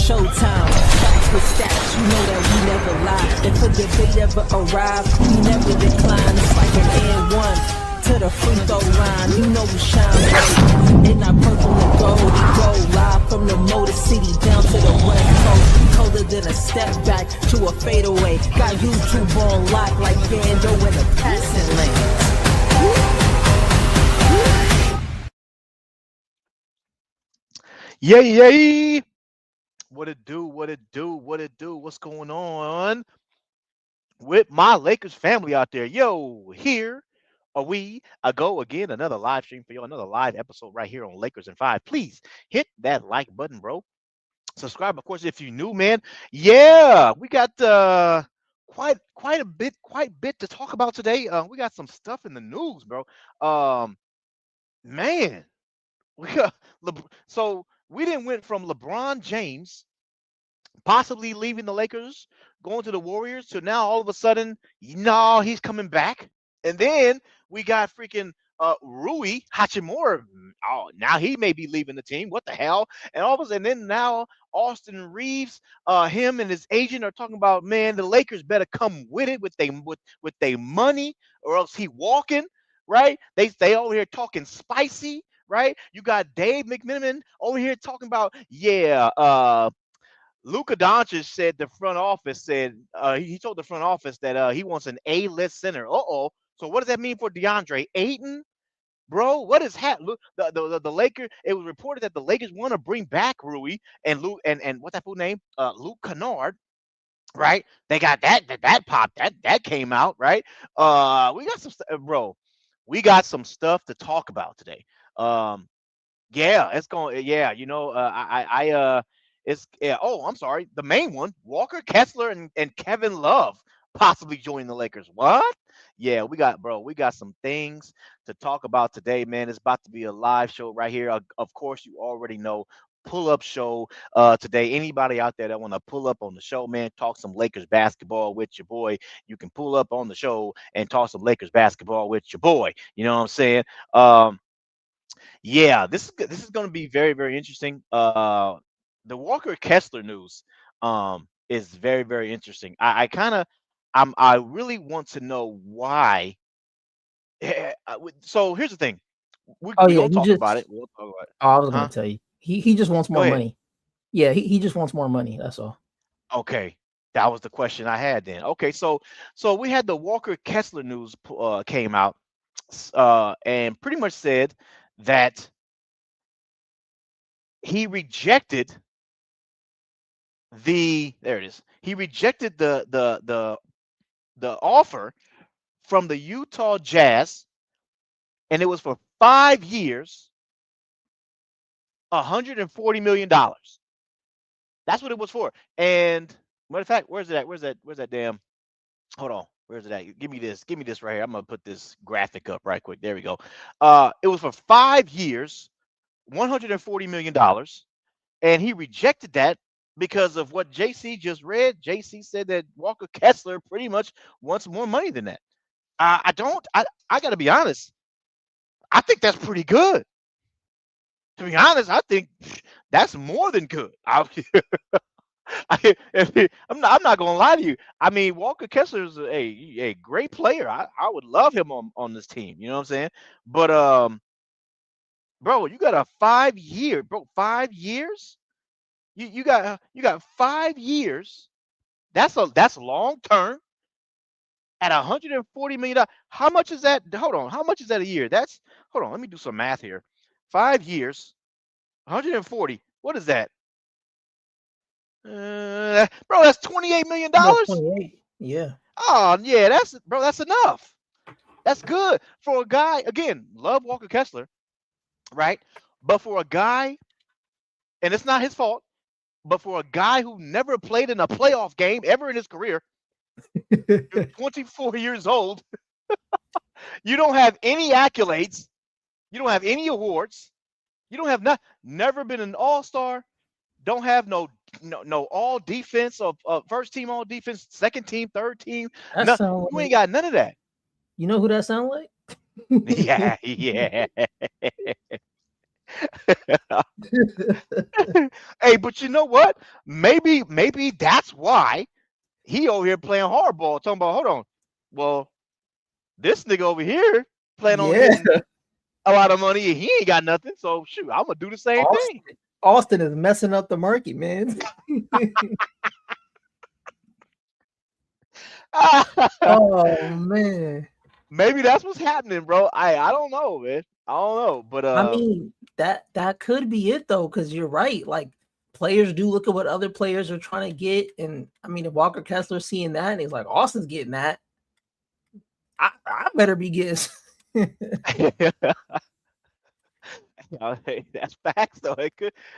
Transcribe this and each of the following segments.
showtime. Facts with stats, you know that we never lie. If a debate ever arrive, we never decline. It's like an and one to the free throw line. You know we shine bright in our purple and gold. We go live from the Motor City down to the West Coast. Colder than a step back to a fadeaway. Got YouTube on lock like Bando in the passing lane. Yay! What it do? What it do? What it do? What's going on with my Lakers family out there? Yo, here are we. I go again, another live stream for you, another live episode right here on Lakers in 5. Please hit that like button, bro. Subscribe, of course, if you're new, man. Yeah, we got quite a bit to talk about today. We got some stuff in the news, bro. Man, we got so we didn't went from LeBron James possibly leaving the Lakers, going to the Warriors, to now all of a sudden, no, he's coming back. And then we got freaking Rui Hachimura. Oh, now he may be leaving the team. What the hell? And all of a sudden, then now Austin Reeves, him and his agent are talking about, man, the Lakers better come with it with they money, or else he walking. Right? They over here talking spicy. Right? You got Dave McMenamin over here talking about, yeah, Luka Doncic said the front office said he told the front office that he wants an A-list center. Uh-oh. So what does that mean for DeAndre Ayton? Bro, what is happening? The Lakers, it was reported that the Lakers want to bring back Rui and Luke and what's that fool name? Luke Kennard, right? They got that popped. That came out, right? We got some bro. We got some stuff to talk about today. Yeah, it's going. Yeah, it's yeah. Oh, I'm sorry. The main one, Walker Kessler and Kevin Love possibly joining the Lakers. What? Yeah, we got some things to talk about today, man. It's about to be a live show right here. Of course, you already know. Pull up show today. Anybody out there that want to pull up on the show, man, talk some Lakers basketball with your boy. You can pull up on the show and talk some Lakers basketball with your boy. You know what I'm saying? Yeah, this is going to be very, very interesting. The Walker Kessler news is very, very interesting. I really want to know why. So here's the thing. Oh We yeah, gonna talk about it. We'll talk about it. oh, I was gonna Huh? tell you. He just wants Go more ahead. money. Yeah, he just wants more money. That's all. Okay, that was the question I had then. Okay, so we had the Walker Kessler news came out, and pretty much said that he rejected there it is. He rejected the offer from the Utah Jazz, and it was for 5 years, $140 million. That's what it was for. And matter of fact, where's it at? Where's that damn? Hold on. Where's it at? Give me this. Give me this right here. I'm gonna put this graphic up right quick. There we go. It was for 5 years, $140 million, and he rejected that because of what JC just read. JC said that Walker Kessler pretty much wants more money than that. I don't. I got to be honest. I think that's pretty good. To be honest, I think that's more than good. I'm not gonna lie to you. I mean, Walker Kessler is a great player. I would love him on this team. You know what I'm saying? But bro, you got a 5 year, bro, 5 years. You got 5 years. That's long term at $140 million. How much is that? Hold on. How much is that a year? That's hold on. Let me do some math here. 5 years, 140. What is that? Bro, that's $28 million. About 28. Yeah. Oh yeah, that's enough. That's good for a guy. Again, love Walker Kessler, right? But for a guy, and it's not his fault, but for a guy who never played in a playoff game ever in his career, you're 24 years old. You don't have any accolades. You don't have any awards. You don't have never been an all-star. Don't have no all defense of first team all defense, second team, third team. That No, sound you ain't like, got none of that. you know who that sound like? Yeah, yeah. Hey, but you know what? Maybe that's why he over here playing hardball, talking about, hold on. Well, this nigga over here plan on Yeah, getting a lot of money and he ain't got nothing. So shoot, I'm gonna do the same thing. Austin is messing up the market, man. Oh man. Maybe that's what's happening, bro. I don't know, man. I don't know. But I mean, that could be it though, because you're right. Like players do look at what other players are trying to get, and I mean, if Walker Kessler's seeing that and he's like, Austin's getting that, I better be getting. hey, that's facts though.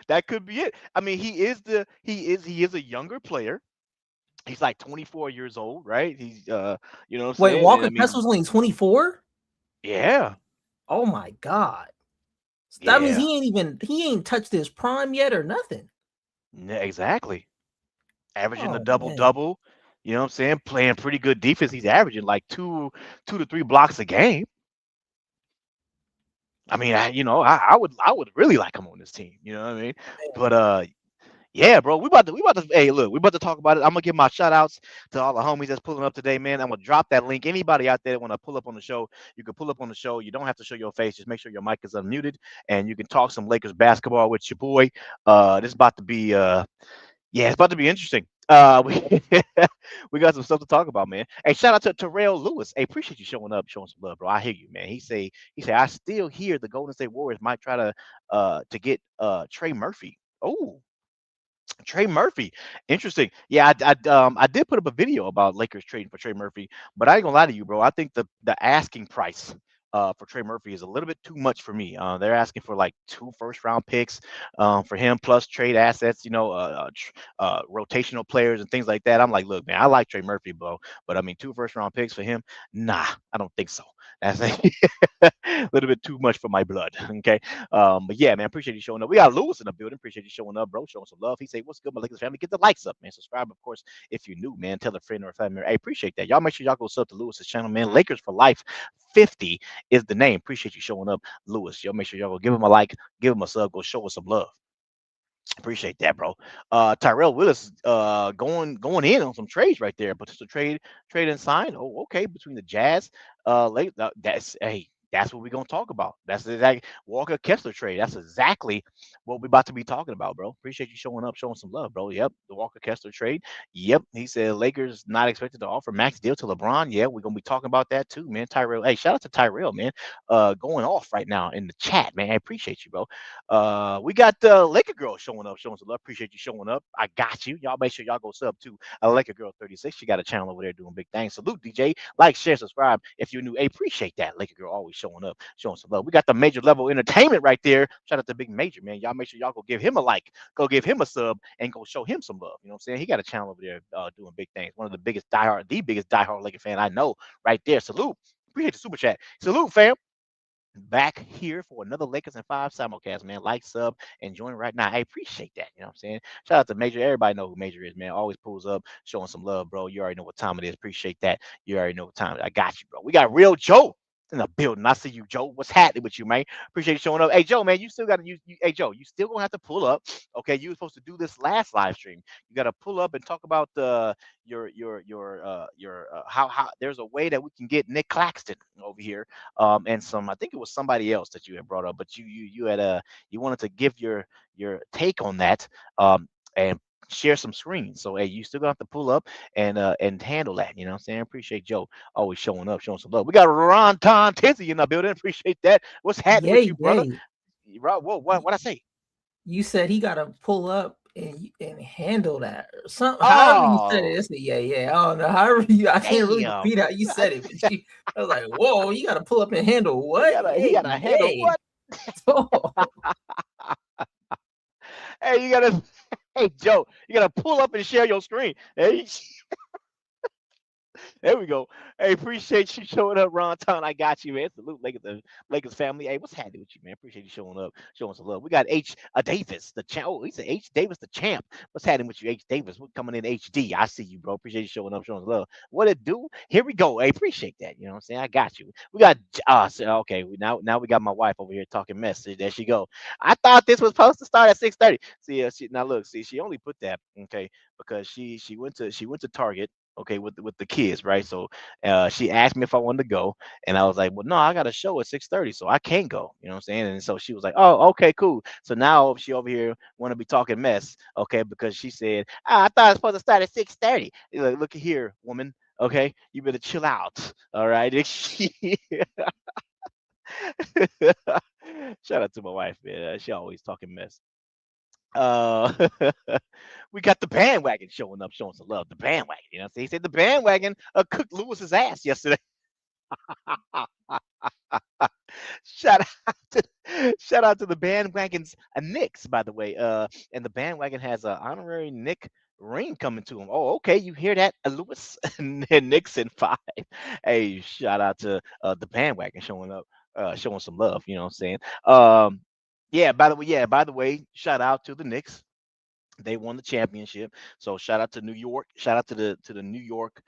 That could be it. I mean, he is a younger player. He's like 24 years old, right? He's you know what I'm Wait, saying? Walker I mean, Kessler's only 24? yeah. Oh my god. That means Yeah. he ain't touched his prime yet or nothing. Yeah, exactly. Averaging a Oh double man. double. You know what I'm saying? Playing pretty good defense. He's averaging like two to three blocks a game. I mean, I would really like him on this team. You know what I mean? But yeah, bro, we about to hey look, we about to talk about it. I'm gonna give my shout outs to all the homies that's pulling up today, man. I'm gonna drop that link. Anybody out there that want to pull up on the show, you can pull up on the show. You don't have to show your face, just make sure your mic is unmuted and you can talk some Lakers basketball with your boy. This is about to be yeah, it's about to be interesting. We we got some stuff to talk about, man. Hey, shout out to Terrell Lewis. Hey, appreciate you showing up, showing some love, bro. I hear you, man. He say I still hear the Golden State Warriors might try to get Trey Murphy. Oh, Trey Murphy, interesting. Yeah, I did put up a video about Lakers trading for Trey Murphy, but I ain't gonna lie to you, bro. I think the asking price for Trey Murphy is a little bit too much for me. They're asking for like 2 first round picks for him plus trade assets, rotational players and things like that. I'm like, look, man, I like Trey Murphy, bro, but I mean, 2 first round picks for him, nah, I don't think so. That's a little bit too much for my blood. Okay. But yeah, man, appreciate you showing up. We got Lewis in the building. Appreciate you showing up, bro. Showing some love. He say, "What's good, my Lakers family? Get the likes up, man. Subscribe, of course, if you're new, man. Tell a friend or a family member. Hey, appreciate that. Y'all make sure y'all go sub to Lewis's channel, man. Lakers for Life 50 is the name. Appreciate you showing up, Lewis. Y'all make sure y'all go give him a like, give him a sub, go show us some love. Appreciate that, bro. Tyrell Willis going in on some trades right there. Potential trade and sign. Oh, okay. Between the Jazz, that's hey, that's what we're gonna talk about. That's the exact Walker Kessler trade. That's exactly what we're about to be talking about, bro. Appreciate you showing up, showing some love, bro. Yep, the Walker Kessler trade. Yep, he said Lakers not expected to offer max deal to LeBron. Yeah, we're gonna be talking about that too, man. Tyrell, hey, shout out to Tyrell, man. Going off right now in the chat, man. I appreciate you, bro. We got Laker Girl showing up, showing some love. Appreciate you showing up. I got you. Y'all make sure y'all go sub to Laker Girl 36. She got a channel over there doing big things. Salute, DJ. Like, share, subscribe if you're new. Hey, appreciate that. Laker Girl always showing up, showing some love. We got the major level entertainment right there. Shout out to Big Major, man. Y'all make sure y'all go give him a like, go give him a sub, and go show him some love. You know what I'm saying? He got a channel over there doing big things. One of the biggest diehard Laker fan I know right there. Salute. Appreciate the super chat. Salute, fam. Back here for another Lakers and Five simulcast, man. Like, sub, and join right now. I appreciate that. You know what I'm saying? Shout out to Major. Everybody know who Major is, man. Always pulls up, showing some love, bro. You already know what time it is. Appreciate that. You already know what time it is. I got you, bro. We got Real Joe in the building. I see you, Joe. What's happening with you, man? Appreciate you showing up. Hey, Joe, man, you still got to use. Hey, Joe, you still gonna have to pull up. Okay, you were supposed to do this last live stream. You got to pull up and talk about how there's a way that we can get Nick Claxton over here and some I think it was somebody else that you had brought up, but you had you wanted to give your take on that and share some screens. So hey, you still gonna have to pull up and handle that. You know what I'm saying? Appreciate Joe always showing up, showing some love. We got Ron Ton Tizzy in the building. Appreciate that. What's happening with Yay, you, brother? yay. Whoa, what I say? You said he gotta pull up and handle that. Or some however you said it. Oh, It's yeah, yeah. I don't know. However I can't really damn. repeat how you said it, but I was like, whoa, you gotta pull up and handle He what? gotta Yay, handle yay. what? Oh, Hey, you gotta hey Joe, you gotta pull up and share your screen. Hey, There we go. Hey, appreciate you showing up, Ron Town. I got you, man. Salute Lakers family. Hey, what's happening with you, man? Appreciate you showing up, showing some love. We got H Davis, the champ. Oh, he said H Davis, the champ. What's happening with you, H Davis? We're coming in HD. I see you, bro. Appreciate you showing up, showing some love. What it do? Here we go. Hey, appreciate that. You know what I'm saying? I got you. We got okay. Now we got my wife over here talking mess. There she go. I thought this was supposed to start at 6:30. See, now look, see, she only put that okay because she went to Target okay with the kids, right? So she asked me if I wanted to go, and I was like, well, no, I got a show at 6:30, so I can't go. You know what I'm saying? And so she was like, oh, okay, cool. So now she over here want to be talking mess, okay, because she said, I thought it was supposed to start at 6:30. Like, look at here, woman. Okay, you better chill out. All right. Shout out to my wife, man. She always talking mess. Uh, we got the bandwagon showing up, showing some love. The bandwagon, you know. So he said the bandwagon cooked Lewis's ass yesterday. shout out to shout out to the bandwagon's Knicks, by the way. And the bandwagon has an honorary Nick ring coming to him. Oh, okay, you hear that, Lewis? And Knicks in 5. Hey, shout out to the bandwagon showing up, showing some love. You know what I'm saying? Yeah. By the way, shout out to the Knicks. They won the championship. So shout out to New York. Shout out to the New York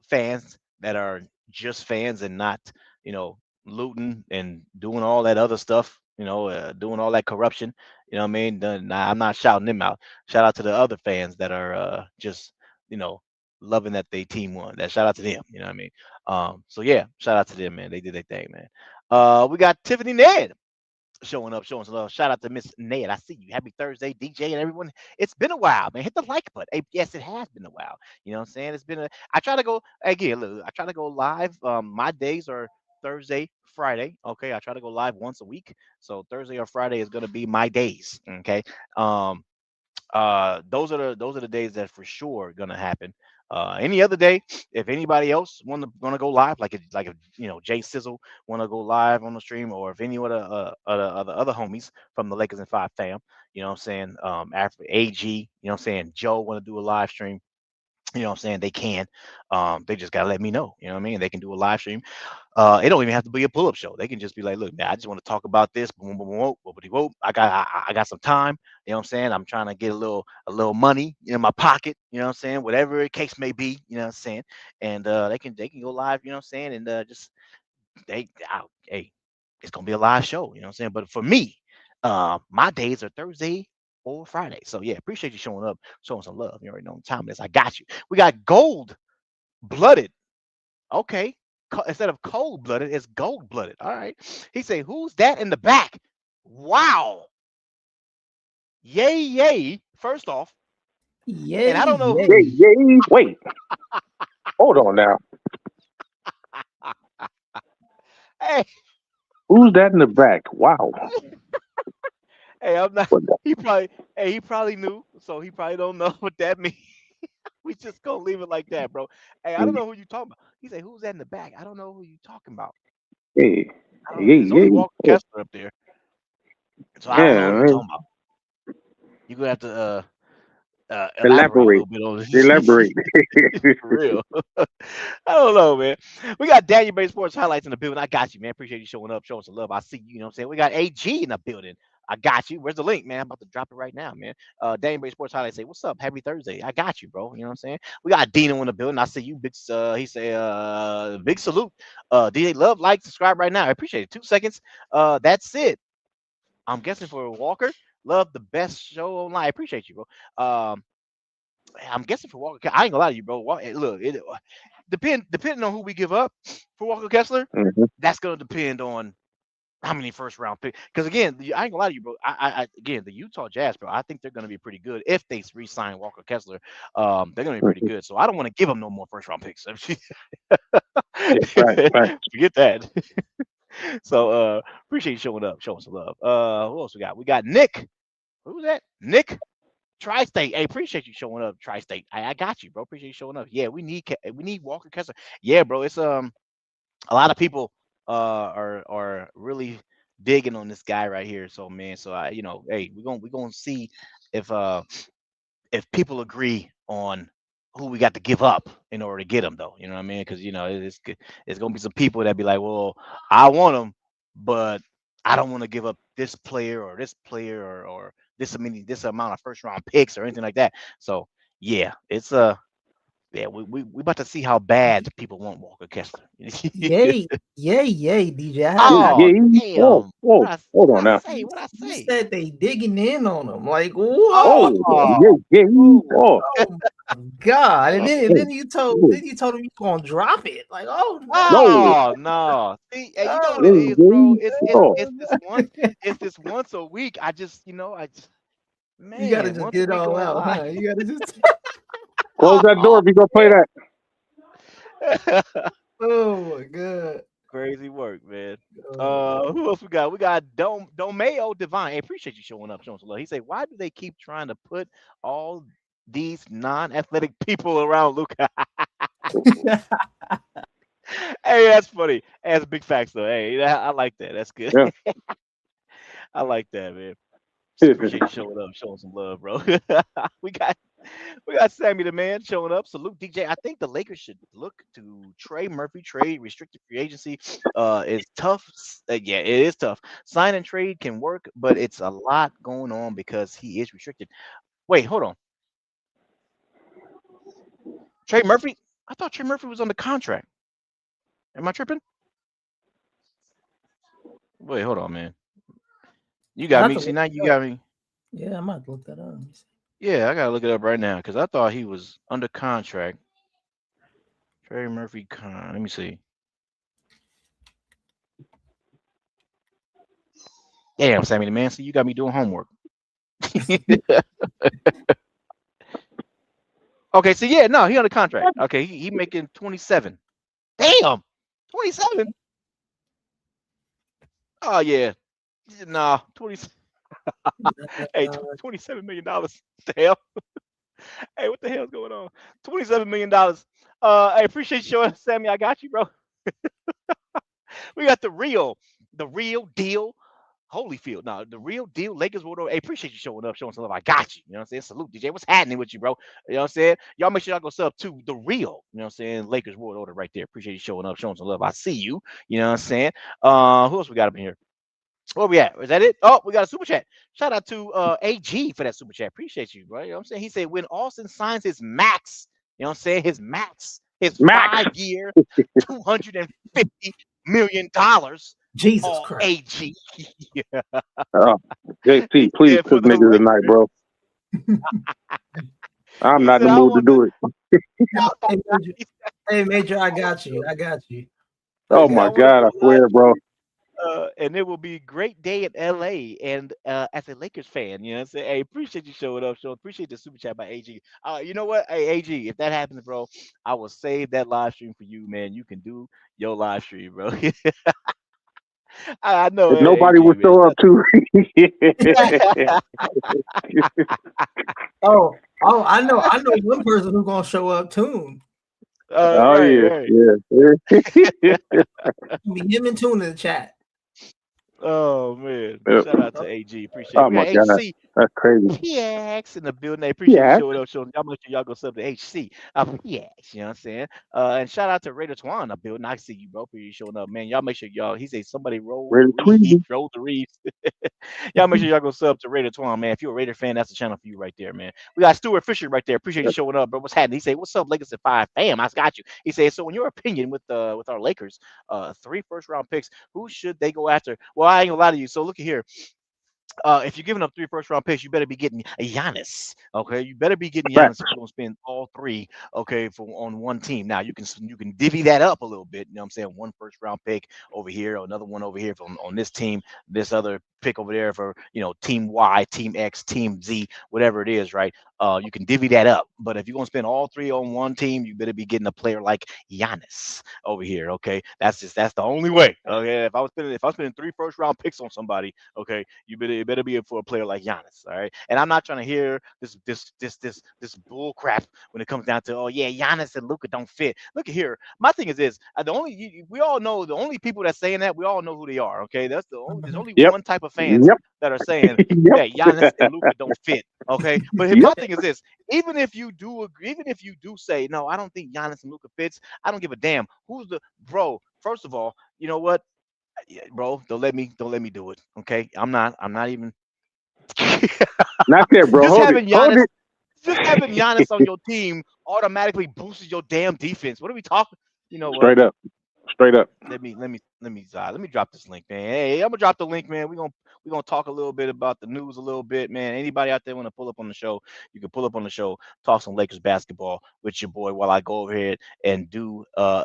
fans that are just fans and not, you know, looting and doing all that other stuff, doing all that corruption. You know what I mean? Nah, I'm not shouting them out. Shout out to the other fans that are just, you know, loving that they team won. That shout out to them. You know what I mean? So yeah, shout out to them, man. They did their thing, man. We got Tiffany Ned showing up, showing some love. Shout out to Miss Ned. I see you. Happy Thursday, DJ, and everyone. It's been a while, man. Hit the like button. Hey, yes, it has been a while. You know what I'm saying? It's been a. I try to go again. Look, I try to go live. My days are Thursday, Friday. Okay, I try to go live once a week. So Thursday or Friday is gonna be my days. Okay. Um, those are the days that for sure gonna happen. Any other day, if anybody else wanna go live, like if Jay Sizzle wanna go live on the stream, or if any of the other homies from the Lakers and Five fam, you know what I'm saying, after AG, you know what I'm saying, Joe wanna do a live stream, you know what I'm saying, they can. They just gotta let me know, you know what I mean? They can do a live stream. It don't even have to be a pull-up show. They can just be like, "Look, man, I just want to talk about this. Boom, boom, boom, whoop, whoopity, whoop. I got some time. You know what I'm saying? I'm trying to get a little money in my pocket. You know what I'm saying? Whatever the case may be. You know what I'm saying? And they can go live. You know what I'm saying? And just hey, it's gonna be a live show. You know what I'm saying? But for me, my days are Thursday or Friday. So yeah, appreciate you showing up, showing some love. You already know what time it is. I got you. We got gold blooded. Okay. Instead of cold blooded, it's gold blooded. All right. He say, who's that in the back? Wow. Yay, yay. First off, and I Yay, don't know who. yay. Yay, yay. Wait, hold on now. Hey, Who's that in the back? Wow. hey, I'm not. What the- He probably knew, so he probably don't know what that means. We just gonna leave it like that, bro. Hey, I don't know who you talking about. He say, who's that in the back? I don't know who you talking about. Hey, I don't. yay, There's only yay. Walker Oh, Kessler up there, so I don't know yeah, who you man. talking about. You gonna have to elaborate a Elaborate. little bit on this. Elaborate. For real. I don't know, man. We got Daniel Bay Sports highlights in the building. I got you, man. Appreciate you showing up, showing some love. I see you. You know what I'm saying? We got AG in the building. I got you. Where's the link, man? I'm about to drop it right now, man. Daniel Bay Sports highlights say, "What's up? Happy Thursday." I got you, bro. You know what I'm saying? We got Dino in the building. I see you, big. He say, "Big salute." DJ Love, like, subscribe right now. I appreciate it. 2 seconds. That's it. I'm guessing for Walker. Love the best show online. I appreciate you, bro. I'm guessing for Walker. I ain't gonna lie to you, bro. Look, depending on who we give up for Walker Kessler, Mhm. that's gonna depend on how many first round picks. Because again, I ain't gonna lie to you, bro. Again, the Utah Jazz, bro. I think they're gonna be pretty good if they re-sign Walker Kessler. They're gonna be pretty Mhm. good. So I don't want to give them no more first round picks. Yeah, fact. Forget that. So appreciate you showing up, showing some love. Who else we got? We got Nick. Who's that? Nick Tri-State. Hey, appreciate you showing up, Tri-State. I got you, bro. Appreciate you showing up. Yeah, we need Walker Kessler. Yeah, bro. It's a lot of people are really digging on this guy right here. So man, so hey, we're gonna see if uh if people agree on who we got to give up in order to get him, though. You know what I mean? Because it's gonna be some people that be like, well, I want him, but I don't want to give up this player or this amount of first round picks or anything like that. So yeah, it's yeah, we about to see how bad people want Walker Kessler. Yay, yay, yay, DJ. Yeah, Oh yeah. Whoa, damn! whoa. Hold on now. What I You say? said they digging in on him. Like, Oh, what? Oh, yeah, yeah. Oh, Oh my God. And then, and oh, then you told oh. then you told him you gonna drop it. Like, oh No. oh no! See, and you know what no. it Yeah, is, bro. yeah. Oh, It's this once a week. You gotta Man, just once a get it week all going out, live. huh? You gotta just close that door if you gonna play that. oh my God. Crazy work, man. Oh, Who else we got? We got Domeo Divine. Hey, appreciate you showing up, showing some love. He said, "Why do they keep trying to put all these non-athletic people around Luca?" Hey, that's funny. Hey, that's big facts, though. Hey, I like that. That's good. Yeah. I like that, man. Appreciate you showing up, showing some love, bro. we got we got Sammy the man showing up. Salute, DJ. I think the Lakers should look to Trey Murphy trade. Restricted free agency is tough. Yeah, it is tough. Sign and trade can work, but it's a lot going on because he is restricted. Wait, hold on. Trey Murphy? I thought Trey Murphy was on the contract. Am I tripping? Wait, hold on, man. You I got have me. to See, look now it you up. got me. Yeah, I might look that up. Let me see. Yeah, I gotta look it up right now because I thought he was under contract. Trey Murphy Let me see. Damn, Sammy the man. See, you got me doing homework. Okay, so yeah, no, he on the contract. Okay, he making 27. Damn, 27. Oh yeah, nah, 20. Hey, $27 million. What the hell? Hey, what the hell's going on? $27 million. I appreciate you showing up, Sammy. I got you, bro. We got the real deal. Holyfield. Now, the real deal. Lakers World. Hey, appreciate you showing up, showing some love. I got you. You know what I'm saying? Salute, DJ. What's happening with you, bro? You know what I'm saying? Y'all make sure y'all go sub to the real. You know what I'm saying? Lakers World Order right there. Appreciate you showing up, showing some love. I see you. You know what I'm saying? Who else we got up in here? Where we at? Is that it? Oh, we got a super chat. Shout out to AG for that super chat. Appreciate you, bro. You know what I'm saying? He said when Austin signs his max, you know what I'm saying? His Max. 5-year, $250 million. Jesus Oh, Christ. AG. Oh, JC, He please said for cook the niggas tonight, Lakers. bro. I'm He not in said, the I mood to want do it. Hey, Major, hey, Major, I got you. I got you. Oh he said, my I want to God, do I a live swear, bro. stream. And it will be a great day in LA. And as a Lakers fan, you know what I'm saying? Hey, appreciate you showing up, show. Appreciate the super chat by AG. You know what? Hey, AG, if that happens, bro, I will save that live stream for you, man. You can do your live stream, bro. I know, If hey, nobody AG, would man. show up too. Oh, I know one person who's gonna show up too. Oh Right, yeah, right. yeah. Be him and Tune in the chat. Oh man. Yeah. Shout out to AG. Appreciate it. Oh We my got God, HC. that's crazy. PX in the building. I appreciate you Yeah, showing up, showing. Y'all make sure y'all go sub to HC. PX, you know what I'm saying? And shout out to Raider Twan in the building. I see you, bro. Appreciate you showing up, man. Y'all make sure y'all. He said somebody roll the Ready reeds, tweet. roll the reeds. Y'all make sure y'all go sub to Raider Twan, man. If you're a Raider fan, that's the channel for you right there, man. We got Stuart Fisher right there. Appreciate you showing up, bro. What's happening? He said, "What's up, Lakers at 5?" Bam, I got you. He said, "So in your opinion, with our Lakers, 3 first-round picks, who should they go after?" Well, I ain't gonna lie to you. So look at here. If you're giving up 3 first-round picks, you better be getting a Giannis. Okay, you better be getting Right. Giannis if you're gonna spend all 3. Okay, for on one team. Now you can divvy that up a little bit. You know what I'm saying? 1 first-round pick over here, another one over here from on this team, this other pick over there for team Y, team X, team Z, whatever it is, right? You can divvy that up. But if you're gonna spend all 3 on one team, you better be getting a player like Giannis over here. Okay, that's the only way. Okay, if I'm spending 3 first-round picks on somebody, okay, it better be for a player like Giannis. All right. And I'm not trying to hear this bull crap when it comes down to, oh yeah, Giannis and Luka don't fit. Look at here. My thing is this: we all know the only people that's saying that, we all know who they are. Okay, there's only Yep. one type of fans Yep. that are saying, Yep. yeah, Giannis and Luka don't fit. Okay, but Yep. my thing is this: even if you do agree, even if you do say no, I don't think Giannis and Luka fits. I don't give a damn. Who's the bro? First of all, you know what, yeah, bro? Don't let me do it. Okay, I'm not even. Not that, bro. just Hold it. having Hold Giannis, it. just having Giannis on your team automatically boosts your damn defense. What are we talking? You know what? Straight up. Straight up. Let me drop this link, man. Hey, I'm gonna drop the link, man. We're gonna talk a little bit about the news a little bit, man. Anybody out there want to pull up on the show, you can pull up on the show, talk some Lakers basketball with your boy while I go over here and do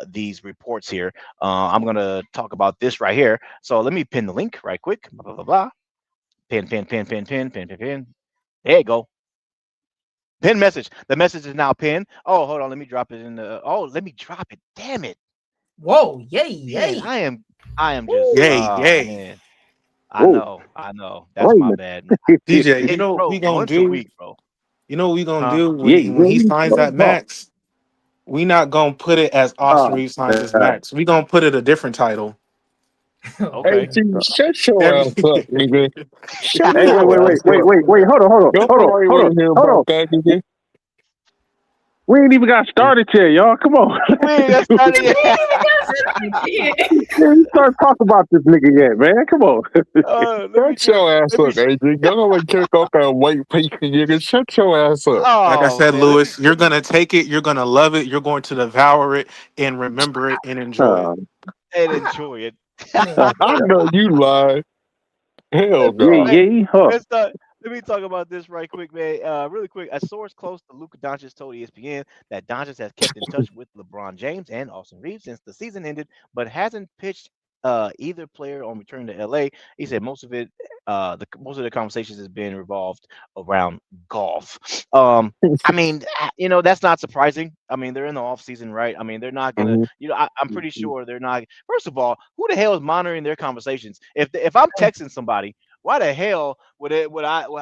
these reports here. I'm gonna talk about this right here. So let me pin the link right quick. Blah blah blah blah. Pin. There you go. Pin message. The message is now pinned. Oh, hold on. Let me drop it in the. Oh, let me drop it. Damn it. Whoa, yay, Man, yay. I am just. Yay, Oh yay. man. Whoa. I know. That's Wait a my minute. bad, man. DJ, you know what we Bro, gonna once a do? week, bro. You know what we gonna Huh? do Yeah, when he yeah. signs that max? We not gonna put it as Austin Oh, Reeves signs his max. We gonna put it a different title. Okay. Hey, shut your Every ass up, nigga. Shut hey, your ass up. wait. Don't nobody want to hear Hold on. about that, nigga. We ain't even got started yet, y'all. Come on. We ain't got started yet. Yeah, you start talking about this nigga yet, man. Come on. Shut your ass let me up, AJ. Go and kick off that white piece, nigga. Shut your ass up. Like I Oh said, man, let me Lewis, you're gonna take it, you're gonna love it, you're going to devour it and remember it and enjoy it. and enjoy it. Man, I know you lied. Hell no. Hey, Yeah. Huh. let me talk about this right quick, man. Really quick. A source close to Luka Doncic told ESPN that Doncic has kept in touch with LeBron James and Austin Reeves since the season ended, but hasn't pitched either player on return to LA. He said most of it, most of the conversations has been revolved around golf. I mean, that's not surprising. I mean, they're in the off season, right? I mean, they're not gonna, Mhm. I'm pretty sure they're not. First of all, who the hell is monitoring their conversations? If I'm texting somebody, why the hell Right.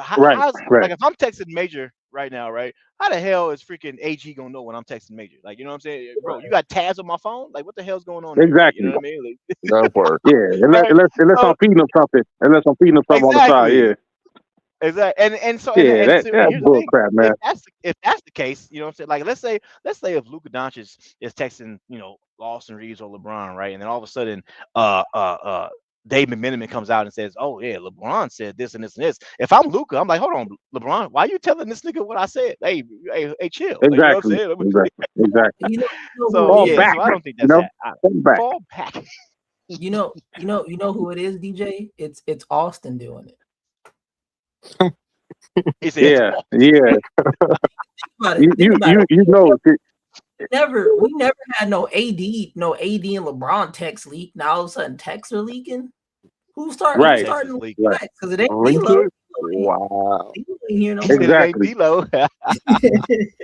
how's Right. like if I'm texting Major right now, right? How the hell is freaking AG gonna know when I'm texting Major? Like, you know what I'm saying, bro? You got tabs on my phone? Like, what the hell's going on there? Like, you Exactly. know what I mean? Like, That part. Yeah. Unless, right? unless, unless I'm So feeding them something. Unless I'm feeding them something on the side. exactly. Yeah. Exactly, and so Yeah. That's here's the bull thing: crap, man. if that's the case, you know what I'm saying. Like, let's say if Luka Doncic is texting, Austin Reeves or LeBron, right, and then all of a sudden, David Miniman comes out and says, "Oh yeah, LeBron said this and this and this." If I'm Luka, I'm like, "Hold on, LeBron, why are you telling this nigga what I said? Hey, chill." Like, you know what I'm Exactly. saying? Exactly. you know who So it Fall yeah, is. back. so I don't think You that's know. that. Fall back. Fall back. You know who it is, DJ? It's Austin doing it. He said, Yeah. Yeah. Think about it. Think about it. You know. We never had no AD and LeBron text leak. Now all of a sudden texts are leaking. Who's Right. starting to Leak. leak Right. that? Because it ain't Link D'Lo. it? Wow. D'Lo ain't here no He said more. it ain't Exactly. D'Lo.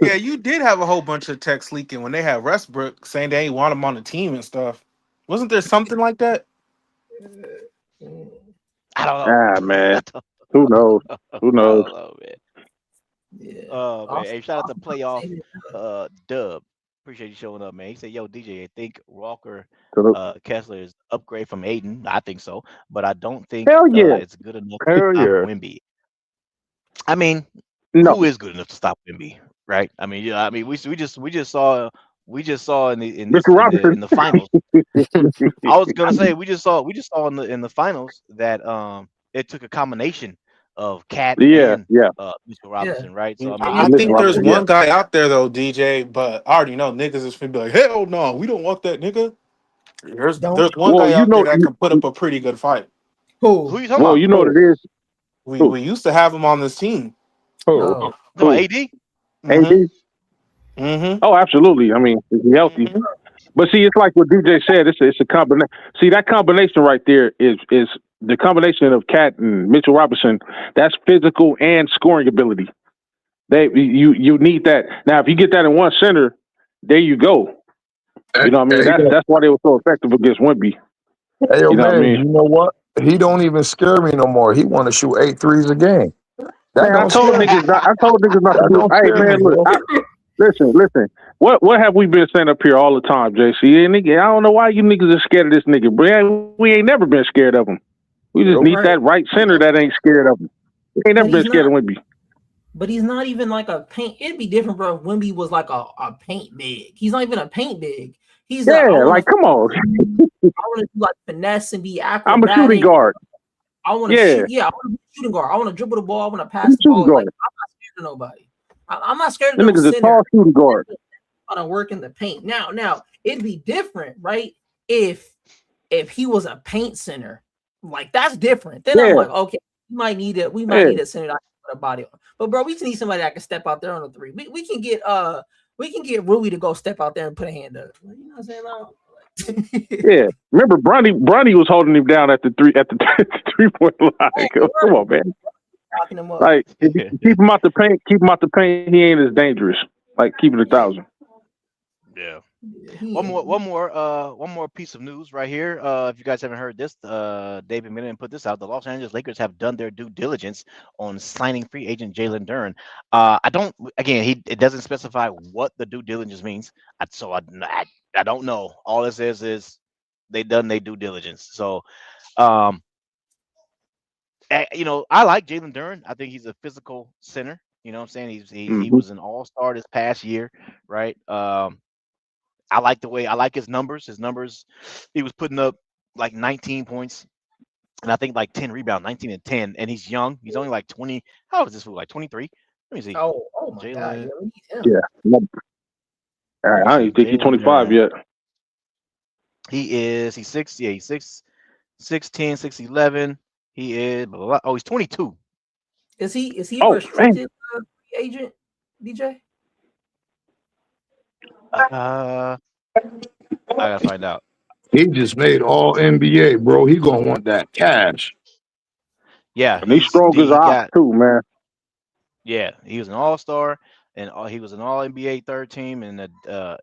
Yeah, you did have a whole bunch of texts leaking when they had Westbrook saying they ain't want him on the team and stuff. Wasn't there something like that? I don't know. Ah, man. Who knows? Who I knows? don't know, man. Yeah. Oh man, hey, shout out to Austin playoff saving it up. Dub. Appreciate you showing up, man. He said, "Yo, DJ, I think Walker So, Kessler is upgrade from Aiden. I think so, but I don't think hell yeah. it's good enough to Hell stop yeah. Wimby. I mean, No. who is good enough to stop Wimby, right? I mean, yeah, I mean, we just saw in the in this Mr. Robinson. in the finals. I was gonna say we just saw in the finals that it took a combination of Cat Yeah. and Yeah. Mitchell Robinson, right? So I mean, I And you Mr. think think there's Robinson. Yeah. one guy out there though, DJ, but I already know niggas is gonna be like, hell no, we don't want that nigga. don't There's one Well, guy you out there know. that can put up a pretty good fight. who who? you talking Well, about? you know what it is. We Who? we used to have him on this team. Oh. No. You talking Who? about AD? Mm-hmm. AD? Mm-hmm. Oh, absolutely. I mean, is he healthy? Mm-hmm. But see, it's like what DJ said. It's a combination. See, that combination right there is the combination of Cat and Mitchell Robinson. That's physical and scoring ability. You need that. Now, if you get that in one center, there you go. Hey, You know what I mean? hey, That's why they were so effective against Wemby. hey, yo, You know what I man, mean? you know what? He don't even scare me no more. He want to shoot 8 threes a game. That Man, don't scare me. I told niggas not to That do. don't Hey, scare me, man, look. bro. Listen. What have we been saying up here all the time, JC? And nigga, I don't know why you niggas are scared of this nigga, bro. We ain't never been scared of him. We just Nope. need Right. that right center that ain't scared of him. We ain't never But been he's scared not. of Wemby. But he's not even like a paint. It'd be different, bro, if Wemby was like a paint big. He's not even a paint big. He's a, Yeah, I like come on. want to do like finesse and be I'm a shooting acrobatic. guard. I want to Yeah. shoot. Yeah, I want to be a shooting guard. I want to dribble the ball. I want to pass He's the ball. shooting Like, guard. I'm not scared of nobody. I'm not scared of That no nigga's a center. tall shooting guard. I don't work in the paint. Now it'd be different, right? If he was a paint center, like that's different. Then I'm Yeah. like, okay, we might need a center that can put a body on. But bro, we just need somebody that can step out there on the three. We can get Rui to go step out there and put a hand up. You know what I'm saying? Yeah. Remember, Bronny was holding him down at the 3-point line. Come on, man. Locking him up. Like, if you keep him out the paint, he ain't as dangerous. Like, keep it 1,000. Yeah. He One ain't. more piece of news right here. If you guys haven't heard this, David Minnan put this out. The Los Angeles Lakers have done their due diligence on signing free agent Jalen Duren. It doesn't specify what the due diligence means. I don't know. All it says is they done their due diligence. So, I like Jalen Duren. I think he's a physical center. You know what I'm saying? He was an all-star this past year, right? I like his numbers. He was putting up like 19 points and I think like 10 rebounds, 19 and 10. And he's young. He's only like 20. How old is this fool? Like 23? Let me see. Oh my God. Jalen. Yeah, we need him. Yeah. All right, I don't even think he's 25 yet. He's 6. Yeah, he's 6'10", 6'11". He is blah, blah, blah. Oh, he's 22. Is he Oh, a restricted free agent, DJ? I gotta find out. He just made all NBA, bro. He gonna want that cash. Yeah, And he's strong as ox too, man. Yeah, he was an all-star and he was an all NBA third team, and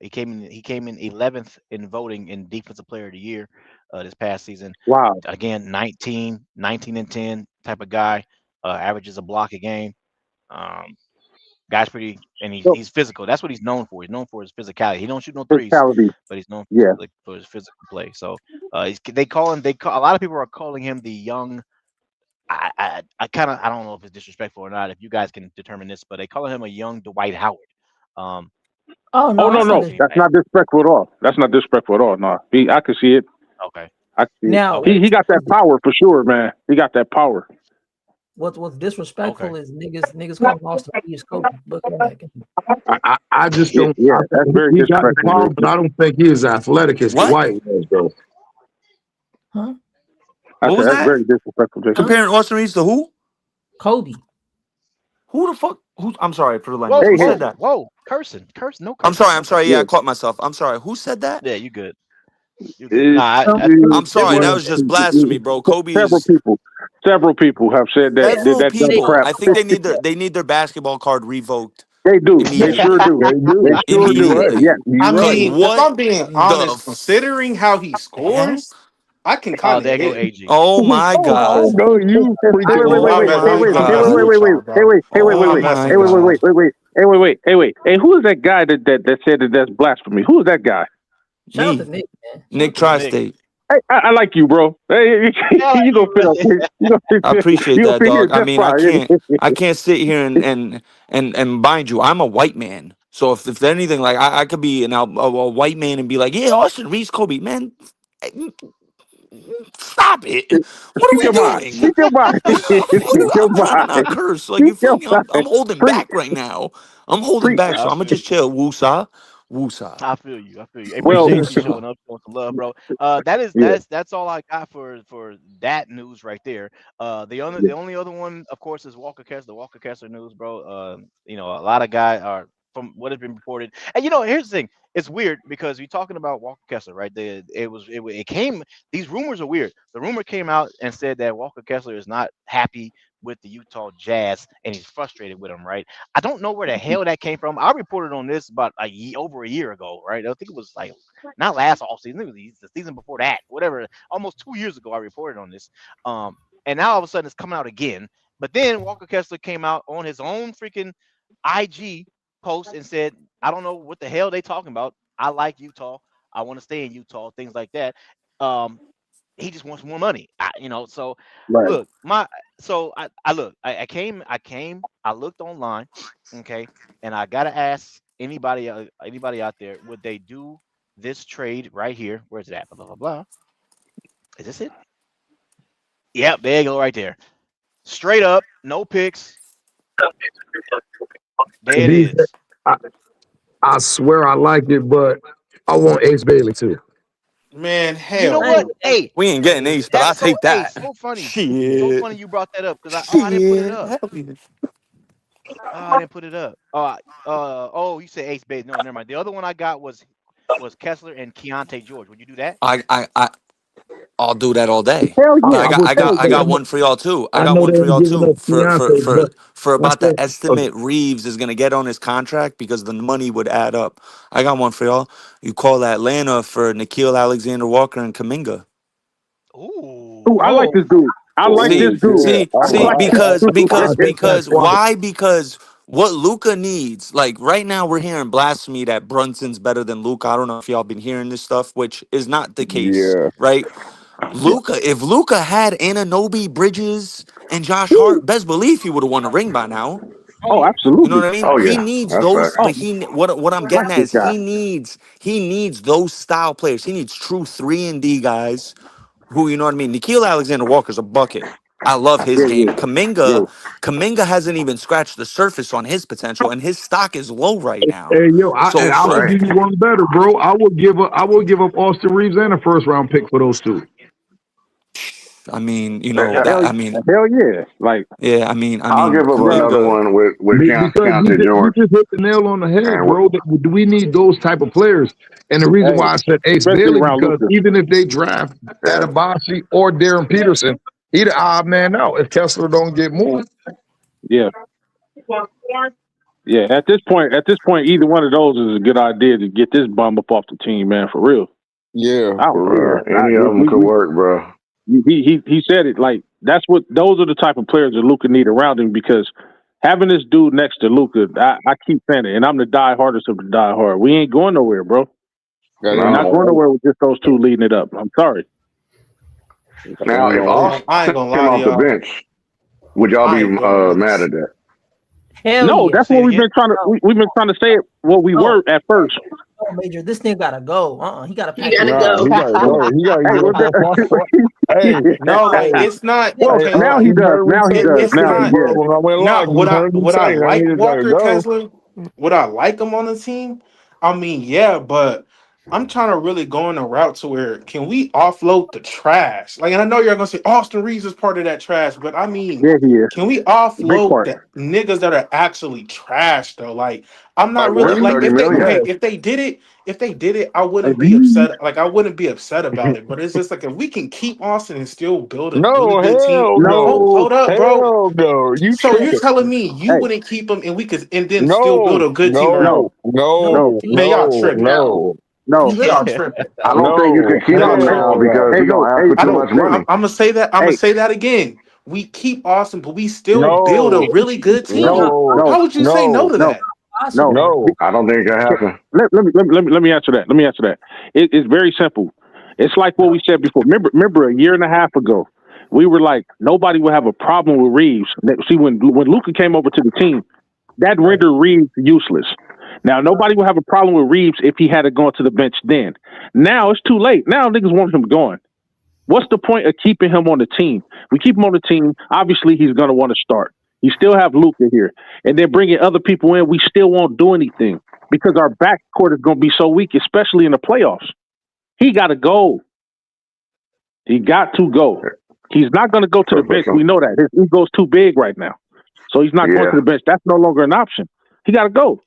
he came in 11th in voting in Defensive Player of the Year this past season. Wow. Again, 19 and 10 type of guy, averages a block a game. Guy's pretty, and he's physical. That's what he's known for. He's known for his physicality. He don't shoot no threes, but he's known for his physical play. So a lot of people are calling him the young. I don't know if it's disrespectful or not. If you guys can determine this, but they call him a young Dwight Howard. No, that's not disrespectful at all. That's not disrespectful at all. No, I can see it. Okay. I can see now it. He got that power for sure, man. He got that power. What's disrespectful is niggas calling Austin Reeves Kobe. I just don't. Yeah, that's very disrespectful. Power, but I don't think he is athletic as Dwight was, though. Huh? What was that's that? very disrespectful, Jason. Comparing Austin Reeves to who? Kobe. Who the fuck? I'm sorry for the language. Who said that? Whoa, cursing, no cursing. I'm sorry. Yeah, I caught myself. I'm sorry. Who said that? Yeah, you good. I'm sorry. That was just blasphemy, bro. Kobe is. Several people have said that. Several people. Crap. I think they need their basketball card revoked. They do. They sure do. They sure do. Yeah. I mean, What if I'm being honest, considering how he scores, I can kind of. There go AG. Oh my God! No, you wait. Hey, who is that guy that said that that's blasphemy? Who is that guy? Shout out to Nick, man. Nick Tri-State. Hey, I like you, bro. Hey, you gonna fit up. I appreciate that, dog. I mean, I can't sit here and bind you. I'm a white man, so if anything, like I could be a white man and be like, yeah, Austin Reeves, Kobe, man. Stop it! What are we doing? Keep your mind. I'm trying to not curse. Like you feel me? I'm holding back right now. I'm holding back, so I'm gonna just chill. Woosah. I feel you. Hey, appreciate you showing some love, bro. That's all I got for that news right there. The only other one, of course, is Walker Kessler. The Walker Kessler news, bro. A lot of guys are from what has been reported, and here's the thing. It's weird because you're talking about Walker Kessler, right? It came. These rumors are weird. The rumor came out and said that Walker Kessler is not happy with the Utah Jazz and he's frustrated with them, right? I don't know where the hell that came from. I reported on this about over a year ago, right? I think it was like not last offseason, it was the season before that, whatever. Almost 2 years ago, I reported on this. And now all of a sudden it's coming out again. But then Walker Kessler came out on his own freaking IG post and said, I don't know what the hell they talking about. I like Utah. I want to stay in Utah, things like that. He just wants more money, So look, So I look, I looked online, okay, and I gotta ask anybody out there, would they do this trade right here? Where's it at? Blah blah blah. Is this it? Yep, there you go, right there. Straight up, no picks. There it DJ, is. I, I swear I like it, but I want Ace Bailey too. Man, You know hell what? no. Hey, We ain't getting Ace, but I'll that's so. take Hey, that. so funny. So Shit. funny you brought that up because I didn't put it Shit. up. Hell yeah. Oh, I didn't put it up. Oh, you said Ace Bates. No, never mind. The other one I got was Kessler and Keontae George. Would you do that? I'll do that all day. Hell yeah, I I got would I too. got I But got one for y'all too. I I got know one they for ain't y'all giving too. up Beyonce, but For I about still, the estimate Reeves is gonna get on his contract because the money would add up. I got one for y'all. You call Atlanta for Nikhil Alexander Walker and Kaminga. ooh, I Ooh. like Oh, this dude. I like See, this oh dude. yeah, see, I, I see, like this because dude. I take that twice. why? Because what Luca needs, like right now we're hearing blasphemy that Brunson's better than Luca. I don't know if y'all been hearing this stuff, which is not the case, Yeah, right? Yeah. Luca, if Luca had Ananobi, Bridges, and Josh Woo. Hart, best believe he would have won a ring by now. oh Oh, yeah. You know absolutely. what I mean? Oh He yeah, needs that's those, fact. Oh, but what I'm I like getting at this is guy. he needs those style players. He needs true 3-and-D guys who, you know what I mean? Nikhil Alexander Walker's a bucket. I love his Yeah, game. yeah, yeah. Kaminga hasn't even scratched the surface on his potential, and his stock is low right now. hey yo, So, and I will so Right. give you one better, bro. I will give up Austin Reeves and a first round pick for those two. I mean, Hell, hell yeah. Like, I I'll mean, give up you got, another Kaminga. one with Because Keontae you George just hit the nail on the head, and bro. We need those type of players. And the reason hey, why I said Ace especially Bailey, around because Lucas. even if they draft yeah. Adebayo or Darren Peterson, he the odd man out if Kessler don't get moved. Yeah, yeah. At this point, either one of those is a good idea to get this bum up off the team, man. For real. Yeah. I don't care. Any of them could work, bro. He said it like those are the type of players that Luka need around him because having this dude next to Luka, I keep saying it, and I'm the die hardest of the die hard. We ain't going nowhere, bro. We're not No. going nowhere with just those two leading it up. I'm sorry. Now, if I ain't Austin gonna came lie to off the y'all. bench, would y'all I be ain't doing mad this. at that? Hell No, yeah. that's Say what it again. we've been trying to say it what we No, were at first. no, Major. This nigga gotta go. He gotta pack it up. Nah, he gotta go. He gotta Hey, get up off my spot. Hey, No, like hey, it's not well, hey, okay. now he you does. heard me Now he say does. It's Now, yesterday, not bro. yeah. When I went not live, you heard me what say I that like nigga gotta Walker go. Kessler. Would I like him on the team? I mean, yeah, but I'm trying to really go in a route to where can we offload the trash? Like, and I know you're gonna say Austin Reeves is part of that trash, but I mean, Yeah, he is. can we Big offload part. the niggas that are actually trash though? Like, I'm Like not really what? like 30 if they million? okay, Yes. if they did it, I If wouldn't be you- upset. Like, I wouldn't be upset about it. But it's just like if we can keep Austin and still build a really No, good team. hell No, no. Hold up, bro. Hell no. You So you're tripping. telling me you hey, wouldn't keep him and we could and then still build No, a good team around no, him? no, No, no, he Man, y'all no, tripping. no, he no. Y'all literally tripping. I don't think you no, could keep Y'all him now hell tripping. because no. Hey, he no. gonna ask Hey, for I too no. much don't. money. I'm gonna say that. I'm gonna Hey, say that again. We keep Austin, but we still build a No, really good not no, team. no, no, How would you say no no, to no, that? no. possible. no. I don't think it can happen. Let me answer that. Let me answer that. It's very simple. It's like what we said before. Remember a year and a half ago, we were like nobody would have a problem with Reeves. See, when Luka came over to the team, that Right. rendered Reeves useless. Now nobody would have a problem with Reeves if he had to go to the bench then. Now it's too late. Now niggas want him gone. What's the point of keeping him on the team? We keep him on the team. Obviously, he's going to want to start. You still have Luka here. And then bringing other people in, we still won't do anything because our backcourt is going to be so weak, especially in the playoffs. He got to go. He got to go. He's not going to go to the bench. We know that. His ego's too big right now. So he's not going to Yeah. the bench. That's no longer an option. He got to go.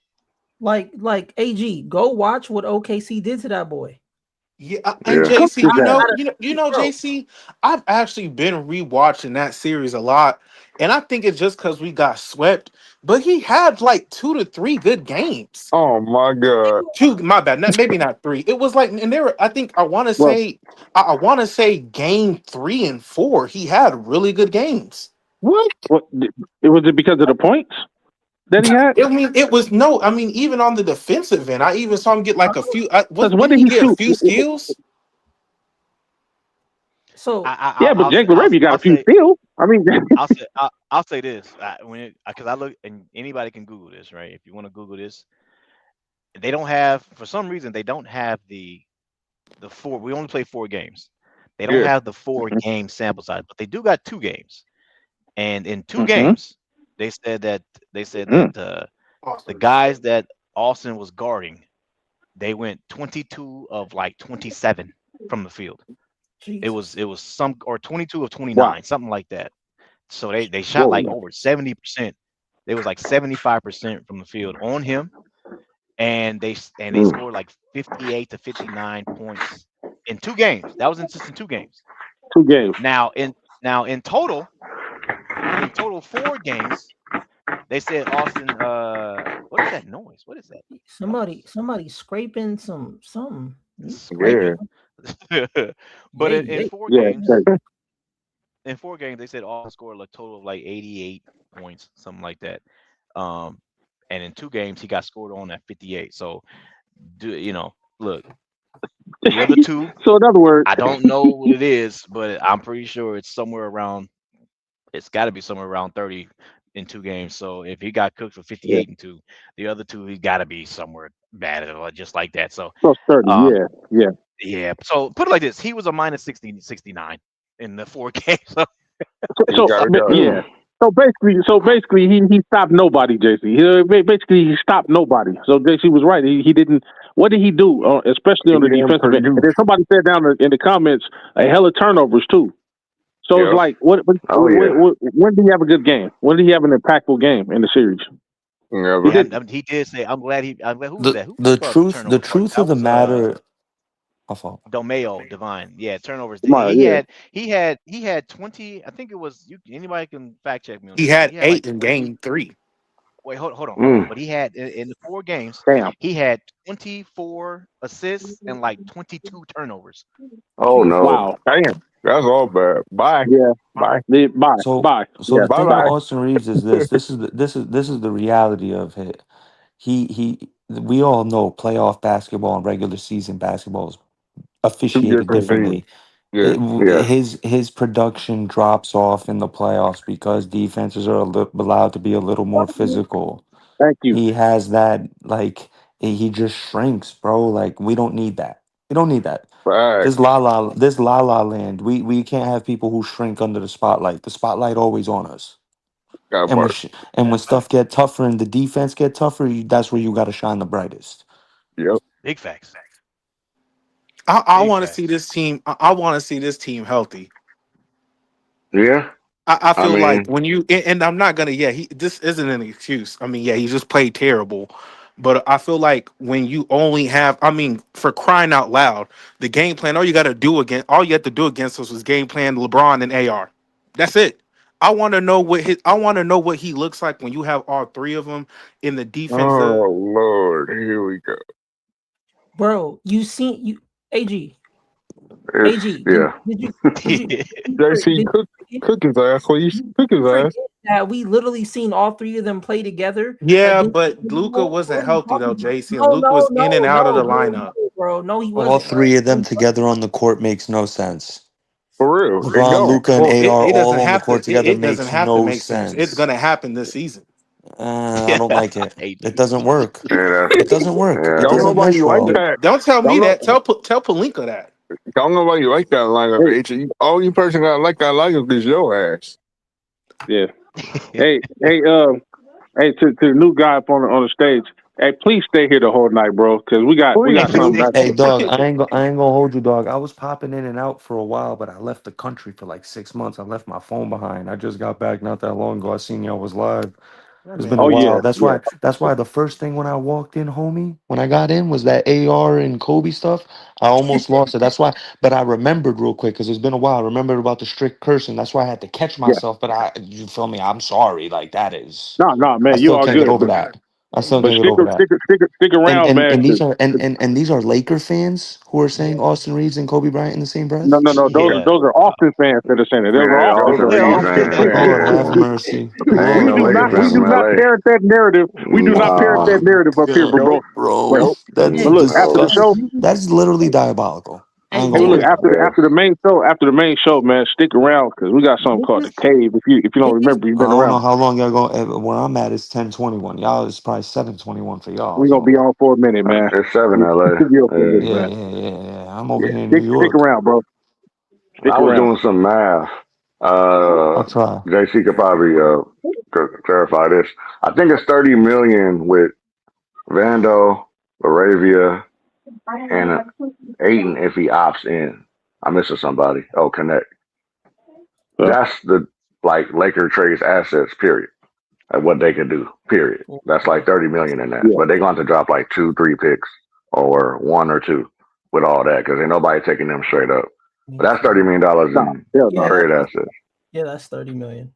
Like AG, go watch what OKC did to that boy. Yeah, and Yeah. Cooked JC, his ass. Bro, JC, I've actually been rewatching that series a lot, and I think it's just because we got swept. But he had like 2 to 3 good games. Oh my God. Two, my bad, maybe not three. It was like, and there were, I think I want to Well, say, I want to say game 3 and 4, he had really good games. What? was it because of the points that he had? I mean, it was no. I mean, even on the defensive end, I even saw him get like a few. Because when Didn't did he he get a shoot? few steals? So Yeah, but Jake LaRavia got I'll a few say steals. I mean, I'll say this because I look and anybody can Google this, right? If you want to Google this, they don't have for some reason they don't have the four. We only play 4 games. They don't Yeah. have the 4 game sample size, but they do got 2 games. And in 2 mm-hmm, games, they said that mm, the guys that Austin was guarding, they went 22 of like 27 from the field. It Jesus. was some or 22 of wow, 29, something like that. So they shot like whoa, over 70%. They was like 75% from the field on him, and they Mm. scored like 58 to 59 points in 2 games. That was just in 2 games. 2 games. Now in total 4 games, they said Austin. What is that noise? What is that noise? Somebody scraping something. Yeah. Scraping. But Yay, in yay. four Yeah, games, they said Austin scored a total of like 88 points, something like that. Um, and in 2 games, he got scored on at 58. So, look, the other two, so in other words, I don't know what it is, but I'm pretty sure it's somewhere around. It's got to be somewhere around 30 in 2 games. So if he got cooked for yeah, 58 and 2, the other two he got to be somewhere bad or just like that. So, plus 30. um, Yeah, yeah. yeah. So put it like this: he was a minus 60, 69 in the 4 games. So, He got it Yeah. done. So basically, he stopped nobody, JC. Basically, he stopped nobody. So JC was right. He didn't. What did he do? Especially He on the didn't defensive end. And produce. then somebody said down in the comments, a hell of turnovers too. So it's Yep. like, Oh yeah. when did he have a good game? When did he have an impactful game in the series? He Never. yeah, did. he did say, I'm glad. Who was The that? Who the brought up truth the turnovers? truth of That the was matter. My fault. Domeo Divine. Yeah, turnovers. Tomorrow, He yeah. had he had 20. I think it was you. Anybody can fact check me on He this, but had he had like 8 in 20. game 3. Wait, hold on. Mm. But he had in the 4 games, Damn. he had 24 assists and like 22 turnovers. Oh Jesus. no. Wow. Damn. That's all bad. Bye. Yeah. Bye. Bye. So Bye. so Yeah. the Bye thing with bye. Bye. Austin Reeves is this. This is the reality of it. He we all know playoff basketball and regular season basketball is Two officiated different things. differently. Yeah. Yeah. His production drops off in the playoffs because defenses are allowed to be a little more physical. Thank you. He has that like he just shrinks, bro. Like we don't need that. We don't need that. Facts. This la la land. We can't have people who shrink under the spotlight. The spotlight always on us. Got And butter. when stuff get tougher and the defense get tougher, that's where you got to shine the brightest. Yep. Big facts. I Big want to see facts. this team. I want to see this team healthy. Yeah. I I feel like mean, when you and I'm not gonna. Yeah, this isn't an excuse. I mean, yeah, he just played terrible, but I feel like when you only have, I mean, for crying out loud, the game plan. All you had to do against us was game plan LeBron and AR. That's it. I want to know what he looks like when you have all 3 of them in the defensive. oh Lord, here we go. Bro, you seen you AG. It's AG, yeah. JC did cook his ass. Well, you cook his you ass. forget that we literally seen all 3 of them play together Yeah, against but Luca what wasn't are you healthy talking though, about? JC, and No, Luca no, was in and no, out of no, the bro, lineup. no, bro. No, he All wasn't. three of them together on the court makes no sense. For real. It LeBron, don't. Luca, and Well, AR it doesn't all on the have to. court together It doesn't makes have to no make sense. It's sense. gonna happen this season. I don't like it. It doesn't work. Yeah. It doesn't work. It Don't doesn't nobody mesh like well. that. Don't tell me Don't know. that. Tell Palinka that. Don't nobody like that lineup. Hey, Only person that like that lineup is your ass. yeah. Hey, to the new guy up on the stage. Hey, please stay here the whole night, bro, because we got Please something do. back Hey, to dog, I ain't gonna hold you, dog. I was popping in and out for a while, but I left the country for like 6 months. I left my phone behind. I just got back not that long ago. I seen y'all was live. Yeah, It's been a man. Oh yeah, while. That's yeah. why. That's why the first thing when I walked in, homie, when I got in, was that AR and Kobe stuff. I almost lost it. That's why. But I remembered real quick because it's been a while. I remembered about the strict cursing. That's why I had to catch Yeah. myself. But you feel me? I'm sorry. Like that is. No, I man, you still all can't get good. over that. I still But can't get over that. stick And around, and man. and 'Cause these are and these are Laker fans who are saying Austin Reeves and Kobe Bryant in the same no, breath. no, no. Yeah. Those are Austin fans that are saying it. Those are Yeah, Austin Austin fans. They're Reeves, all man. Lord Yeah. have mercy. I ain't Lord no have Lakers We fan do from mercy. not LA. parrot that narrative. We do not parrot that Nah. narrative up here, Yeah, bro. Nope. bro, Nope. that's But look, after the No. disgusting. show, That's literally diabolical. I ain't Hey, gonna look, DJ, after the main show, man, stick around because we got something called the niggas, Cave. If you don't niggas, remember, you've I been don't know around. how long y'all go. Where I'm at is 10:21. Y'all is probably 7:21 for y'all. We're gonna be So on for a minute, man. It's 7 LA. We'll be on for a minute, Yeah. yeah, man. yeah, yeah, yeah. I'm over Yeah, here in New stick York. around, bro. Stick I was around. doing some math. I'll try. JC could probably clarify this. I think it's 30 million with Vando, Laravia, and Aiden if he opts in. I'm missing somebody. Oh, Connect. So, That's the like Laker trades assets. Period. At what they can do. Period. That's like 30 million in that. yeah, But they're going to drop like 2, 3 picks or 1 or 2 with all that because ain't nobody taking them straight up. But that's $30 million nah, in hell yeah, no. trade assets. that's 30 million.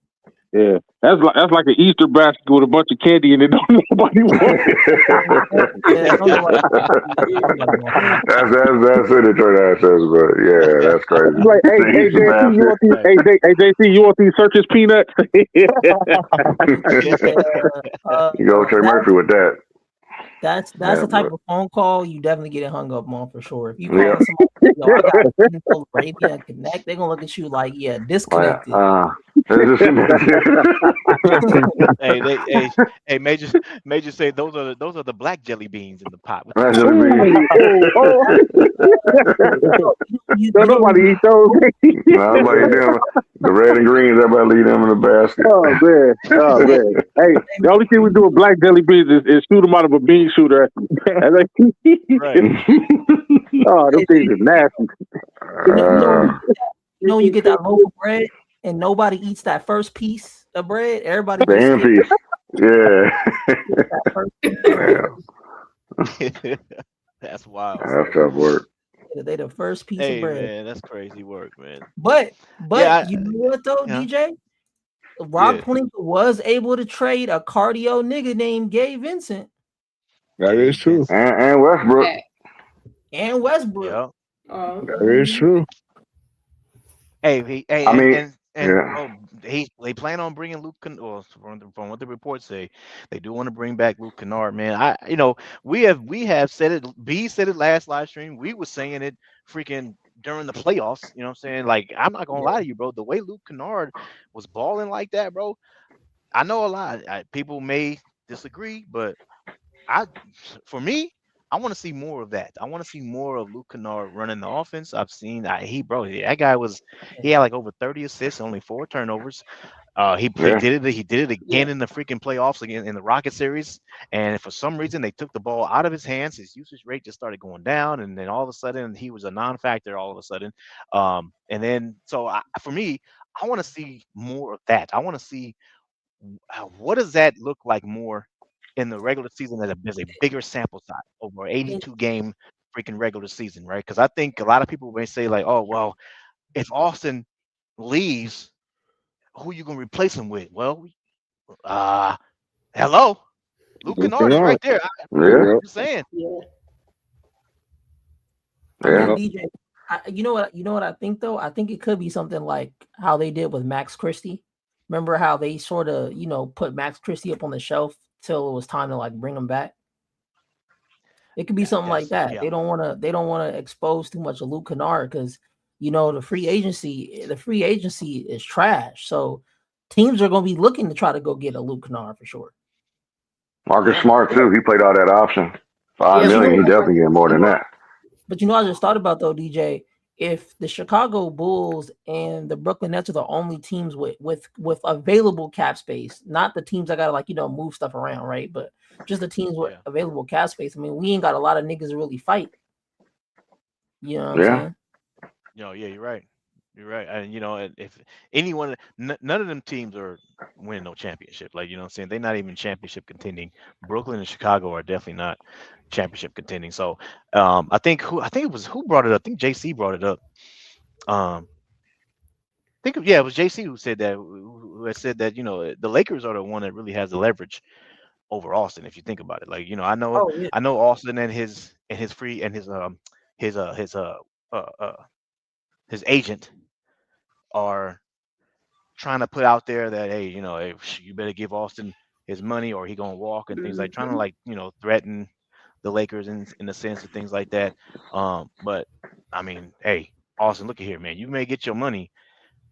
Yeah, that's like an Easter basket with a bunch of candy in it. Don't nobody want it. Yeah, don't nobody. That's in the trade assets, but yeah, that's crazy. Like, hey, The Easter JC, you want these? basket. Hey, JC, you want these Circus peanuts? You go Trey That, Murphy with that. that's Yeah, the type but of phone call you definitely get hung up on for sure. If you yeah, calling somebody, yo, I got Info Arabia and Connect, they're gonna look at you like, yeah, like, disconnected. Hey, major say those are the black jelly beans in the pot. What you that's talking just about? me. Don't nobody eat those. Nobody them the red and greens. Everybody leave them in the basket. Oh man, oh man. Hey, the only thing we do with black jelly beans is shoot them out of a bean shooter. And Right. oh, those things are nasty. You know when you get that loaf of bread and nobody eats that first piece of bread, everybody The just end skips piece. Yeah. that first piece of bread. Yeah. That's wild. That's tough work. They the first piece of Hey bread. man, that's crazy work, man. But Yeah, you know what though, yeah, DJ? Rob yeah. Palinka was able to trade a cardio nigga named Gabe Vincent That is Gabe true. Vincent. And Westbrook. and Westbrook. Yeah. That is true. Hey, I mean, and yeah. oh, they plan on bringing Luke or from what the reports say, they do want to bring back Luke Kennard, man. We have said it. B said it last live stream. We were saying it freaking during the playoffs. You know what I'm saying? Like, I'm not gonna Yeah. lie to you, bro. The way Luke Kennard was balling like that, bro. I know a lot. People may disagree, but I, for me, I want to see more of that. I want to see more of Luke Kennard running the offense. I've seen that guy he had like over 30 assists, only 4 turnovers. He Yeah. did it. He did it again in the freaking playoffs again in the Rocket series. And for some reason, they took the ball out of his hands. His usage rate just started going down, and then all of a sudden, he was a non-factor. All of a sudden, and then for me, I want to see more of that. I want to see what does that look like more in the regular season as a bigger sample size over 82 game freaking regular season, right? Because I think a lot of people may say like, oh well, if Austin leaves, who you gonna replace him with? Well, uh, hello, Luke Kennard is right there. Yeah. I'm just saying. Yeah. I Yeah. mean, DJ, you know what I think though? I think it could be something like how they did with Max Christie. Remember how they sort of, put Max Christie up on the shelf till it was time to like bring him back? It could be something like that. Yeah. They don't want to expose too much of Luke Kennard because the free agency is trash. So teams are going to be looking to try to go get a Luke Kennard for sure. Marcus Smart too. He played all that option. $5 Yeah, million. He definitely get more than that. But I just thought about though, DJ, if the Chicago Bulls and the Brooklyn Nets are the only teams with available cap space, not the teams that gotta move stuff around, right? But just the teams with available cap space. I mean, we ain't got a lot of niggas to really fight. You know what I'm saying? Yeah, you're right. You're right. And if anyone, none of them teams are winning no championship. Like, you know what I'm saying? They're not even championship contending. Brooklyn and Chicago are definitely not championship contending. So I think who brought it up? I think JC brought it up. It was JC who said that, who had said that, the Lakers are the one that really has the leverage over Austin, if you think about it. Like, I know Austin and his free and his agent are trying to put out there that, hey, hey, you better give Austin his money or he gonna walk and things like trying to threaten the Lakers in the sense of things like that. But I mean, hey, Austin, look at here, man. You may get your money,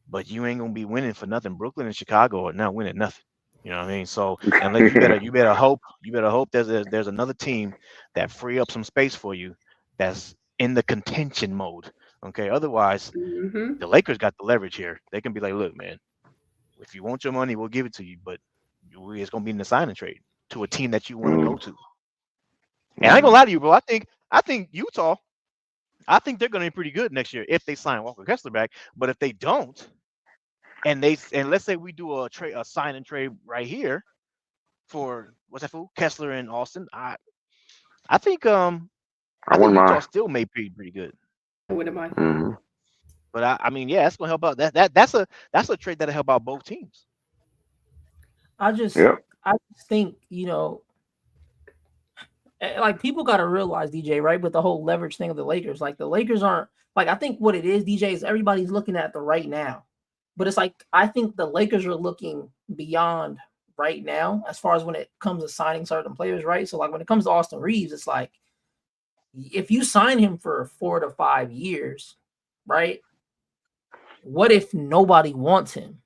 but you ain't gonna be winning for nothing. Brooklyn and Chicago are not winning nothing. You know what I mean? So, and like you better hope there's another team that free up some space for you that's in the contention mode. Okay. Otherwise, Mm-hmm. the Lakers got the leverage here. They can be like, look, man, if you want your money, we'll give it to you, but it's gonna be in the signing trade to a team that you want to go to. And I ain't gonna lie to you, bro. I think Utah. I think they're gonna be pretty good next year if they sign Walker Kessler back. But if they don't, and let's say we do a sign and trade right here for what's that fool? Kessler and Austin. I think I I think wouldn't Utah mind. still may be pretty good. I wouldn't mind. Hmm. But I mean, yeah, that's gonna help out. That's a trade that'll help out both teams. I just Yep. think, like people got to realize, DJ, right, with the whole leverage thing of the Lakers, like the Lakers aren't like, I think what it is, DJ, is everybody's looking at the right now, but it's like I think the Lakers are looking beyond right now as far as when it comes to signing certain players, right? So like when it comes to Austin Reeves, it's like if you sign him for 4 to 5 years, right? What if nobody wants him?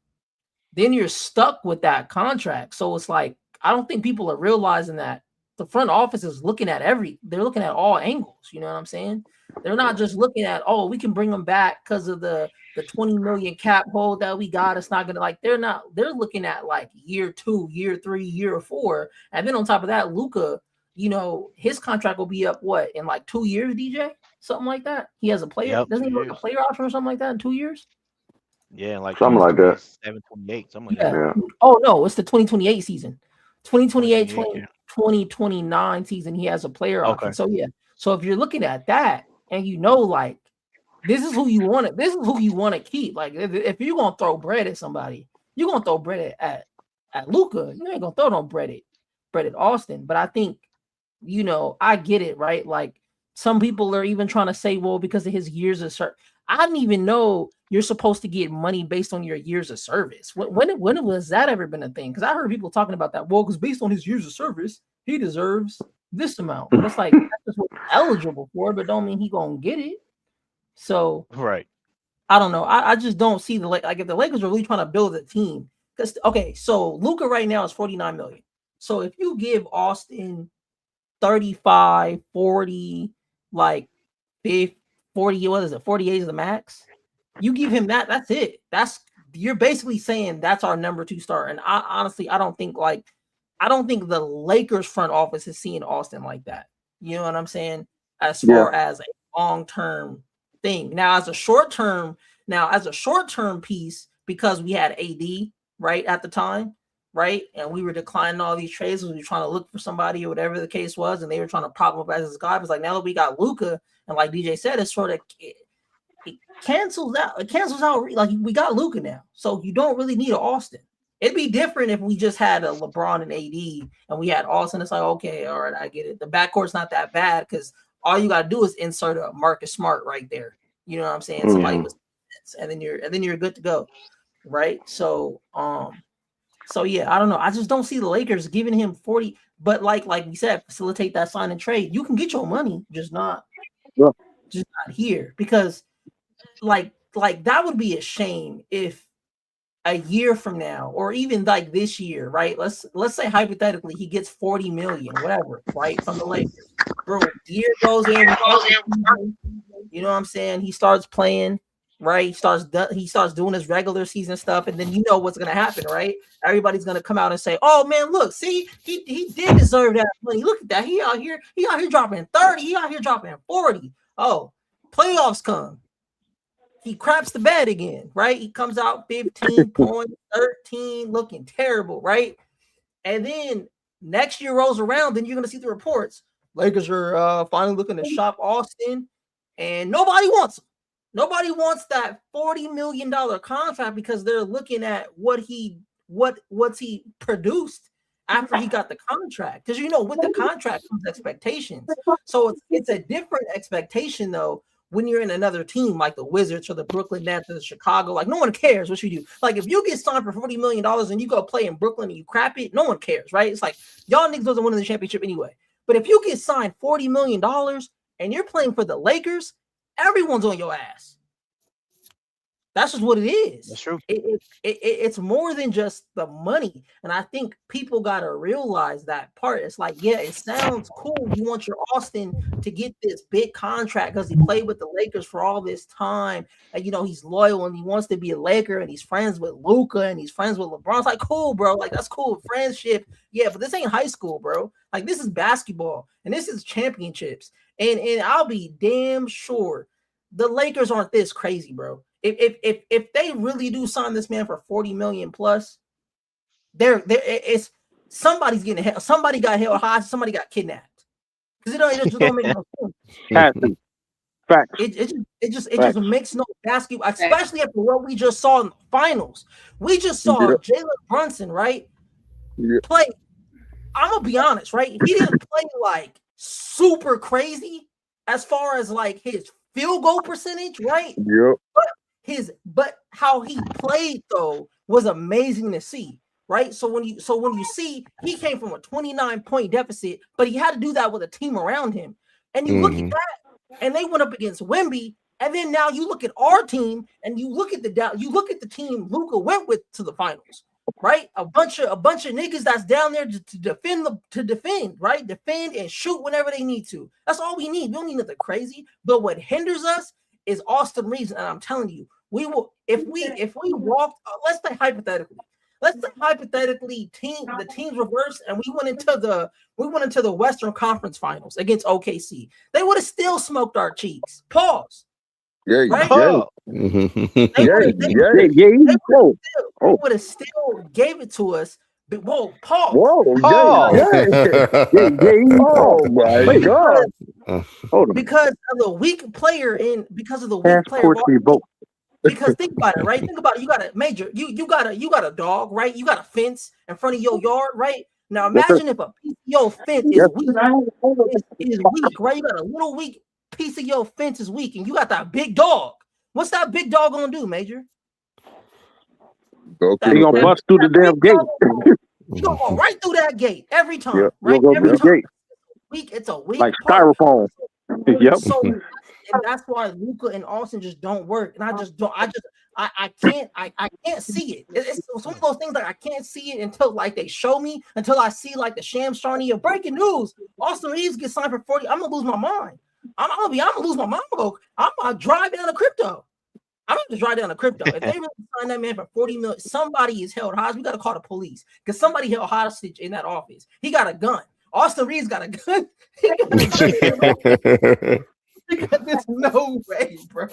Then you're stuck with that contract. So it's like I don't think people are realizing that the front office is looking at they're looking at all angles. You know what I'm saying? They're not just looking at, oh, we can bring them back because of the 20 million cap hold that we got. It's not gonna they're looking at like year 2, year 3, year 4. And then on top of that, Luka, his contract will be up in like 2 years, DJ? Something like that. He has a player, Yep, doesn't 2 he have a years. player option or something like that in 2 years? Yeah, like Something like that. 2027, 28, something like that. Yeah. Yeah. Oh no, it's the 2028 season. 2028, 2028, yeah. 2029 season, he has a player option. Okay. So yeah. So if you're looking at that and like this is who you want to keep. Like if you're gonna throw bread at somebody, you're gonna throw bread at Luka. You ain't gonna throw no bread at Austin. But I think, I get it, right? Like some people are even trying to say, well, because of his years of service. I didn't even know you're supposed to get money based on your years of service. When was that ever been a thing? Because I heard people talking about that. Well, because based on his years of service, he deserves this amount. But it's like that's just what he's eligible for, but don't mean he gonna get it. So Right. I don't know. I just don't see like if the Lakers are really trying to build a team. Because so Luka right now is 49 million. So if you give Austin 35, 40, like 50, 40, what is it? 48 is the max. You give him that's it. You're basically saying that's our number 2 star. And I honestly, I don't think the Lakers front office is seeing Austin like that. You know what I'm saying? As far as a long-term thing. Now, as a short-term piece, because we had AD right at the time, right? And we were declining all these trades. We were trying to look for somebody or whatever the case was, and they were trying to prop up as this guy. It's like now that we got Luka, and like DJ said, it's sort of it cancels out. It cancels out. Like we got Luka now, so you don't really need an Austin. It'd be different if we just had a LeBron and AD, and we had Austin. It's like, okay, all right, I get it. The backcourt's not that bad because all you gotta do is insert a Marcus Smart right there. You know what I'm saying? Mm-hmm. Somebody was, and then you're good to go, right? So yeah, I don't know. I just don't see the Lakers giving him 40. But like we said, facilitate that sign and trade. You can get your money, just not here, because like that would be a shame if a year from now or even like this year, right? Let's say hypothetically he gets 40 million, whatever, right, from the Lakers. Bro, year goes in, you know what I'm saying? He starts playing, right? He starts doing his regular season stuff, and then you know what's gonna happen, right? Everybody's gonna come out and say, "Oh man, look, see, he did deserve that money. Look at that. He out here dropping 30. He out here dropping 40. Oh, playoffs come. He craps the bed again, right? He comes out 15 points, 13, looking terrible, right? And then next year rolls around, then you're gonna see the reports. Lakers are finally looking to shop Austin, and nobody wants him. Nobody wants that $40 million contract because they're looking at what's he produced after he got the contract. Because with the contract comes expectations. So it's a different expectation though when you're in another team like the Wizards or the Brooklyn Nets or the Chicago. Like no one cares what you do. Like if you get signed for $40 million and you go play in Brooklyn and you crap it, no one cares, right? It's like y'all niggas doesn't win the championship anyway. But if you get signed $40 million and you're playing for the Lakers, everyone's on your ass. That's just what it is. That's true. It's more than just the money. And I think people got to realize that part. It's like, yeah, it sounds cool. You want your Austin to get this big contract because he played with the Lakers for all this time. And, you know, he's loyal and he wants to be a Laker and he's friends with Luka and he's friends with LeBron. It's like, cool, bro. Like, that's cool. Friendship. Yeah, but this ain't high school, bro. Like, this is basketball and this is championships. And I'll be damn sure the Lakers aren't this crazy, bro. If they really do sign this man for $40 million plus, it's somebody's getting held. Somebody got held hostage. Somebody got kidnapped because it just don't make no sense. Facts. It just makes no basketball, especially after what we just saw in the finals. We just saw Jalen Brunson, right? Play. I'm gonna be honest, right? He didn't play like super crazy as far as like his field goal percentage, right? Yep. But how he played though was amazing to see, right? So when you see he came from a 29-point deficit, but he had to do that with a team around him. And you look at that, and they went up against Wemby, and then now you look at our team, and you look at the team Luka went with to the finals, right? A bunch of niggas that's down there to defend, right? Defend and shoot whenever they need to. That's all we need. We don't need nothing crazy. But what hinders us is Austin Reeves, and I'm telling you, we will if we walk. Let's say hypothetically. Let's say hypothetically, the teams reversed, and we went into the Western Conference Finals against OKC. They would have still smoked our cheeks. Pause. Yeah, right? They would have still gave it to us. But, whoa, pause. Whoa, oh my God! Hold on. Because of the weak player Because think about it, right? Think about it. You got a major. You got a dog, right? You got a fence in front of your yard, right? Now imagine if a piece of your fence is weak, right? You got a little weak piece of your fence is weak, and you got that big dog. What's that big dog gonna do, Major? He gonna bust through the damn gate. He gonna go right through that gate every time, yep. right? Every time. It's a weak like styrofoam. Yep. So, and that's why Luka and Austin just don't work. And I can't see it. It's some of those things like I can't see it until like they show me, until I see like the Shams Charania breaking news. Austin Reeves gets signed for 40. I'm gonna lose my mind. I'm gonna lose my mind. I'm gonna drive down to crypto. I'm gonna drive down to crypto. If they really sign that man for 40 million, somebody is held hostage. We gotta call the police because somebody held hostage in that office. He got a gun. Austin Reeves got a gun. He got a gun. There's no way, bro.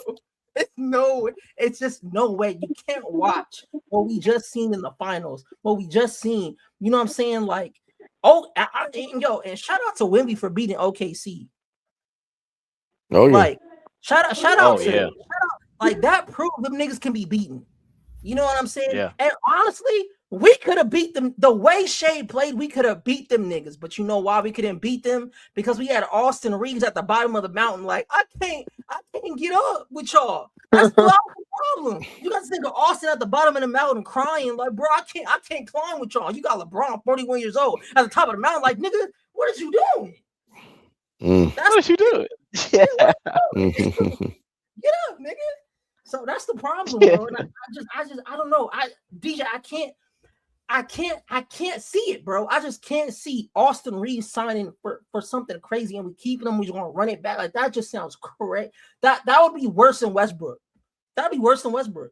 It's just no way. You can't watch what we just seen in the finals. What we just seen. You know what I'm saying? Like, and shout out to Wemby for beating OKC. Oh yeah. Like, shout out to them. Like that proved them niggas can be beaten. You know what I'm saying? Yeah. And honestly, we could have beat them the way Shade played. We could have beat them niggas, but you know why we couldn't beat them? Because we had Austin Reeves at the bottom of the mountain. Like I can't get up with y'all. That's the problem. You got to think of Austin at the bottom of the mountain crying like, bro, I can't climb with y'all. You got LeBron, 41 years old, at the top of the mountain. Like, nigga, what is you doing? What is you doing? Yeah. Get up, nigga. So that's the problem, bro. And I don't know. DJ, I can't see it, bro. I just can't see Austin Reeves signing for something crazy and we keeping him. We just want to run it back. Like that just sounds correct. That would be worse than Westbrook. That'd be worse than Westbrook.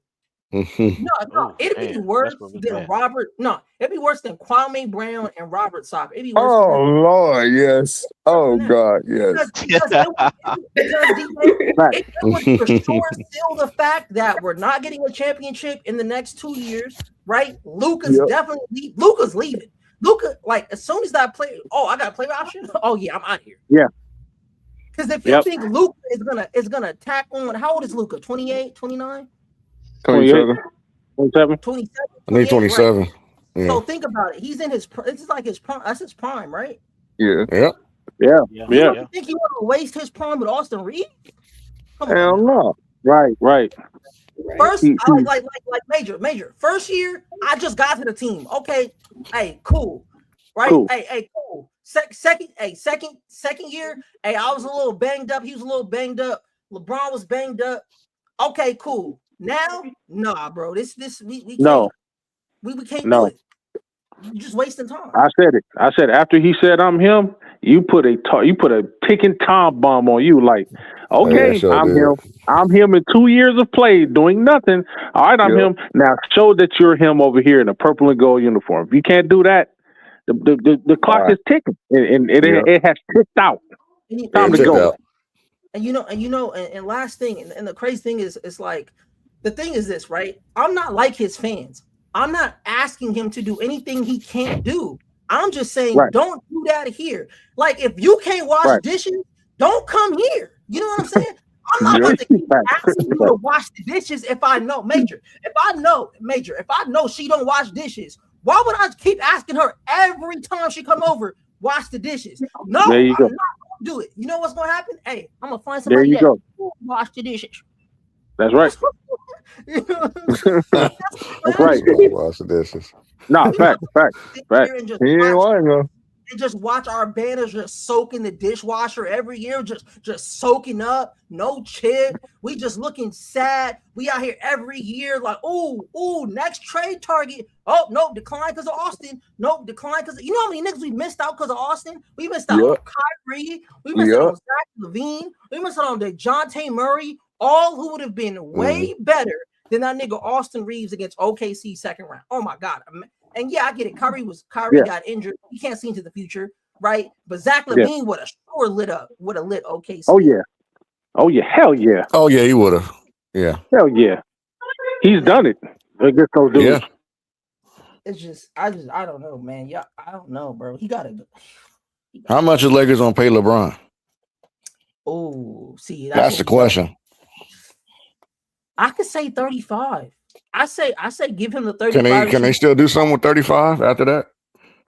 No, it'd be worse than Robert. No, it'd be worse than Kwame Brown and Robert Soccer. It'd be worse. Oh Lord, yes. Oh God, yes. Because it would for sure still the fact that we're not getting a championship in the next 2 years, right? Luka's definitely Luka's leaving. Luka, like as soon as that play, I got a player option. Oh yeah, I'm out here. Yeah. Because if you think Luka is gonna tack on, how old is Luka? 28, 29? 27. 27. I think 27. Right? Yeah. So think about it. He's in his. This is like his prime. That's his prime, right? Yeah. Yep. Yeah. You think he want to waste his prime with Austin Reeves? Hell no. Right. First, like major. First year, I just got to the team. Okay, hey, cool. Right? Cool. Hey, cool. Second year, hey, I was a little banged up. He was a little banged up. LeBron was banged up. Okay, cool. Now, nah, bro. We can't No, we can't do no. it. You're just wasting time. I said it. I said after he said I'm him, you put a ticking time bomb on you. Like, Yeah, okay, sure I'm did. him. I'm him in 2 years of play doing nothing. All right, I'm Yep. him. Now show that you're him over here in a purple and gold uniform. If you can't do that, the All clock right. is ticking, and Yep. it has ticked out. And you, Yeah, Time and to you tipped know, go. out. and last thing, and the crazy thing is, it's like the thing is this, right? I'm not like his fans. I'm not asking him to do anything he can't do. I'm just saying, Right. don't do that here. Like, if you can't wash Right. dishes, don't come here. You know what I'm saying? I'm not Yeah. about to keep Right. asking you to wash the dishes if I know, if I know she don't wash dishes, why would I keep asking her every time she come over, wash the dishes? No, There you I'm go. not gonna do it. You know what's gonna happen? Hey, I'm gonna find There somebody you that go. will wash the dishes. That's right. You know what I'm saying? That's That's what right. Gonna wash the dishes. Nah, we're not fact. sit Fact. here and just He ain't watch lying though. our banners just soak in the dishwasher every year, just soaking up, no chip. We just looking sad. We out here every year like, ooh, next trade target. Oh no, decline because of Austin. No, decline because you know how many niggas we missed out because of Austin. We missed out on Yep. Kyrie. We missed out on Zach LaVine. We missed out on DeJounte Murray. All who would have been way better than that nigga Austin Reeves against OKC second round. Oh my god. And yeah, I get it. Kyrie Yeah. got injured. He can't see into the future, right? But Zach Yeah. LaVine would have sure lit OKC. Oh yeah. Oh yeah. Hell yeah. Oh yeah, he would have. Yeah. Hell yeah. He's done it against those dudes. Yeah. It's just I don't know, man. Yeah, I don't know, bro. He gotta How much is Lakers gonna pay LeBron? Oh, see, That's the question. I could say 35. I say give him the 35. Can they still do something with 35 after that?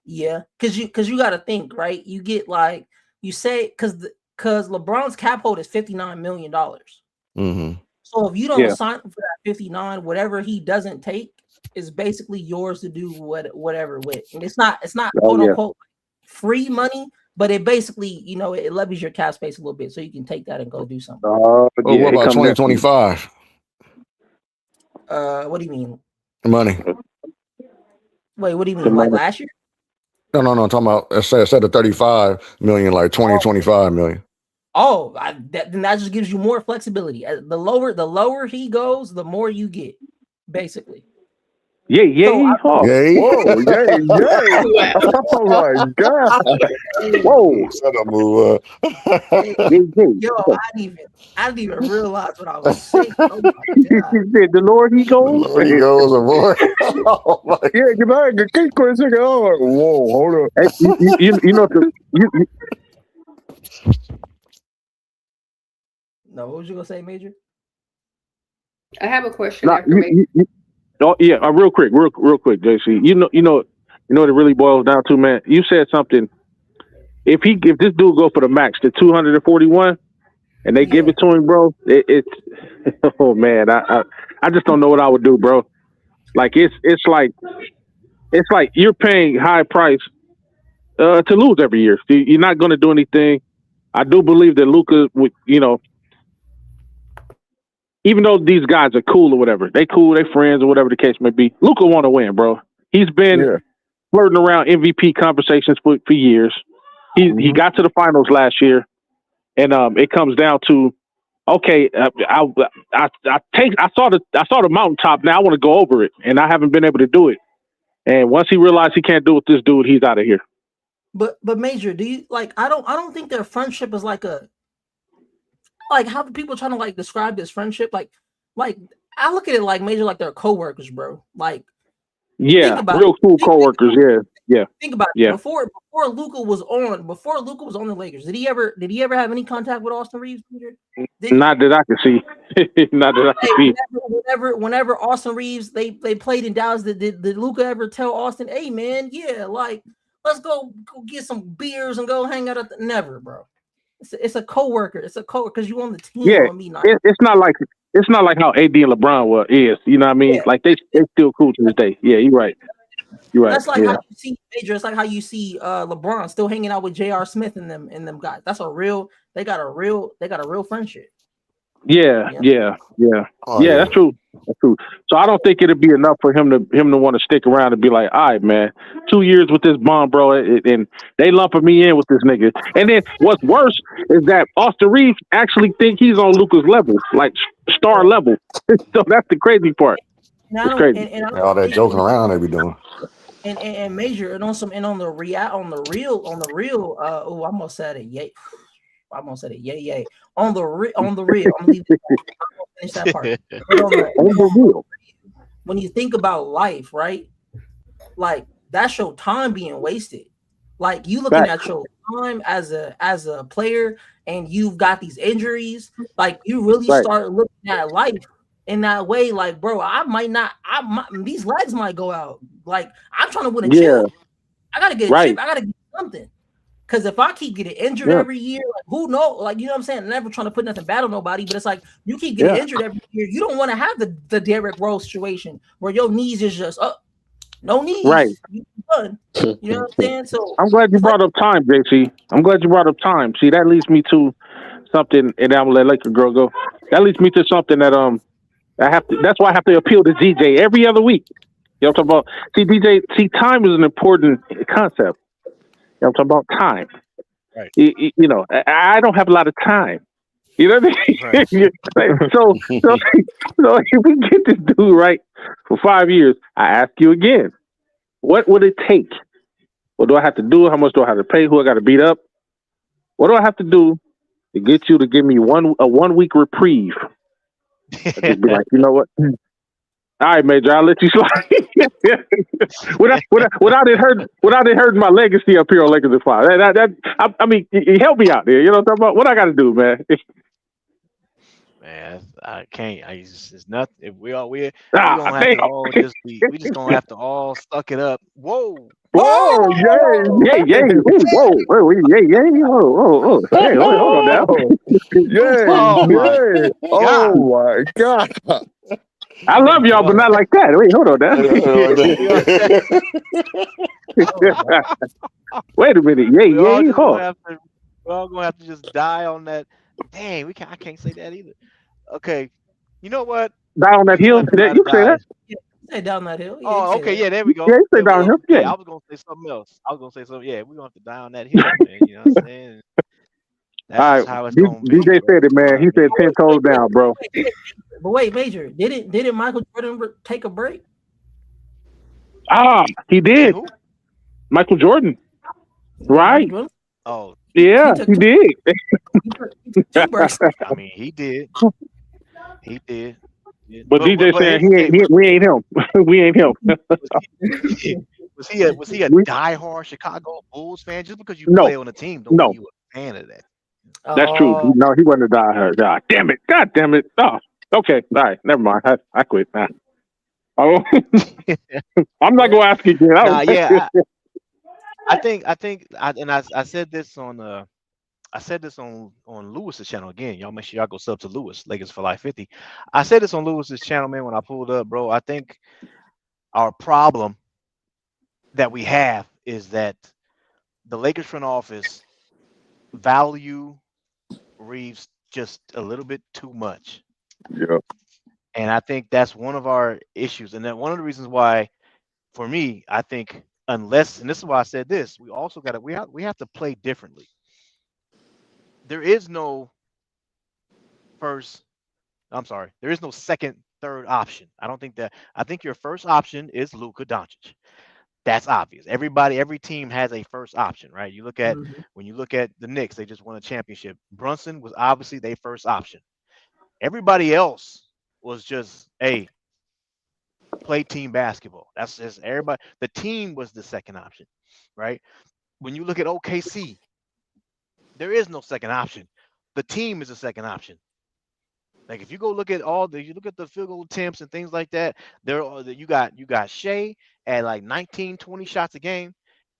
Yeah, because you got to think, right? You get like you say because LeBron's cap hold is $59 million. Mm-hmm. So if you don't sign him for that 59, whatever he doesn't take is basically yours to do whatever with. And it's not quote unquote free money, but it basically, it levies your cap space a little bit, so you can take that and go do something. Well, what about 2025? What do you mean? Money. Wait, what do you mean? Like last year? No. I'm talking about instead of 35 million, like 25 million. Oh, then that just gives you more flexibility. The lower he goes, the more you get, basically. Yeah. Whoa, yay. Oh my god. Whoa. Shut up, move Yo, I didn't even realize what I was saying. Oh my god. The Lord he goes. The Lord he goes, boy. Oh my. Yeah, because I had a kick for a second. I'm like, whoa, hold up. Hey, you know No, what was you gonna say, Major? I have a question after me. Oh yeah, real quick, JC. You know what it really boils down to, man. You said something. If this dude go for the max, the 241, and they give it to him, bro, it's oh man, I just don't know what I would do, bro. Like it's like you're paying high price to lose every year. You're not going to do anything. I do believe that Luka would, even though these guys are cool or whatever, they friends or whatever the case may be, Luka want to win, bro. He's been flirting around MVP conversations for years. He got to the finals last year, and it comes down to, okay, I saw the mountaintop. Now I want to go over it, and I haven't been able to do it. And once he realized he can't do it with this dude, he's out of here. But Major, do you like? I don't think their friendship is like how do people trying to like describe this friendship? Like I look at it like Major, like they're coworkers, bro. Like real cool coworkers. Yeah. Think about it. Before Luka was on the Lakers, did he ever have any contact with Austin Reeves? Not that I can see. Whenever Austin Reeves they played in Dallas, did Luka ever tell Austin, hey man, like let's go get some beers and go hang out at never, bro. It's a coworker. It's a coworker because you on the team. Yeah, it's not like how AD and LeBron is. You know what I mean? Yeah. Like they still cool to this day. Yeah, you're right. That's like how you see Major. It's like how you see LeBron still hanging out with J.R. Smith and them guys. They got a real friendship. Yeah, Yeah. yeah. Oh Yeah, yeah. that's true. That's true. So I don't think it'd be enough for him to want to stick around and be like, all right, man, 2 years with this bomb, bro, and they lumping me in with this nigga. And then what's worse is that Austin Reeves actually think he's on Luka's level, like star Yeah. level. So that's the crazy part. And I It's don't crazy. and I Yeah, all that don't joking around they be doing. and major and on some and on the real oh I almost said it yay. I almost said it yay. On the real, I'm gonna leave it alone. I'm gonna finish that part. But On the real. when you think about life, right? Like that's your time being wasted. Like you looking Facts. at your time as a player and you've got these injuries, like you really Right. start looking at life in that way. Like, bro, these legs might go out. Like, I'm trying to win a Yeah. chip. I gotta get a Right. chip. I gotta get something. Because if I keep getting injured Yeah. every year, like who knows? Like, you know what I'm saying? Never trying to put nothing bad on nobody, but it's like you keep getting Yeah. injured every year. You don't want to have the Derrick Rose situation where your knees is just up, no knees. Right. You done. You know what I'm saying? So I'm glad you it's like brought up time, JC. I'm glad you brought up time. See, that leads me to something, and I'm gonna let Laker girl go. That leads me to something that I have to. That's why I have to appeal to DJ every other week. You know what I'm talking about? See, DJ. See, time is an important concept. You know what I'm talking about? Time. Right. You know, I don't have a lot of time. You know what I mean? Right. so if we get this dude right for 5 years, I ask you again, what would it take? What do I have to do? How much do I have to pay? Who I got to beat up? What do I have to do to get you to give me a 1 week reprieve? I'd just be like, you know what? All right, Major, I'll let you slide. without it hurting my legacy up here on Lakers and Five. I mean, you help me out there. You know what I'm talking about? What I got to do, man? Man, I can't. It's nothing. If we gonna have damn. to all just be. We just gonna have to all suck it up. Whoa. Whoa, yay. Yay! Ooh, whoa, yay! Oh, hey, hold on now. Yay, Oh my yay. God. Oh my God. I love y'all, but not like that. Wait, hold on now. Wait a minute. Yay! We're all gonna have to just die on that. Dang, I can't say that either. Okay, you know what? Die on that hill. You say that? say down that hill. Yeah, Oh, okay, yeah, there we go. Yeah, you say There we downhill. go. Yeah. I was gonna say something else. Yeah, we're gonna have to die on that hill, man. You know what I'm saying? That's All just right, how it's gonna be. DJ bro. said it, man. He said 10 toes down, bro. But wait, Major, didn't Michael Jordan take a break? He did. Who? Michael Jordan. Right. Oh, Yeah, he did. He took 2 breaks. I mean, he did. He did. Yeah. But DJ saying we ain't him. We ain't him. Was he a diehard Chicago Bulls fan? Just because you No. play on a team, don't No. mean you a fan of that. That's true. No, he wasn't a diehard. God damn it. Oh, okay. All right. Never mind. I quit. Nah. Oh, I'm not gonna ask again. I think I said this on on Lewis's channel again. Y'all make sure y'all go sub to Lewis, Lakers for Life 50. I said this on Lewis's channel, man, when I pulled up, bro. I think our problem that we have is that the Lakers front office value Reeves just a little bit too much. Yeah. And I think that's one of our issues. And then one of the reasons why, for me, I think unless, and this is why I said this, we also got to, we have to play differently. There is no there is no second, third option. I think your first option is Luka Doncic. That's obvious. Every team has a first option, right? You look at when you look at the Knicks, they just won a championship. Brunson was obviously their first option. Everybody else was just, hey, play team basketball. That's just everybody. The team was the second option, right? When you look at OKC, there is no second option. The team is the second option. Like if you go look at you look at the field goal attempts and things like that, you got Shea at like 19, 20 shots a game.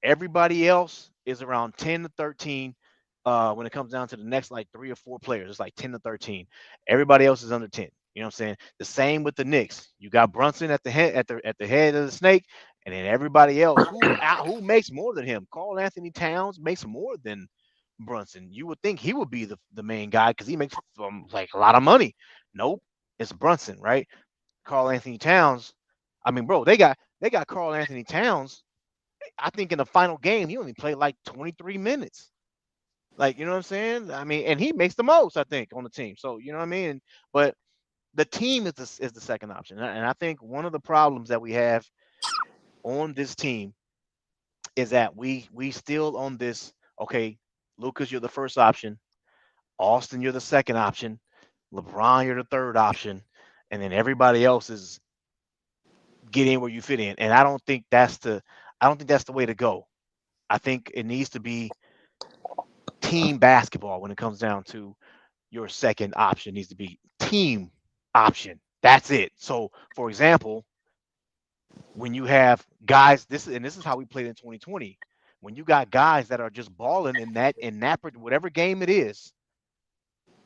Everybody else is around 10 to 13. When it comes down to the next like 3 or 4 players, it's like 10 to 13. Everybody else is under 10. You know what I'm saying? The same with the Knicks. You got Brunson at the head of the snake, and then everybody else who makes more than him. Karl Anthony Towns makes more than Brunson. You would think he would be the main guy because he makes like a lot of money. Nope, it's Brunson, right? Carl Anthony Towns. I mean, bro, they got Carl Anthony Towns. I think in the final game he only played like 23 minutes. Like, you know what I'm saying? I mean, and he makes the most, I think, on the team. So, you know what I mean? But the team is the second option. And I think one of the problems that we have on this team is that we still on this, okay, Lucas, you're the first option. Austin, you're the second option. LeBron, you're the third option. And then everybody else is get in where you fit in. And I don't think that's the way to go. I think it needs to be team basketball when it comes down to your second option needs to be team option. That's it. So, for example, when you have guys, this is how we played in 2020. When you got guys that are just balling in that whatever game it is,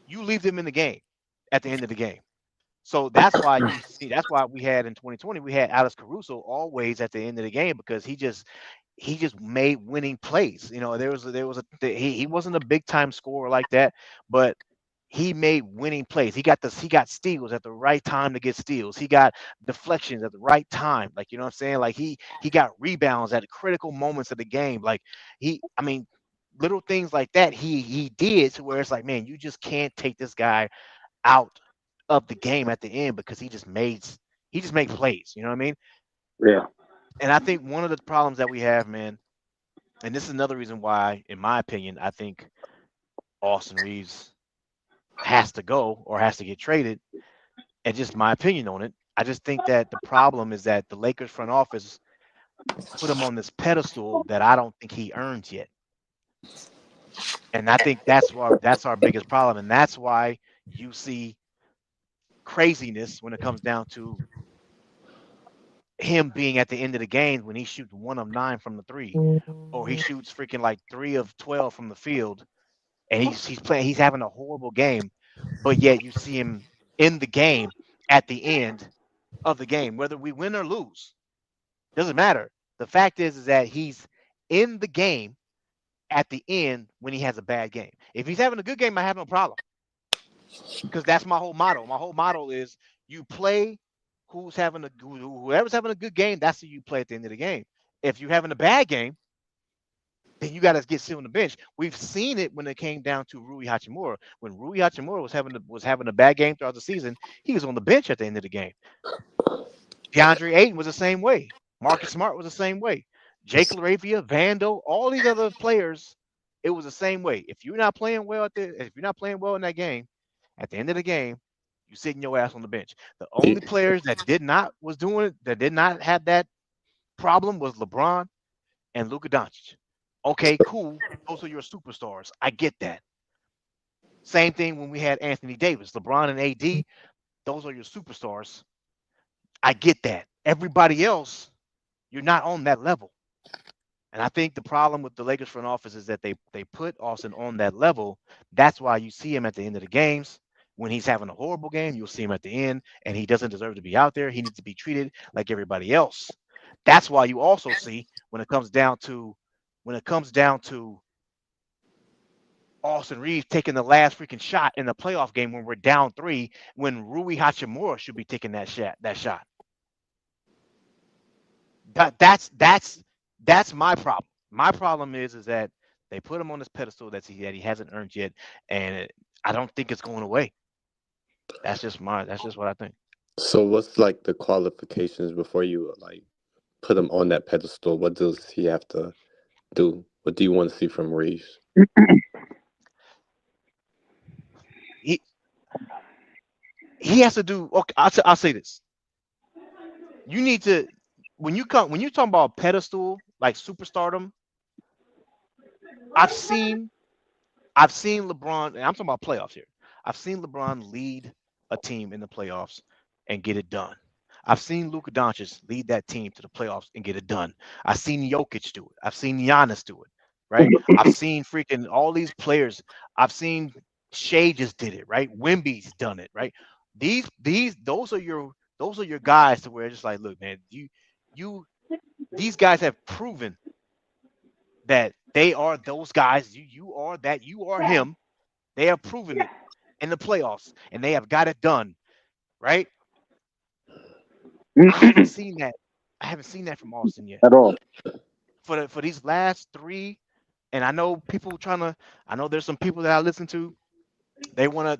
you leave them in the game at the end of the game. So that's why we had in 2020 we had Alex Caruso always at the end of the game because he just made winning plays. You know, he wasn't a big time scorer like that, but he made winning plays. He got steals at the right time to get steals. He got deflections at the right time. Like, you know what I'm saying? Like he got rebounds at critical moments of the game. Like I mean, little things like that he did to where it's like, man, you just can't take this guy out of the game at the end because he just made plays. You know what I mean? Yeah. And I think one of the problems that we have, man, and this is another reason why, in my opinion, I think Austin Reeves has to go or has to get traded. And just my opinion on it, I just think that the problem is that the Lakers front office put him on this pedestal that I don't think he earned yet. And I think that's our biggest problem, and that's why you see craziness when it comes down to him being at the end of the game when he shoots 1 of 9 from the three, or he shoots freaking like 3 of 12 from the field, and he's having a horrible game, but yet you see him in the game at the end of the game, whether we win or lose, doesn't matter. The fact is that he's in the game at the end when he has a bad game. If he's having a good game, I have no problem because that's my whole motto. My whole motto is you play whoever's having a good game. That's who you play at the end of the game. If you're having a bad game, then you got to sit on the bench. We've seen it when it came down to Rui Hachimura. When Rui Hachimura was having a bad game throughout the season, he was on the bench at the end of the game. DeAndre Ayton was the same way. Marcus Smart was the same way. Jake LaRavia, Vando, all these other players, it was the same way. If you're not playing well in that game, at the end of the game, you sitting your ass on the bench. The only players that did not have that problem was LeBron and Luka Doncic. Okay, cool. Those are your superstars. I get that. Same thing when we had Anthony Davis, LeBron and AD. Those are your superstars. I get that. Everybody else, you're not on that level. And I think the problem with the Lakers front office is that they put Austin on that level. That's why you see him at the end of the games. When he's having a horrible game, you'll see him at the end, and he doesn't deserve to be out there. He needs to be treated like everybody else. That's why you also see when it comes down to Austin Reeves taking the last freaking shot in the playoff game when we're down 3, when Rui Hachimura should be taking that shot. That's my problem. My problem is that they put him on this pedestal that he hasn't earned yet, and I don't think it's going away. That's just what I think. So what's like the qualifications before you like put him on that pedestal? What does he have to do? What do you want to see from Reeves? He has to do. Okay, I'll say this. You need to when you talk about pedestal like superstardom. I've seen LeBron, and I'm talking about playoffs here. I've seen LeBron lead a team in the playoffs and get it done. I've seen Luka Doncic lead that team to the playoffs and get it done. I've seen Jokic do it. I've seen Giannis do it, right? I've seen freaking all these players. I've seen Shea just did it, right? Wemby's done it, right? Those are your guys to where it's just like, look, man, these guys have proven that they are those guys. You are that. You are him. They have proven it in the playoffs, and they have got it done, right? I haven't seen that. I haven't seen that from Austin yet. At all. For these last three, and I know people trying to. I know there's some people that I listen to. They wanna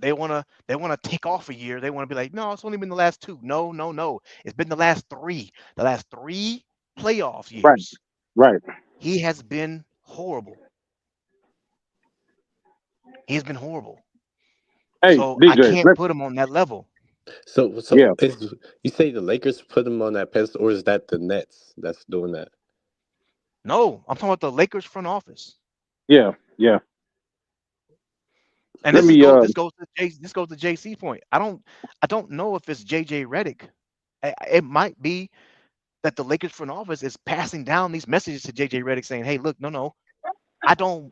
take off a year. They want to be like, no, it's only been the last two. No, no, no. It's been the last three. The last three playoff Right. years. Right. He has been horrible. He's been horrible. Hey, So I DJ. can't put him on that level. So Yeah. you say the Lakers put him on that pedestal, or is that the Nets that's doing that? No, I'm talking about the Lakers front office. Yeah. Yeah. And Let this me. goes to JC's point. I don't know if it's JJ Redick. It might be that the Lakers front office is passing down these messages to JJ Redick saying, "Hey, look, no, I don't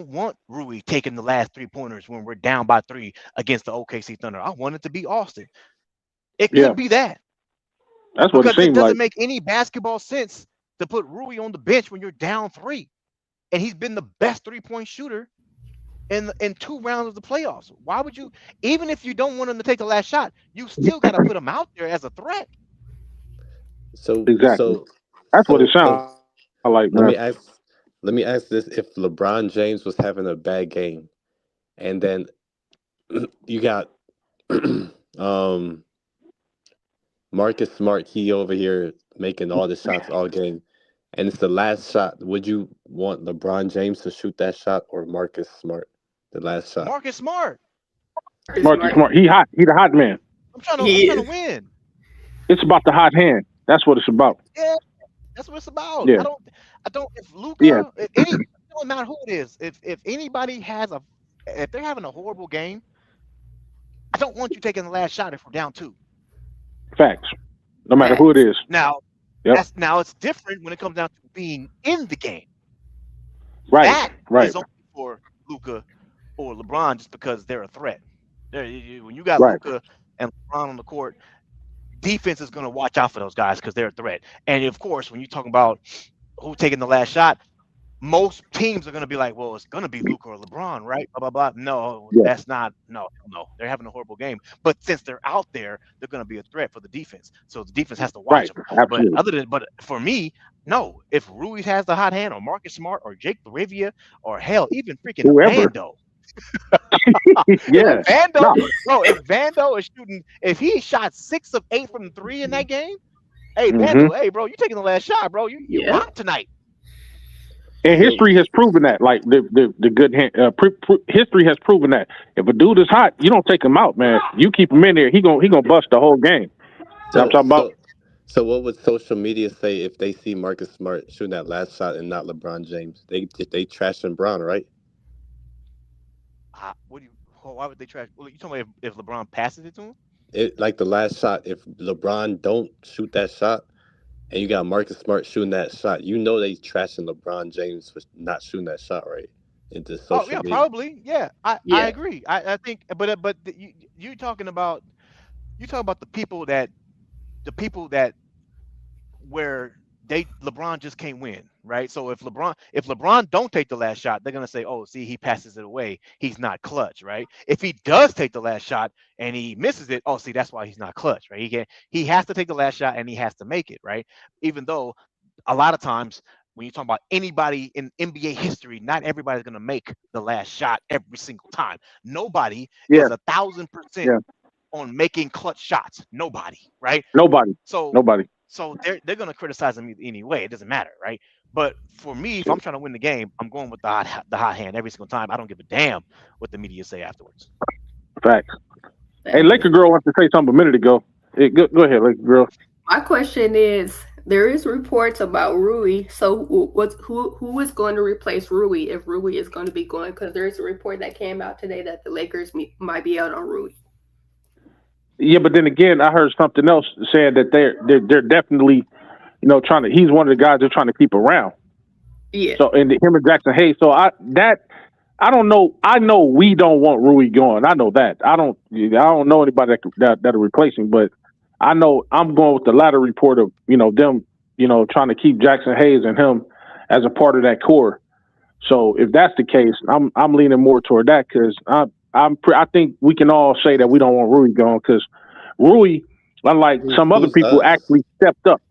want Rui taking the last 3-pointers when we're down by 3 against the OKC Thunder. I want it to be Austin." It could Yeah. be that. That's what it Because it seemed doesn't like. make any basketball sense to put Rui on the bench when you're down 3. And he's been the best 3-point shooter in 2 rounds of the playoffs. Why would you, even if you don't want him to take the last shot, you still got to put him out there as a threat. So Exactly. That's what it sounds like, let man. me ask this: if LeBron James was having a bad game, and then you got Marcus Smart, he over here making all the shots all game, and it's the last shot, would you want LeBron James to shoot that shot or Marcus Smart, the last shot? Marcus Smart. Marcus Smart. He hot. He the hot man. I'm trying to win. It's about the hot hand. That's what it's about. Yeah, that's what it's about. Yeah. I don't. If Luka, Yeah. it don't matter who it is. If anybody if they're having a horrible game, I don't want you taking the last shot if we're down 2. Facts. No matter who it is. Now, Yep. now it's different when it comes down to being in the game. Right. That Right. is only for Luka or LeBron just because they're a threat. When you got Right. Luka and LeBron on the court, defense is going to watch out for those guys because they're a threat. And of course, when you talk about who taking the last shot, most teams are going to be like, well, it's going to be Luka or LeBron, right? Blah, blah, blah. No, Yeah. that's not. No. They're having a horrible game. But since they're out there, they're going to be a threat for the defense. So the defense has to watch Right. them. Absolutely. But for me, no. If Rui has the hot hand or Marcus Smart or Jake Laravia or hell, even freaking Whoever. Vando. Yeah. If Vando is shooting, if he shot 6 of 8 from 3 in that game, hey, Mhm. Vando, hey, bro, you taking the last shot, bro. You hot tonight. And history has proven that. Like the good hand, history has proven that if a dude is hot, you don't take him out, man. You keep him in there, he gonna bust the whole game. So, I'm talking about. So what would social media say if they see Marcus Smart shooting that last shot and not LeBron James? They trashing Brown, right? Why would they trash? Well, you talking about if LeBron passes it to him? Like the last shot, if LeBron don't shoot that shot, and you got Marcus Smart shooting that shot, you know they trashing LeBron James for not shooting that shot, right? Into social media. Probably. Yeah, I agree. I think, but you talking about the people that where LeBron just can't win, right? So if LeBron don't take the last shot, they're gonna say, oh, see, he passes it away, he's not clutch, right? If he does take the last shot and he misses it, oh, see, that's why he's not clutch, right? He has to take the last shot and he has to make it, right? Even though a lot of times when you talk about anybody in NBA history, not everybody's gonna make the last shot every single time. Nobody is 1,000% on making clutch shots. Nobody, right? Nobody. So they're gonna criticize him anyway. It doesn't matter, right? But for me, if I'm trying to win the game, I'm going with the hot hand every single time. I don't give a damn what the media say afterwards. Facts. Hey, Laker girl wants to say something a minute ago. Hey, go ahead, Laker girl. My question is: there is reports about Rui. So who is going to replace Rui if Rui is going to be going? Because there is a report that came out today that the Lakers might be out on Rui. Yeah, but then again, I heard something else saying that they're definitely, trying to. He's one of the guys they're trying to keep around. Yeah. So and him and Jackson Hayes. So I don't know. I know we don't want Rui going. I know that. I don't know anybody that'll replace him. But I know I'm going with the latter report of them trying to keep Jackson Hayes and him as a part of that core. So if that's the case, I'm leaning more toward that because I think we can all say that we don't want Rui gone because Rui, unlike some other Who's people, us? actually stepped up.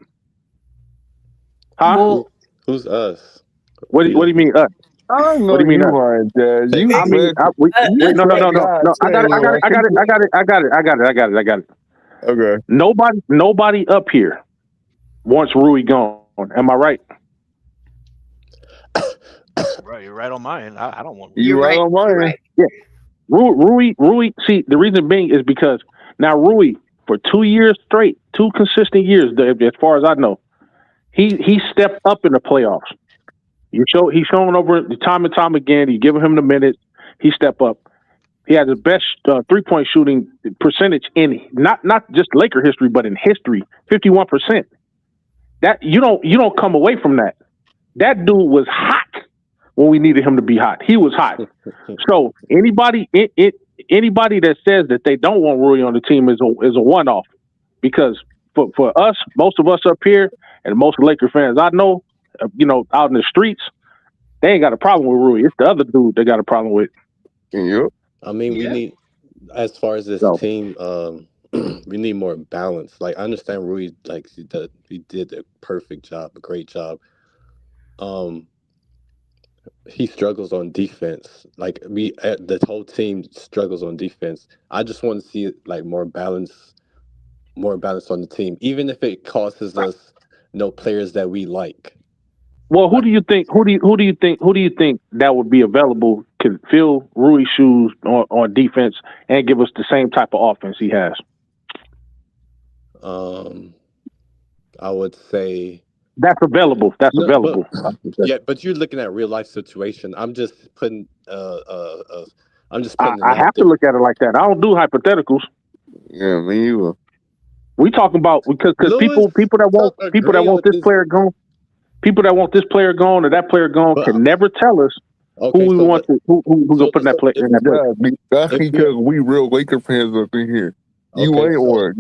Huh? Well, Who's us? What do you mean us? I What know do you mean you us? lying, Jazz. You I mean, man, wait, you no. forgot I got saying like it. okay. Nobody up here wants Rui gone. Am I right? Right, you're right on my end. I don't want. You right on You're mine. right. Yeah. Rui. See, the reason being is because now Rui, for 2 years straight, 2 consistent years, as far as I know, he stepped up in the playoffs. He's shown over time and time again. You give him the minutes, he step up. He has the best 3-point shooting percentage in not just Laker history, but in history, 51%. That you don't come away from that. That dude was hot when we needed him to be hot. He was hot. So anybody that says that they don't want Rui on the team is a one-off because for us, most of us up here and most Laker fans I know, out in the streets, they ain't got a problem with Rui. It's the other dude they got a problem with. Yep. I mean, we need, as far as this team, we need more balance. Like, I understand Rui, like, he did a perfect job, a great job. He struggles on defense. Like, the whole team struggles on defense. I just want to see like more balance on the team, even if it causes us no players that we like. Well, who do you think that would be available can fill Rui's shoes on defense and give us the same type of offense he has? I would say that's available. That's available. But you're looking at real life situation. I'm just putting I'm just putting I have to look at it like that. I don't do hypotheticals. Yeah, me either. We talking about because people that want this player gone. People that want this player gone or that player gone can never tell us who we want to who's gonna put in that player in that place. That's because we real Laker fans up in here. You ain't one.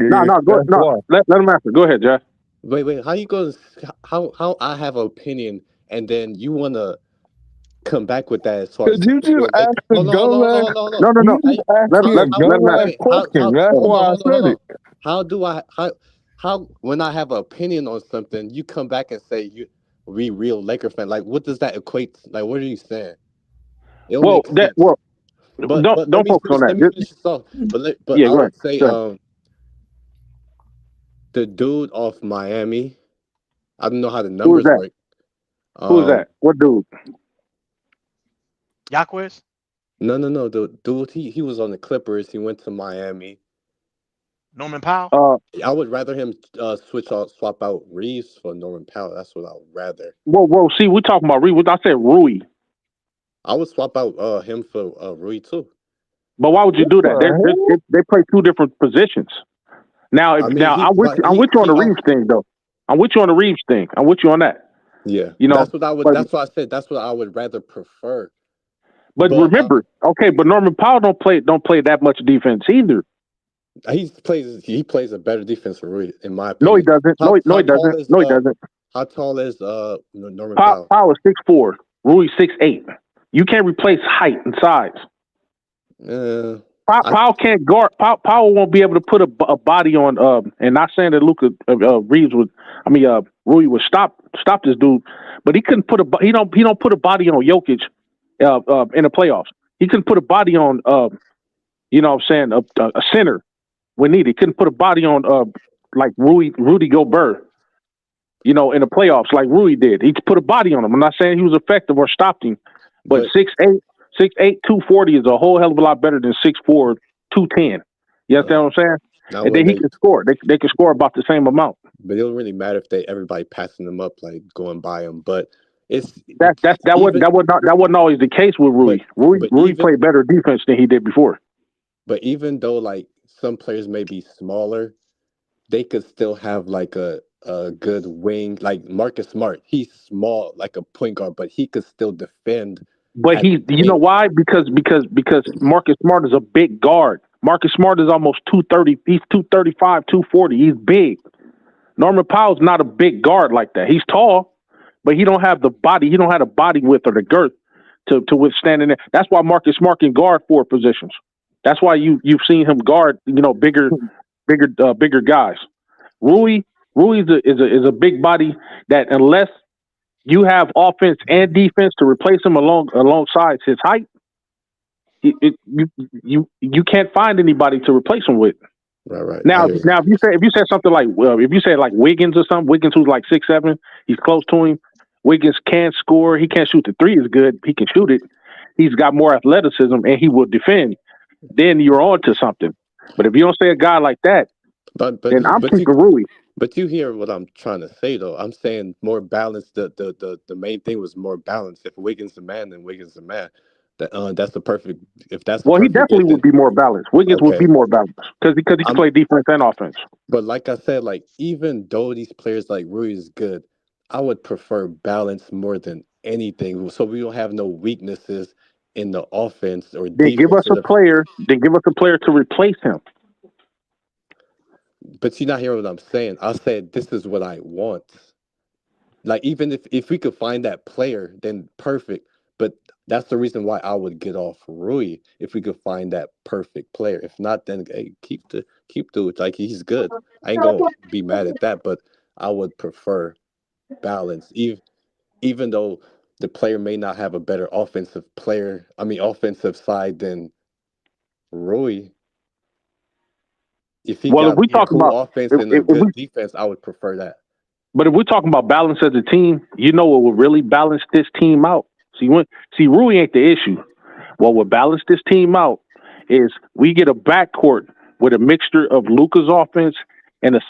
Let him answer. Go ahead, Jeff. Wait. How you going? How I have an opinion and then you want to come back with that as far as you just asked the No. Let him question. That's why I said it. How do I how when I have an opinion on something, you come back and say we real Laker fan. Like, what does that equate? Like, what are you saying? Don't focus on that. Let me finish this off. But I would say the dude off Miami. I don't know how the numbers work. Who's that? What dude? Yaquez? No. The dude he was on the Clippers. He went to Miami. Norman Powell? I would rather him swap out Reeves for Norman Powell. That's what I would rather. Whoa. See, we're talking about Reeves. I said Rui. I would swap out him for Rui too. But why would you do that? They play 2 different positions. Now, I'm with you on the Reeves thing, though. I'm with you on the Reeves thing. I'm with you on that. Yeah, that's what I would. That's why I said that's what I would rather prefer. But remember, but Norman Powell don't play that much defense either. He plays a better defense than Rui, in my opinion. No, he doesn't. No, he doesn't. How tall is Norman Powell? Powell is 6'4". Rui 6'8". You can't replace height and size. Powell can't guard. Powell won't be able to put a body on. And not saying that Rui would stop this dude, but he couldn't put he don't put a body on Jokic in the playoffs. He couldn't put a body on a center when needed. He couldn't put a body on like Rudy Gobert. In the playoffs like Rui did. He put a body on him. I'm not saying he was effective or stopped him, but 6'8", 240 is a whole hell of a lot better than 6'4", 210. You understand what I'm saying? And then he can score. They can score about the same amount. But it don't really matter if everybody passing them up, like going by them. But that wasn't always the case with Rui. Rui played better defense than he did before. But even though like some players may be smaller, they could still have like a good wing. Like Marcus Smart, he's small like a point guard, but he could still defend. But you know why? Because Marcus Smart is a big guard. Marcus Smart is almost 230. He's 235, 240. He's big. Norman Powell's not a big guard like that. He's tall, but he don't have the body. He don't have the body width or the girth to withstand it. That's why Marcus Smart can guard 4 positions. That's why you've seen him guard, bigger guys. Rui is a big body that unless you have offense and defense to replace him alongside his height, you can't find anybody to replace him with. Right. Now if you say something like Wiggins or something, Wiggins who's like 6'7", he's close to him. Wiggins can score. He can't shoot the three as good. He can shoot it. He's got more athleticism and he will defend. Then you're on to something. But if you don't say a guy like that, then I'm keeping Rui. But you hear what I'm trying to say, though. I'm saying more balance. The main thing was more balance. If Wiggins the man, then Wiggins the man. That's the perfect. If that's the he definitely would be more balanced. Wiggins would be more balanced because he can play defense and offense. But like I said, like even though these players like Rui is good, I would prefer balance more than anything. So we don't have no weaknesses in the offense or defense. Then give us a player. Then give us a player to replace him. But you're not hearing what I'm saying. I said this is what I want. Like even if we could find that player, then perfect. But that's the reason why I would get off Rui if we could find that perfect player. If not, then hey, keep dude. Like he's good. I ain't gonna be mad at that. But I would prefer balance, even though the player may not have a better offensive side than Rui. If he got a cool offense and a good defense, I would prefer that. But if we're talking about balance as a team, what will really balance this team out? See, Rui ain't the issue. What will balance this team out is we get a backcourt with a mixture of Luka's offense and a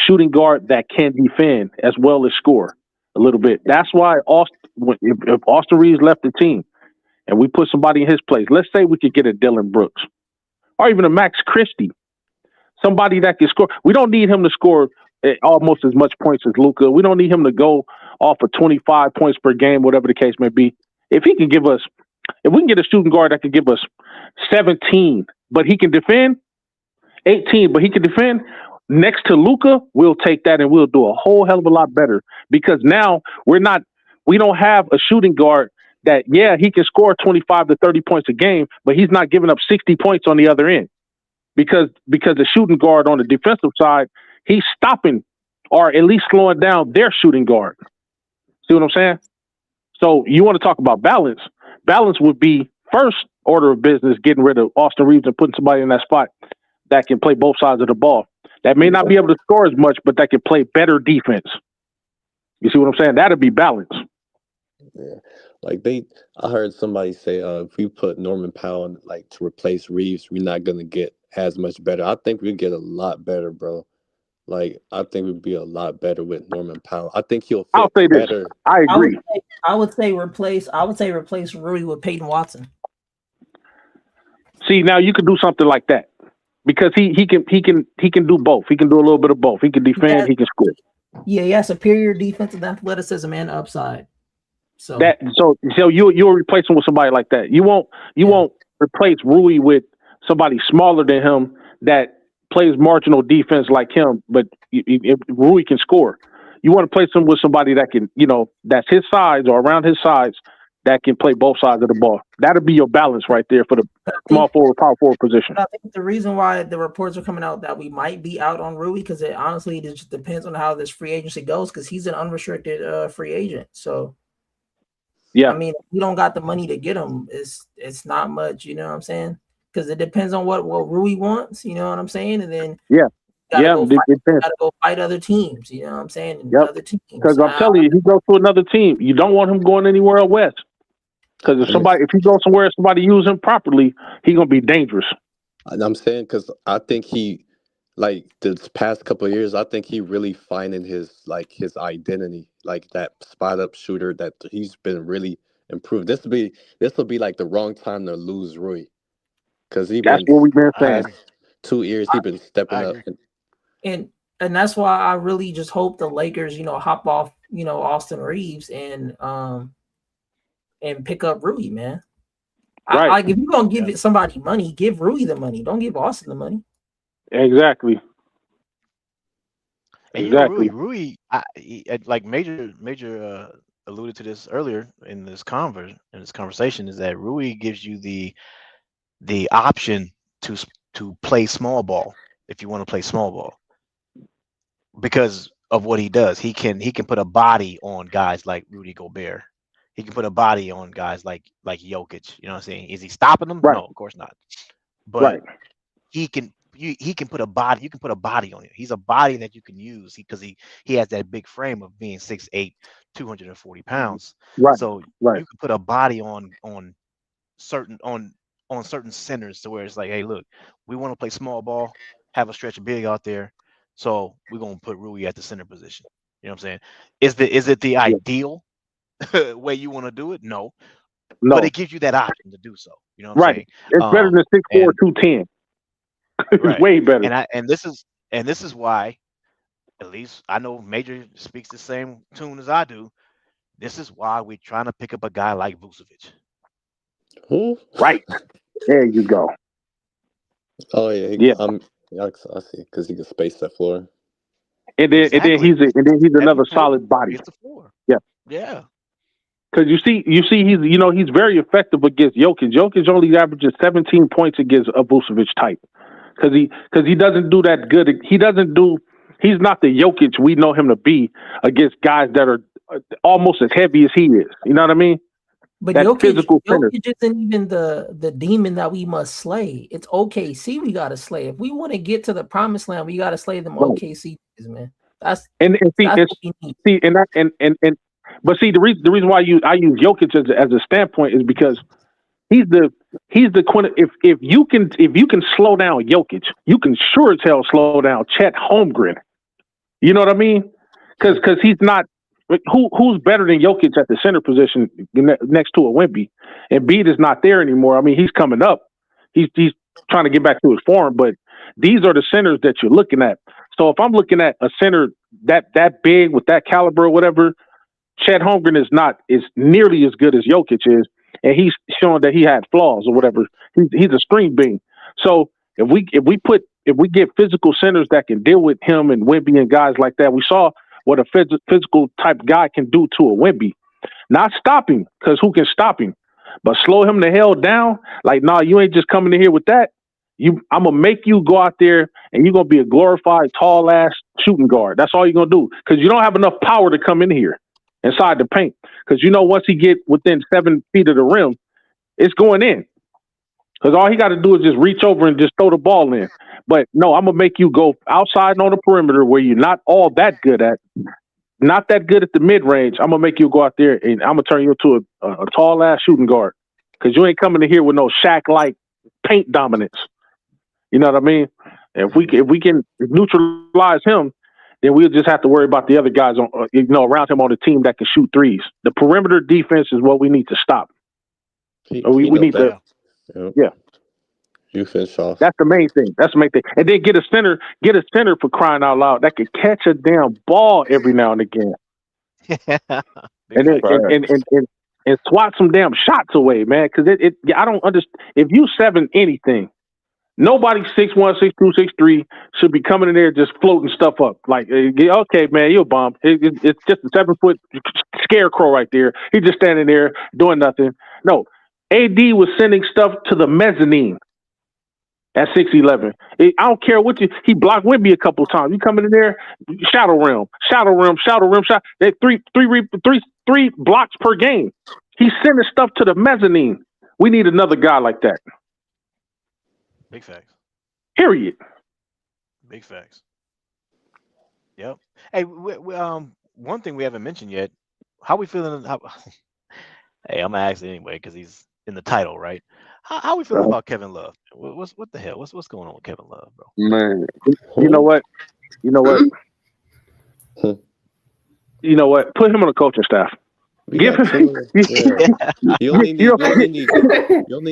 shooting guard that can defend as well as score a little bit. That's why if Austin Reeves left the team and we put somebody in his place, let's say we could get a Dylan Brooks or even a Max Christie, somebody that can score. We don't need him to score almost as much points as Luka. We don't need him to go off of 25 points per game, whatever the case may be. If we can get a shooting guard that can give us 17, but he can defend, 18, but he can defend, next to Luka, we'll take that and we'll do a whole hell of a lot better because now we don't have a shooting guard that, he can score 25 to 30 points a game, but he's not giving up 60 points on the other end because the shooting guard on the defensive side, he's stopping or at least slowing down their shooting guard. See what I'm saying? So you want to talk about balance. Balance would be first order of business, getting rid of Austin Reeves and putting somebody in that spot that can play both sides of the ball. That may not be able to score as much, but that can play better defense. You see what I'm saying? That'd be balance. Yeah. I heard somebody say, if we put Norman Powell to replace Reeves, we're not going to get as much better. I think we get a lot better, bro. I think we'd be a lot better with Norman Powell. I think he'll fit better. This. I agree. I would say replace Rui with Peyton Watson. See, now you could do something like that because he can do both. He can do a little bit of both. He can defend. He can score. Yeah, he has superior defensive athleticism and upside. So you'll replace him with somebody like that. You won't replace Rui with somebody smaller than him that plays marginal defense like him, but if Rui can score. You want to place him with somebody that can, that's his size or around his size that can play both sides of the ball. That'll be your balance right there for the small forward, power forward position. I think the reason why the reports are coming out that we might be out on Rui because it just depends on how this free agency goes because he's an unrestricted free agent. So, yeah, I mean, if we don't got the money to get him, it's not much. You know what I'm saying? Because it depends on what Rui wants, you know what I'm saying? And then gotta go fight other teams, you know what I'm saying? And other teams. Because I'm telling you, he goes to another team. You don't want him going anywhere else west. Because if he goes somewhere, somebody use him properly, he's gonna be dangerous. I'm saying because I think he, this past couple of years, I think he really finding his identity, that spot up shooter that he's been really improved. This will be the wrong time to lose Rui. Because that's what we've been saying. 2 years he's been stepping up, and that's why I really just hope the Lakers, hop off, Austin Reeves and pick up Rui, man. Right. If you're gonna give somebody money, give Rui the money. Don't give Austin the money. Exactly. And Rui, major alluded to this earlier in this conversation, is that Rui gives you the option to play small ball if you want to play small ball because of what he does. He can put a body on guys like Rudy Gobert. He can put a body on guys like Jokic. You know what I'm saying? Is he stopping them? Right. No, of course not. Right. But he can put a body. You can put a body on him. He's a body that you can use because he has that big frame of being 6'8", 240 pounds. Right. So Right. you can put a body on certain certain centers to where it's like, hey, look, we want to play small ball, have a stretch big out there, so we're gonna put Rui at the center position. You know what I'm saying? Is it the Yeah. ideal way you want to do it? No, but No. it gives you that option to do so. You know what I'm Right. saying? It's better than 6'4", And 210. It's right, way better. and this is why, at least I know Major speaks the same tune as I do. This is why we're trying to pick up a guy like Vucevic. Who? Right. There you go. Oh yeah, Yeah. I see, because he can space the floor. And then Exactly. he's Heavy another floor, solid body. gets the floor. Yeah. Yeah. Because you see he's very effective against Jokic. Jokic only averages 17 points against a Vucevic type. Because he doesn't do that good. He's not the Jokic we know him to be against guys that are almost as heavy as he is. You know what I mean? But That physical center. Jokic isn't even the demon that we must slay. It's OKC we gotta slay. If we want to get to the promised land, we gotta slay them Right. OKC guys, man. That's And see, that's it's what we need. see, and that and but see the reason why I use Jokic as a standpoint is because he's the if you can slow down Jokic, you can sure as hell slow down Chet Holmgren. You know what I mean? Because he's not. Who's better than Jokic at the center position next to a Wemby? And Embiid is not there anymore. I mean, he's coming up. He's trying to get back to his form, but these are the centers that you're looking at. So if I'm looking at a center that big with that caliber or whatever, Chet Holmgren is nearly as good as Jokic is, and he's showing that he had flaws or whatever. He's a string bean. So if we get physical centers that can deal with him and Wemby and guys like that, we saw what a physical type guy can do to a Wemby. Not stop him, because who can stop him? But slow him the hell down. Like, nah, you ain't just coming in here with that. I'm gonna make you go out there and you're gonna be a glorified tall ass shooting guard. That's all you're gonna do, because you don't have enough power to come in here inside the paint. Because once he get within 7 feet of the rim, it's going in. Because all he got to do is just reach over and just throw the ball in. But no, I'm gonna make you go outside on the perimeter where you're not all that good at, not that good at the mid range. I'm gonna make you go out there and I'm gonna turn you into a tall ass shooting guard, because you ain't coming in here with no Shaq like paint dominance. You know what I mean? If we can neutralize him, then we'll just have to worry about the other guys on around him on the team that can shoot threes. The perimeter defense is what we need to stop. We need to. Yeah. You finish off. That's the main thing. And then get a center for crying out loud that can catch a damn ball every now and again. and swat some damn shots away, man. Because I don't understand. If you 7 anything, nobody 6'1", 6'2", 6'3" should be coming in there just floating stuff up. Like, okay, man, you're a bum. It's just a 7-foot scarecrow right there. He's just standing there doing nothing. No, AD was sending stuff to the mezzanine at 6'11". I don't care what he blocked Wemby a couple times. You coming in there, shadow rim, shot. They three blocks per game. He's sending stuff to the mezzanine. We need another guy like that. Big facts. Period. Big facts. Yep. Hey, one thing we haven't mentioned yet. How we feeling? Hey, I'm gonna ask it anyway because he's in the title, right? How we feeling about Kevin Love? What the hell? What's going on with Kevin Love, bro? Man, you know what? Put him on the coaching staff. You only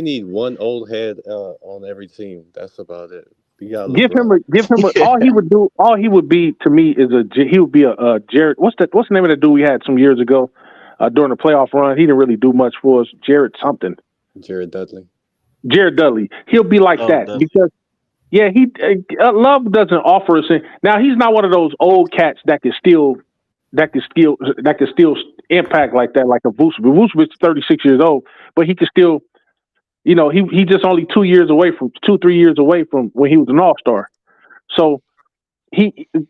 need one old head on every team. That's about it. Give him all he would do. All he would be to me is he would be a Jared. What's the name of the dude we had some years ago during the playoff run? He didn't really do much for us. Jared Dudley. He'll be like that Dudley. Because Love doesn't offer us. Now he's not one of those old cats that can steal impact like that, like a Vucevic. Vucevic is 36 years old, but he can still, he just only 3 years away from when he was an All-Star. So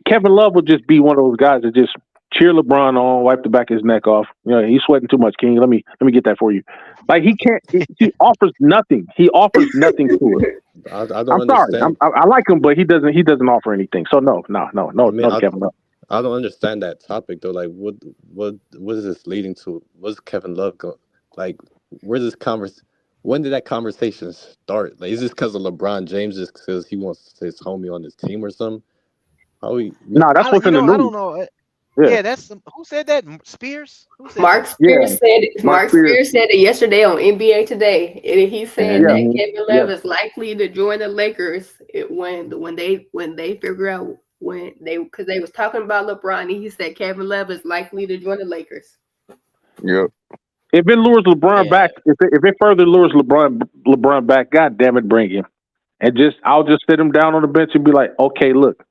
Kevin Love would just be one of those guys that just cheer LeBron on, wipe the back of his neck off. He's sweating too much, King. Let me get that for you. Like he can't. He offers nothing. He offers nothing to it. I don't I'm understand. sorry. I like him, but he doesn't offer anything. So no, Kevin Love. I don't understand that topic though. Like, what is this leading to? What's Kevin Love go? Like, where's this when did that conversation start? Like, is this because of LeBron James? Just because he wants his homie on his team or something? That's what's in the news. I don't know. Yeah, that's who said that? Spears? Who said Mark Spears said it. Mark Spears said it yesterday on NBA Today. And he said that Kevin Love is likely to join the Lakers when they figure out because they was talking about LeBron. And he said Kevin Love is likely to join the Lakers. Yep. If it lures LeBron back, if it further lures LeBron back, God damn it, bring him. And I'll just sit him down on the bench and be like, okay, look.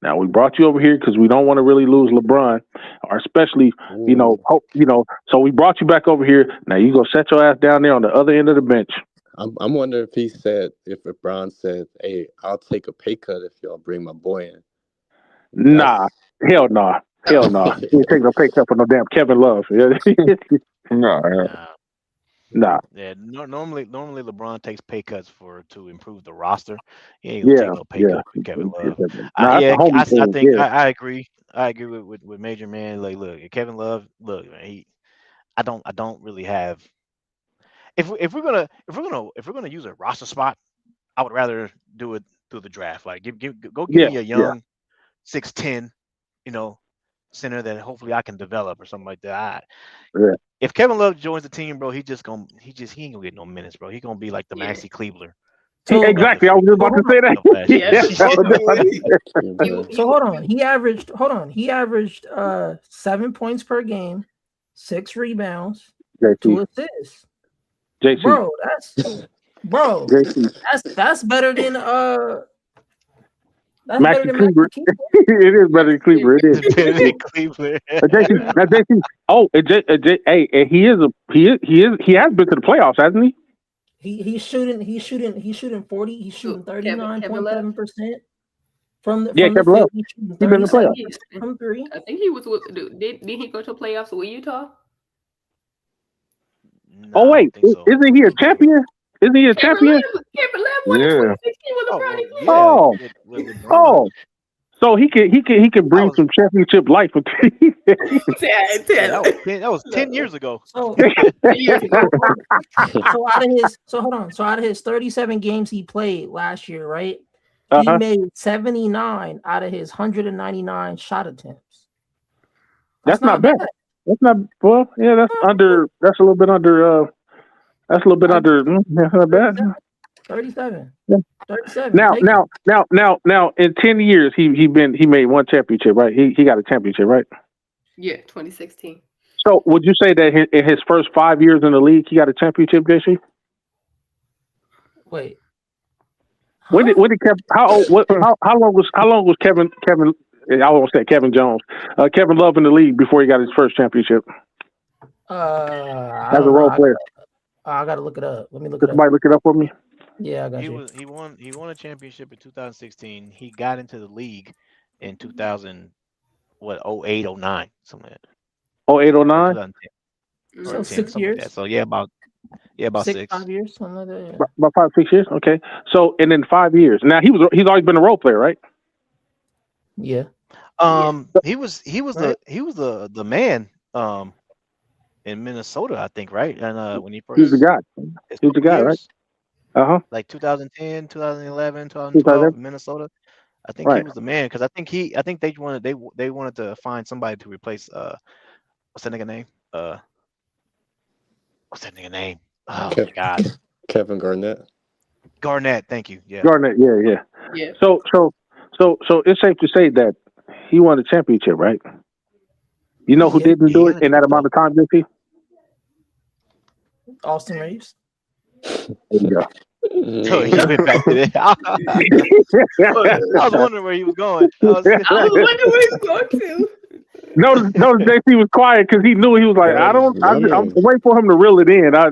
Now we brought you over here because we don't want to really lose LeBron, or especially, so we brought you back over here. Now you go set your ass down there on the other end of the bench. I'm wondering if LeBron said, "Hey, I'll take a pay cut if y'all bring my boy in." Nah, hell no. He ain't taking no pay cut for no damn Kevin Love. Nah. Yeah, normally LeBron takes pay cuts to improve the roster. He ain't gonna take no pay cut for Kevin Love. I agree. I agree with Major Man. Like, look, Kevin Love. Look, man, I don't really have. If we're gonna use a roster spot, I would rather do it through the draft. Like, give me a young 6'10", center that hopefully I can develop or something like that. If Kevin Love joins the team, bro, he ain't gonna get no minutes, bro. He gonna be like the Maxi Kleber. Exactly. I was just about to say that. So hold on. He averaged 7 points per game, 6 rebounds, 2 assists. JC. That's better than That's Maxi better than Kleber. Maxi Kleber. It is better than Kleber. It is. Better than Kleber. JC. Oh, hey, he has been to the playoffs, hasn't he? He's shooting 40. He's shooting 39.7% from the Kevin field. Love. He's shooting He's been in the playoffs. from 3. I think he was with. Did he go to playoffs with Utah? Oh wait, isn't he a champion? Isn't he a champion? Kevin Love won in 2016 with LeBron. Oh. So he can bring some championship life. That was 10 years ago. So out of his 37 games he played last year, right? He made 79 out of his 199 shot attempts. That's not bad. That's not that's a little bit under that's not bad. 37. Yeah. 37. Now in 10 years he made one championship, right? He got a championship, right? Yeah, 2016. So would you say that in his first 5 years in the league he got a championship, JC? Wait. When did Kevin? How long was Kevin? I won't say Kevin Jones. Kevin Love in the league before he got his first championship. As a role player. I gotta look it up. Let me look it up. Somebody look it up for me. Yeah, I got you. He won a championship in 2016. He got into the league in 2008, 09, something like that. 08, 09? So 6 years. Like so about 6. 5 years, something like that. Yeah. About 5, 6 years. Okay. So and in 5 years. Now he's always been a role player, right? Yeah. He was the man in Minnesota, I think, right? And when he first he's the guy. He's the guy, right? Like 2010, 2011, 2012, Minnesota. I think he was the man because I think they wanted to find somebody to replace what's that nigga name? What's that nigga name? Oh my God. Kevin Garnett. Garnett, thank you. Yeah. Garnett, yeah. So it's safe to say that he won a championship, right? You know who didn't do it in that amount of time, JP? Austin Reeves. There you go. So he went back to that. I was wondering where he was going. I was wondering where he was going to. Notice JC was quiet because he knew he was like, I'm waiting for him to reel it in. Y'all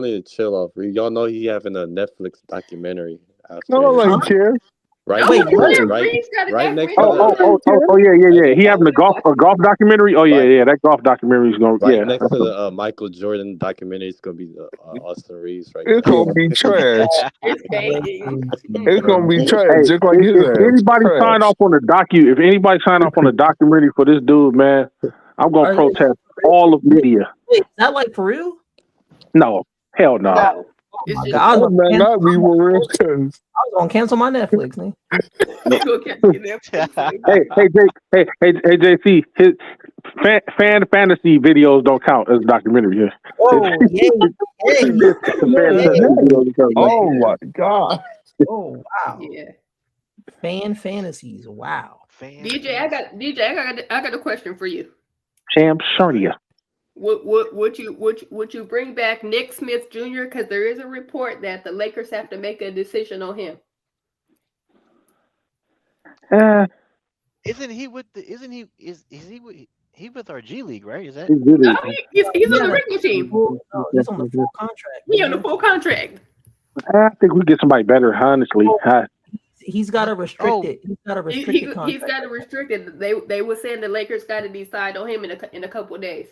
need to chill off. Y'all know he having a Netflix documentary after. Nobody cares. Right, Wait, right next to yeah. He having a golf documentary. Oh yeah. That golf documentary is gonna next to the Michael Jordan documentary. It's gonna be Austin Reeves. Right, it's gonna be trash. It's gonna be trash. Just like his if anybody sign off on the documentary for this dude, man, I'm gonna protest all of media. Wait, is that like for real? No, hell no. Oh my God, I was gonna cancel my Netflix, man. hey, JC, his fan fantasy videos don't count as a documentary. Oh yeah. Oh my God. Oh wow. Yeah. Fan fantasies. Wow. DJ, I got a question for you. Sham Sharnia. Would you bring back Nick Smith Jr. because there is a report that the Lakers have to make a decision on him? Isn't he with he with our G League, right? Is that he's on the regular team. He's on the full contract. He's on the full contract. I think we get somebody better, honestly. He's got a restricted. He's got a restricted contract. He's got a restricted. They were saying the Lakers got to decide on him in a couple of days.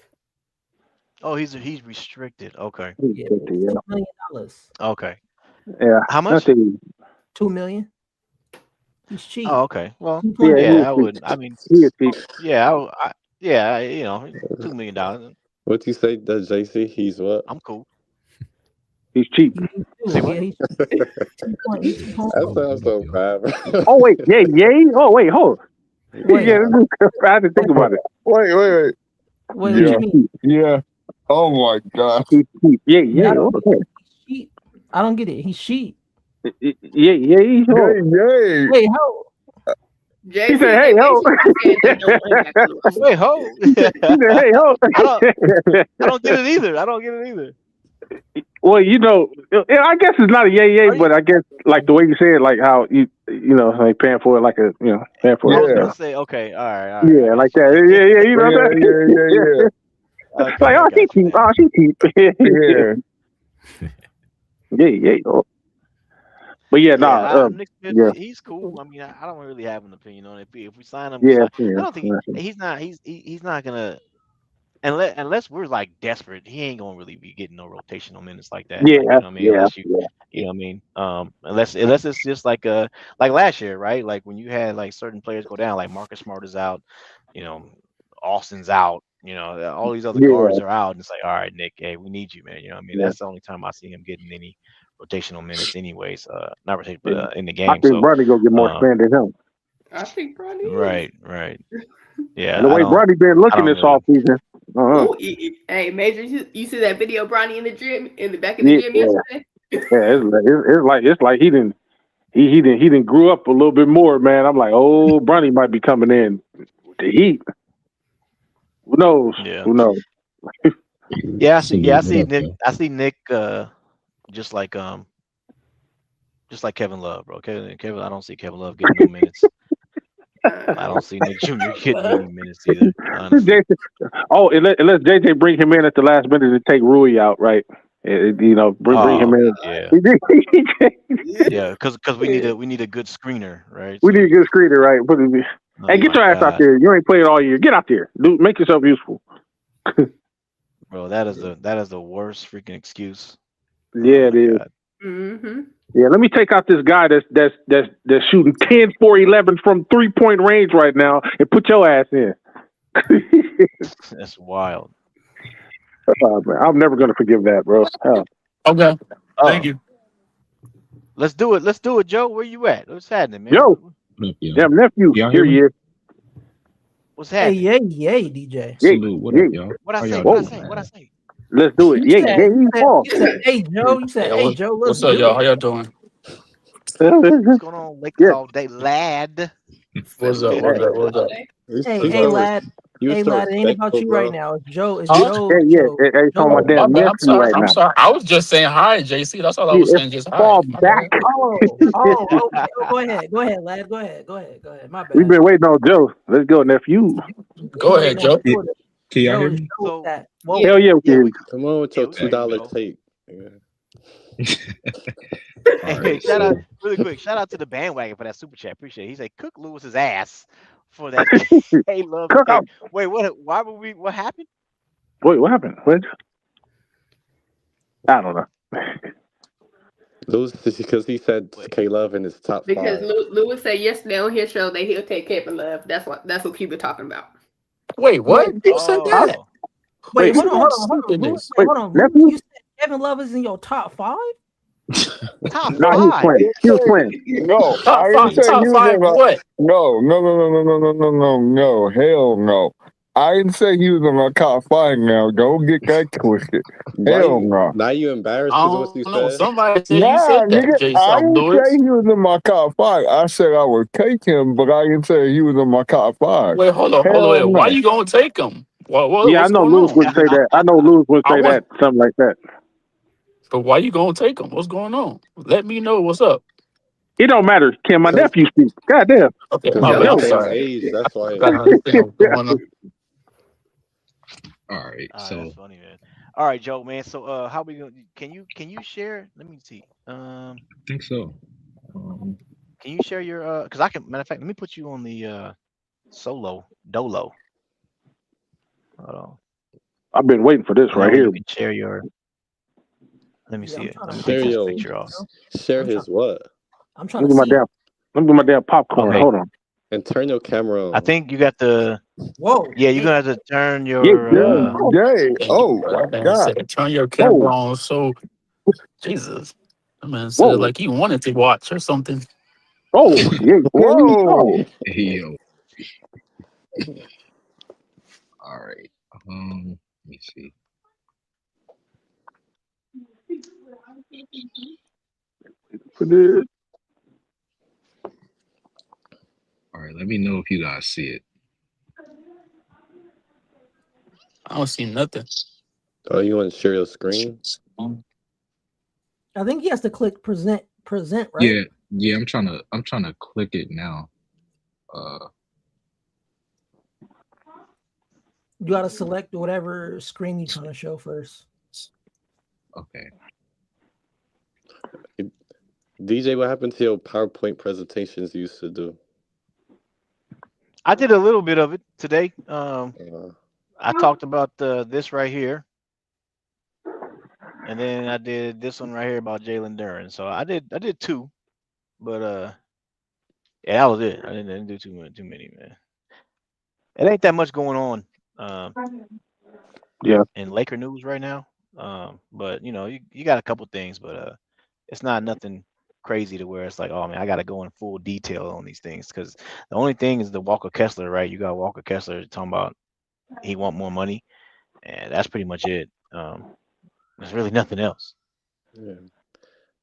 Oh, he's restricted. Okay. Yeah, $2 million. Okay. Yeah. How much? $2 million. He's cheap. Oh, okay. Well, yeah, I would. I mean, he is cheap. yeah, you know, $2 million. What you say, JC? He's what? I'm cool. He's cheap. Say what? That sounds so bad. Bro. Oh wait, yay. Oh wait, hold. Yeah, I had to think about it. Wait. What do you mean? Yeah. Oh my God. He's cheap. Yeah. Cheap. I don't get it. He's cheap. Yeah. Yay. Wait, how? He said, "Hey, ho." Wait, ho. He said, "Hey, ho." I don't get it either. Well, you know, I guess it's not a yay, but I guess like the way you say it, like how you know, like paying for it, like a paying for I was it. gonna say, okay, all right. Yeah, like that. Yeah. You know what I'm saying? Okay, like, oh, she cheap. Oh, she cheap. Yeah. Oh. But yeah, Nick Smith, he's cool. I mean, I don't really have an opinion on it. If we sign him, I don't think he's not gonna. Unless we're like desperate, he ain't gonna really be getting no rotational minutes like that. Yeah, you know what I mean? Unless you know what I mean? Unless it's just like last year, right? Like when you had like certain players go down, like Marcus Smart is out, Austin's out, all these other guards are out, and it's like, all right, Nick, hey, we need you, man. You know what I mean? That's the only time I see him getting any rotational minutes, anyways. Not rotational, but in the game. I think Bronny gonna get more spin than him. I think Bronny. Right. Yeah. And the way Bronny been looking this offseason. Ooh, hey, Major, you see that video of Bronny in the gym, in the back of the gym yesterday? It's like he didn't grew up a little bit more, man. I'm like, oh, Bronny might be coming in with the heat. Who knows? Yeah. Who knows? I see Nick. I see Nick just like Kevin Love, bro. Kevin, I don't see Kevin Love getting no minutes. I don't see Nick Jr. getting any minutes either. Unless JJ bring him in at the last minute to take Rui out, right? Bring him in. Yeah, because we need a good screener, right? We need a good screener, right? Hey, get your ass out there. You ain't playing all year. Get out there. Make yourself useful. Bro, that is the worst freaking excuse. Yeah, it is. Mm-hmm. Yeah, let me take out this guy that's shooting 10 for 11 from 3-point range right now and put your ass in. That's wild. Man, I'm never gonna forgive that, bro. Okay. Thank you. Let's do it, Joe. Where you at? What's happening, man? Joe. Damn nephew. Here he is. What's happening? Yay, DJ. Salute. What up, y'all? What I say? Let's do it. You said, hey, Joe. You said, hey, Joe. What's up, y'all? How y'all doing? What's going on? Lakers all day, lad. What's up? Hey, lad. Hey, lad, it ain't about you right now. It's Joe. It's Joe. Hey, on my damn nephew right now. I'm sorry. I was just saying hi, JC. That's all I was saying. Just hi. Fall back. Okay. Go ahead, lad. Go ahead. My bad. We've been waiting on Joe. Let's go, nephew. Come Go on, ahead, no, Joe. Joe, Can y'all hear Joe, me? Joe, So that. Yeah. Whoa. Hell yeah, we yeah, can. we Come on with your yeah, we can hear you, $2 Joe. take. Yeah. All Hey, right. shout out So really quick. Shout out to the bandwagon for that super chat. Appreciate it. He said Cook Lewis's ass for that K Love Cook take. out. Wait, what? Why were we? What happened? Wait, what happened? What? I don't know. Lewis, because he said Wait, K Love in his top Because 5. Lewis said yesterday on his show that he'll take Kevin Love. That's what he was talking about. Wait, what? Wait, Who said Huh? that? oh, wait, Wait, hold on, hold on, hold on. Stupidness. Wait, wait, hold on. nephew? You said Kevin Love is in your top 5? top No, he was 5. playing. He was playing. no, Top I didn't five, say he top was five, in my. what? No. Hell no. I didn't say he was in my top 5 now. Don't get that twisted. Hell no. Now you embarrassed I because of what you don't know. said? Somebody said you Nah, said that, nigga, Jay I Something didn't Lewis. say he was in my top 5. I said I would take him, but I didn't say he was in my top 5. Wait, hold on. Hell Wait. Why no. you gonna take him? Yeah, I What's know going Lewis on? would say that. I know Lewis would I say want, that. Something like that. but why you gonna take him? What's going on? Let me know what's up. It don't matter. Can my Because nephew speak? Goddamn. Okay, y'all my bad. the I'm Yo. same sorry. age. That's I why. gotta understand what's going on. All right. That's So funny, man. All right, Joe, man. So, how we gonna? Can you share? Let me see. I think so. Can you share your? Because I can. Matter of fact, let me put you on the solo dolo. Hold on. I've been waiting for this And right that way here. you can share your. Let me Yeah, see I'm it. trying Let to me I'm take Share trying this to your, see picture it, off. bro. share I'm trying his what? I'm trying Let to me get my see it. damn. Let me get my damn popcorn. Okay. Hold on. And turn your camera I on. think you got the. Whoa. Yeah, you're Hey, gonna have to turn Yeah, your. yeah. Yeah, Jay. Thank you, Oh bro. my That man God. said, turn your Whoa, camera on. So, Jesus. That man said, whoa, like, he wanted to watch or something. oh, yeah, yeah. Oh, Whoa. Yo. All right. Let me see. for this. All right. Let me know if you guys see it. I don't see nothing. Oh, you want to share your screen? I think he has to click present, right? Yeah. I'm trying to click it now. You gotta select whatever screen you're trying to show first. Okay. DJ, what happened to your PowerPoint presentations you used to do? I did a little bit of it today. Uh, I talked about this right here, and then I did this one right here about Jalen Duren. So I did 2, but yeah, that was it. I didn't do too many, man. It ain't that much going on Yeah. in Laker news right now. But you got a couple things, but it's not nothing crazy to where it's like, oh man, I got to go in full detail on these things because the only thing is the Walker Kessler, right? You got Walker Kessler talking about he want more money, and that's pretty much it. There's really nothing else. yeah.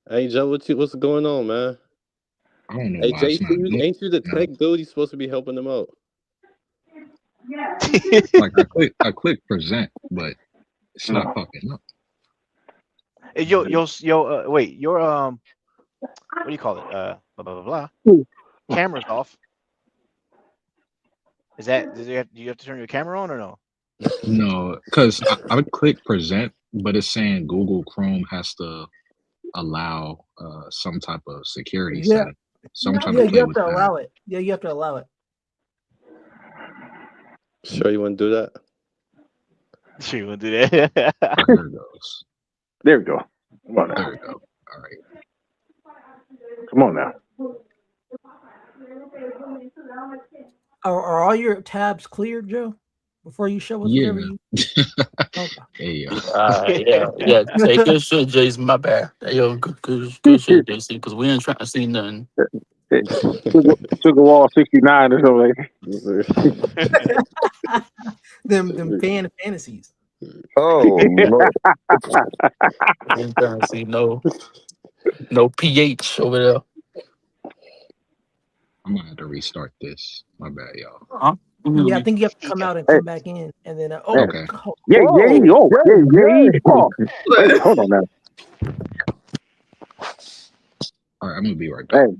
Hey Joe, what's going on, man? I don't know Hey why it's JC, not doing ain't you the it now. tech dude? You supposed to be helping them out. Like I click present, but it's not popping up. Wait, your what do you call it? Blah blah blah blah. Camera's off. Do you have to turn your camera on or no? No, because I would click present, but it's saying Google Chrome has to allow some type of security Yeah, setting. So I'm trying yeah, to you play have with to that. allow it. Yeah, you have to allow it. Sure you want to do that? Sure, you want to do that? All right, there it goes. There we go. Come on There now. we go. All right. Come on now. Are all your tabs cleared, Joe? Before you show us whatever Yeah. you. Okay. Hey, Yeah. Take your shit, Jason. My bad. Yo, good shit, JC, because we ain't trying to see nothing. Sugar Wall 69 or something. them fantasies. Oh no. We ain't trying to see no pH over there. I'm gonna have to restart this. My bad, y'all. Huh? Yeah, I think you have to come out and Hey, come back in, and then Okay. yeah, Whoa. oh, yeah. Jay. Oh, hey, hold on now. All right, I'm gonna be right back. Hey,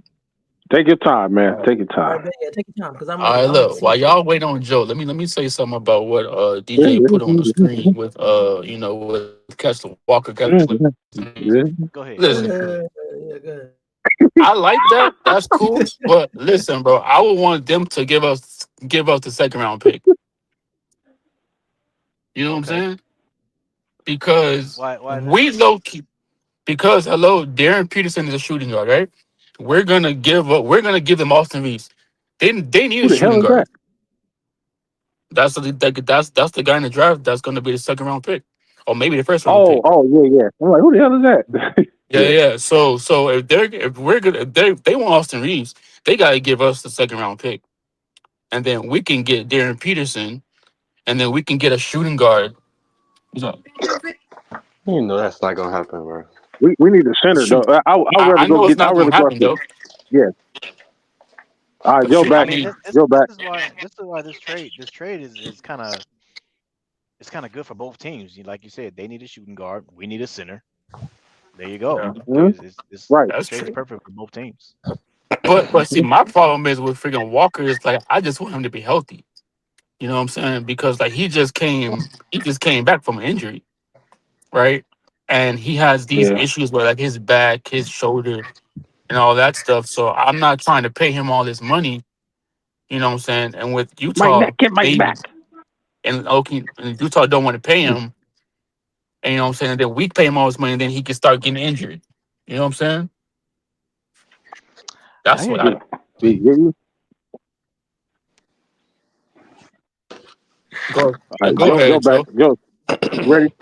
Take your time, man. All right, Take your all right, time. man, yeah, take your time because All right, I'm gonna look. see. While y'all wait on Joe, let me say something about what DJ put on the screen with with Kessler Walker Kessler. Go ahead. Go Listen, ahead. Go ahead. Yeah, good. I like that. That's cool. But listen, bro, I would want them to give us the second round pick. You know what I'm Okay. saying? Because Why is that? we low key. Because hello, Darren Peterson is a shooting guard, right? We're gonna give them Austin Reeves. They need Who a the hell shooting is that? guard. That's the guy in the draft that's gonna be the second round pick. Or maybe the first round pick. Yeah. I'm like, who the hell is that? Yeah, Yeah. yeah. So if we're good if they want Austin Reeves, they gotta give us the second round pick. And then we can get Darren Peterson, and then we can get a shooting guard. What's up? You know that's not gonna happen, bro. We need a center though. Shoot. I'd rather I go know it's get. I'd not rather gonna go happen after. though. Yeah. All right, But Joe shit, I I back. mean, mean, Joe back. this trade is kind of it's kind of good for both teams. Like you said, they need a shooting guard. We need a center. There you go. yeah, Hmm. Right. This that's trade is true. perfect for both teams. But see, my problem is with freaking Walker is like I just want him to be healthy. You know what I'm saying? Because like he just came back from an injury, right? And he has these Yeah. issues with like his back, his shoulder, and all that stuff. So I'm not trying to pay him all this money. You know what I'm saying? And with Mike Utah, back. Get Mike they back. and Utah don't want to pay him. And you know what I'm saying? And then we pay him all his money, and then he can start getting injured. You know what I'm saying? I That's hear what you. I. Yeah. Go, All right, go Joe ahead, back. Joe. Joe, ready?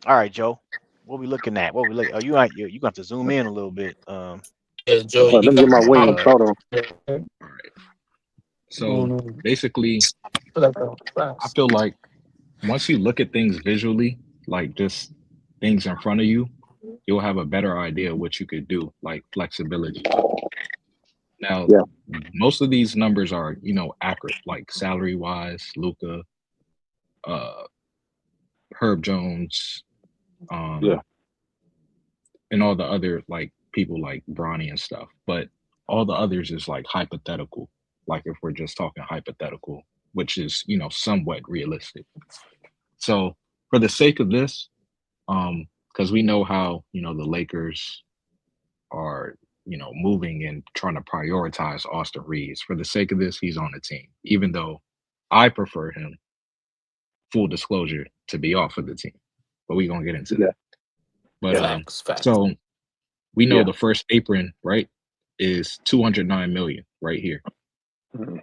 All right, Joe. What we looking at? What we look? Oh, you got to zoom in a little bit. Yeah, Joe, Hold on, you let me get got my the wings. Hold on. power. All right. So Going on. basically, I feel like once you look at things visually, like just things in front of you, you'll have a better idea of what you could do, like flexibility. Now, Yeah. most of these numbers are, accurate, like salary wise, Luca, uh, Herb Jones, Yeah. um, and all the other like people like Bronny and stuff. But all the others is like hypothetical. Like if we're just talking hypothetical, which is, somewhat realistic. So for the sake of this, because we know how, the Lakers are, moving and trying to prioritize Austin Reeves. For the sake of this, he's on the team, even though I prefer him, full disclosure, to be off of the team. But we're gonna get into Yeah. that. But Facts. so we know Yeah. the first apron, right, is 209 million right here. Mhm.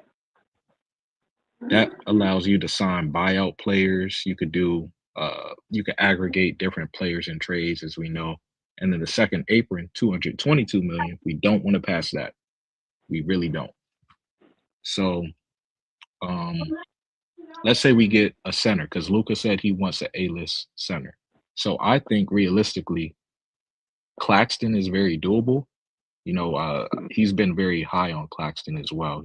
That allows you to sign buyout players. You could do you could aggregate different players in trades, as we know. And then the second apron, 222 million. We don't want to pass that. We really don't. So let's say we get a center, because Luca said he wants an A-list center. So I think realistically, Claxton is very doable. He's been very high on Claxton as well.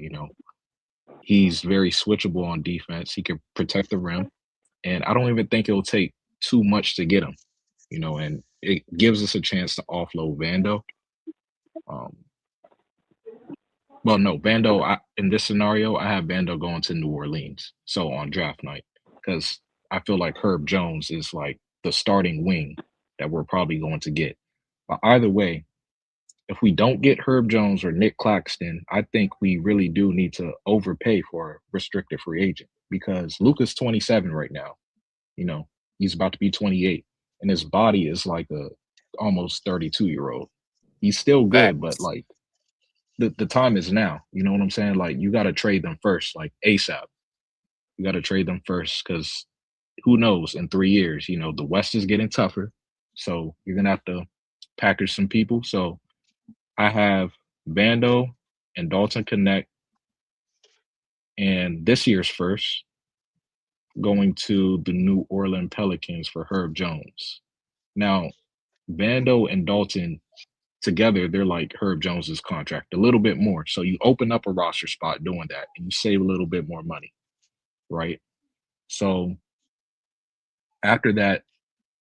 He's very switchable on defense. He can protect the rim. And I don't even think it'll take too much to get him, and it gives us a chance to offload Vando. Um, well, no, Vando, in this scenario, I have Vando going to New Orleans. So on draft night, because I feel like Herb Jones is like the starting wing that we're probably going to get. But either way, if we don't get Herb Jones or Nick Claxton, I think we really do need to overpay for a restricted free agent, because Luka's 27 right now. He's about to be 28, and his body is like a almost 32-year-old. He's still good, but Facts. like the time is now. You know what I'm saying? Like you got to trade them first, like ASAP. You got to trade them first, because who knows, in 3 years, the West is getting tougher. So you're gonna have to package some people. So I have Vando and Dalton Connect, and this year's first going to the New Orleans Pelicans for Herb Jones. Now, Vando and Dalton together, they're like Herb Jones's contract, a little bit more. So you open up a roster spot doing that, and you save a little bit more money, right? So after that,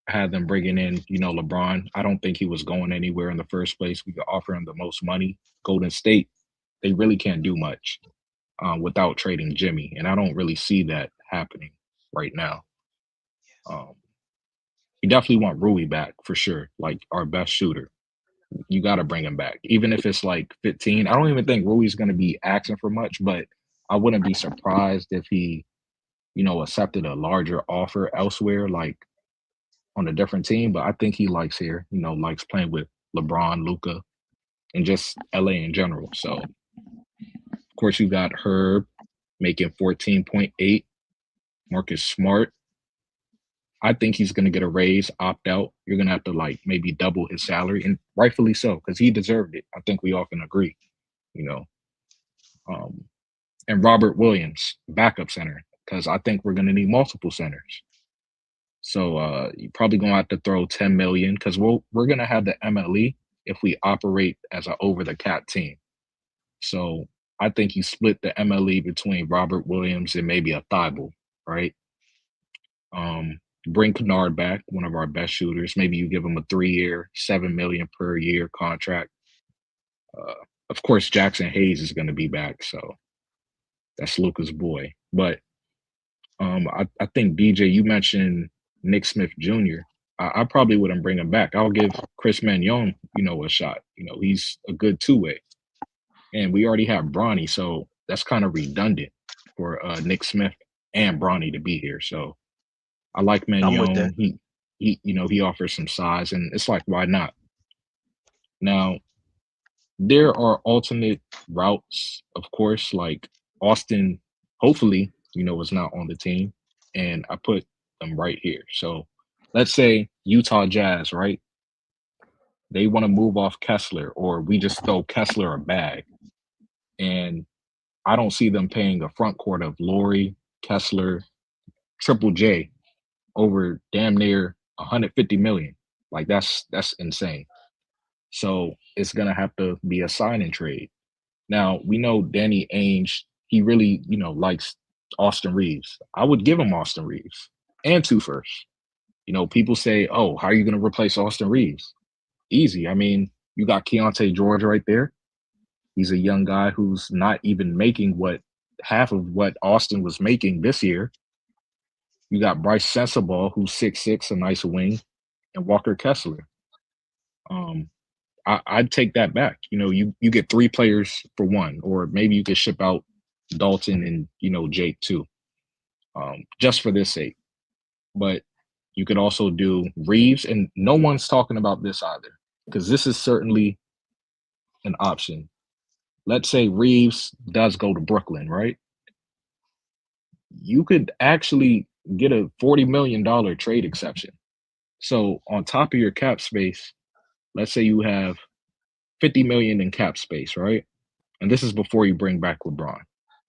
had them bringing in, LeBron. I don't think he was going anywhere in the first place. We could offer him the most money. Golden State, they really can't do much without trading Jimmy, and I don't really see that happening right now. We definitely want Rui back for sure, like our best shooter. You got to bring him back, even if it's like 15. I don't even think Rui's going to be asking for much, but I wouldn't be surprised if he, accepted a larger offer elsewhere, like on a different team. But I think he likes here, likes playing with LeBron, Luca, and just LA in general. So, of course, you got Herb making 14.8, Marcus Smart. I think he's going to get a raise, opt out. You're going to have to like maybe double his salary, and rightfully so, because he deserved it. I think we all can agree, you know. And Robert Williams, backup center, because I think we're going to need multiple centers. So you're probably going to have to throw 10 million because we're going to have the MLE if we operate as an over the cap team. So I think you split the MLE between Robert Williams and maybe a Thibault, right? Bring Kennard back, one of our best shooters. Maybe you give him a 3-year, $7 million per year contract. Of course, Jackson Hayes is going to be back, so that's Luka's boy. But I think DJ, you mentioned Nick Smith Jr. I probably wouldn't bring him back. I'll give Chris Magnon, a shot. He's a good two-way, and we already have Bronny, so that's kind of redundant for Nick Smith and Bronny to be here. So I like Magnon. He offers some size, and it's like, why not? Now, there are alternate routes, of course, like Austin, hopefully, is not on the team, and I put them right here. So let's say Utah Jazz, right? They want to move off Kessler, or we just throw Kessler a bag. And I don't see them paying a front court of Laurie, Kessler, Triple J over damn near 150 million. Like that's insane. So it's gonna have to be a sign and trade. Now we know Danny Ainge, he really, likes Austin Reeves. I would give him Austin Reeves and 2 firsts. People say, oh, how are you gonna replace Austin Reeves? Easy. I mean, you got Keontae George right there. He's a young guy who's not even making half of what Austin was making this year. You got Bryce Sensabaugh, who's 6'6", a nice wing, and Walker Kessler. I'd take that back. You get 3 players for 1, or maybe you could ship out Dalton and, Jake too, just for this sake. But you could also do Reeves, and no one's talking about this either, because this is certainly an option. Let's say Reeves does go to Brooklyn, right? You could actually get a $40 million trade exception. So on top of your cap space, let's say you have $50 million in cap space, right? And this is before you bring back LeBron.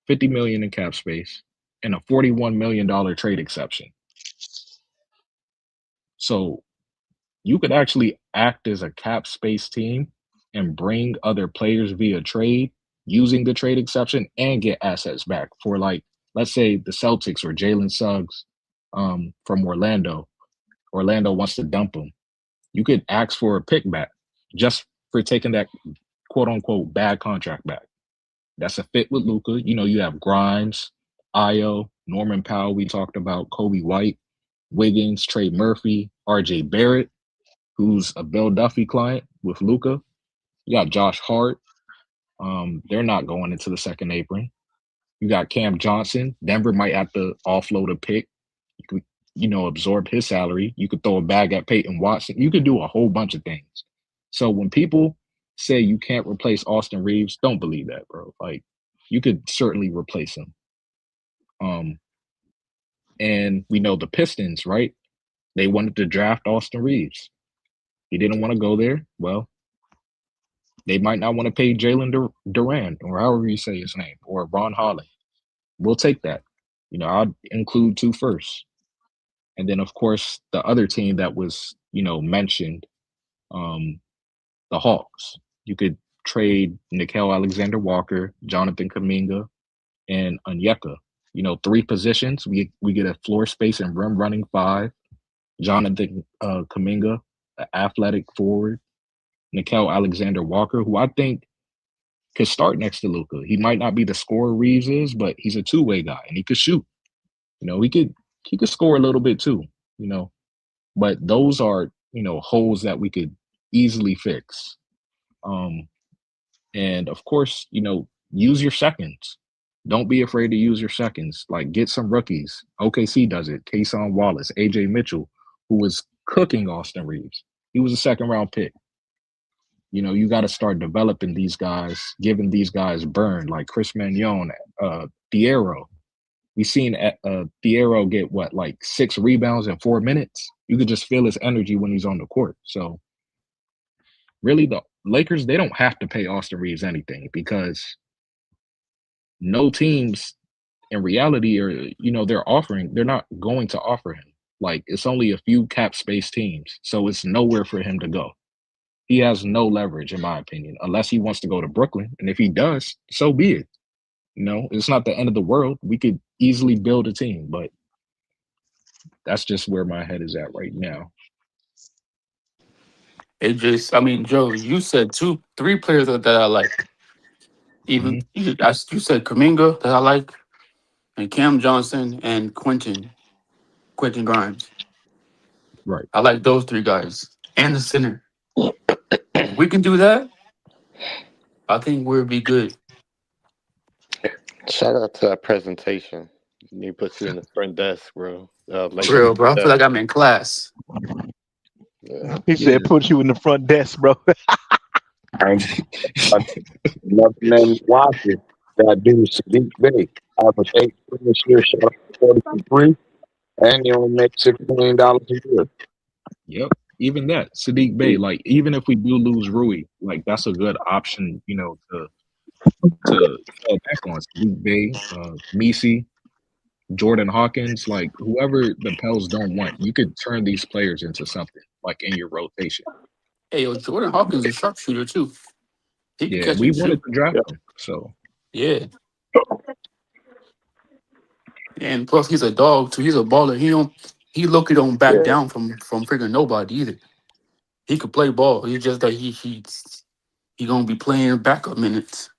$50 million in cap space and a $41 million trade exception. So you could actually act as a cap space team and bring other players via trade using the trade exception and get assets back for, like, let's say the Celtics or Jalen Suggs from Orlando. Orlando wants to dump him. You could ask for a pick back just for taking that quote unquote bad contract back. That's a fit with Luka. You have Grimes, Io, Norman Powell, we talked about, Kobe White, Wiggins, Trey Murphy, RJ Barrett, who's a Bill Duffy client with Luka. You got Josh Hart. They're not going into the second apron. You got Cam Johnson. Denver might have to offload a pick. You could, absorb his salary. You could throw a bag at Peyton Watson. You could do a whole bunch of things. So when people say you can't replace Austin Reeves, don't believe that, bro. Like, you could certainly replace him. And we know the Pistons, right? They wanted to draft Austin Reeves. He didn't want to go there. Well, they might not want to pay Jalen Duran, or however you say his name, or Ron Holland. We'll take that. I'd include 2 firsts. And then, of course, the other team that was, mentioned, the Hawks. You could trade Nickeil Alexander-Walker, Jonathan Kuminga, and Onyeka. 3 positions. We get a floor space and rim running 5. Jonathan Kuminga, an athletic forward, Nickeil Alexander-Walker, who I think could start next to Luka. He might not be the scorer Reeves is, but he's a two-way guy and he could shoot. He could score a little bit too, But those are, holes that we could easily fix. And of course, use your seconds. Don't be afraid to use your seconds. Like, get some rookies. OKC does it. Kason Wallace, AJ Mitchell, who was cooking Austin Reeves. He was a second-round pick. You got to start developing these guys, giving these guys burn, like Chris Magnon, Thiero. We seen Thiero get like 6 rebounds in 4 minutes. You could just feel his energy when he's on the court. So really, the Lakers, they don't have to pay Austin Reeves anything because no teams in reality are, they're not going to offer him. Like, it's only a few cap space teams. So it's nowhere for him to go. He has no leverage, in my opinion, unless he wants to go to Brooklyn. And if he does, so be it. It's not the end of the world. We could easily build a team, but that's just where my head is at right now. Joe, you said 3 players that I like. Even you said Kuminga that I like, and Cam Johnson and Quentin Grimes. Right. I like those 3 guys and the center. If we can do that, I think we'll be good. Shout out to that presentation. He puts you in the front desk, bro. Real, bro. I feel like I'm in class. Yeah. He said, "Put you in the front desk, bro." Nothing named Washington. That dude Sadiq Bey. Average 8 this year, shot 43, and he only makes $6 million a year. Yep. Even that, Sadiq Bey, like, even if we do lose Rui, like, that's a good option, to fall back on. Sadiq Bey, Misi, Jordan Hawkins, like, whoever the Pels don't want, you could turn these players into something, like, in your rotation. Hey, Jordan Hawkins is a sharpshooter too. He can catch we and wanted shoot. to draft him, so yeah. And plus, he's a dog too. He's a baller. He don't back down from freaking nobody either. He could play ball. He's just like he gonna be playing backup minutes.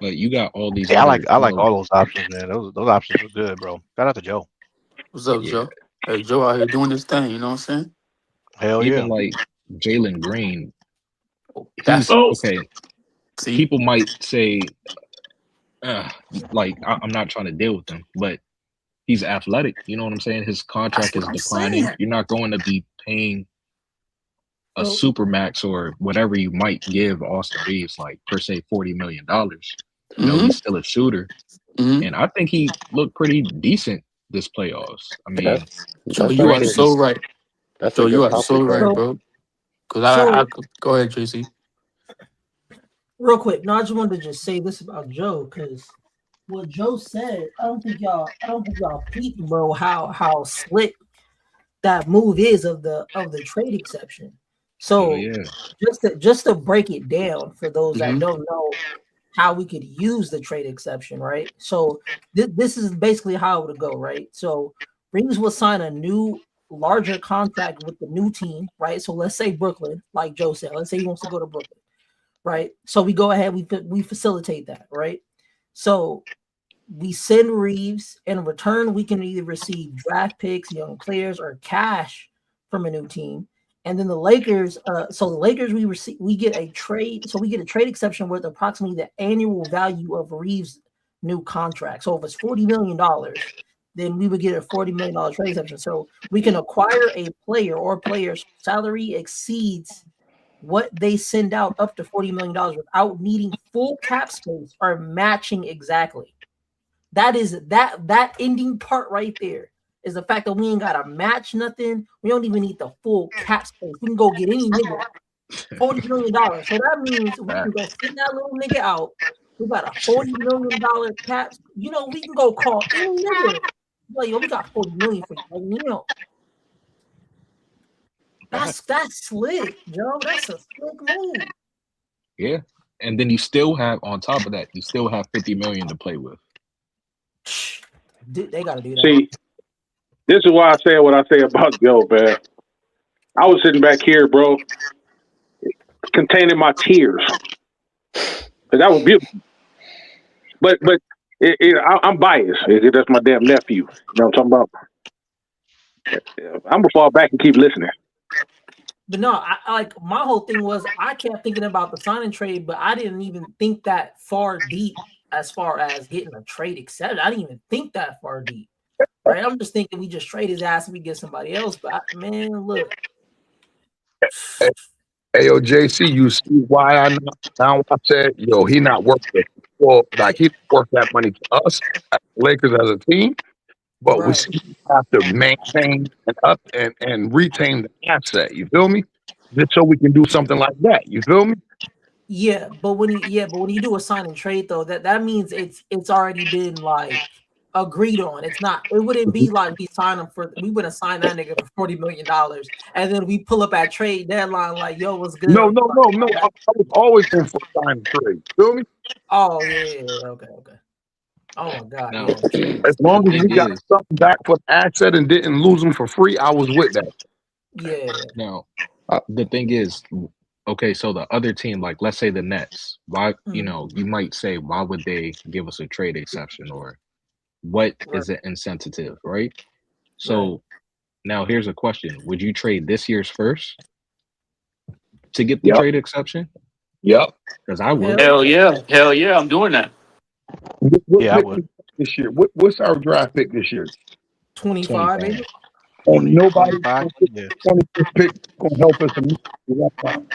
but you got all these Yeah, other, I like all those options, man. Those options were good, bro. Shout out to Joe. What's up, Yeah. Joe? Hey, Joe out here doing this thing. You know what I'm saying? Hell even yeah. like Jalen Green. That's okay. See, People might say, like, I'm not trying to deal with him, but he's athletic. You know what I'm saying? His contract is declining. saying. You're not going to be paying a super max or whatever you might give Austin Reeves, like, per se, $40 million. He's still a shooter. And I think he looked pretty decent this playoffs. I mean, Joe, you are so right. Joe, you are so right, So- bro. Because I go ahead, JC. Real quick, no, I just wanted to just say this about Joe because what Joe said, I don't think y'all peep, bro, how slick that move is of the trade exception. So just to break it down for those that don't know how we could use the trade exception, right? So this is basically how it would go, right? So Reeves will sign a new larger contract with the new team, right? So let's say Brooklyn, like Joe said, let's say he wants to go to Brooklyn. Right. So we go ahead, we facilitate that, right? So we send Reeves, in return, we can either receive draft picks, young players, or cash from a new team. And then the Lakers, we get a trade. So we get a trade exception worth approximately the annual value of Reeves' new contract. So if it's $40 million, then we would get a $40 million trade exception. So we can acquire a player or player's salary exceeds what they send out up to $40 million without needing full cap space or matching exactly. That is that ending part right there is the fact that we ain't got to match nothing. We don't even need the full cap space. We can go get any nigga $40 million. So that means we can go send that little nigga out. We got a $40 million cap. We can go call any nigga. Like, yo, we got $40 million for you. That's slick, Joe. That's a slick move. Yeah. And then you still have, on top of that, you still have $50 million to play with. They got to do that. See, this is why I say what I say about Joe, man. I was sitting back here, bro, containing my tears. That was beautiful. But I'm biased. That's my damn nephew. You know what I'm talking about? I'm going to fall back and keep listening. But no, I like my whole thing was I kept thinking about the signing trade, but I didn't even think that far deep as far as getting a trade accepted. I didn't even think that far deep. Right? I'm just thinking we just trade his ass and we get somebody else. But man, look. Hey, yo, JC, you see why I said, yo, he not worth it. Well, like he worth that money to us, Lakers as a team. But we still have to maintain and up and retain the asset. You feel me? Just so we can do something like that. You feel me? Yeah, but when you do a sign and trade though, that means it's already been like agreed on. It's not. It wouldn't be like we wouldn't sign that nigga for $40 million, and then we pull up at trade deadline like, yo, what's good? No. I was always in for sign and trade. Feel me? Oh yeah. Okay. Oh my God. Now, as long as we got something back for the asset and didn't lose them for free, I was with that. Yeah. Now, the thing is, okay, so the other team, like let's say the Nets, why you might say, why would they give us a trade exception, or what is it insensitive, right? So now here's a question: would you trade this year's first to get the trade exception? Yep. Because I would. Hell yeah, I'm doing that. Yeah, I would. This year, what's our draft pick this year? 25, baby. And nobody 25, yeah. 25th pick gonna help us immediately.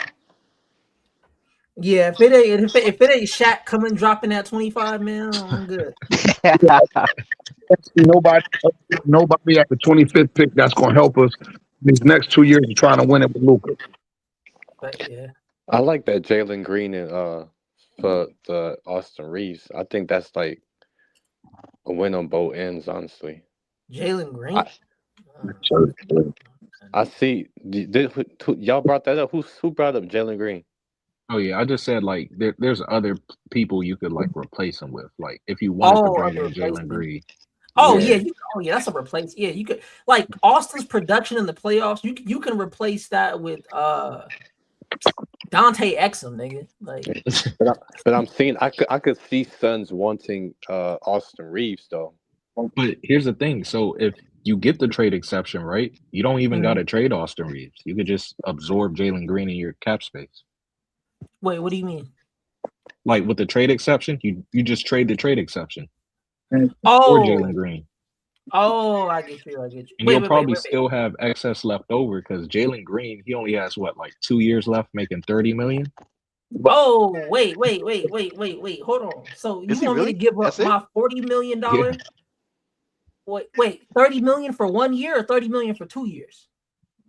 Yeah, if it ain't Shaq coming dropping that 25, man, I'm good. Nobody at the 25th pick that's gonna help us these next 2 years of trying to win it with Luka. But yeah, I like that Jalen Green and for the Austin Reeves. I think that's like a win on both ends, honestly. Jalen Green. I see. Y'all brought that up. Who brought up Jalen Green? Oh yeah, I just said like there's other people you could like replace him with. Like if you wanted to bring in Jalen Green. Oh yeah, that's a replace. Yeah, you could like Austin's production in the playoffs. You can replace that with Dante Exum, nigga. Like, but I'm seeing I could see Suns wanting Austin Reeves though. But here's the thing: so if you get the trade exception, right, you don't even got to trade Austin Reeves. You could just absorb Jalen Green in your cap space. Wait, what do you mean? Like with the trade exception, you just trade the trade exception. Oh, for Jalen Green. Oh, I get you. And you'll probably still have excess left over because Jalen Green, he only has what, like 2 years left, making $30 million. Oh, wait. Hold on. So you want me to give up my $40 million? Yeah. Wait, $30 million for 1 year or $30 million for 2 years?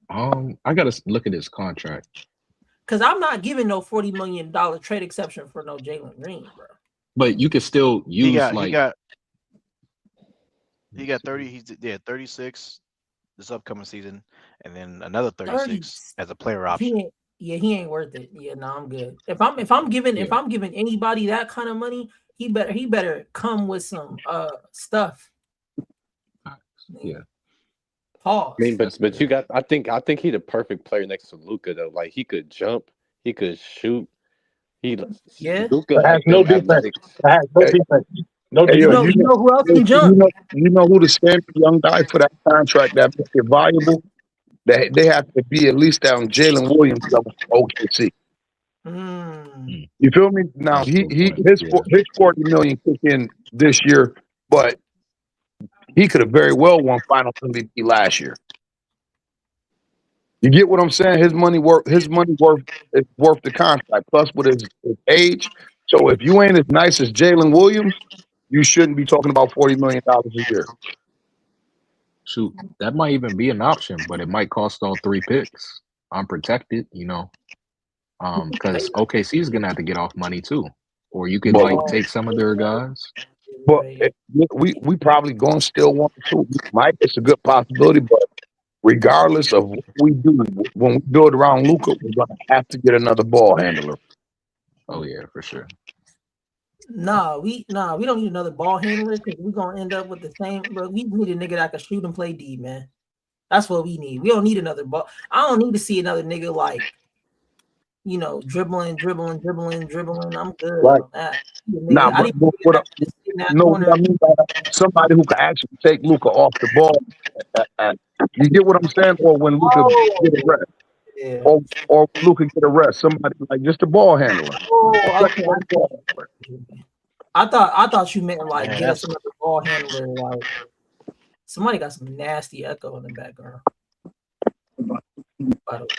I gotta look at his contract. Because I'm not giving no $40 million trade exception for no Jalen Green, bro. But you could still use he got 30. He's 36 this upcoming season, and then another 36 as a player option. He ain't worth it. Yeah, no, I'm good. If I'm giving anybody that kind of money, he better come with some stuff. Yeah. Pause. I mean, but you got. I think he's the perfect player next to Luka though. Like he could jump, he could shoot. Luka has no defense. No, you know who else can jump? You know who the standard young guy for that contract that makes it valuable? They have to be at least down Jalen Williams level OKC. You feel me? Now his $40 million kick in this year, but he could have very well won Finals MVP last year. You get what I'm saying? His money worth is worth the contract. Plus with his age. So if you ain't as nice as Jalen Williams, you shouldn't be talking about $40 million a year. Shoot, that might even be an option, but it might cost all 3 picks. Unprotected, because OKC is gonna have to get off money too, or you could take some of their guys. But we probably gonna still want to. Mike, it's a good possibility, but regardless of what we do, when we build around Luka, we're gonna have to get another ball handler. Oh yeah, for sure. Nah, we don't need another ball handler because we're gonna end up with the same. Bro, we need a nigga that can shoot and play D, man. That's what we need. We don't need another ball. I don't need to see another nigga like, dribbling. I'm good Right. on that. Nah, Nigga, I but need a what, nigga what, that can just sit in that know what corner. I mean by that? Somebody who can actually take Luca off the ball. You get what I'm saying? Or when Luca get a Oh, rest, yeah. or Luca get a rest, somebody like just a ball handler. Oh, okay. Secondary ball handler. I thought you meant like Man, get us that's another ball handler. Like somebody got some nasty echo in the background. By the way.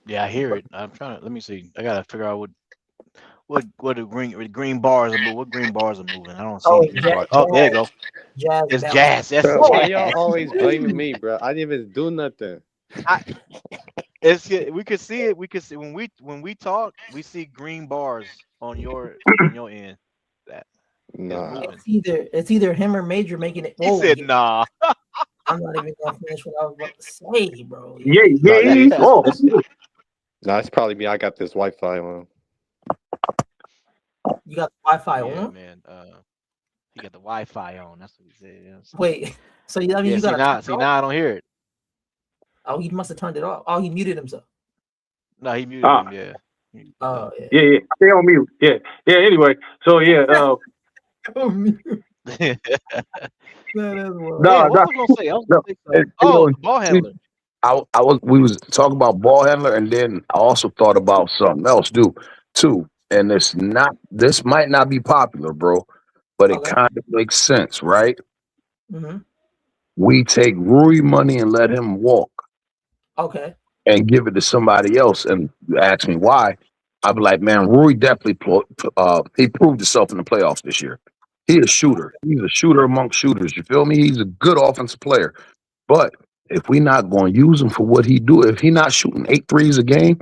yeah, I hear it. I'm trying to let me see. I gotta figure out what the green bars are moving. What green bars are moving? I don't see Oh, any green bars. Oh, there you go. Jazz It's bounced. Jazz. That's Bro, why y'all Jazz. always blaming me, bro? I didn't even do nothing. We could see it. We could see when we talk. We see green bars on your end. That is Nah. moving. It's either him or Major making it. He Whoa, said, yeah, "Nah." I'm not even gonna finish what I was about to say, bro. Nah, Oh, nah, it's probably me. I got this Wi-Fi on. You got the Wi-Fi Yeah, on? man. He got the Wi-Fi on. That's what he said. Yeah, so- Wait, so I mean yeah. you See gotta turn now, it see off? now, I don't hear it. Oh, he must have turned it off. Oh, he muted himself. No, he muted him. Yeah. Oh yeah. Yeah. Stay on mute. Yeah. Anyway, so yeah. Oh, mute. Yeah. That is wild. no, Damn, what no, was I gonna say? I was no. gonna say something. Oh, the ball handler. We was talking about ball handler, and then I also thought about something else too. And this might not be popular, bro, but it Okay. kind of makes sense, right? Mm-hmm. We take Rui money and let him walk Okay. and give it to somebody else. And you ask me why, I'd be like, man, Rui definitely he proved himself in the playoffs this year. He's a shooter. He's a shooter amongst shooters. You feel me? He's a good offensive player. But if we not going to use him for what he do, if he not shooting 8 threes a game,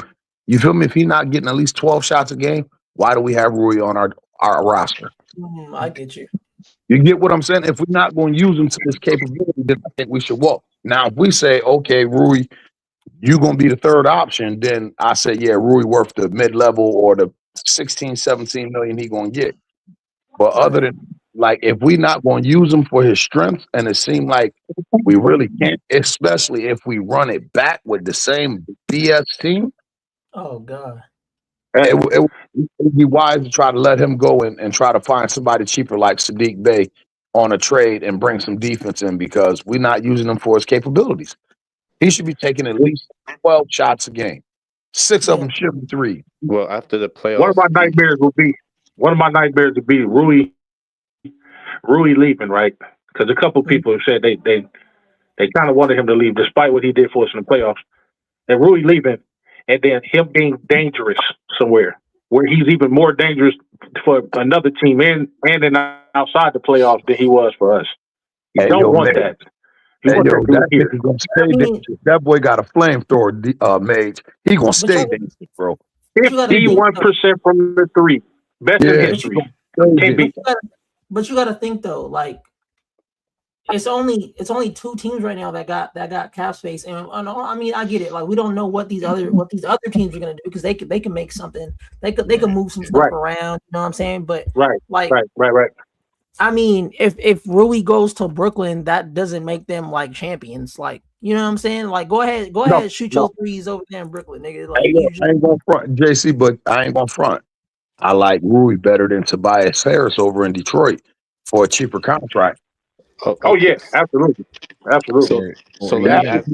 you feel me? If he not getting at least 12 shots a game, why do we have Rui on our roster? I get you. You get what I'm saying? If we're not going to use him to his capability, then I think we should walk. Now, if we say, okay, Rui, you're going to be the third option, then I say, yeah, Rui worth the mid-level or the 16, 17 million he going to get. But other than, like, if we not going to use him for his strength, and it seemed like we really can't, especially if we run it back with the same BS team, Oh God. it would be wise to try to let him go and try to find somebody cheaper like Sadiq Bey on a trade and bring some defense in, because we're not using him for his capabilities. He should be taking at least 12 shots a game. 6 of them should be 3. Well, after the playoffs, One of my nightmares would be Rui leaving, right? Because a couple people have said they kind of wanted him to leave despite what he did for us in the playoffs. And Rui leaving, and then him being dangerous somewhere where he's even more dangerous for another team and outside the playoffs than he was for us. You don't want that. You want that dude here. Gonna stay dangerous. That boy got a flamethrower, Mage. He gonna stay dangerous, bro. 51% from the 3. Best in history. Can't beat that. But you got to think though, like it's only 2 teams right now that got cap space, and I mean I get it. Like we don't know what these other teams are gonna do, because they can make something. They can move some stuff around. You know what I'm saying? But right. I mean, if Rui goes to Brooklyn, that doesn't make them like champions. Like, you know what I'm saying? Like, go ahead, shoot your threes over there in Brooklyn, nigga. Like, I ain't gonna front, JC, but I ain't gonna front. I like Rui better than Tobias Harris over in Detroit for a cheaper contract. Oh yeah, absolutely. So That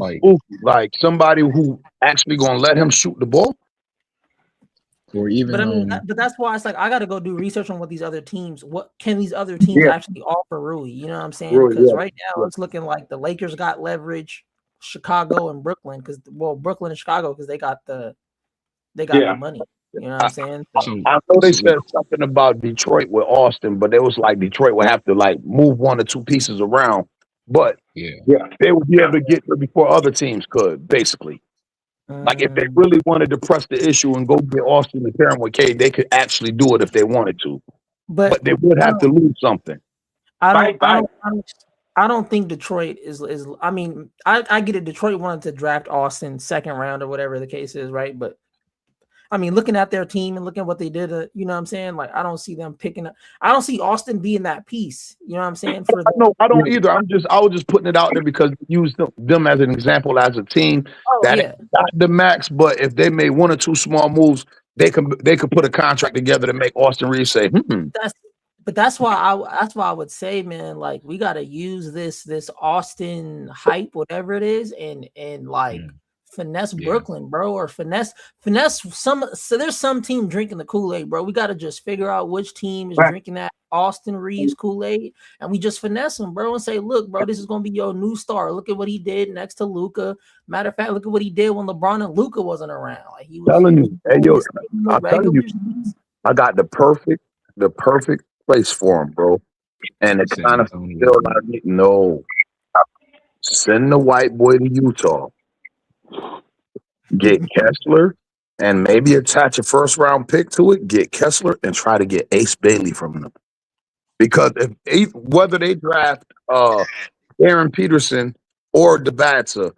like somebody who actually gonna let him shoot the ball. Or even, but I mean, but that's why it's like I got to go do research on what these other teams, what can these other teams actually offer Rui? You know what I'm saying? Because right now it's looking like the Lakers got leverage, Chicago and Brooklyn, Brooklyn and Chicago, because they got the money. You know what I'm saying? I know they said something about Detroit with Austin, but it was like Detroit would have to like move 1 or 2 pieces around, but they would be able to get there before other teams could, basically. Like if they really wanted to press the issue and go get Austin and pair him with K, they could actually do it if they wanted to. But they would have to lose something. I don't think Detroit is. I mean, I get it. Detroit wanted to draft Austin 2nd round or whatever the case is, right? But I mean, looking at their team and looking at what they did, you know what I'm saying? Like, I don't see them picking up. I don't see Austin being that piece. You know what I'm saying? For No, I don't either. I was just putting it out there because use them as an example as a team that ain't got the max. But if they made one or two small moves, they could put a contract together to make Austin Reeves say, That's why I would say, man, like we got to use this Austin hype, whatever it is, and like finesse Brooklyn, bro, or finesse some. So there's some team drinking the Kool-Aid, bro. We got to just figure out which team is drinking that Austin Reeves Kool-Aid, and we just finesse them, bro, and say, look, bro, this is gonna be your new star. Look at what he did next to Luka. Matter of fact, look at what he did when LeBron and Luka wasn't around. Like he was telling you, hey yo, I'm telling you, I got the perfect place for him, bro. And it kind of feel like no. Send the white boy to Utah. Get Kessler and maybe attach a first round pick to it. Get Kessler and try to get Ace Bailey from them. Because whether they draft Aaron Peterson or Debatsa,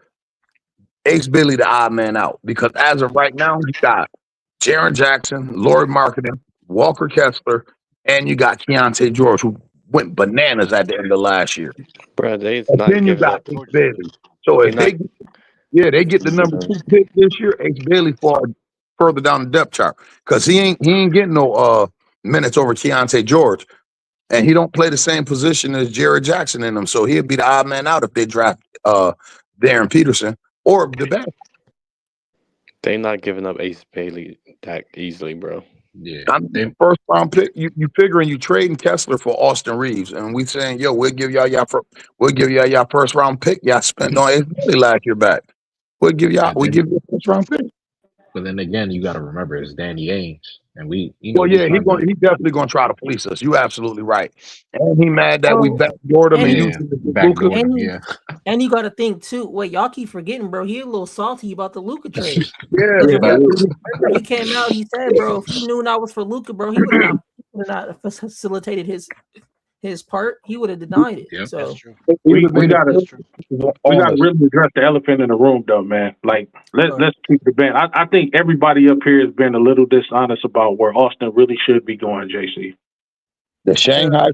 Ace Bailey the odd man out. Because as of right now, you got Jaren Jackson, Laurie Marketing, Walker Kessler, and you got Keontae George, who went bananas at the end of last year. Bro, and then you got Ace Bailey. So if they get the number 2 pick this year, Ace Bailey fall further down the depth chart because he ain't getting no minutes over Keontae George, and he don't play the same position as Jared Jackson in them. So he'd be the odd man out if they draft Darren Peterson or the best. They not giving up Ace Bailey that easily, bro. Yeah, first round pick. You figuring you trading Kessler for Austin Reeves, and we saying, yo, we'll give y'all y'all first round pick. Y'all spent on Ace Bailey last year back. We give you a first round pick. But then again, you got to remember it's Danny Ainge, and we. He definitely gonna try to police us. You absolutely right. And he mad that we backdoored him and used him. And you got to think too. Wait, y'all keep forgetting, bro. He a little salty about the Luka trade. Yeah. He came out. He said, bro, if he knew not was for Luka, bro, he would not facilitated his part. He would have denied it. Yep. So we gotta really address the elephant in the room, though, man. Like let's keep the band. I think everybody up here has been a little dishonest about where Austin really should be going, JC. The Shanghai.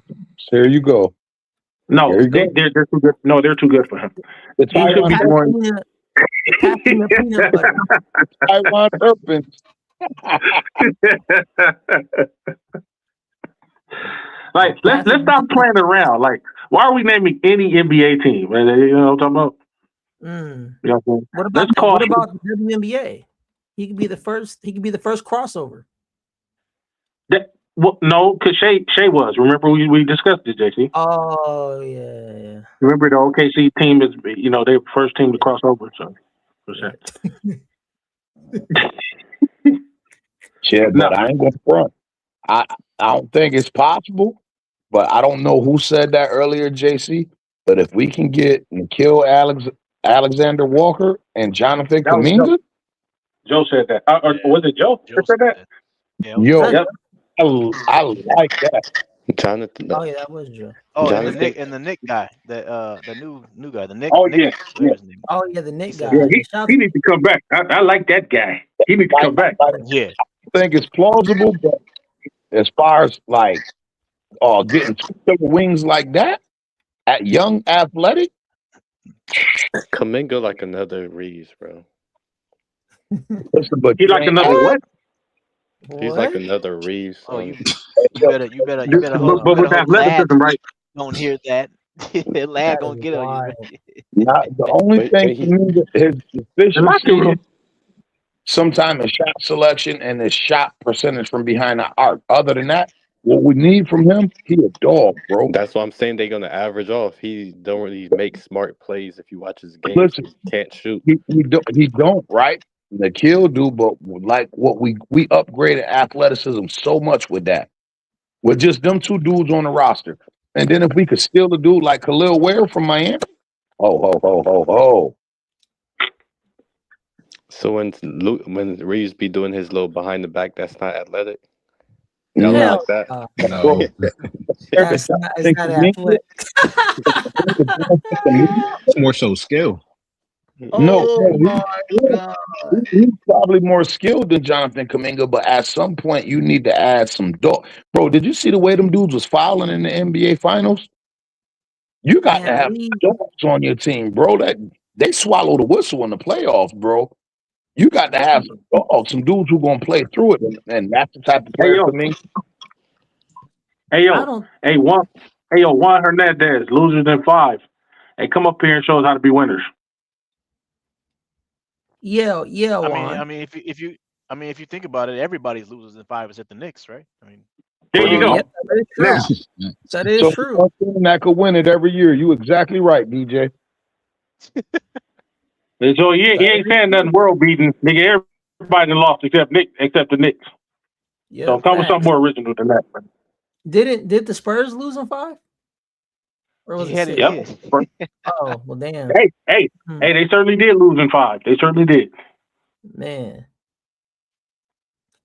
Here you go. No, they're too good. No, they're too good for him. The Taiwan Urban. Like, let's stop playing around. Like, why are we naming any NBA team? You know what I'm talking about? You know what about the WNBA? He could be the first. He could be the first crossover. No, because Shea was. Remember we discussed it, JC. Oh yeah. Remember the OKC team is they're the first team to cross over. So for sure. Yeah, but I ain't gonna front. I don't think it's possible, but I don't know who said that earlier, JC. But if we can get Nikhil Alexander Walker and Jonathan Kuminga, Joe said that. Or was it Joe said that? Yo, I like that. Jonathan. Oh yeah, that was Joe. Oh, and the Nick guy, the new guy, the Nick. Oh Nick, yeah. Oh yeah, the Nick guy. Yeah, he needs to come back. I like that guy. He needs to come back. Yeah, I think it's plausible, but as far as like getting wings like that at young athletic, Kuminga like another Reeves, bro. Listen, but he like another what? He's like another Reeves. Oh, you better hope. But with athleticism, right? Don't hear that. Lad gonna get on you. The only thing his deficiency sometime in shot selection and his shot percentage from behind the arc. Other than that, what we need from him, he a dog, bro. That's why I'm saying they're gonna average off. He don't really make smart plays. If you watch his games, Listen, he can't shoot. He don't, right? The kill do, but like what we upgraded athleticism so much with that. With just them two dudes on the roster. And then if we could steal a dude like Khalil Ware from Miami, ho. So when Reeves be doing his little behind the back, that's not athletic. No, like that. No. That's not athletic. It's more so skill. No, Oh my god. he's probably more skilled than Jonathan Kuminga, but at some point you need to add some dog. Bro, did you see the way them dudes was fouling in the NBA Finals? You got to Man, have dogs on your team, bro. That they swallow the whistle in the playoffs, bro. You got to have some dogs, some dudes who gonna play through it, and that's the type of Hey player yo, for me. hey I yo, don't. Juan Hernandez, losers in 5. Hey, come up here and show us how to be winners. Yeah, I Juan. mean, if you think about it, everybody's losers in 5 except the Knicks, right? I mean, There you go. Yeah, that is true. Now, That is So true. one team that could win it every year. You exactly right, DJ. so he ain't saying nothing world beating, nigga. Everybody done lost except the Knicks. Yeah, So come with something facts. more original than that. Did the Spurs lose in 5? Or was yeah, it they 6? did. Oh, well, damn. Hey, they certainly did lose in 5. They certainly did. Man.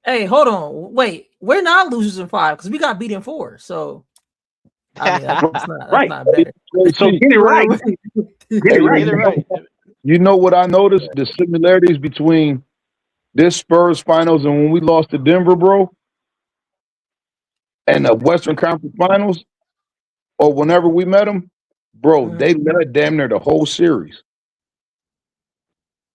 Hey, hold on. Wait, we're not losers in 5 because we got beat in 4. So I mean, that's Right. not better. So get it right. Get it right. Get it right. You know what I noticed? The similarities between this Spurs Finals and when we lost to Denver, bro, and the Western Conference Finals, or whenever we met them, bro, they led damn near the whole series.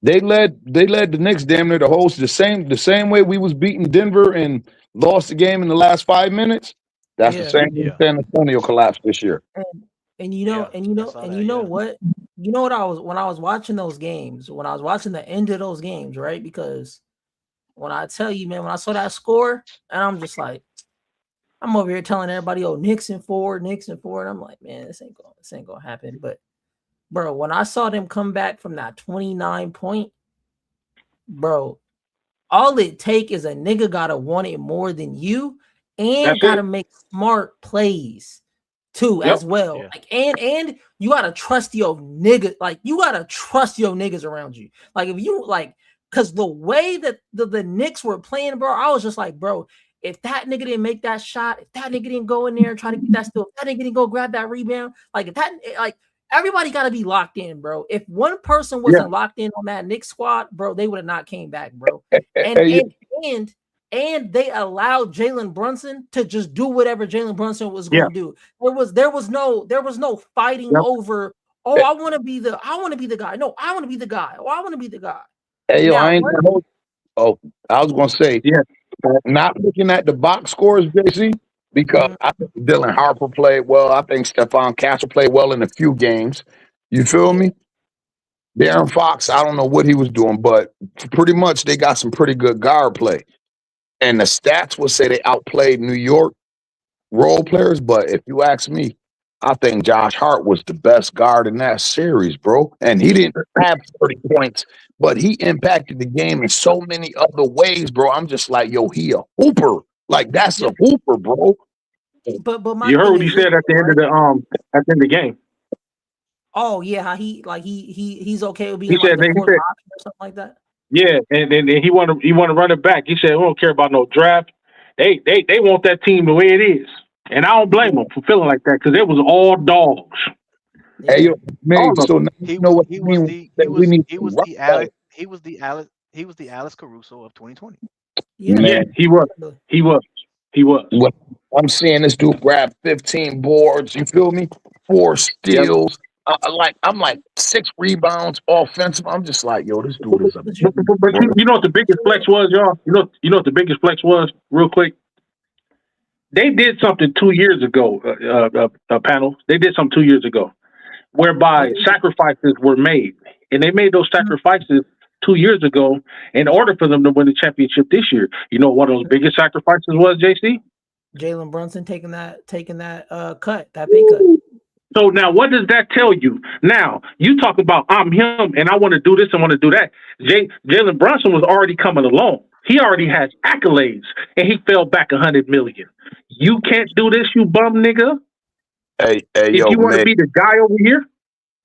They led the Knicks damn near the same way we was beating Denver and lost the game in the last 5 minutes. That's the same way San Antonio collapsed this year. And you know what? You know what when I was watching those games, when I was watching the end of those games, right? Because when I tell you, man, when I saw that score, and I'm just like, I'm over here telling everybody, oh, Knicks in 4, and I'm like, man, this ain't gonna happen. But bro, when I saw them come back from that 29 point, bro, all it take is a nigga gotta want it more than you and gotta make smart plays too as well. Yeah. Like and you gotta trust your nigga, like you gotta trust your niggas around you. Like if you like, cause the way that the Knicks were playing, bro, I was just like, bro, if that nigga didn't make that shot, if that nigga didn't go in there and try to get that still, if that nigga didn't go grab that rebound, like if that like everybody got to be locked in, bro. If one person wasn't locked in on that Knicks squad, bro, they would have not came back, bro. And they allowed Jalen Brunson to just do whatever Jalen Brunson was going to do. There was no fighting over. Oh, I want to be the guy. No, I want to be the guy. Oh, I want to be the guy. Hey, yo, I was gonna say, not looking at the box scores, JC, because I think Dylan Harper played well. I think Stephon Castle played well in a few games. You feel me? Darren Fox, I don't know what he was doing, but pretty much they got some pretty good guard play. And the stats would say they outplayed New York role players, but if you ask me, I think Josh Hart was the best guard in that series, bro. And he didn't have 30 points, but he impacted the game in so many other ways, bro. I'm just like, yo, he a hooper. Like, that's a hooper, bro. But you heard what he said at the end of the game. Oh yeah, how he's okay with being like the fourth option or something like that. Yeah, and he want to run it back. He said, "We don't care about no draft. They want that team the way it is." And I don't blame him for feeling like that because it was all dogs. Hey, yo, man, so you know what he was the Alex Caruso of 2020. Yeah, he was. Well, I'm seeing this dude grab 15 boards. You feel me? 4 steals. I'm like 6 rebounds offensive. I'm just like, yo, this dude is a. But you know what the biggest flex was, y'all? You know what the biggest flex was, real quick. They did something 2 years ago. Panel. They did something 2 years ago, whereby sacrifices were made, and they made those sacrifices 2 years ago in order for them to win the championship this year. You know what those biggest sacrifices was, JC? Jalen Brunson taking that cut, that pay cut. So now what does that tell you? Now, you talk about I'm him and I want to do this and want to do that. Jalen Brunson was already coming along. He already has accolades and he fell back $100 million. You can't do this, you bum nigga. Hey, if yo, you want to be the guy over here.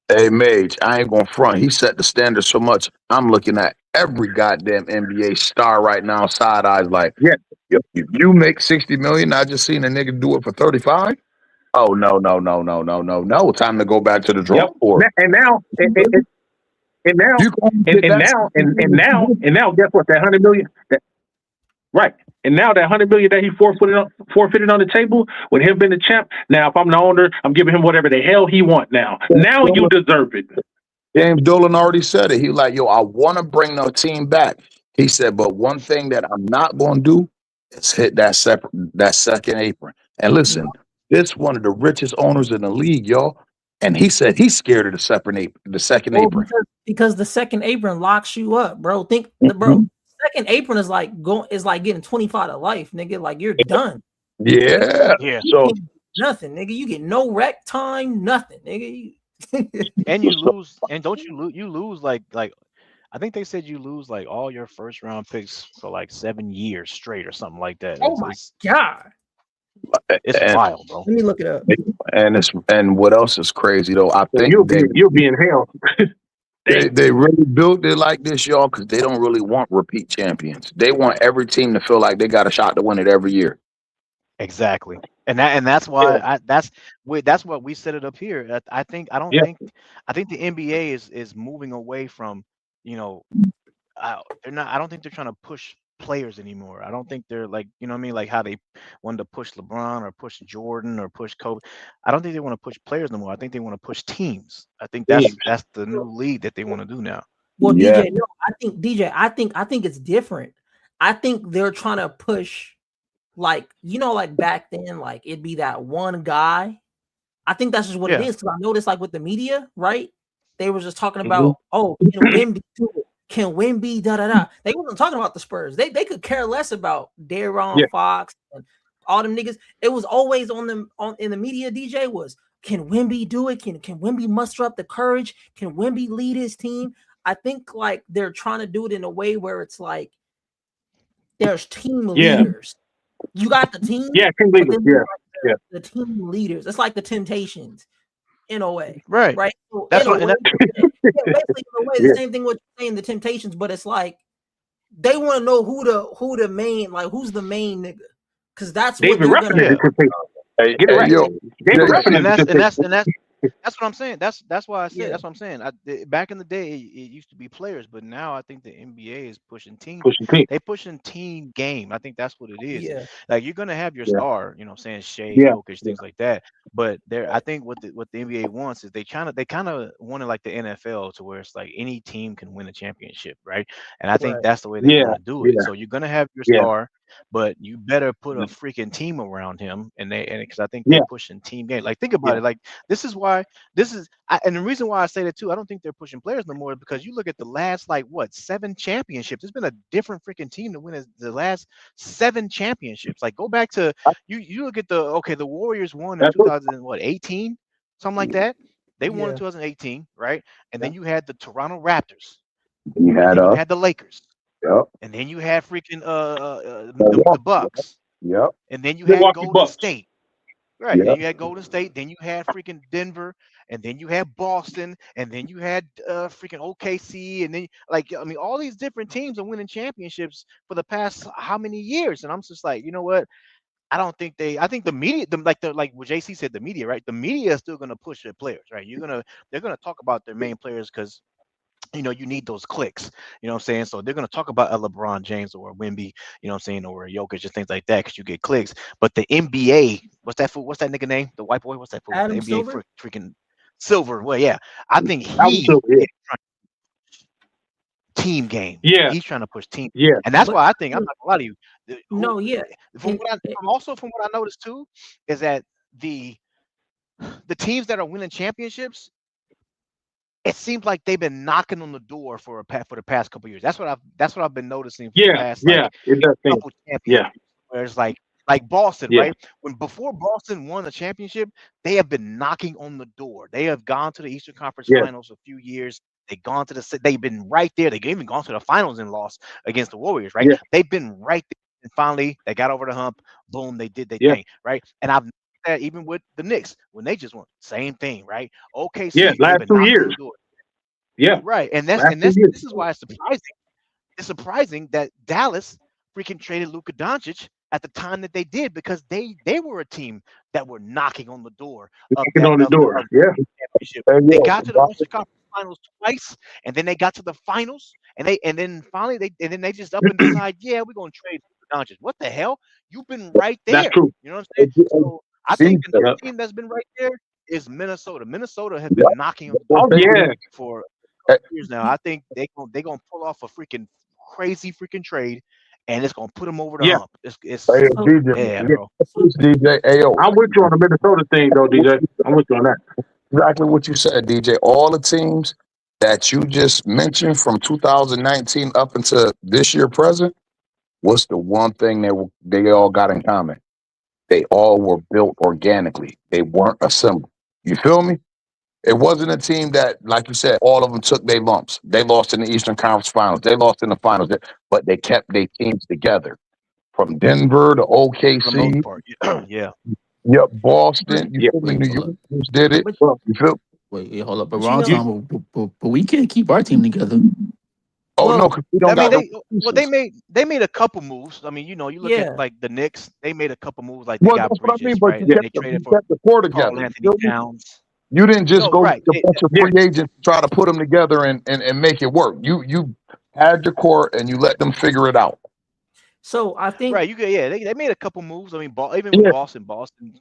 Hey, Mage, I ain't gonna front. He set the standard so much. I'm looking at every goddamn NBA star right now, side eyes like, if you make $60 million, I just seen a nigga do it for 35. Oh no! Time to go back to the drawing board. And now, And now, You can and, get and that. now, and now, guess what? That 100 million, right? And now that 100 million that he forfeited on the table with him being the champ. Now, if I'm the owner, I'm giving him whatever the hell he want. Now you deserve it. James Dolan already said it. He like, yo, I want to bring the team back. He said, but one thing that I'm not going to do is hit that second apron. And listen, this one of the richest owners in the league, y'all. And he said he's scared of the second apron. Because the second apron locks you up, bro. Second apron is like getting 25 to life, nigga. Like you're done. Yeah. So nothing, nigga. You get no rec time, nothing, nigga. And you lose, and don't you lose like I think they said you lose like all your first round picks for like 7 years straight or something like that. Oh my god. It's wild, bro. Let me look it up. And what else is crazy though? I think you'll be in hell. They really built it like this, y'all, because they don't really want repeat champions. They want every team to feel like they got a shot to win it every year. Exactly, and that's why that's what we set it up here. I think the NBA is moving away from, you know, they're not. I don't think they're trying to push players anymore. I don't think they're like, you know what I mean, like how they wanted to push LeBron or push Jordan or push Kobe. I don't think they want to push players no more. I think they want to push teams. I think that's the new league that they want to do now. Well, DJ, no, I think it's different. I think they're trying to push, like, you know, like back then, like it'd be that one guy. I think that's just what it is. Because I noticed, like with the media, right? They were just talking about, can Wemby do it? Can Wemby da da da? They wasn't talking about the Spurs. They could care less about De'Aaron Fox and all them niggas. It was always in the media. DJ was, can Wemby do it? Can Wemby muster up the courage? Can Wemby lead his team? I think like they're trying to do it in a way where it's like there's team leaders. You got the team, team leaders. The team leaders. It's like the Temptations in a way, right? So that's what. Basically, in a way, the same thing what you're saying, the Temptations, but it's like they want to know who the main, like who's the main nigga, because that's David what they're gonna and that's what I'm saying. That's why I said that's what I'm saying. Back in the day, it used to be players, but now I think the NBA is pushing team. They pushing team game. I think that's what it is. Yeah. Like you're gonna have your star, you know, saying Shea, Jokic, things like that. But I think what the NBA wants is they kind of want it like the NFL, to where it's like any team can win a championship, right? And I think that's the way they want to do it. So you're gonna have your star, but you better put a freaking team around him, and because I think they're pushing team game. Like think about it. Like this is why and the reason why I say that too, I don't think they're pushing players no more, because you look at the last 7 championships. There's been a different freaking team to win the last 7 championships. Like go back to you look at the Warriors won in 2018, something like that. They won in 2018, right? And then you had the Toronto Raptors. You had the Lakers. Yep. And then you had freaking the Bucks. Yep. And then you had Golden Bucks. State. Right. Then you had Golden State, then you had freaking Denver, and then you had Boston, and then you had freaking OKC, and then all these different teams are winning championships for the past how many years? And I'm just like, you know what? I think the media, like what JC said, the media, right? The media is still gonna push their players, right? They're gonna talk about their main players because you need those clicks, you know what I'm saying? So they're going to talk about a LeBron James or a Wemby, you know what I'm saying, or a Jokic and things like that, because you get clicks. But the NBA, what's that nigga name? The white boy, what's that fool? Adam The NBA Silver? Freaking Silver. Well, yeah, I think he's trying to push team game. He's trying to push team. And that's why I think, I'm not gonna lie to you. From what I noticed too, is that the teams that are winning championships, it seems like they've been knocking on the door for the past couple of years. That's what I've been noticing for the past couple championships. Where it's like Boston, right? Before Boston won the championship, they have been knocking on the door. They have gone to the Eastern Conference Finals a few years. They've been right there. They've even gone to the finals and lost against the Warriors, right? They've been right there, and finally they got over the hump. Boom, they did their thing, right? And I've that even with the Knicks when they just won, same thing, right? OKC, last 2 years. Right, and this is why it's surprising. It's surprising that Dallas freaking traded Luka Doncic at the time that they did, because they were a team that were knocking on the door of championship. They got to the Western Conference. finals twice, and then they got to the finals, and then finally they just up and decide, yeah, we're gonna trade for Doncic. What the hell? You've been right That's there. true. You know what I'm saying? So I think See, another Yeah. team that's been right there is Minnesota. Minnesota has been knocking on the one door Oh thing yeah. for a eh, couple years now. I think they gonna pull off a freaking crazy freaking trade, and it's gonna put them over the Yeah. hump. hey, So, DJ, Yeah, yeah, bro. so DJ, Ayo, I'm with you on the Minnesota thing though, DJ. I'm with you on that. exactly what you said, DJ. All the teams that you just mentioned from 2019 up until this year present, what's the one thing they all got in common? They all were built organically. They weren't assembled. You feel me? It wasn't a team that, like you said, all of them took their lumps. They lost in the Eastern Conference Finals. They lost in the finals, but they kept their teams together. From Denver to For the most OKC, part, yeah. yep, Boston. You Yeah. feel me? Wait, New hold York up. just did it. but Well, You feel? Hold up. But but you wrong know, you, time. But we can't keep our team together. Oh no, well, because we don't I mean, got no they pieces. made a couple moves. I mean, you look at yeah. like the Knicks, they made a couple moves. Like they Well, got that's what I mean. Bridges, But right? you And The, then kept they the, traded you for kept the core Carl together. You Anthony feel me? Towns. You didn't just No, go right. get a bunch of yeah. free agents and try to put them together and make it work. You had your core and you let them figure it out. so I think Right, they made a couple moves. I mean, even with Yeah, Boston,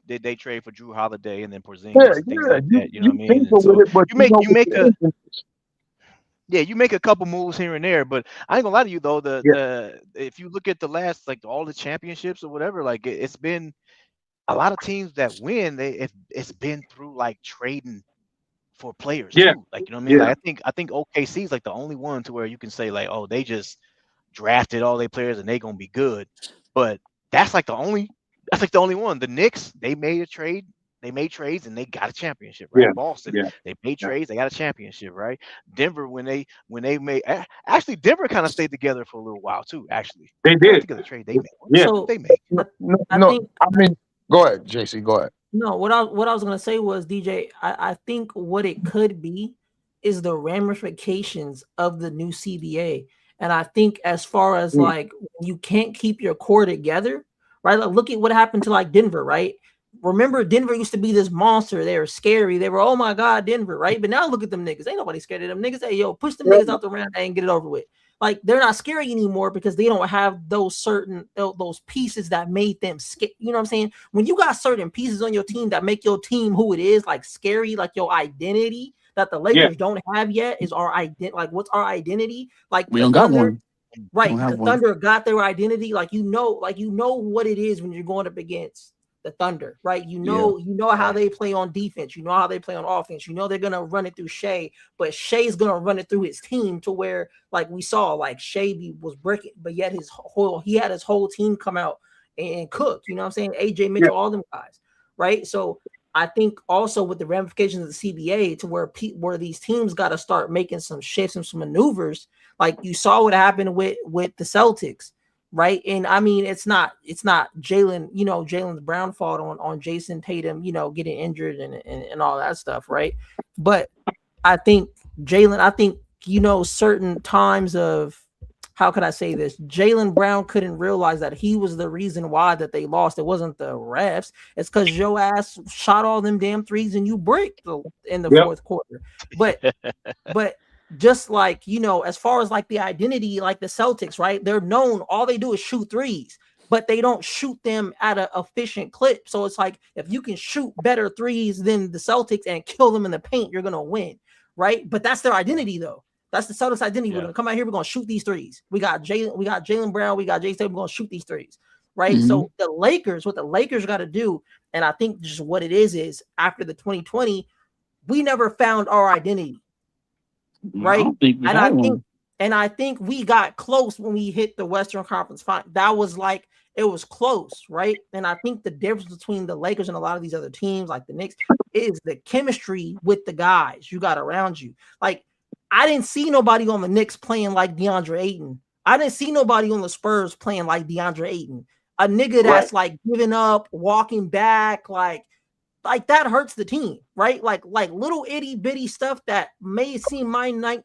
they trade for Drew Holiday and then yeah, Porzingis and things yeah. like You that. You know you what I mean? tinker And with so it, but you you make know you what make the a agent is. you make a couple moves here and there. But I ain't gonna lie to you though, Yeah. the if you look at the last like all the championships or whatever, like it's been a lot of teams that win. It's been through like trading for players Yeah. too. Like you know what I mean? Yeah. Like I think OKC is like the only one to where you can say like, oh, they just drafted all their players and they gonna be good. But that's like the only that's like the only one. The Knicks, they made a trade, they made trades and they got a championship, Yeah. right? Boston, Yeah. they made Yeah. trades, they got a championship, right? Denver, when they made actually Denver kind of stayed together for a little while too, actually. They I'm trying to did. think of the trade they made. What Yeah. did so. they make? No, I, no, I no. think I mean, go ahead, JC. Go ahead. no. What I was gonna say was DJ. I think what it could be is the ramifications of the new CBA, and I think as far as Mm. like you can't keep your core together, right? Like look at what happened to like Denver, right? Remember, Denver used to be this monster. They were scary. They were, oh my god, Denver, right? But now look at them niggas. Ain't nobody scared of them niggas. Hey, yo, push them niggas out the round and get it over with. Like they're not scary anymore because they don't have those certain those pieces that made them scary. You know what I'm saying? When you got certain pieces on your team that make your team who it is, like scary, like your identity that the Yeah. Lakers don't have yet is our identity. Like what's our identity? Like We the don't got Thunder, one. We right? don't have The one. Thunder got their identity. Like you know what it is when you're going up against the Thunder, right? You Yeah. know how Right. they play on defense. You know how they play on offense. You know they're gonna run it through Shea, but Shea's gonna run it through his team to where, like we saw, like Shea was breaking, but yet he had his whole team come out and cook. You know what I'm saying? AJ Yeah. Mitchell, all them guys, right? So I think also with the ramifications of the CBA to where these teams got to start making some shifts and some maneuvers, like you saw what happened with the Celtics. Right. And I mean, it's not Jalen, Jalen's Brown fault on Jason Tatum, getting injured and all that stuff. Right. But I think certain times of, how could I say this? Jalen Brown couldn't realize that he was the reason why that they lost. It wasn't the refs. It's because your ass shot all them damn threes and you bricked in the Yep. fourth quarter. But just like, as far as like the identity, like the Celtics, right? They're known, all they do is shoot threes, but they don't shoot them at an efficient clip. So it's like, if you can shoot better threes than the Celtics and kill them in the paint, you're going to win, right? But that's their identity though. That's the Celtics identity. We're Yeah. going to come out here, we're going to shoot these threes. We got Jalen Brown, we got Jason, we're going to shoot these threes, right? Mhm. So what the Lakers got to do, and I think just what it is after the 2020, we never found our identity. Right. I don't think we And had one. I think we got close when we hit the Western Conference final. That was like, it was close, right? And I think the difference between the Lakers and a lot of these other teams, like the Knicks, is the chemistry with the guys you got around you. Like, I didn't see nobody on the Knicks playing like DeAndre Ayton. I didn't see nobody on the Spurs playing like DeAndre Ayton. A nigga that's like giving up, walking back, like that hurts the team, right? Like little itty bitty stuff that may seem minute,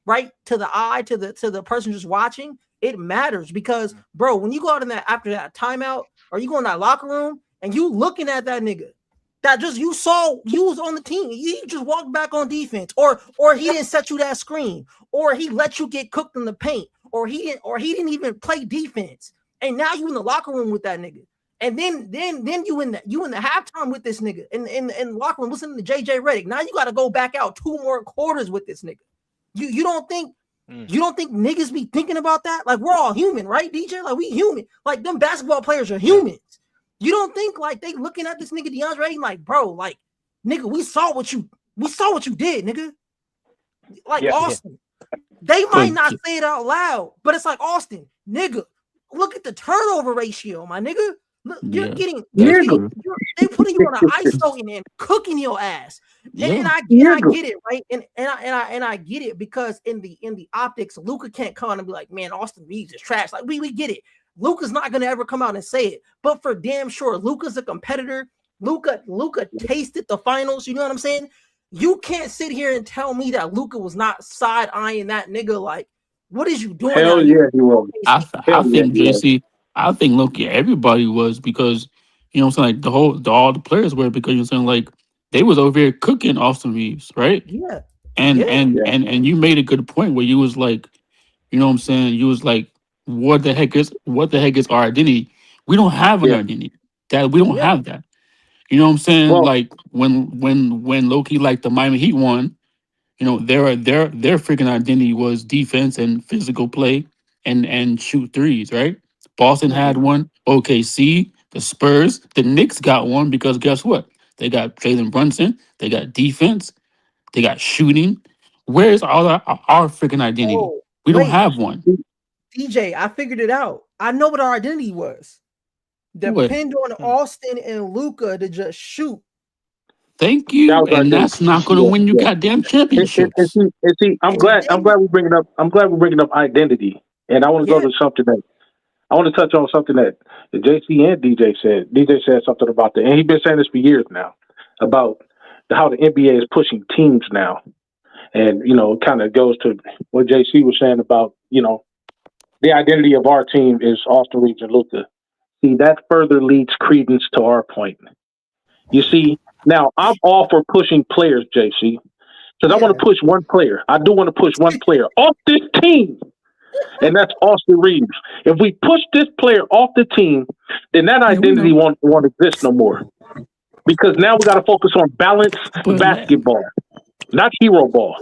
right, to the eye, to the person just watching. It matters because, bro, when you go out in that after that timeout, or you go in that locker room and you looking at that nigga, that just you saw you was on the team. He just walked back on defense, or he didn't set you that screen, or he let you get cooked in the paint, or he didn't even play defense. And now you in the locker room with that nigga. And then you in the halftime with this nigga in the locker room listening to JJ Redick. Now you got to go back out 2 more quarters with this nigga. You don't think niggas be thinking about that? Like, we're all human, right, DJ? Like, we human. Like, them basketball players are humans. You don't think like they looking at this nigga DeAndre Ayton like, bro, like, nigga, we saw what you did, nigga. Like, Austin. They might not say it out loud, but it's like, Austin, nigga, look at the turnover ratio, my nigga. Look, they putting you on an ISO and cooking your ass. And I get it, right? And I get it, because in the optics, Luka can't come out and be like, man, Austin Reeves is trash. Like, we get it. Luka's not gonna ever come out and say it, but for damn sure, Luka's a competitor. Luka tasted the finals. You know what I'm saying? You can't sit here and tell me that Luka was not side eyeing that nigga. Like, what is you doing? Hell yeah, he was. I think JC. I think Loki, everybody was, because you know what I'm saying, like all the players were, because you know what I'm saying, like they was over here cooking Austin Reeves, right? Yeah. And you made a good point where you was like, you know what I'm saying, you was like, what the heck is our identity? We don't have an identity. That we don't have that. You know what I'm saying? Well, like when Loki, like the Miami Heat won, you know, their freaking identity was defense and physical play and shoot threes, right? Boston had one. OKC, the Spurs, the Knicks got one, because guess what? They got Jalen Brunson. They got defense. They got shooting. Where's all our freaking identity? We don't have one. DJ, I figured it out. I know what our identity was. Depend on Austin and Luka to just shoot. Thank you. And that's not going to win you goddamn championships. And see, I'm glad we're bringing up identity. And I want to go to something that I want to touch on something that JC and DJ said. DJ said something about that, and he's been saying this for years now, about how the NBA is pushing teams now. And, you know, it kind of goes to what JC was saying about, you know, the identity of our team is Austin Reeves and Luka. See, that further leads credence to our point. You see, now I'm all for pushing players, JC, because I want to push one player. I do want to push one player off this team, and that's Austin Reeves. If we push this player off the team, then that identity won't exist no more. Because now we got to focus on balanced basketball, not hero ball.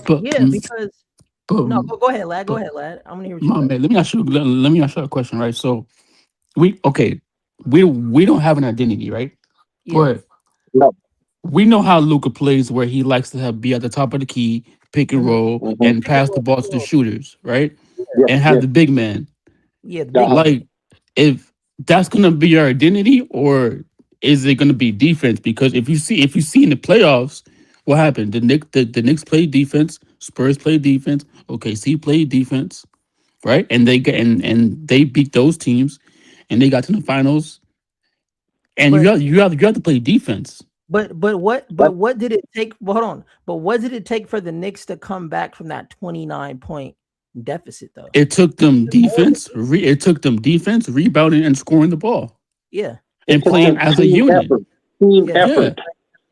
Because no, go ahead, lad. Go ahead, lad. I'm gonna hear what you man, let me ask you a question, right? So we don't have an identity, right? But we know how Luka plays, where he likes to be at the top of the key, pick and roll, and pass the ball to the shooters, right? And have the big man. Like, if that's gonna be your identity, or is it gonna be defense? Because if you see in the playoffs, what happened? The Knicks played defense, Spurs played defense, OKC played defense, right? And they they beat those teams, and they got to the finals. And you have to play defense. But what did it take? Well, hold on. But what did it take for the Knicks to come back from that 29-point deficit, though? It took them defense. It took them defense, rebounding, and scoring the ball. Yeah, and playing as a unit. Team effort.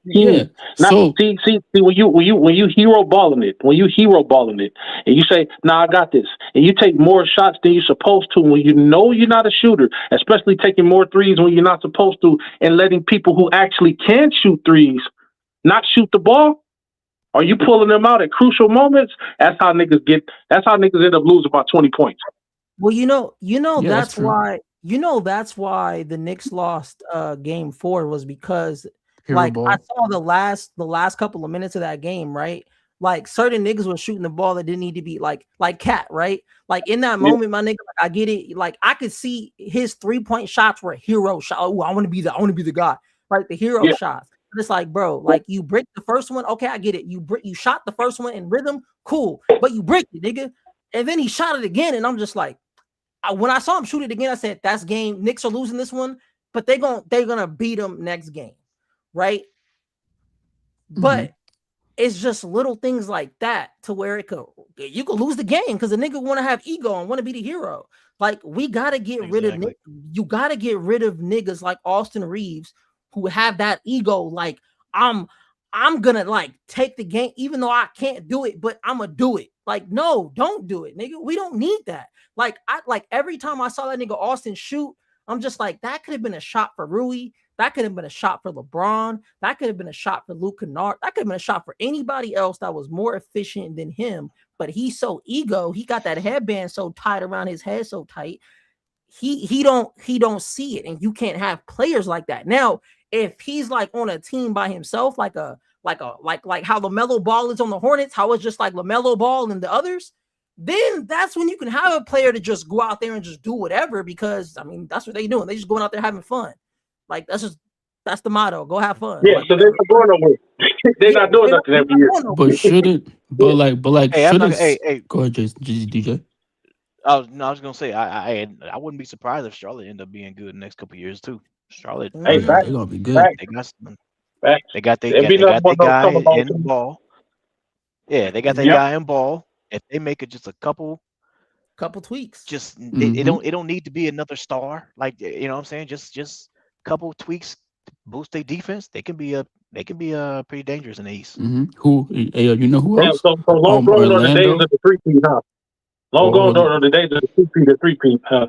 Yeah. So see when you hero balling it, and you say, "Nah, I got this," and you take more shots than you're supposed to when you know you're not a shooter, especially taking more threes when you're not supposed to, and letting people who actually can shoot threes not shoot the ball. Are you pulling them out at crucial moments? That's how niggas end up losing by 20 points. Well, that's why the Knicks lost game 4 was because I saw the last couple of minutes of that game, right? Like, certain niggas were shooting the ball that didn't need to be like Cat, right? Like, in that moment, my nigga, I get it. Like, I could see his 3-point shots were hero shot. Oh, I want to be the guy, right? The hero shots. But it's like, bro, like, you brick the first one. Okay, I get it. You shot the first one in rhythm, cool. But you bricked it, nigga. And then he shot it again, and I'm just like, when I saw him shoot it again, I said, that's game. Knicks are losing this one, but they're gonna beat them next game, right? But it's just little things like that to where you could lose the game because the nigga want to have ego and want to be the hero. Like, we gotta get rid of. You gotta get rid of niggas like Austin Reeves who have that ego, like I'm gonna like take the game, even though I can't do it, but I'm gonna do it. Like, no, don't do it, nigga. We don't need that. Like, every time I saw that nigga Austin shoot, I'm just like, that could have been a shot for Rui. That could have been a shot for LeBron. That could have been a shot for Luke Kennard. That could have been a shot for anybody else that was more efficient than him. But he's so ego. He got that headband so tight around his head, so tight. He don't see it, and you can't have players like that. Now, if he's like on a team by himself, like how LaMelo Ball is on the Hornets, how it's just like LaMelo Ball and the others, then that's when you can have a player to just go out there and just do whatever, because I mean that's what they're doing. They just going out there having fun. Like that's the motto. Go have fun. Yeah, like, so they're not going nowhere. They're not doing nothing every year. But should it? But like, Hey, should it? hey, Go ahead, DJ. I was gonna say I wouldn't be surprised if Charlotte end up being good in the next couple of years too. Charlotte, Hey, They're gonna be good. they got their guy in the ball. Yeah, they got their guy in ball. If they make it just a couple tweaks, just it don't need to be another star. Like, you know what I'm saying? Just couple tweaks, boost their defense. They can be pretty dangerous in the East. Who? Hey, you know who else? So long gone are the days of the 3-peat, huh? Long gone are the days of the 2-peat, huh?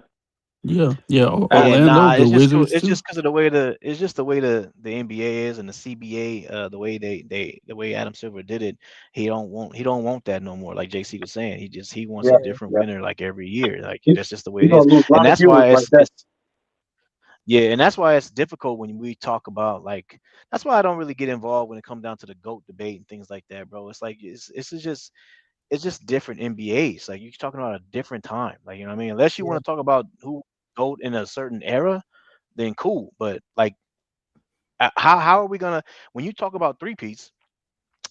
Yeah. Nah, the Wizards it's too. just because of the way the NBA is and the CBA, the way Adam Silver did it. He don't want that no more. Like JC was saying, he wants a different winner like every year. Like that's just the way it is, and that's why and that's why it's difficult when we talk about, like, that's why I don't really get involved when it comes down to the GOAT debate and things like that, bro. It's like it's just different NBAs. Like, you're talking about a different time. Like, you know what I mean? Unless you want to talk about who GOAT in a certain era, then cool. But like, how are we gonna, when you talk about three-peats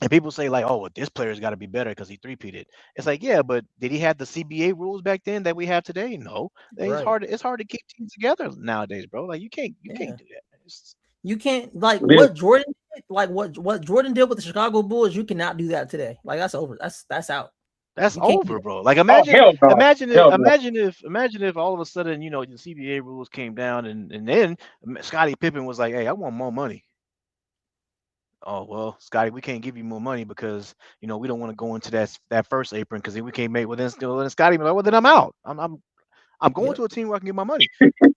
and people say like, oh, well, this player's got to be better because he three-peated? It's like, yeah, but did he have the CBA rules back then that we have today? No. It's hard to keep teams together nowadays, bro. Like, you can't do that. You can't, like, what Jordan did, like what Jordan did with the Chicago Bulls. You cannot do that today. Like, that's over. That's out. That's over, bro. Like, imagine if all of a sudden, the CBA rules came down and then Scottie Pippen was like, hey, I want more money. Oh, well, Scottie, we can't give you more money because, we don't want to go into that first apron because we can't make, well, then Scottie be like, well, then I'm out. I'm going to a team where I can get my money.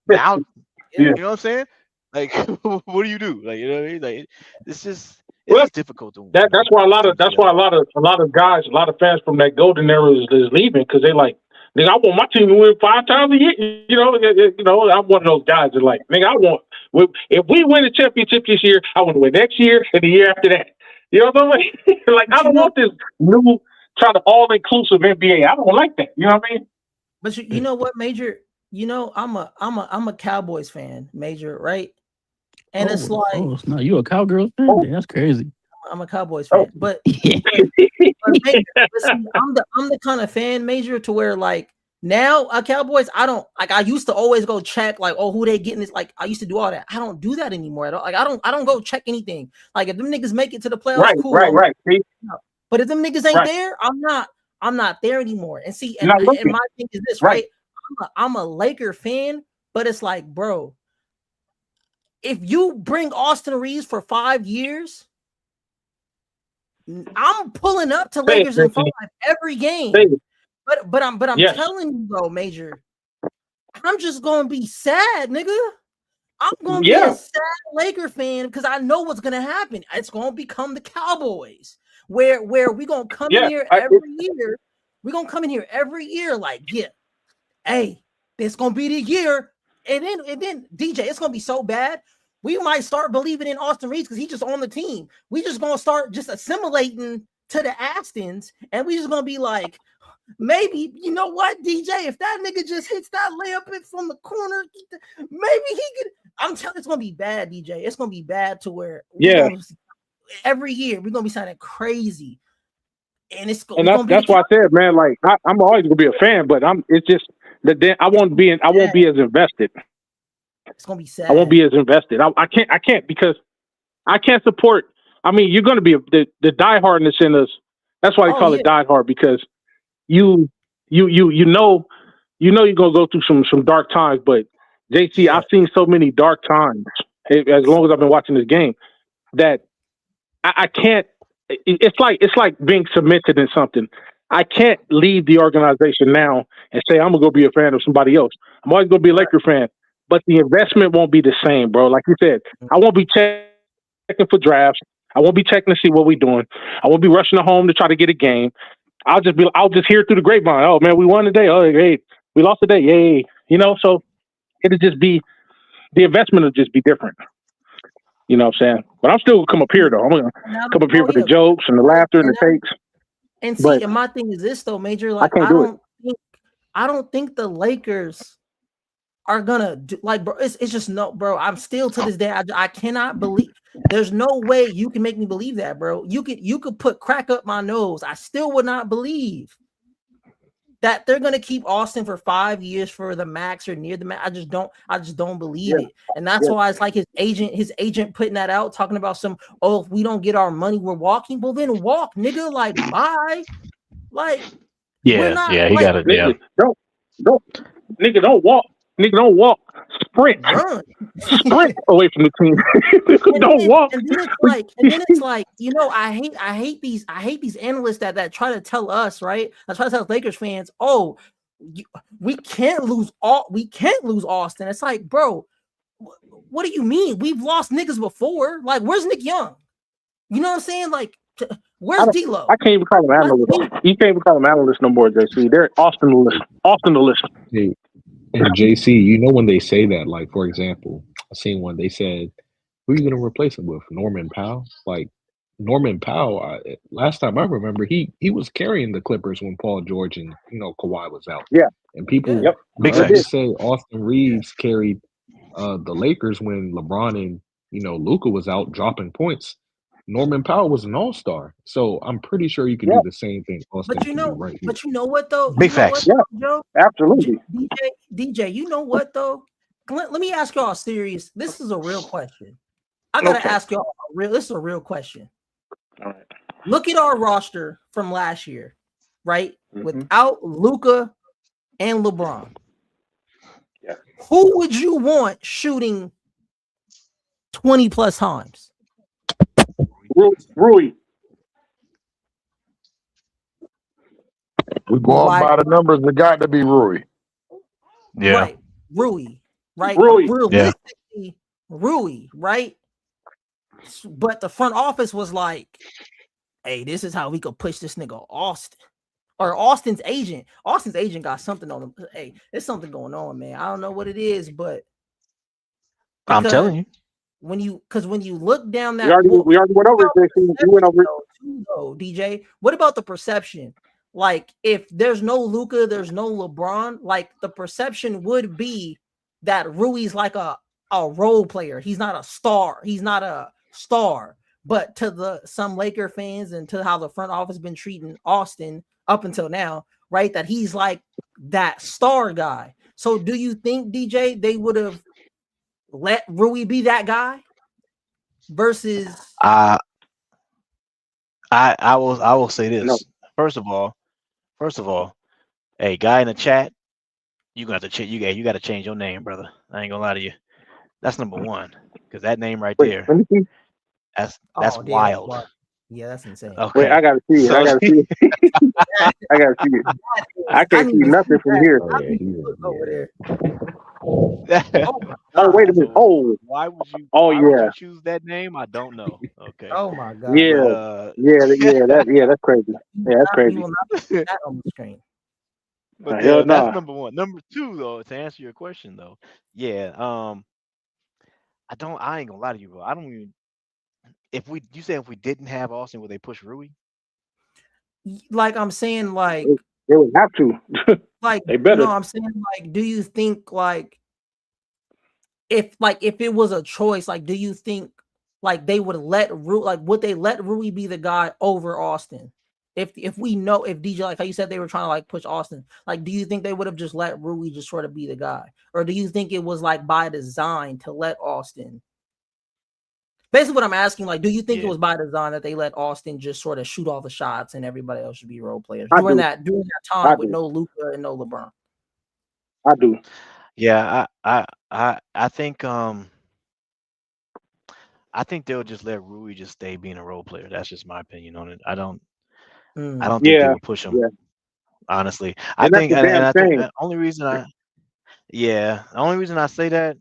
Now, you know what I'm saying? Like, what do you do? Like, you know what I mean? Like, it's just difficult to. That's why a lot of guys, a lot of fans from that golden era is leaving, because they like, nigga, I want my team to win 5 times a year. I'm one of those guys that like, nigga, if we win a championship this year, I want to win next year and the year after that. You know what I mean? Like, I don't want this new trying to all-inclusive NBA. I don't like that. You know what I mean? But you know what, Major? I'm a Cowboys fan, Major, right? And it's like, no, you a Cowgirls fan? Oh. That's crazy. I'm a Cowboys fan, but Major, listen, I'm the kind of fan, Major, to where like now Cowboys, I don't like. I used to always go check like, oh, who they getting this. Like, I used to do all that. I don't do that anymore at all. Like, I don't go check anything. Like, if them niggas make it to the playoffs, cool. Right. See? But if them niggas ain't there, I'm not there anymore. And see, and my thing is this, right? I'm a Laker fan, but it's like, bro, if you bring Austin Reeves for 5 years, I'm pulling up to Lakers in 5 every game. But I'm telling you though, Major, I'm just gonna be sad, nigga. I'm gonna be a sad Laker fan because I know what's gonna happen. It's gonna become the Cowboys, where we gonna come in here every year. We're gonna come in here every year, like, hey, this gonna be the year. And then DJ, it's gonna be so bad. We might start believing in Austin Reeves because he's just on the team. We just gonna start just assimilating to the Astons, and we just gonna be like, maybe, you know what, DJ, if that nigga just hits that layup from the corner, maybe he could. I'm telling you, it's gonna be bad, DJ. It's gonna be bad to where every year we're gonna be sounding crazy. And it's that's why I said, man, like I'm always gonna be a fan, but it's just that I won't be as invested. It's gonna be sad. I won't be as invested. I can't because I can't support. I mean, you're gonna be the diehardness in us. That's why they call it diehard, because you know you're gonna go through some dark times. But JC, I've seen so many dark times, as long as I've been watching this game, that I can't. It's like being cemented in something. I can't leave the organization now and say I'm gonna go be a fan of somebody else. I'm always gonna be a Laker fan, but the investment won't be the same, bro. Like you said, I won't be checking for drafts. I won't be checking to see what we're doing. I won't be rushing to home to try to get a game. I'll just hear through the grapevine. Oh man, we won today. Oh hey, we lost today. Yay! So it'll just be the investment will just be different. You know what I'm saying? But I'm still gonna come up here though. I'm gonna come up here for the jokes and the laughter and the takes. And see, and my thing is this though, Major. Like I don't think the Lakers are gonna do, like, bro. It's just no, bro. I'm still to this day. I cannot believe. There's no way you can make me believe that, bro. You could put crack up my nose. I still would not believe that they're gonna keep Austin for 5 years for the max or near the max. I just don't believe it. And that's why it's like his agent putting that out, talking about if we don't get our money, we're walking. Well, then walk, nigga. Like, bye. Like, we're not. He got it. Yeah. Don't walk. Nigga, don't walk. Sprint. Run. Sprint away from the team. Don't walk. And then it's like, I hate these analysts that try to tell us, right? I try to tell Lakers fans, we can't lose Austin. It's like, bro, what do you mean? We've lost niggas before. Like, where's Nick Young? You know what I'm saying? Like, where's D'Lo? I can't even call him analyst. You can't even call him analyst no more, JC. They're Austin the list. Hey, and JC, when they say that, like, for example, I seen one, they said, who are you going to replace him with? Norman Powell? Like, Norman Powell, last time I remember, he was carrying the Clippers when Paul George and, Kawhi was out. Yeah. And people just say Austin Reeves carried the Lakers when LeBron and, Luka was out dropping points. Norman Powell was an all-star. So I'm pretty sure you can do the same thing Austin can do right here. But you know what, though? Big facts. Joe? Absolutely. DJ, you know what, though? Let me ask y'all serious. This is a real question. I got to ask y'all this is a real question. All right. Look at our roster from last year, right? Mm-hmm. Without Luka and LeBron. Yeah. Who would you want shooting 20 plus times? Rui. We're going by the numbers. It got to be Rui. Yeah. Right. Rui. Right. Rui. Realistically, Rui. Right. But the front office was like, hey, this is how we could push this nigga Austin. Or Austin's agent. Austin's agent got something on him. Hey, there's something going on, man. I don't know what it is, but I'm telling you. When you look down that we already went over it. We went over it. DJ, what about the perception? Like, if there's no Luka, there's no LeBron, like the perception would be that Rui's like a role player. He's not a star. But to some Laker fans and to how the front office been treating Austin up until now, right? That he's like that star guy. So do you think, DJ, they would have let Rui be that guy versus I will say this. No. First of all, hey, guy in the chat, you got to change your name, brother. I ain't gonna lie to you. That's number one, because that name right there, that's wild. Yeah, that's insane. Okay. Wait, I gotta see it. I gotta see it. I can't see nothing from here. Over there. Oh, wait a minute. Oh, why would you? Would you choose that name? I don't know. Okay. Oh my god. That's crazy. Yeah, that's crazy. Will not put that on the screen. But that's number one. Number two, though, to answer your question, though, I ain't gonna lie to you, bro. I don't even. If we didn't have Austin, would they push Rui? Like I'm saying, like they would have to. Like they better. I'm saying, like, do you think if it was a choice, like, do you think like they would let would they let Rui be the guy over Austin? If we know, if DJ, like how you said they were trying to like push Austin, like, do you think they would have just let Rui just sort of be the guy, or do you think it was like by design to let Austin? Basically, what I'm asking, like, do you think it was by design that they let Austin just sort of shoot all the shots and everybody else should be role players during that time with no Luka and no LeBron? I do. Yeah, I think I think they'll just let Rui just stay being a role player. That's just my opinion on it. I don't Mm. think they Yeah, would push him. yeah, Honestly, I and that's think, the and damn I think thing. the only reason I say that,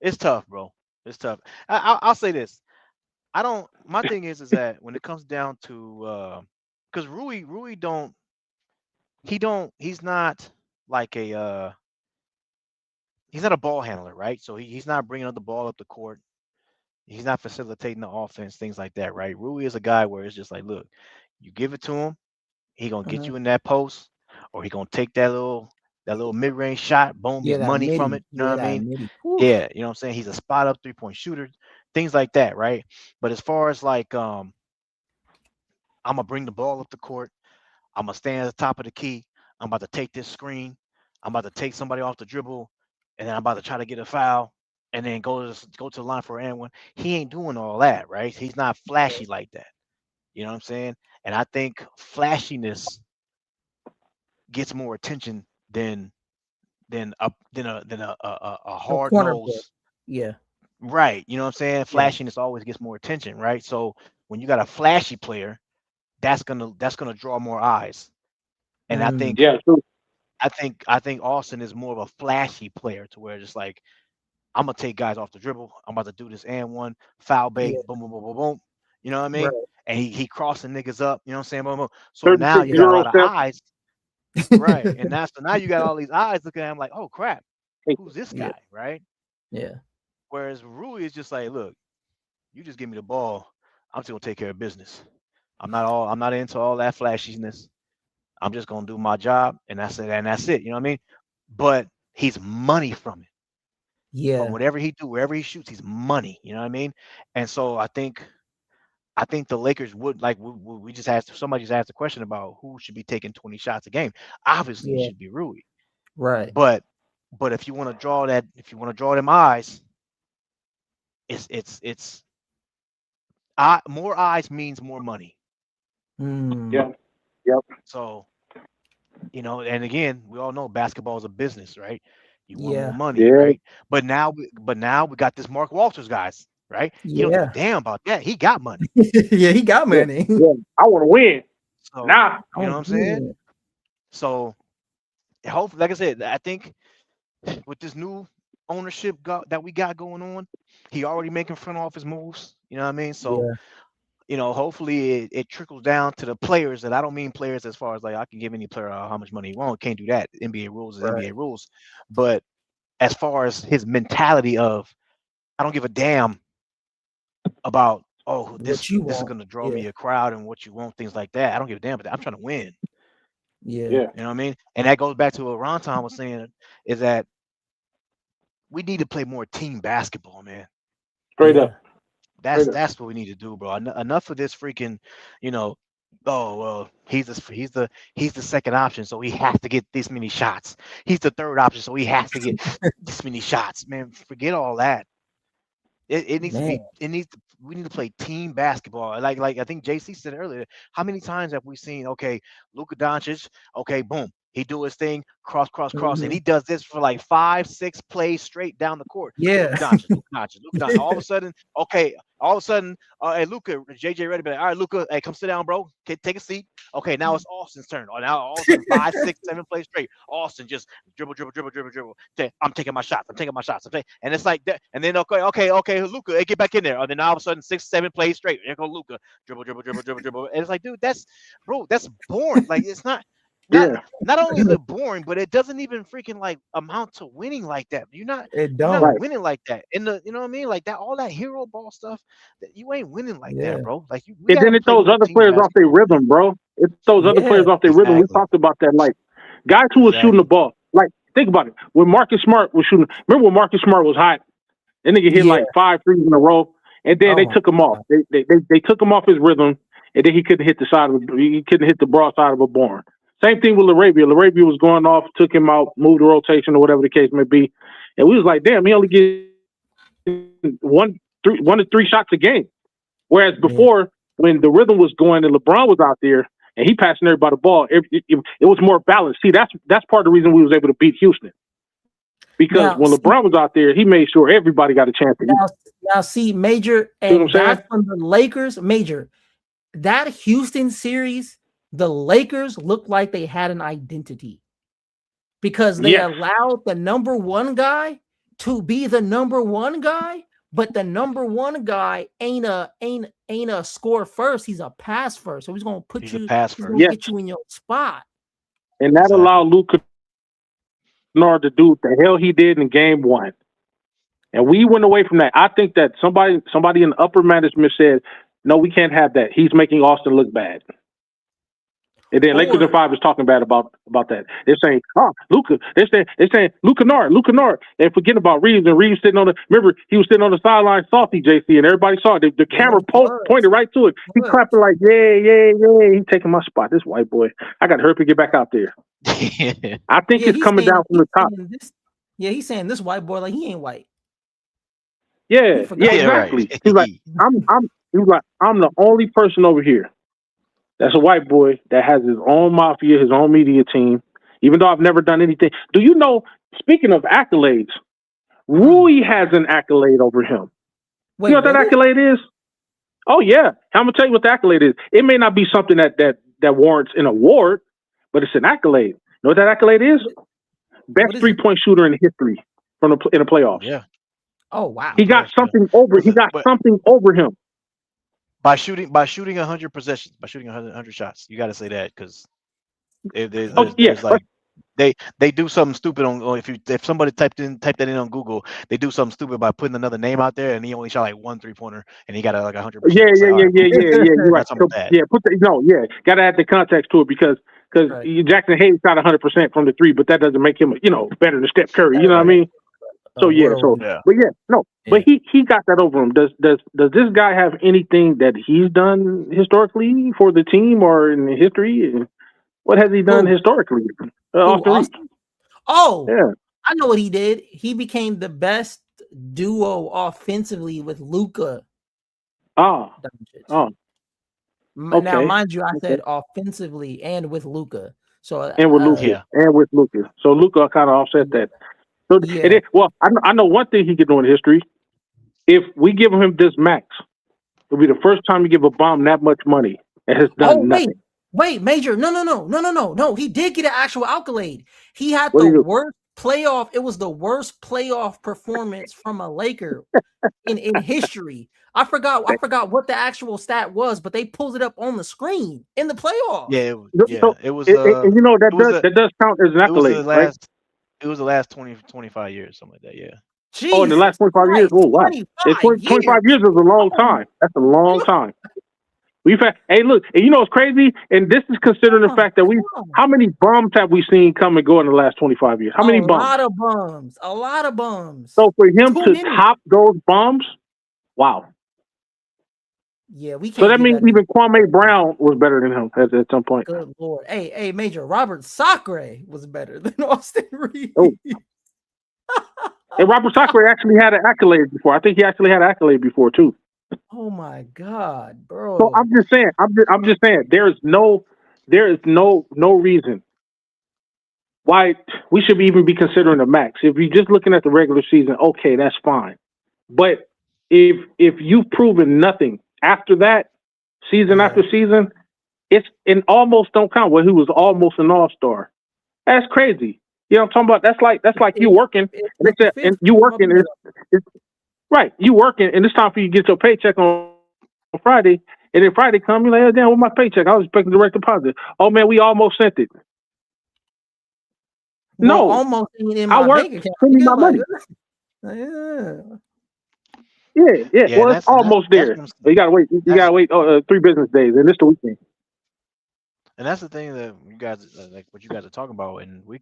it's tough, bro. It's tough. I'll say this. I don't. My thing is that when it comes down to, because Rui he's not like he's not a ball handler, right? So he's not bringing up the ball up the court. He's not facilitating the offense, things like that, right? Rui is a guy where it's just like, look, you give it to him, he gonna get Mhm. you in that post, or he gonna take that little mid range shot, boom, Yeah, get that money from midi. it. You know Yeah, what I that mean? midi. Oof. Yeah, you know what I'm saying. He's a spot up 3-point shooter, things like that, right? But as far as like, I'm gonna bring the ball up the court. I'm gonna stand at the top of the key. I'm about to take this screen. I'm about to take somebody off the dribble, and then I'm about to try to get a foul, and then go to the line for an and one. He ain't doing all that, right? He's not flashy like that. You know what I'm saying? And I think flashiness gets more attention than a A hard corner ball. nose. Yeah. Right. You know what I'm saying? Yeah. Flashiness always gets more attention, right? So when you got a flashy player, that's gonna draw more eyes. And I Mm. think Yeah, true. I think Austin is more of a flashy player to where just like I'm gonna take guys off the dribble. I'm about to do this and one foul Yeah. bait, boom, boom, boom, boom, boom. You know what I mean? Right. And he crossing niggas up. You know what I'm saying? Boom, boom. So now 36 you got a Euro lot of step. eyes, right? And now you got all these eyes looking at him like, oh crap, who's this Yeah. guy, right? Yeah. Whereas Rui is just like, look, you just give me the ball, I'm just gonna take care of business. I'm not into all that flashiness. I'm just gonna do my job, and that's it. And that's it. You know what I mean? But he's money from it. From Yeah. whatever he do, wherever he shoots, he's money. You know what I mean? And so I think the Lakers would like we just asked somebody just asked a question about who should be taking 20 shots a game. Obviously, it Yeah. should be Rui. Right. But if you want to draw that, if you want to draw them eyes, it's more eyes means more money. Mm. Yeah, yep. So and again, we all know basketball is a business, right? You want more Yeah. money, Yeah, right? But now we got this Mark Walters guys, right? He don't give a Yeah. damn about that. He got money. Yeah. He got yeah, money. yeah. I want to win. So Nah, you know Oh, what I'm saying? yeah. So hopefully, like I said, I think with this new ownership that we got going on, he already making front office moves. You know what I mean? So Yeah. hopefully it trickles down to the players. And I don't mean players as far as like I can give any player how much money he wants. Can't do that. NBA rules is Right. NBA rules. But as far as his mentality of I don't give a damn about What this you this is want? gonna draw Yeah. me a crowd and what you want, things like that. I don't give a damn about that. I'm trying to win. Yeah. yeah, You know what I mean? And that goes back to what Ron Tom was saying is that we need to play more team basketball, man. straight Yeah. up, That's straight up. that's what we need to do, bro. Enough of this freaking, you know, oh well, he's the second option, so he has to get this many shots. He's the third option, so he has to get this many shots. Man, forget all that. It needs to Man. be. We need to play team basketball. Like I think JC said earlier. How many times have we seen? Okay, Luka Doncic. Okay, boom. He do his thing, cross, cross, cross, and Hmm. he does this for like 5, 6 plays straight down the court. Luka Yeah. Doncic, Luka Doncic, Luka Doncic. All of a sudden, okay, hey Luka, JJ ready, but all right, Luka, hey, come sit down, bro. Okay, take a seat. Okay, now it's Austin's turn. Oh, now all of a sudden 5, 6, 7 plays straight. Austin just dribble, dribble, dribble, dribble, dribble. I'm taking my shots. I'm taking my shots. And it's like that. And then okay, Luka, hey, get back in there. And then all of a sudden 6, 7 plays straight. There go Luka, dribble, dribble, dribble, dribble, dribble. And it's like, dude, that's boring. Like it's not. Not Yeah, not only is it boring, but it doesn't even freaking like amount to winning like that. It You're not don't. right. winning like that. You know what I mean? Like that, all that hero ball stuff. That you ain't winning like that, Yeah. bro. Like we And gotta then it play throws more other team players off their basketball, man. rhythm, bro. It throws other Yeah. players off their rhythm. We Exactly. talked about that. Like guys who was shooting the Exactly. ball. Like think about it. When Marcus Smart was shooting, remember when Marcus Smart was hot? That nigga hit Yeah. like 5 threes in a row, and then Oh they my took him off. God. They took him off his rhythm, and then he couldn't hit the side of he couldn't hit the broad side of a barn. Same thing with Laravia. Laravia was going off, took him out, moved the rotation or whatever the case may be, and we was like, damn, he only gets 1 to 3 shots a game. Whereas Yeah. before, when the rhythm was going and LeBron was out there and he passing everybody the ball, it was more balanced. See, that's part of the reason we was able to beat Houston. Because when LeBron was out there, he made sure everybody got a chance to eat. Now see, Major, and that's when the Lakers, Major, that Houston series, the Lakers looked like they had an identity because they allowed the number one guy to be the number one guy, but the number one guy ain't a score first, he's a pass first. So he's gonna put you, he's gonna get you in your spot. And that allowed Luka Kennard to do what the hell he did in game one. And we went away from that. I think that somebody in the upper management said, no, we can't have that. He's making Austin look bad. And then Lakers and 5 is talking bad about that. They're saying, Luka. They're saying Luka Kennard. They forget about Reeves, and Reeves sitting on the. Remember, he was sitting on the sideline, salty, JC, and everybody saw it. The camera pointed right to it. He clapping like, yeah. He taking my spot. This white boy. I got to hurry up and get back out there. I think it's coming down from the top. He's saying this white boy like he ain't white. Yeah, exactly. Right. He's like, I'm the only person over here that's a white boy that has his own mafia, his own media team, even though I've never done anything. Do you know, speaking of accolades, Rui has an accolade over him. You know what that accolade is? Oh, yeah. I'm going to tell you what the accolade is. It may not be something that warrants an award, but it's an accolade. You know what that accolade is? Best three-point shooter in history in the playoffs. Yeah. Oh, wow. He got something over. He got something over him. By shooting 100 possessions, by shooting 100 shots. You got to say that because they do something stupid on if somebody typed that in on Google, they do something stupid by putting another name out there, and he only shot like 1 3-pointer, and he got like 100%. Yeah. You're right. Got to add the context to it because Jackson Hayes shot 100% from the three, but that doesn't make him better than Steph Curry. You know what I mean? But he got that over him. Does this guy have anything that he's done historically for the team or in history? What has he done historically? Austin? Oh, yeah. I know what he did. He became the best duo offensively with Luka. Now, mind you, I said offensively and with Luka. So with Luka. So Luka kind of offset that. So I know one thing he could do in history. If we give him this max, it'll be the first time you give a bomb that much money and has done nothing. Wait, Major. No. He did get an actual accolade. He had the worst playoff. It was the worst playoff performance from a Laker in history. I forgot what the actual stat was, but they pulled it up on the screen in the playoffs. Yeah, it was. That does count as an accolade, right? It was the last 25 years, something like that. Yeah. Jesus, in the last 25 years. Oh, wow. 25 years is a long time. That's a long time. We've had, look, and you know what's crazy? And this is considering the fact that how many bums have we seen come and go in the last 25 years? How many bums? A lot of bums. So for him to top those bums, wow. Yeah, we can't. So that means even Kwame Brown was better than him at some point. Good Lord. Hey, Major, Robert Sacre was better than Austin Reeves. Oh. And Robert Sacre actually had an accolade before. I think he actually had an accolade before too. Oh my God, bro. So I'm just saying, there is no reason why we should even be considering a max. If you're just looking at the regular season, okay, that's fine. But if you've proven nothing after that, season after season, it's almost don't count. Well, he was almost an all-star. That's crazy. You know what I'm talking about? That's like you working, and you working. It's right. You working, and it's time for you to get your paycheck on Friday, and then Friday come, you're like, oh, damn, where's my paycheck? I was expecting direct deposit. Oh man, we almost sent it. No, almost in my bank account. Send me my money. Yeah. Well, it's almost there. You gotta wait. You gotta wait 3 business days, and it's the weekend. And that's the thing that you guys like what you guys are talking about, and we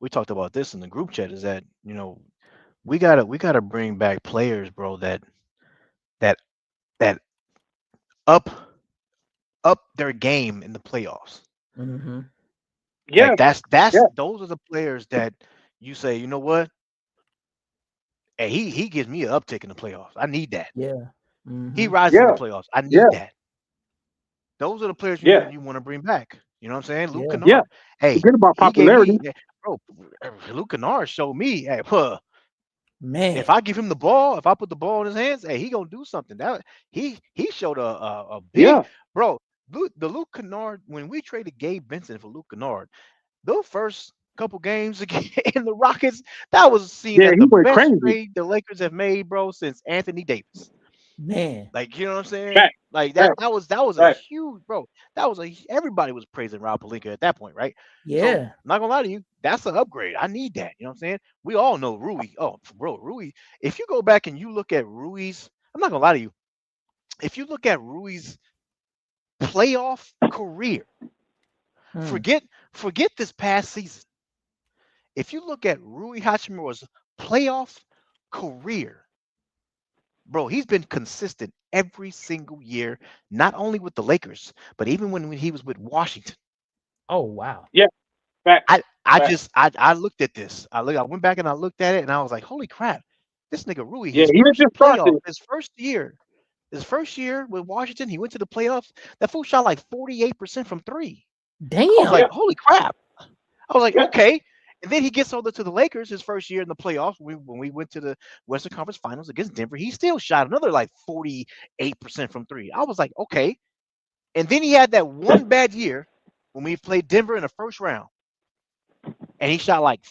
talked about this in the group chat. Is that we gotta bring back players, bro. That up their game in the playoffs. Mm-hmm. Yeah, like those are the players that you say, you know what? Hey, he gives me an uptick in the playoffs. I need that. Yeah. Mm-hmm. He rises in the playoffs. I need that. Those are the players you want to bring back. You know what I'm saying? Luke Kennard. Yeah. Hey, forget about popularity. bro, Luke Kennard showed me, hey, Man, if I give him the ball, if I put the ball in his hands, hey, he gonna do something. That he showed a big Yeah, bro. The Luke Kennard, when we traded Gabe Vincent for Luke Kennard, those first couple games again in the Rockets, that was seen yeah, as he the went best crazy. trade the Lakers have made, bro, since Anthony Davis. man, Like, you know what I'm saying? Fact, Like fact, that was a fact. huge, bro. That was everybody was praising Rob Pelinka at that point, right? So yeah, not gonna lie to you, that's an upgrade. I need that. You know what I'm saying? We all know Rui. Oh, bro, Rui. If you go back and you look at Rui's, I'm not gonna lie to you. If you look at Rui's playoff career, hmm. forget this past season. If you look at Rui Hachimura's playoff career, bro, he's been consistent every single year, not only with the Lakers, but even when he was with Washington. Oh wow, Yeah, fact, fact. I looked at this. I went back and I looked at it and I was like, holy crap, this nigga Rui, Yeah, his he didn't first just start playoff, this. his first year with Washington, he went to the playoffs. That fool shot like 48% from three. I was damn, like, Yeah, holy crap. I was like, yeah. okay. And then he gets over to the Lakers his first year in the playoffs. When we went to the Western Conference Finals against Denver, he still shot another like 48% from three. I was like, okay. And then he had that one bad year when we played Denver in the first round, and he shot like,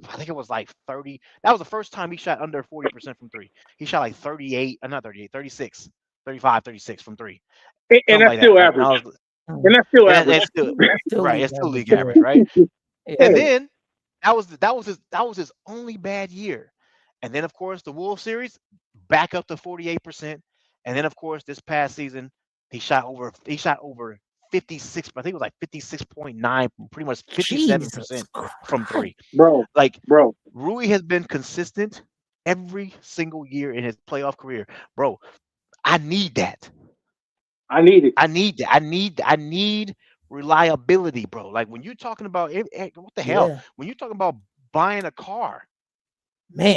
I think it was like 30. That was the first time he shot under 40% from three. He shot like 38, not 38, 36, 35, 36 from three, And something that's like that, still right? And I average. was, And that's still and average. that's still that's still right. league It's still average. league Yeah, average, right? And yeah, then that was his only bad year. And then of course the Wolves series back up to 48%. And then of course this past season he shot over 56, I think it was like 56.9, pretty much Jesus 57% from Christ, three. Bro, Like bro, Rui has been consistent every single year in his playoff career. Bro, I need that. I need it. I need that. I need reliability, bro. Like when you're talking about what the hell? yeah, When you're talking about buying a car,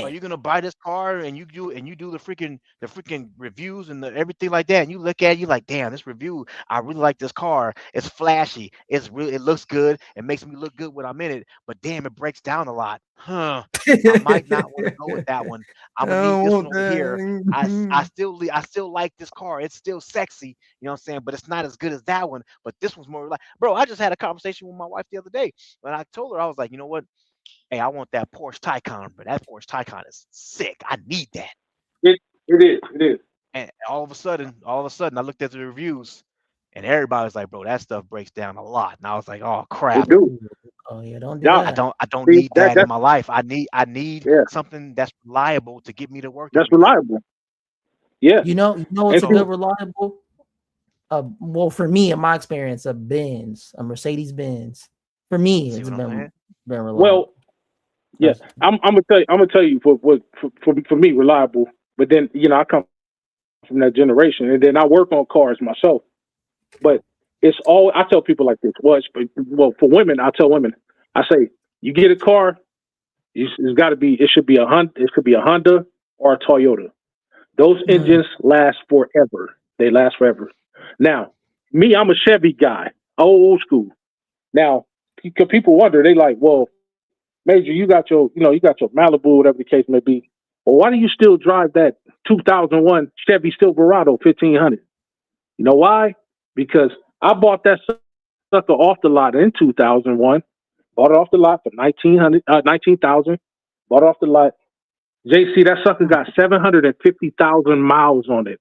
are man, you gonna buy this car and you do the freaking reviews and the everything like that, and you look at it, you like, damn, this review, I really like this car. It's flashy. It looks good. It makes me look good when I'm in it. But damn, it breaks down a lot. Huh. I might not want to go with that one. I I'm gonna need don't this one want over here. I that. still like this car. It's still sexy, you know what I'm saying? But it's not as good as that one. But this one's more like, bro. I just had a conversation with my wife the other day, when I told her, I was like, you know what? Hey, I want that Porsche Taycan, but that Porsche Taycan is sick. I need that. It is. It is. And all of a sudden, I looked at the reviews, and everybody was like, "Bro, that stuff breaks down a lot." And I was like, "Oh It crap! do. Oh yeah, don't do Yeah. that. I don't See, need that in that's my life. I need yeah, something that's reliable to get me to work that's every day." reliable. Yeah. You know what's And a see, good So reliable? Well, for me, in my experience, a Benz, a Mercedes Benz. For me, see it's what I'm saying? been reliable. well, yeah, I'm gonna tell you for me reliable. But then I come from that generation, and then I work on cars myself. But it's all I tell people like this. Well, for women, I tell women, I say, you get a car, it's got to be. It should be a Honda. It could be a Honda or a Toyota. Those Mm, engines last forever. They last forever. Now, me, I'm a Chevy guy, old school. Now, people wonder, they like, well, Major, you got your Malibu, whatever the case may be. Well, why do you still drive that 2001 Chevy Silverado 1500? You know why? Because I bought that sucker off the lot in 2001. Bought it off the lot for 19,000. Bought it off the lot. JC, that sucker got 750,000 miles on it.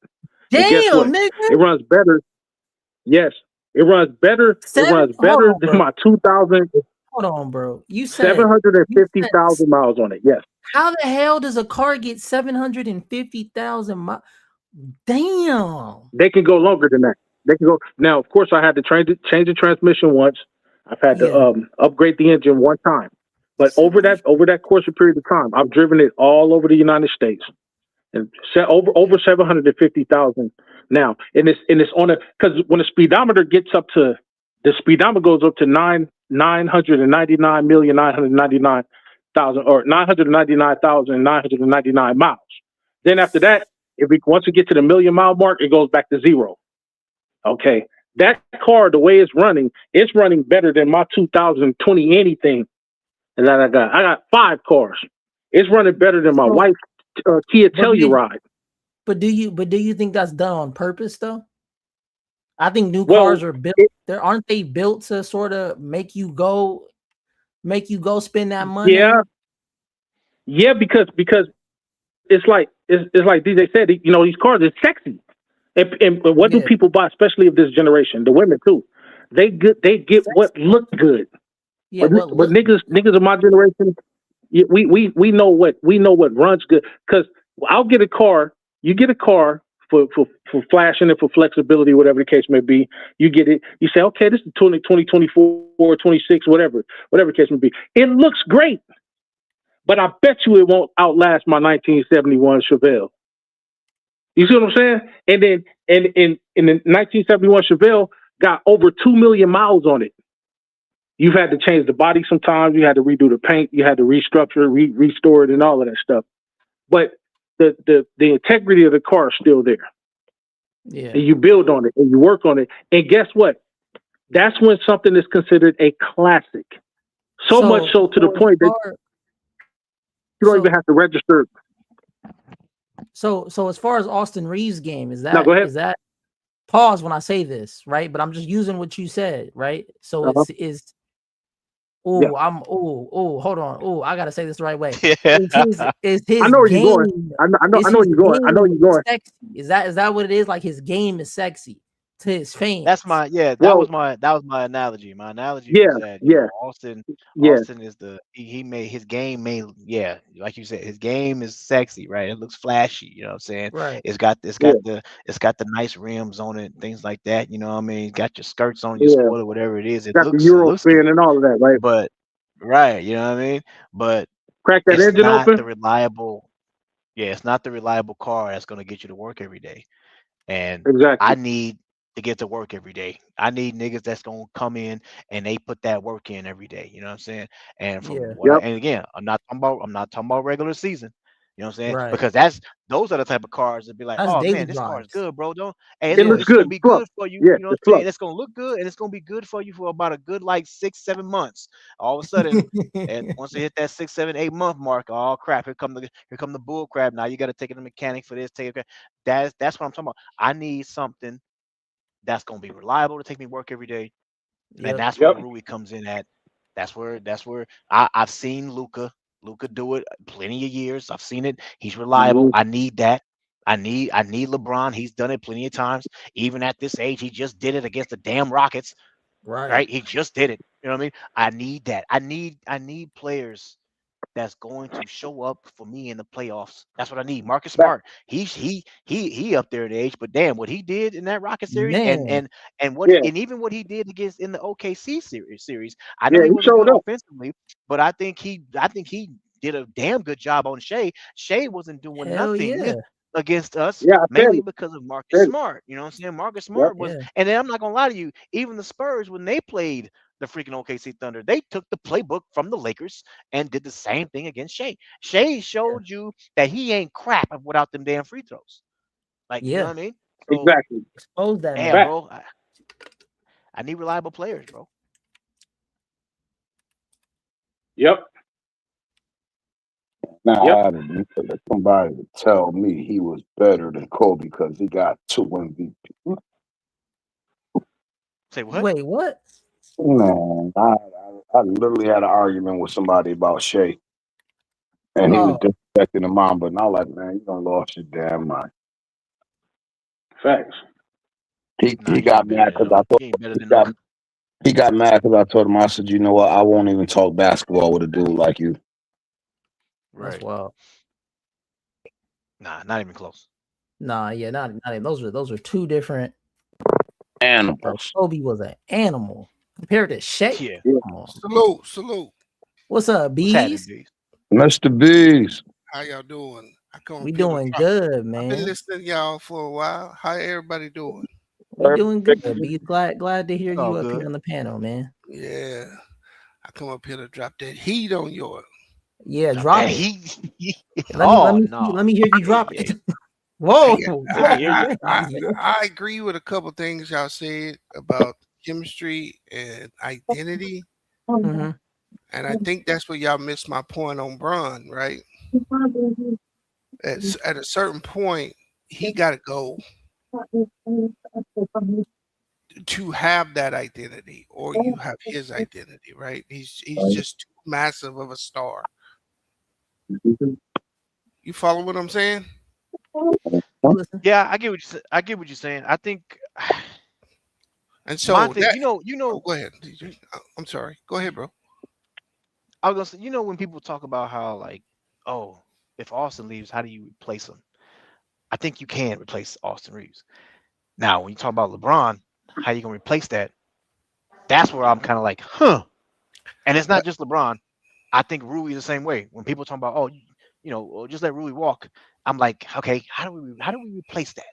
And guess damn, what? nigga. It runs better. Yes, it runs better. It runs Hold better on, than bro. my 2,000. Hold on, bro. You said 750,000 miles on it. Yes. how the hell does a car get 750,000 miles? Damn. They can go longer than that. They can go now. Of course, I had to change the transmission once. I've had to Yeah. upgrade the engine one time. But over that course of period of time, I've driven it all over the United States and over 750,000 now. And it's on a because when the speedometer goes up to 999,999,000 or 999,999 miles. Then after that, once it gets to the million mile mark, it goes back to zero. Okay. That car, the way it's running better than my 2020 anything. and then I got 5 cars. It's running better than my So, wife's Kia but do Telluride. you think that's done on purpose though? I think new Well, cars are built. Aren't they built to sort of make you go spend that money? yeah, because it's like DJ said, these cars are sexy, and what do people buy, especially of this generation, the women too? They get what look good. Yeah, but niggas of my generation, we know what runs good. Because I'll get a car, you get a car for flashing and for flexibility, whatever the case may be. You get it, you say, okay, this is 2024, 26, whatever the case may be. It looks great, but I bet you it won't outlast my 1971 Chevelle. You see what I'm saying? And then in the 1971 Chevelle got over 2 million miles on it. You've had to change the body sometimes. You had to redo the paint. You had to restructure, restore it, and all of that stuff. But the integrity of the car is still there. Yeah. And you build on it and you work on it. And guess what? That's when something is considered a classic. So much so to the point that you don't even have to register. So as far as Austin Reeves' game, is No, go ahead. that pause when I say this, right? But I'm just using what you said, right? So hold on. I gotta say this the right way. Is his I know where game, you're going. I know where you're going. I know you're going. Sexy? Is that what it is? Like his game is sexy to his fans. That's my that was my analogy. My analogy was that Austin is he made his game like you said, his game is sexy, right? It looks flashy, you know what I'm saying? Right. It's got the nice rims on it, things like that, you know what I mean? It's got your skirts on, your spoiler, whatever it is. It got looks the Euro looks spin good. and all of that, right? But right, you know what I mean? But crack that it's engine not open. the reliable it's not the reliable car that's gonna get you to work every day. And I need to get to work every day. I need niggas that's gonna come in and they put that work in every day. You know what I'm saying? And from and again, I'm not talking about regular season. You know what I'm saying? Right. Because those are the type of cars that be like, That's oh daily man, this car is drives. good, bro. It looks it's good. gonna be good for you. Yeah, You know what it's I'm saying? It's gonna look good and it's gonna be good for you for about a good like 6-7 months. All of a sudden, and once they hit that 6, 7, 8 month mark, oh crap, here come the bull crap. Now you got to take it to the mechanic for this. That's what I'm talking about. I need something that's gonna be reliable to take me to work every day, and that's where Rui comes in at. That's where I've seen Luca do it plenty of years. I've seen it. He's reliable. I need that. I need LeBron. He's done it plenty of times. Even at this age, he just did it against the damn Rockets. Right? He just did it. You know what I mean? I need that. I need players that's going to show up for me in the playoffs. That's what I need. Marcus Smart. He up there in age, but damn, what he did in that Rocket series and even what he did against in the OKC series. I know he wasn't good offensively, but I think he did a damn good job on Shea. Shea wasn't doing nothing against us, mainly because of Marcus Smart. You know what I'm saying? Marcus Smart was, and then I'm not gonna lie to you, even the Spurs, when they played the freaking OKC Thunder, they took the playbook from the Lakers and did the same thing against Shea. Shea showed you that he ain't crap without them damn free throws. Like, you know what I mean? So, exactly. Expose that. Damn, bro. I need reliable players, bro. Yep. Now I need somebody to tell me he was better than Kobe because he got 2 MVP. Say what? Wait, what? Man, I literally had an argument with somebody about Shea, and he was disrespecting the Mamba, and I was like, man, you done lost your damn mind. Facts. He got mad because he got mad because I told him, I said, you know what, I won't even talk basketball with a dude like you. Right. That's wild. Nah, not even close. Nah, yeah, not even. Those are two different animals. Bro, Kobe was an animal compared to Shea. Yeah. Salute. What's up, Bees? Mr. Bees. How y'all doing? We doing good, man. I've been listening to y'all for a while. How everybody doing? We doing good. Bees. Glad to hear you up good. here on the panel, man. Yeah. I come up here to drop that heat on yours. Yeah, drop it. Let me hear you drop it. Whoa. I agree with a couple things y'all said about chemistry and identity. Mm-hmm. And I think that's where y'all missed my point on Bron, right? At a certain point, he got to go to have that identity, or you have his identity, right? He's just too massive of a star. You follow what I'm saying? Yeah, I get what I get what you're saying. I think And my so thing, that. you Oh, know, go ahead, DJ. I'm sorry. Go ahead, bro. I was gonna say, when people talk about how like, oh, if Austin leaves, how do you replace him? I think you can replace Austin Reeves. Now, when you talk about LeBron, how you gonna replace that? That's where I'm kind of like, huh. And it's not just LeBron. I think Rui the same way. When people talk about, oh, just let Rui walk, I'm like, okay, how do we replace that?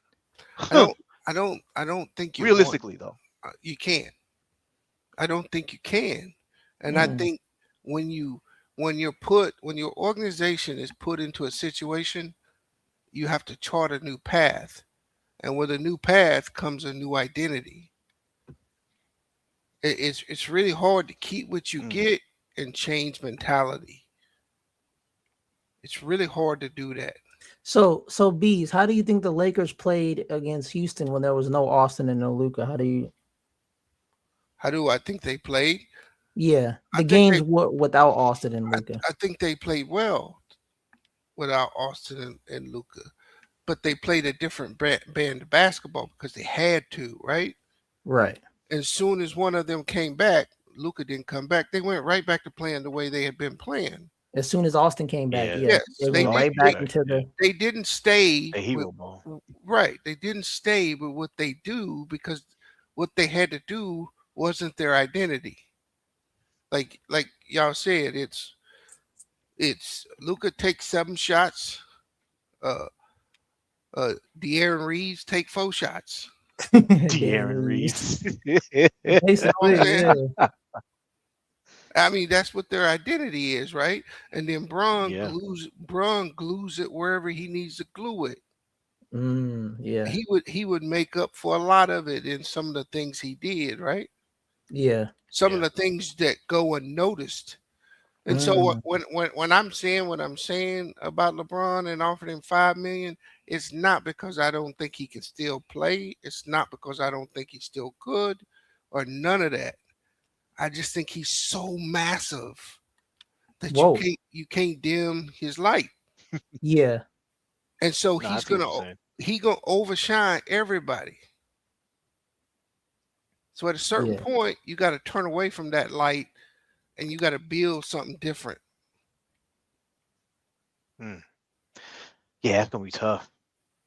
I Huh. don't. I don't think you want. Realistically, though. You can't. I don't think you can. And I Mm. think when when your organization is put into a situation, you have to chart a new path. And with a new path comes a new identity. It's really hard to keep what you Mm. get and change mentality. It's really hard to do that. So Bees, how do you think the Lakers played against Houston when there was no Austin and no Luca? How do I think they played? Yeah, I the think games they were without Austin and Luca. I think they played well without Austin and Luca. But they played a different band of basketball because they had to, right? Right. As soon as one of them came back, Luca didn't come back. They went right back to playing the way they had been playing. As soon as Austin came back, Yeah, yeah, Yes, they they went did. right back into the. They didn't stay the with hero ball. right. They didn't stay with what they do because what they had to do wasn't their identity. Like y'all said, it's Luca takes 7 shots. Uh, De'Aaron Reeves take 4 shots. De'Aaron Reeves. You know what I'm Basically, saying? yeah. I mean, that's what their identity is, right? And then Yeah. Braun glues it wherever he needs to glue it. Yeah. He would make up for a lot of it in some of the things he did, right? Yeah. Some of Yeah. the things that go unnoticed. And so Mm. when I'm saying what I'm saying about LeBron and offering him 5 million, it's not because I don't think he can still play. It's not because I don't think he's still good, or none of that. I just think he's so massive that Whoa. you can't dim his light. Yeah. And so No, I he's see what gonna you're saying. overshine everybody. So at a certain Yeah. point, you got to turn away from that light and you got to build something different. Hmm. Yeah, it's gonna be tough.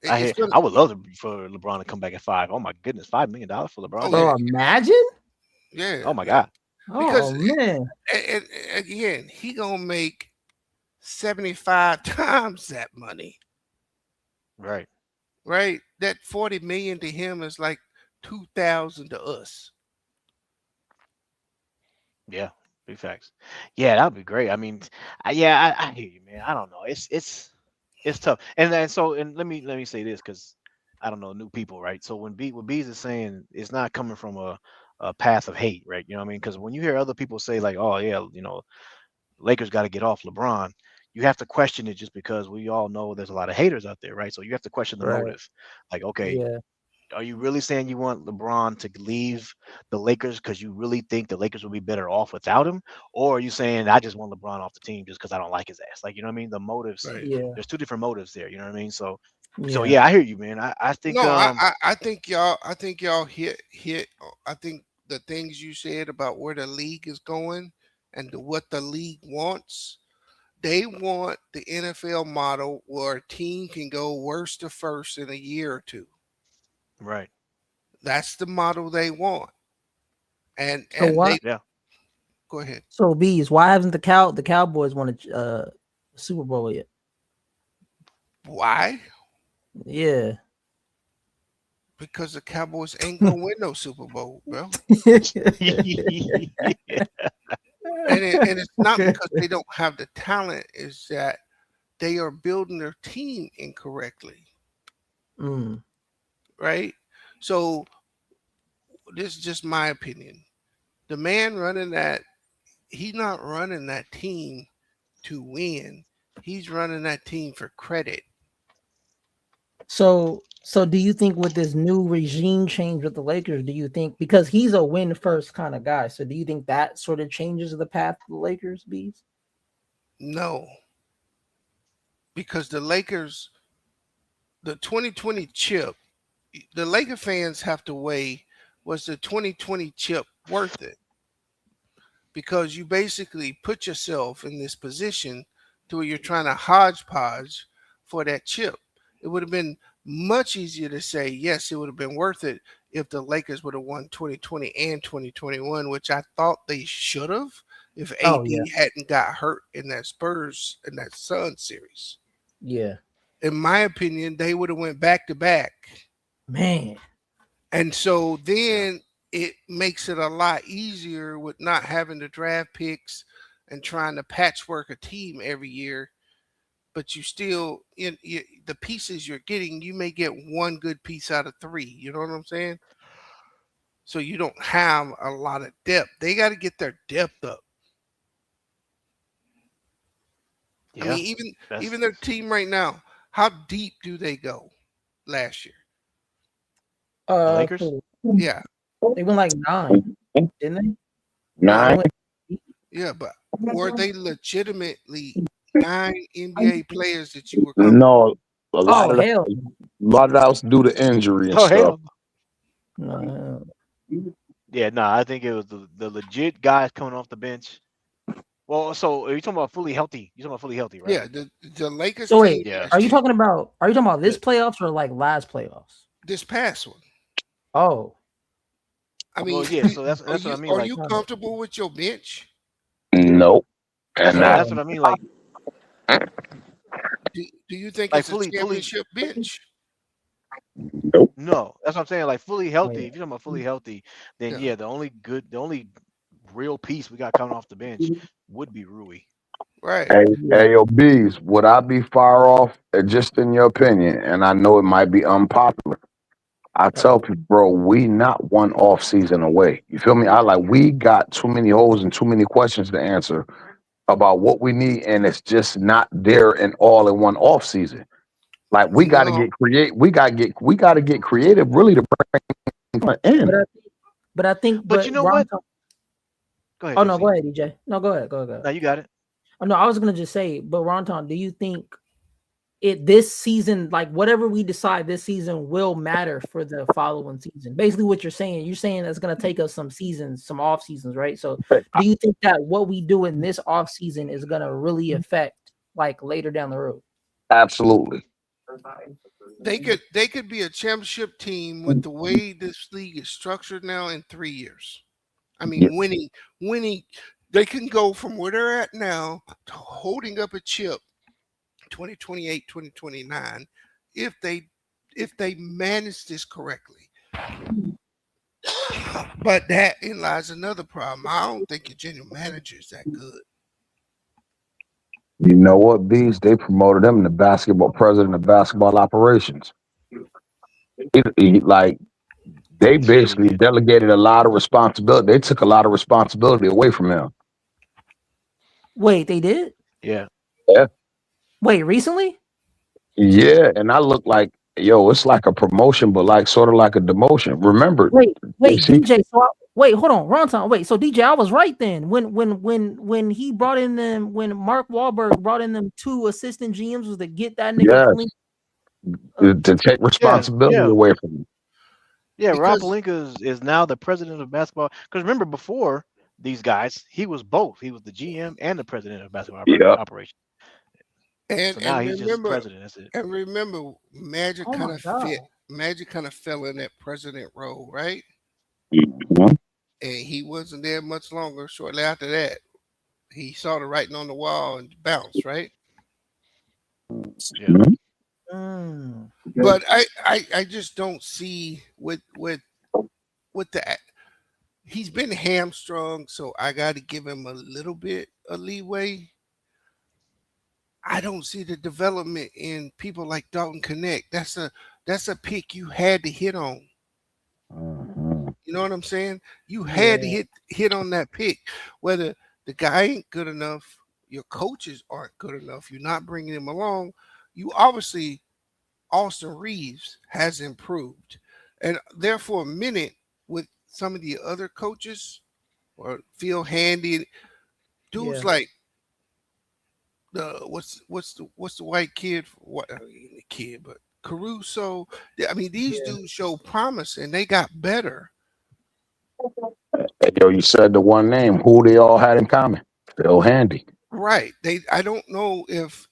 It's gonna. I would love for LeBron to come back at 5. Oh my goodness, $5 million for LeBron Oh yeah, Bro, James. imagine. yeah. Oh my God. Oh Because man. again, he gonna make 75 times that money, Right. right? That 40 million to him is like 2,000 to us. Yeah. Big facts. Yeah, that'd be great. I mean, I hear you, man. I don't know. It's tough. And let me say this because I don't know new people, right? So what Bees is saying, it's not coming from a path of hate, right? You know what I mean? Because when you hear other people say like, oh yeah, Lakers got to get off LeBron, you have to question it just because we all know there's a lot of haters out there, right? So you have to question the Right. motive. Like, okay, Yeah. are you really saying you want LeBron to leave the Lakers because you really think the Lakers will be better off without him? Or are you saying I just want LeBron off the team just because I don't like his ass? Like, you know what I mean? The motives, Right. Yeah. there's two different motives there, you know what I mean? So Yeah. yeah, I hear you, man. I think No, I think y'all hit. I think the things you said about where the league is going and what the league wants. They want the NFL model where a team can go worst to first in a year or two. right. That's the model they want. And So they what? Yeah. go ahead. So Bees, why haven't the Cowboys won a Super Bowl yet? Why? Yeah. Because the Cowboys ain't gonna win no Super Bowl, bro. And it's not because they don't have the talent, it's that they are building their team incorrectly. Mm. Right? So this is just my opinion. The man running that he's not running that team to win. He's running that team for credit. So do you think with this new regime change with the Lakers, do you think, because he's a win first kind of guy, so do you think that sort of changes the path of the Lakers, Bees? No, because the Lakers, the 2020 chip, the Laker fans have to weigh, was the 2020 chip worth it? Because you basically put yourself in this position to where you're trying to hodgepodge for that chip. It would have been much easier to say, yes, it would have been worth it if the Lakers would have won 2020 and 2021, which I thought they should have if AD hadn't got hurt in that Spurs and that Suns series. Yeah. In my opinion, they would have went back to back. Man. And so then it makes it a lot easier with not having to draft picks and trying to patchwork a team every year. But you still, the pieces you're getting, you may get one good piece out of three. You know what I'm saying? So you don't have a lot of depth. They got to get their depth up. Yeah, I mean, even their team right now, how deep do they go last year? The Lakers? Yeah. They went like 9, didn't they? 9. Yeah, but were they legitimately 9 NBA players that you were comfortable? No, a lot of hell. that was due to injury and stuff. Hell. No. Yeah, I think it was the legit guys coming off the bench. Well, so are you talking about fully healthy? You're talking about fully healthy, right? Yeah, the Lakers. So wait, team are you talking about this playoffs or like last playoffs? This past one. Oh. I mean, well, yeah. So that's what I mean. Are you comfortable with your bench? Nope. That's what I mean. Like, do you think like it's a championship bench? Nope. No, that's what I'm saying. Like fully healthy. If you're talking about fully healthy, then Yeah. the only real piece we got coming off the bench would be Rui. Right. AOBs, would I be far off, just in your opinion? And I know it might be unpopular. I tell people, bro, we not one off season away. You feel me? We got too many holes and too many questions to answer about what we need, and it's just not there and all in one off season. Like we got to get creative. We got to get creative, really, to bring in. But I think, but you know what? Go ahead. Oh no, go ahead, DJ. No, go ahead. No, you got it. Oh no, I was gonna just say, but Ronton, do you think this season, like whatever we decide this season, will matter for the following season? Basically, what you're saying it's gonna take us some seasons, some off seasons, right? So, do you think that what we do in this off season is gonna really affect like later down the road? Absolutely. They could be a championship team with the way this league is structured now in 3 years. I mean, winning. They can go from where they're at now to holding up a chip 2028, 2029 if they manage this correctly. But that in lies another problem. I don't think your general manager is that good. You know what, Bees? They promoted him the president of basketball operations. They basically delegated a lot of responsibility. They took a lot of responsibility away from him. Wait, they did? Yeah. Wait, recently? Yeah, and I look like, it's like a promotion, but like sort of like a demotion. Remember? Wait, DJ. So hold on, Ronton. Wait, so DJ, I was right then. When he brought in them, when Mark Wahlberg brought in them 2 assistant GMs was to get that nigga to take responsibility away from him. Yeah, Rob Pelinka is now the president of basketball. Because remember, before these guys, he was both. He was the GM and the president of basketball operations. And, so now and he's remember, just president. That's it. And remember, Magic kind of fell in that president role, right? Mm-hmm. And he wasn't there much longer. Shortly after that, he saw the writing on the wall and bounced, right? Yeah. But I just don't see with the he's been hamstrung, so I got to give him a little bit of leeway. I don't see the development in people like Dalton Connect. That's a pick you had to hit on. You know what I'm saying? You had to hit on that pick, whether the guy ain't good enough. Your coaches aren't good enough. You're not bringing him along. You obviously, Austin Reeves has improved. And there for a minute with some of the other coaches or Phil Handy, dudes Yeah. like the what's the white kid? What the kid, but Caruso. I mean, these Yeah. dudes show promise and they got better. Hey, yo, you said the one name. Who they all had in common? Phil Handy. Right. I don't know if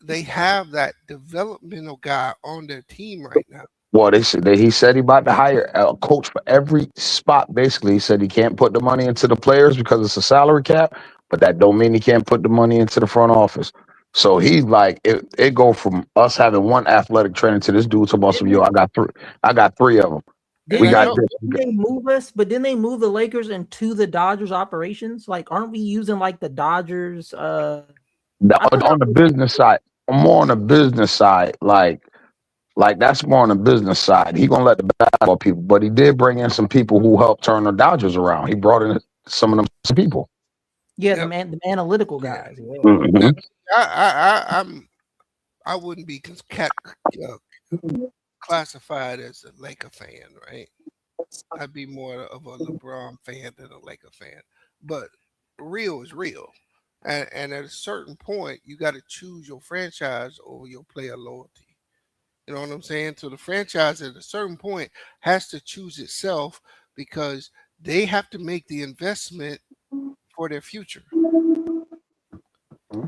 they have that developmental guy on their team right now. Well, he said he about to hire a coach for every spot. Basically, he said he can't put the money into the players because it's a salary cap, but that don't mean he can't put the money into the front office. So he's like, it go from us having one athletic trainer to this dude talking about some, yo, I got three of them. And We I got know this. Didn't they move us? But then they move the Lakers into the Dodgers operations. Like, aren't we using like the Dodgers? I forgot. On the business side, more on the business side, like that's more on the business side. He gonna let the basketball people, but he did bring in some people who helped turn the Dodgers around. He brought in some of them people. Yeah, Yep. the analytical Yeah. guys. Yeah. Mhm. I wouldn't be classified as a Laker fan, right? I'd be more of a LeBron fan than a Laker fan. But real is real. And at a certain point, you got to choose your franchise over your player loyalty. You know what I'm saying? So the franchise at a certain point has to choose itself because they have to make the investment for their future.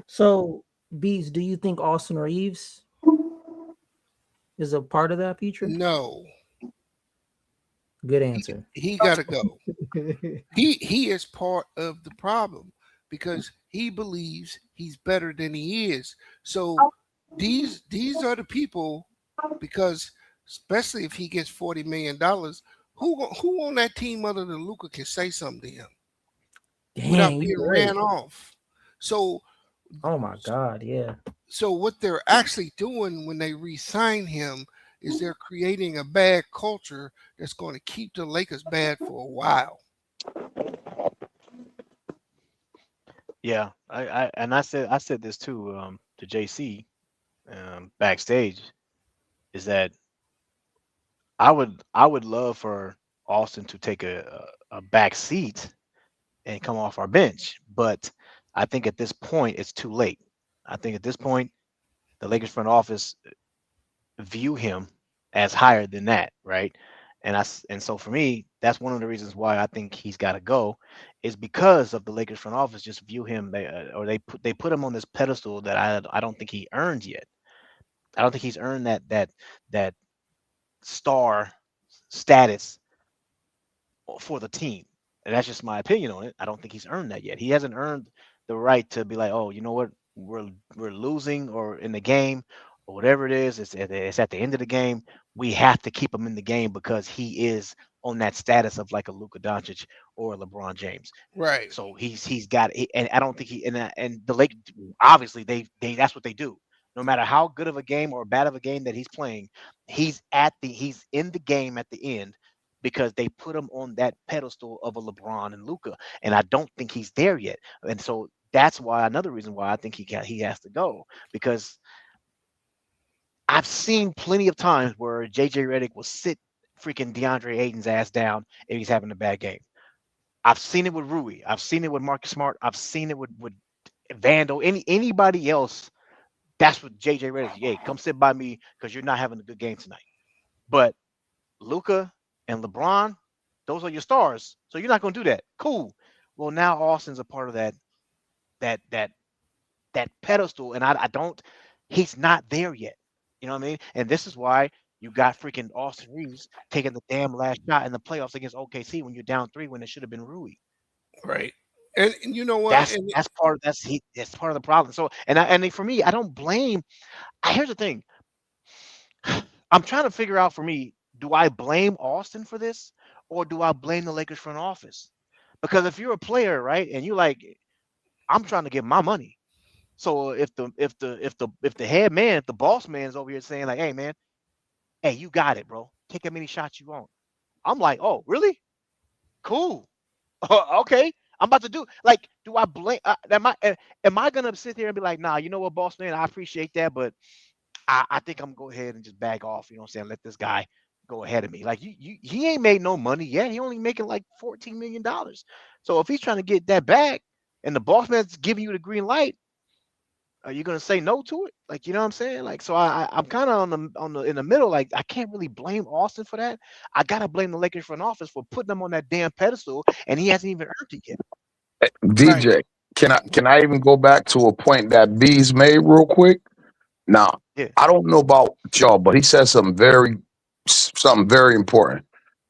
So, Bees, do you think Austin Reeves is a part of that future? No, Good answer. he got to go. He is part of the problem because he believes he's better than he is. So these are the people because especially if he gets $40 million, who on that team other than Luca can say something to him without Dang, being you're ran right. off? So Oh my God, yeah. so what they're actually doing when they re-sign him is they're creating a bad culture that's going to keep the Lakers bad for a while. Yeah, I said this too to JC backstage is that I would love for Austin to take a back seat and come off our bench, but I think at this point it's too late. I think at this point the Lakers front office view him as higher than that, right? And so for me, that's one of the reasons why I think he's got to go, is because of the Lakers front office just view him or they put him on this pedestal that I don't think he earned yet. I don't think he's earned that star status for the team. And that's just my opinion on it. I don't think he's earned that yet. He hasn't earned the right to be like, oh, you know what, we're losing or in the game or whatever it is. It's at the end of the game. We have to keep him in the game because he is on that status of like a Luka Doncic or a LeBron James. Right. So he's got and I don't think and the Lake obviously they that's what they do. No matter how good of a game or bad of a game that he's playing, he's in the game at the end because they put him on that pedestal of a LeBron and Luca, and I don't think he's there yet. And so that's why another reason why I think he has to go, because I've seen plenty of times where JJ Redick will sit freaking DeAndre Ayton's ass down if he's having a bad game. I've seen it with Rui. I've seen it with Marcus Smart. I've seen it with Vando. Anybody else. That's what JJ Redick. Hey, come sit by me because you're not having a good game tonight. But Luca and LeBron, those are your stars. So you're not going to do that. Cool. Well, now Austin's a part of that pedestal, and I don't. He's not there yet. You know what I mean? And this is why you got freaking Austin Reeves taking the damn last shot in the playoffs against OKC when you're down 3 when it should have been Rui. Right. And you know what? That's part of the problem. So for me, I don't blame. Here's the thing. I'm trying to figure out for me, do I blame Austin for this or do I blame the Lakers front office? Because if you're a player, right, and you like, I'm trying to get my money. So if the head man, if the boss man is over here saying like, hey man, hey, you got it, bro. Take how many shots you want. I'm like, oh, really? Cool. Okay. I'm about to do like, do I blame? Am I gonna sit there and be like, nah, you know what, boss man, I appreciate that, but I think I'm gonna go ahead and just back off. You know what I'm saying? Let this guy go ahead of me. Like he ain't made no money yet. He only making like $14 million. So if he's trying to get that back, and the boss man's giving you the green light, are you gonna say no to it? Like, you know what I'm saying? Like, so I'm kind of on the in the middle. Like, I can't really blame Austin for that. I gotta blame the Lakers front office for putting him on that damn pedestal, and he hasn't even earned it yet. Right. DJ, can I even go back to a point that B's made real quick? Now, Yeah, I don't know about y'all, but he said something very important.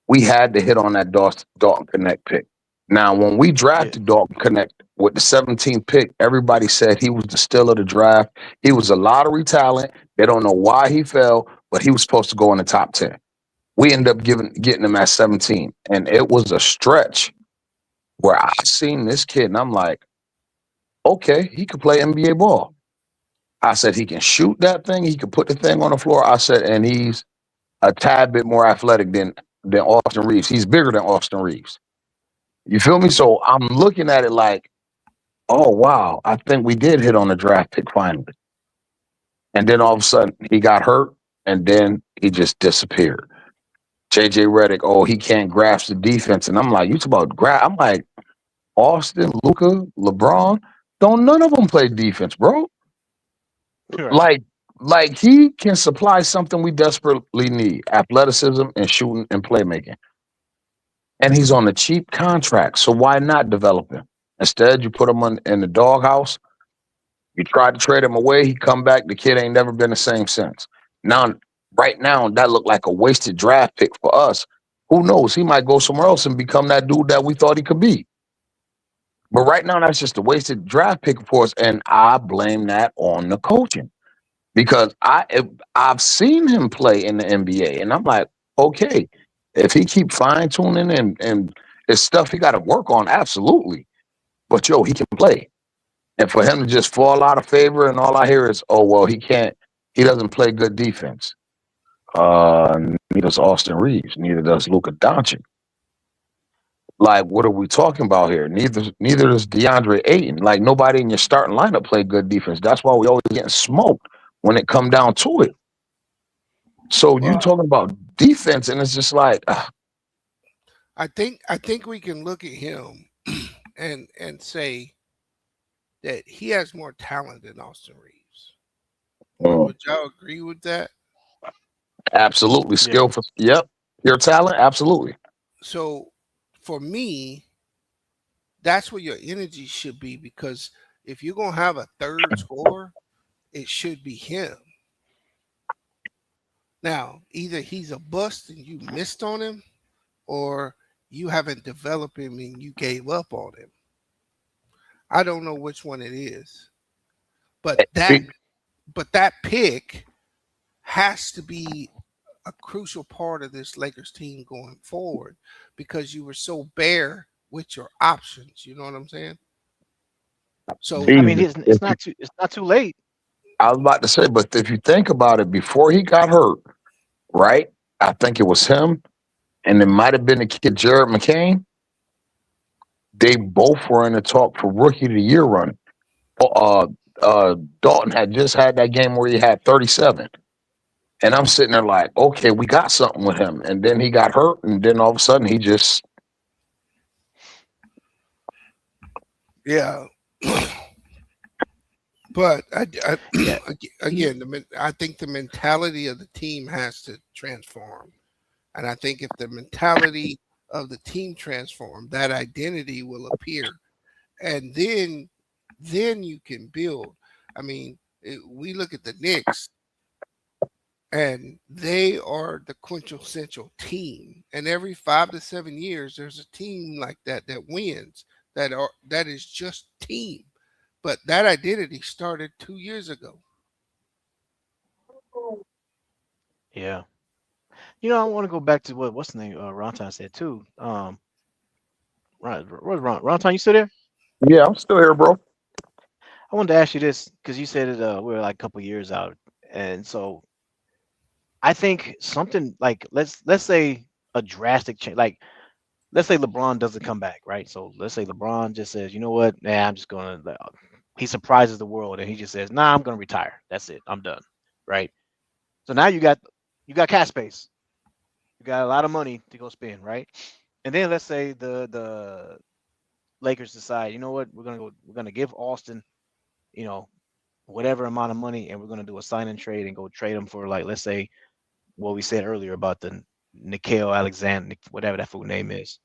We had to hit on that Dalton Connect pick. Now, when we yeah, drafted Dalton Connect with the 17th pick, everybody said he was the steal of the draft. He was a lottery talent. They don't know why he fell, but he was supposed to go in the top 10. We ended up getting him at 17, and it was a stretch where I seen this kid, and I'm like, okay, he could play NBA ball. I said he can shoot that thing. He could put the thing on the floor. I said, and he's a tad bit more athletic than Austin Reeves. He's bigger than Austin Reeves. You feel me? So I'm looking at it like, oh wow, I think we did hit on the draft pick finally. And then all of a sudden he got hurt, and then he just disappeared. JJ Redick, oh, he can't grasp the defense, and I'm like, you talk about grab? I'm like, Austin, Luca, LeBron, don't none of them play defense, bro. right. Like, like he can supply something we desperately need: athleticism and shooting and playmaking. And he's on a cheap contract, so why not develop him? Instead, you put him in the doghouse. You tried to trade him away. He come back. The kid ain't never been the same since. Now, right now, that looked like a wasted draft pick for us. Who knows? He might go somewhere else and become that dude that we thought he could be. But right now, that's just a wasted draft pick for us, and I blame that on the coaching because I've seen him play in the NBA, and I'm like, okay, if he keep fine tuning and it's stuff he got to work on, absolutely. But yo, he can play. And for him to just fall out of favor, and all I hear is, "Oh well, he can't. He doesn't play good defense." Neither does Austin Reeves. Neither does Luka Doncic. Like, what are we talking about here? Neither does DeAndre Ayton. Like, nobody in your starting lineup play good defense. That's why we always getting smoked when it come down to it. So you Well, talking about defense, and it's just like, I think we can look at him and say that he has more talent than Austin Reeves. Would y'all agree with that? absolutely Yeah, skillful. Yep, your talent, absolutely. So for me, that's where your energy should be because if you're gonna have a third scorer, it should be him. Now, either he's a bust and you missed on him, or you haven't developed him and you gave up on him. I don't know which one it is. But that pick has to be a crucial part of this Lakers team going forward because you were so bare with your options. You know what I'm saying? So I mean, Easy. it's not too late. I was about to say, but if you think about it, before he got hurt, right? I think it was him, and it might have been the kid Jared McCain. They both were in the talk for rookie of the year run. Uh, Dalton had just had that game where he had 37, and I'm sitting there like, okay, we got something with him, and then he got hurt, and then all of a sudden he just yeah, but Yeah, again, I think the mentality of the team has to transform, and I think if the mentality of the team transform, that identity will appear, and then you can build. I mean, we look at the Knicks, and they are the quintessential team. And every 5 to 7 years, there's a team like that wins. That is just team. But that identity started 2 years ago. yeah. You know, I want to go back to what's the name? Ronton said too. Right, where's Ronton, you still there? yeah, I'm still here, bro. I wanted to ask you this because you said it. We're like a couple years out, and so I think something like let's say a drastic change. Like let's say LeBron doesn't come back, right? So let's say LeBron just says, you know what, nah, I'm just gonna. He surprises the world and he just says, nah, I'm gonna retire. That's it. I'm done, right? So now you got cash space. You got a lot of money to go spend, right? And then let's say the Lakers decide, you know what, we're gonna give Austin, you know, whatever amount of money, and we're gonna do a sign and trade and go trade him for like let's say what we said earlier about the Nikhil Alexander, whatever that fool name is,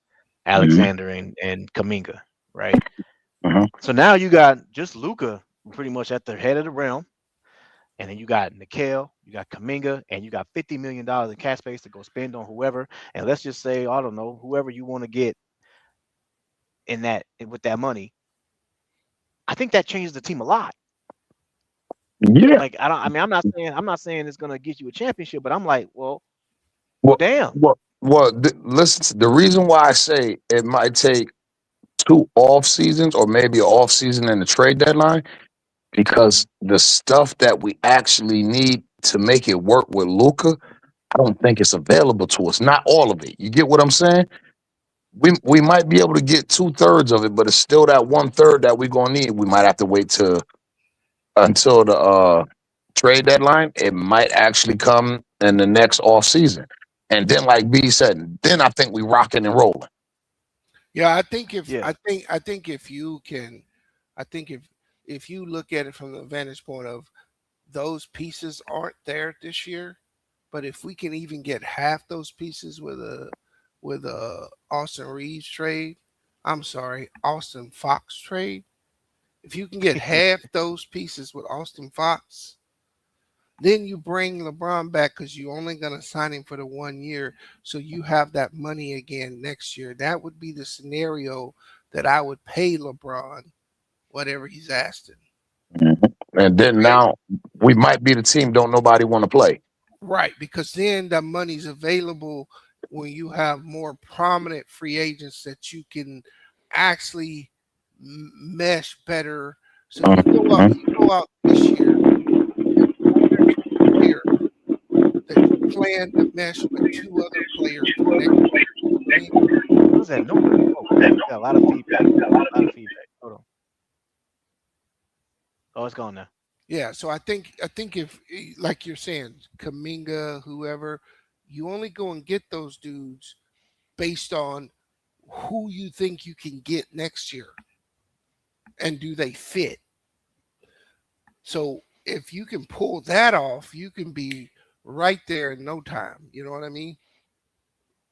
Mhm. Alexander and Kaminga, right? Uh-huh. So now you got just Luca pretty much at the head of the realm, and then you got Nikhil, you got Kaminga, and you got $50 million in cash space to go spend on whoever. And let's just say, I don't know, whoever you want to get in that with that money. I think that changes the team a lot. Yeah. Like I mean, I'm not saying it's gonna get you a championship, but I'm like, well, Well, damn. listen. The reason why I say it might take two off seasons or maybe an off season and a trade deadline because the stuff that we actually need to make it work with Luca, I don't think it's available to us. Not all of it. You get what I'm saying? We might be able to get 2/3 of it, but it's still that 1/3 that we're gonna need. We might have to wait to until the trade deadline. It might actually come in the next off season. And then like B said, then I think we rocking and rolling. Yeah, I think if Yeah, I think if you can, I think if you look at it from the vantage point of those pieces aren't there this year, but if we can even get half those pieces with a Austin Reeves trade, I'm sorry, Austin Fox trade. If you can get half those pieces with Austin Fox, then you bring LeBron back because you're only going to sign him for the 1 year. So you have that money again next year. That would be the scenario that I would pay LeBron whatever he's asking. Mhm. And then Right. now we might be the team don't nobody want to play. Right. Because then the money's available when you have more prominent free agents that you can actually mesh better. So you go out this year with one or two players that you plan to mesh with two other players for next year. I mean, what is that noise? Oh, we got a lot of feedback. A lot of feedback. Hold on. Oh, it's gone now. yeah. So I think if like you're saying, Kaminga, whoever, you only go and get those dudes based on who you think you can get next year and do they fit. So if you can pull that off, you can be right there in no time. You know what I mean?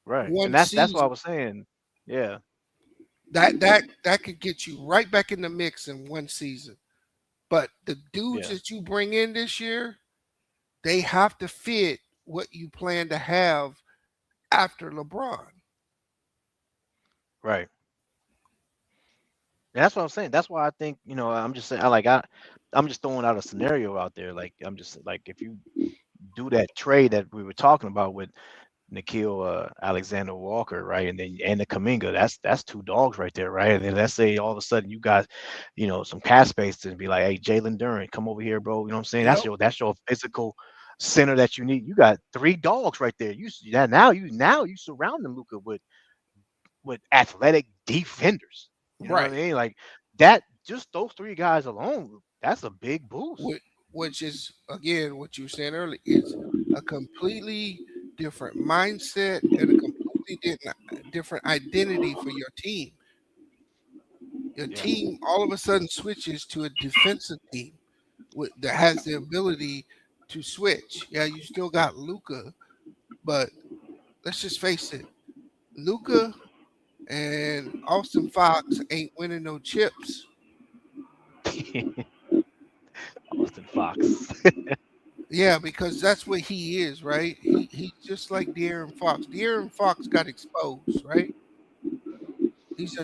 Right, and One that's what I season was saying. Yeah, that could get you right back in the mix in one season. But the dudes yeah, that you bring in this year, they have to fit what you plan to have after LeBron. right. And that's what I'm saying. That's why I think I'm just saying. I'm just throwing out a scenario out there. Like I'm just like if you do that trade that we were talking about with Nikhil Alexander Walker, right, and the Kaminga, that's two dogs right there, right? And then let's say all of a sudden you got, some cash space to be like, hey, Jalen Duran, come over here, bro. You know what I'm saying? Yep. That's your physical center that you need. You got three dogs right there. Now you surround them, Luca, with athletic defenders. You know what I Right. mean? Like that, just those three guys alone, that's a big boost. Which is again what you were saying earlier. It's a completely different mindset and a completely different identity for your team. Your Yeah, team all of a sudden switches to a defensive team that has the ability to switch. Yeah, you still got Luca, but let's just face it, Luca and Austin Fox ain't winning no chips. Austin Fox. Yeah, because that's what he is, right? He's just like De'Aaron Fox. De'Aaron Fox got exposed, right?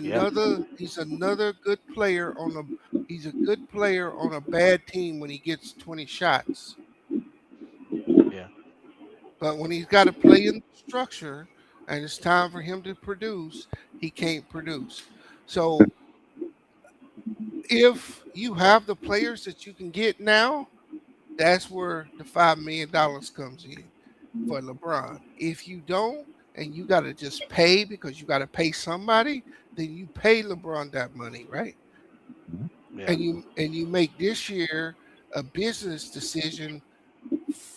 Yeah, He's another good player he's a good player on a bad team when he gets 20 shots. yeah, But when he's got to play in the structure and it's time for him to produce, he can't produce. So if you have the players that you can get now, that's where the $5 million comes in for LeBron. If you don't, and you got to just pay because you got to pay somebody, then you pay LeBron that money, right? Yeah. And you make this year a business decision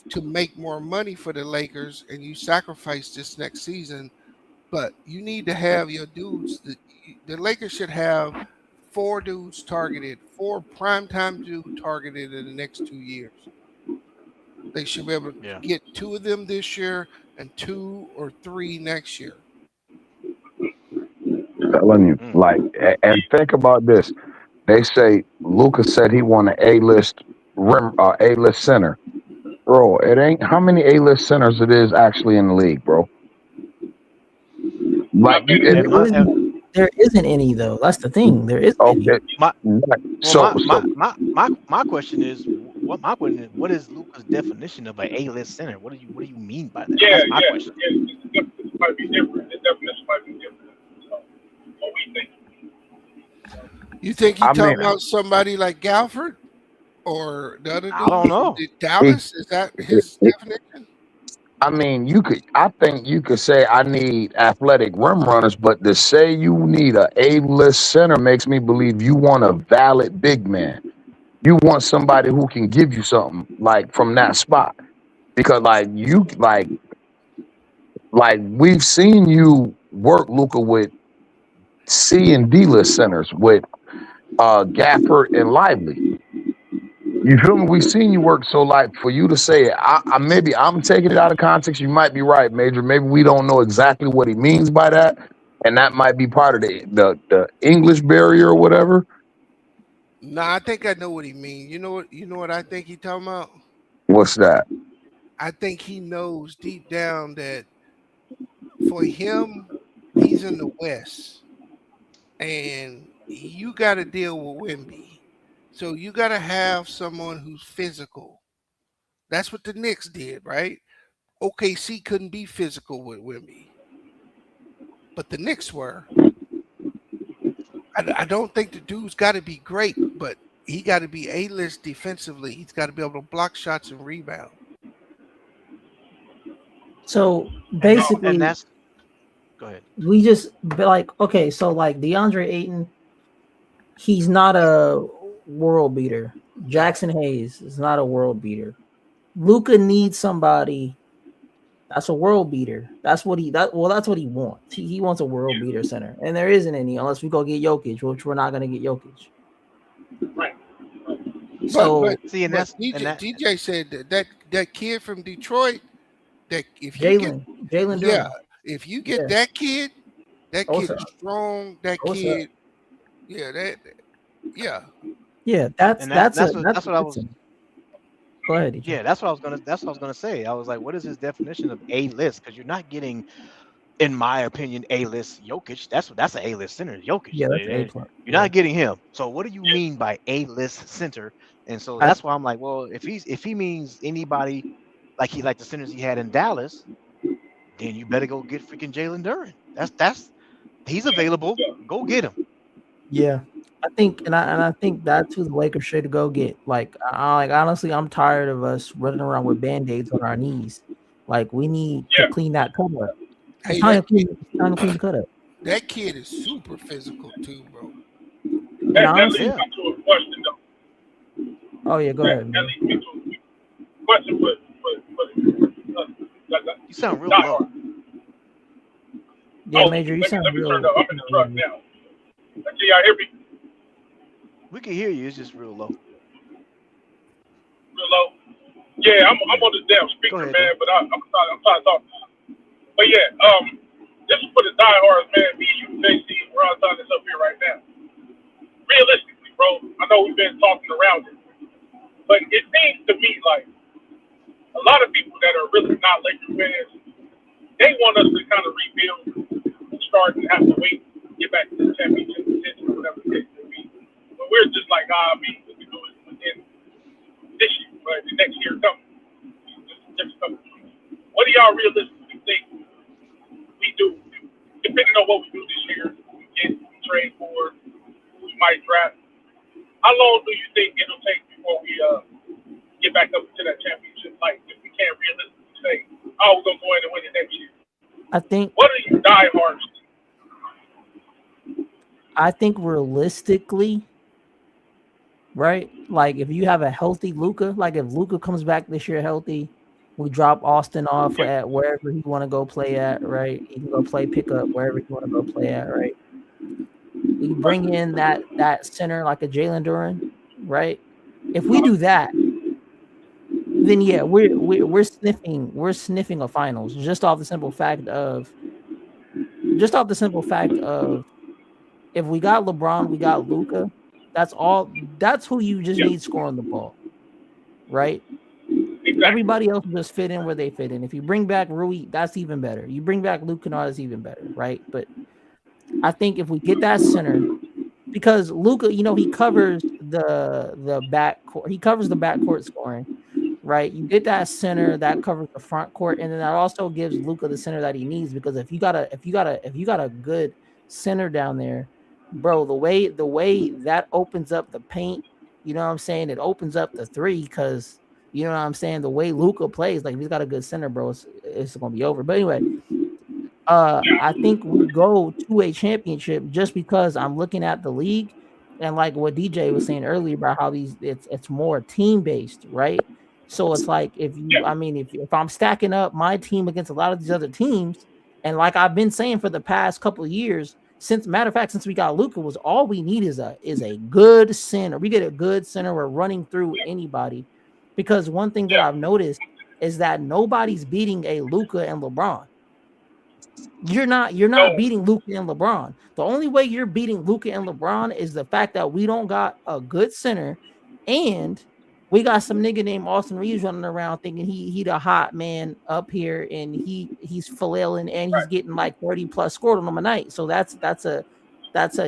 to make more money for the Lakers, and you sacrifice this next season. But you need to have your dudes. The Lakers should have 4 dudes targeted, 4 primetime dudes targeted in the next 2 years. They should be able to Yeah. get 2 of them this year and 2 or 3 next year. Telling you, like, and think about this. They say Luca said he want an A-list A-list center. Bro, it ain't how many A-list centers it is actually in the league, bro. Like, There isn't any though. That's the thing. There isn't any. okay. My question is, what is Luca's definition of an A-list center? What do you mean by that? Yeah, That's my question. It might be different. The definition might be different. So, what we think. You think he talking about somebody like Galford or the other dude? I don't know. Dallas, is that his definition? I mean, I think you could say I need athletic rim runners, but to say you need a A-list center makes me believe you want a valid big man. You want somebody who can give you something like from that spot, because like we've seen you work, Luca, with C and D-list centers with Gafford and Lively. You feel me? We've seen you work. So, like, for you to say, maybe I'm taking it out of context. You might be right, Major. Maybe we don't know exactly what he means by that, and that might be part of the English barrier or whatever. Nah, I think I know what he means. You know what I think he talking about? What's that? I think he knows deep down that for him, he's in the West, and you got to deal with Wemby. So you got to have someone who's physical. That's what the Knicks did, right? OKC couldn't be physical with Wemby, but the Knicks were. I don't think the dude's got to be great, but he got to be A-list defensively. He's got to be able to block shots and rebound. So basically, and that's go ahead. We just okay, so like DeAndre Ayton, he's not a world beater. Jackson Hayes is not a world beater. Luka needs somebody that's a world beater. That's what he wants. He wants a world beater center, and there isn't any unless we go get Jokic, which we're not going to get Jokic. Right. So DJ said that kid from Detroit, that if Jalen Durant. if you get that kid is strong. That kid, that's what I was. Go ahead. DJ. Yeah, that's what I was gonna say. I was like, what is his definition of A-list? Because you're not getting, in my opinion, A-list Jokic. That's an A-list center, Jokic. Yeah, that's you're not getting him. So what do you mean by A-list center? And so that's why I'm like, well, if he means anybody like the centers he had in Dallas, then you better go get freaking Jalen Durant. He's available. Go get him. Yeah. I think that's who the Lakers should go get. Honestly, I'm tired of us running around with band-aids on our knees. Like, we need to clean that cut up. It's time to clean the cut up. That kid is super physical too, bro. That leads me to a question though. Oh yeah, go ahead. That leads me to a question, you sound real low. Yeah, Major, you sound real low. I'm in the truck now. Can y'all hear me? We can hear you. It's just real low. Real low. Yeah, I'm on this damn speaker, ahead, man. But I'm trying to talk. But yeah, this is for the diehards, man. Me, you, JC, we're all talking this up here right now. Realistically, bro, I know we've been talking around it, but it seems to me like a lot of people that are really not Lakers fans, they want us to kind of rebuild and start and have to wait, get back to the championship position or whatever the case may be. But we're just like, we can do it within this year, but the next year coming. Just coming. What do y'all realistically think we do, depending on what we do this year? We trade for, who we might draft. How long do you think it'll take before we get back up to that championship? Like, if we can't realistically say, we're gonna go in and win it next year. I think What are you diehards? I think realistically, right? Like if you have a healthy Luka, like if Luka comes back this year healthy, we drop Austin off at wherever he want to go play at, right? He can go play pickup wherever he want to go play at, right? We bring in that center like a Jalen Duren, right? If we do that, then yeah, we're sniffing a finals just off the simple fact of if we got LeBron, we got Luka. That's all. That's who you just need scoring the ball, right? Exactly. Everybody else just fit in where they fit in. If you bring back Rui, that's even better. You bring back Luke Kennard, that's even better, right? But I think if we get that center, because Luka, he covers the backcourt. He covers the backcourt scoring, right? You get that center that covers the front court, and then that also gives Luka the center that he needs. Because if you got a good center down there, bro, the way that opens up the paint, you know what I'm saying? It opens up the three because you know what I'm saying. The way Luka plays, like if he's got a good center, bro, it's gonna be over. But anyway. I think we go to a championship just because I'm looking at the league and like what DJ was saying earlier about how it's more team based, right? So it's like if I'm stacking up my team against a lot of these other teams, and like I've been saying for the past couple of years, since we got Luka, was all we need is a good center. We get a good center, we're running through anybody. Because one thing that I've noticed is that nobody's beating a Luka and LeBron. You're not beating Luka and LeBron. The only way you're beating Luka and LeBron is the fact that we don't got a good center, and we got some nigga named Austin Reeves running around thinking he the hot man up here, and he's flailing and he's getting like 30 plus scored on him a night. So that's a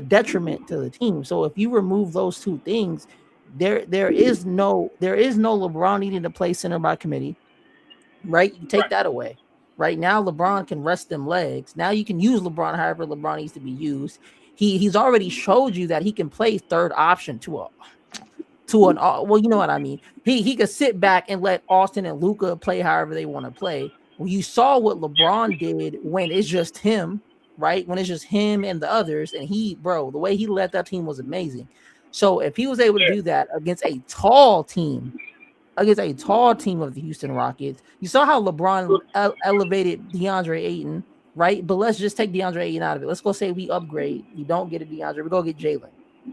detriment to the team. So if you remove those two things, there is no LeBron needing to play center by committee, right? You take that away. Right now, LeBron can rest them legs. Now you can use LeBron however LeBron needs to be used. He's already showed you that he can play third option to an well, you know what I mean. He could sit back and let Austin and Luka play however they want to play. Well, you saw what LeBron did when it's just him, right? When it's just him and the others, and the way he led that team was amazing. So if he was able to do that against a tall team of the Houston Rockets. You saw how LeBron elevated DeAndre Ayton, right? But let's just take DeAndre Ayton out of it. Let's go say we upgrade. We don't get a DeAndre. We go get Jalen,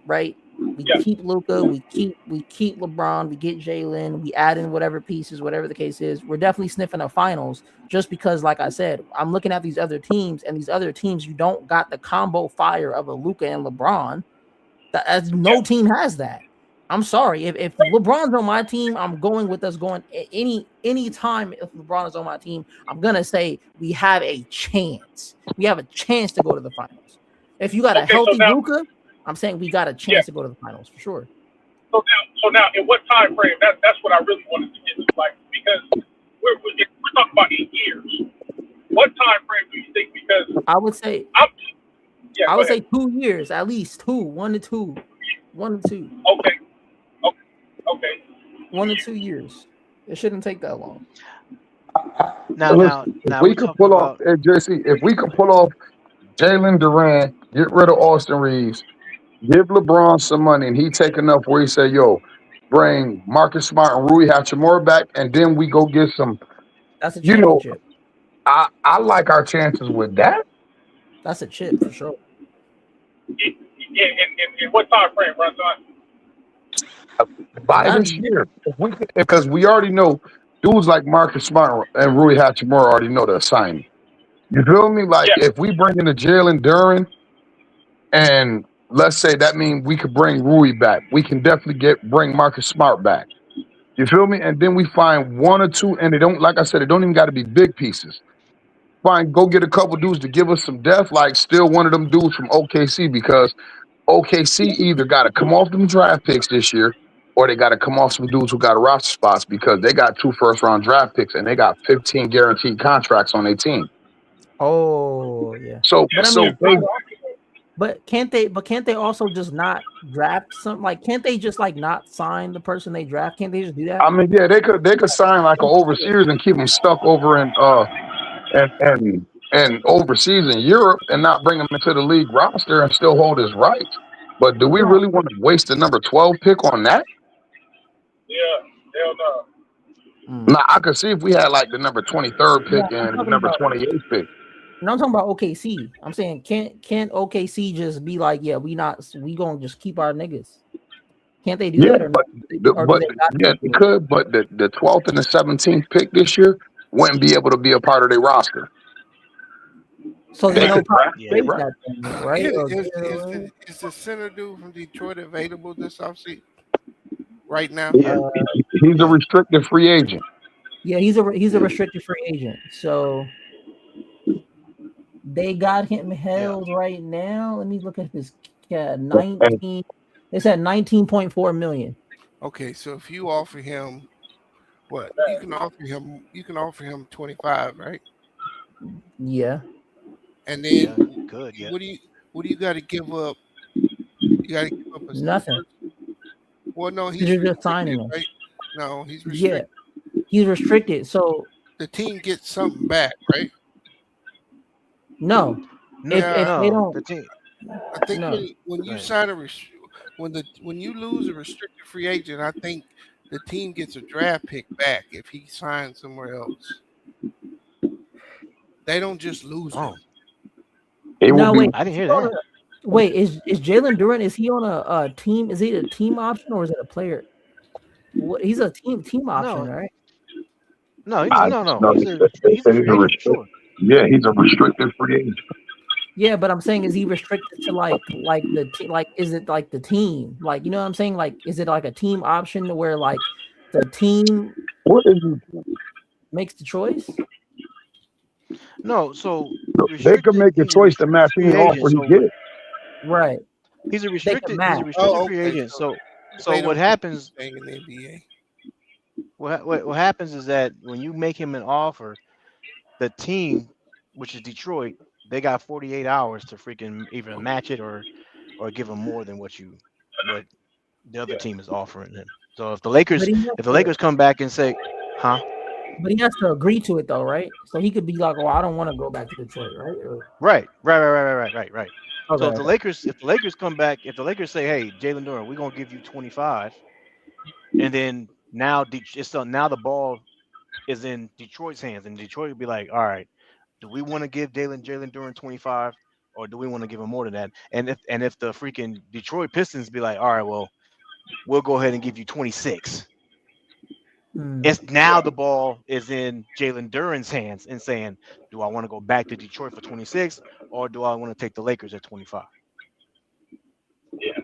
right? We keep Luka. We keep LeBron. We get Jalen. We add in whatever pieces, whatever the case is. We're definitely sniffing a finals just because, like I said, I'm looking at these other teams, and these other teams, you don't got the combo fire of a Luka and LeBron. No team has that. I'm sorry. If LeBron's on my team, I'm going with us going any time. If LeBron is on my team, I'm gonna say we have a chance. We have a chance to go to the finals. If you got a healthy Luka, I'm saying we got a chance to go to the finals for sure. So now, in what time frame? That's what I really wanted to get to, like, because we're talking about 8 years. What time frame do you think? Because I would say I would say 2 years at least. 1 to 2. Okay. 1 to 2 years. It shouldn't take that long. Now, if we could pull off, JC, if we could pull off Jalen Duran, get rid of Austin Reeves, give LeBron some money, and he take enough where he say, "Yo, bring Marcus Smart and Rui Hachimura back," and then we go get some. That's a championship. I like our chances with that. That's a chip for sure. In what time frame, Bronson? By this year, because we already know dudes like Marcus Smart and Rui Hachimura already know the assignment. You feel me? Like if we bring in a Jalen Duren, and let's say that means we could bring Rui back, we can definitely bring Marcus Smart back. You feel me? And then we find 1 or 2, and they don't, like I said, it don't even got to be big pieces. Go get a couple dudes to give us some depth, like still one of them dudes from OKC, because OKC either got to come off them draft picks this year, or they got to come off some dudes who got roster spots because they got 2 first-round draft picks and they got 15 guaranteed contracts on their team. Oh yeah. But can't they also just not draft some? Like, can't they just like not sign the person they draft? Can't they just do that? I mean, yeah, they could sign like an overseers and keep them stuck over in and overseas in Europe and not bring him into the league roster and still hold his rights. But do we really want to waste the number 12 pick on that? Yeah, hell no. Now, I could see if we had like the number 23rd pick No, I'm and the talking number about. 28th pick. No, I'm talking about OKC. I'm saying can't OKC just be like, yeah, we gonna just keep our niggas? Can't they do Yeah, that or but no? Or do they got yeah, they could. But the 12th and the 17th pick this year wouldn't be able to be a part of their roster. So They then they'll could probably draft trade right. that thing, right? Or get it away? Is the center dude from Detroit available this offseason right now? Yeah. He's a restricted free agent. Yeah, he's a restricted free agent. So they got him held right now. Let me look at this. Yeah, 19. It's at 19.4 million. Okay, so if you offer him what you can offer him 25, right? Yeah. And then good. Yeah. what do you got to give up? You got to give up Nothing. Well, no, he's You're just signing him. right? No, he's restricted. Yeah, he's restricted. So the team gets something back, right? No, if they don't, the team. I think when you sign when you lose a restricted free agent, I think the team gets a draft pick back if he signs somewhere else. They don't just lose him. Wait, I didn't hear that. Wait, is Jalen Duren? Is he on a team? Is it a team option or is it a player? What, he's a team option, right? No, he's a free agent, sure. Yeah, he's a restricted free agent. Yeah, but I'm saying, is he restricted to like the like? Is it like the team? Like, you know what I'm saying? Like, is it like a team option where like the team makes the choice? No, so they could make a choice to match any offer he gets. Right. He's a restricted free agent. So what happens? In the NBA. What happens is that when you make him an offer, the team, which is Detroit, they got 48 hours to freaking either match it or give him more than what the other team is offering him. So if the Lakers come back and say, huh? But he has to agree to it though, right? So he could be like, "Oh, I don't want to go back to Detroit," right? Right. Okay. So if the Lakers come back, if the Lakers say, "Hey, Jalen Duren, we're gonna give you 25," and then now the ball is in Detroit's hands, and Detroit would be like, "All right, do we want to give Jalen Duren 25, or do we want to give him more than that?" And if the freaking Detroit Pistons be like, "All right, well, we'll go ahead and give you 26." It's now the ball is in Jalen Duren's hands and saying, do I want to go back to Detroit for 26 or do I want to take the Lakers at 25? Yeah.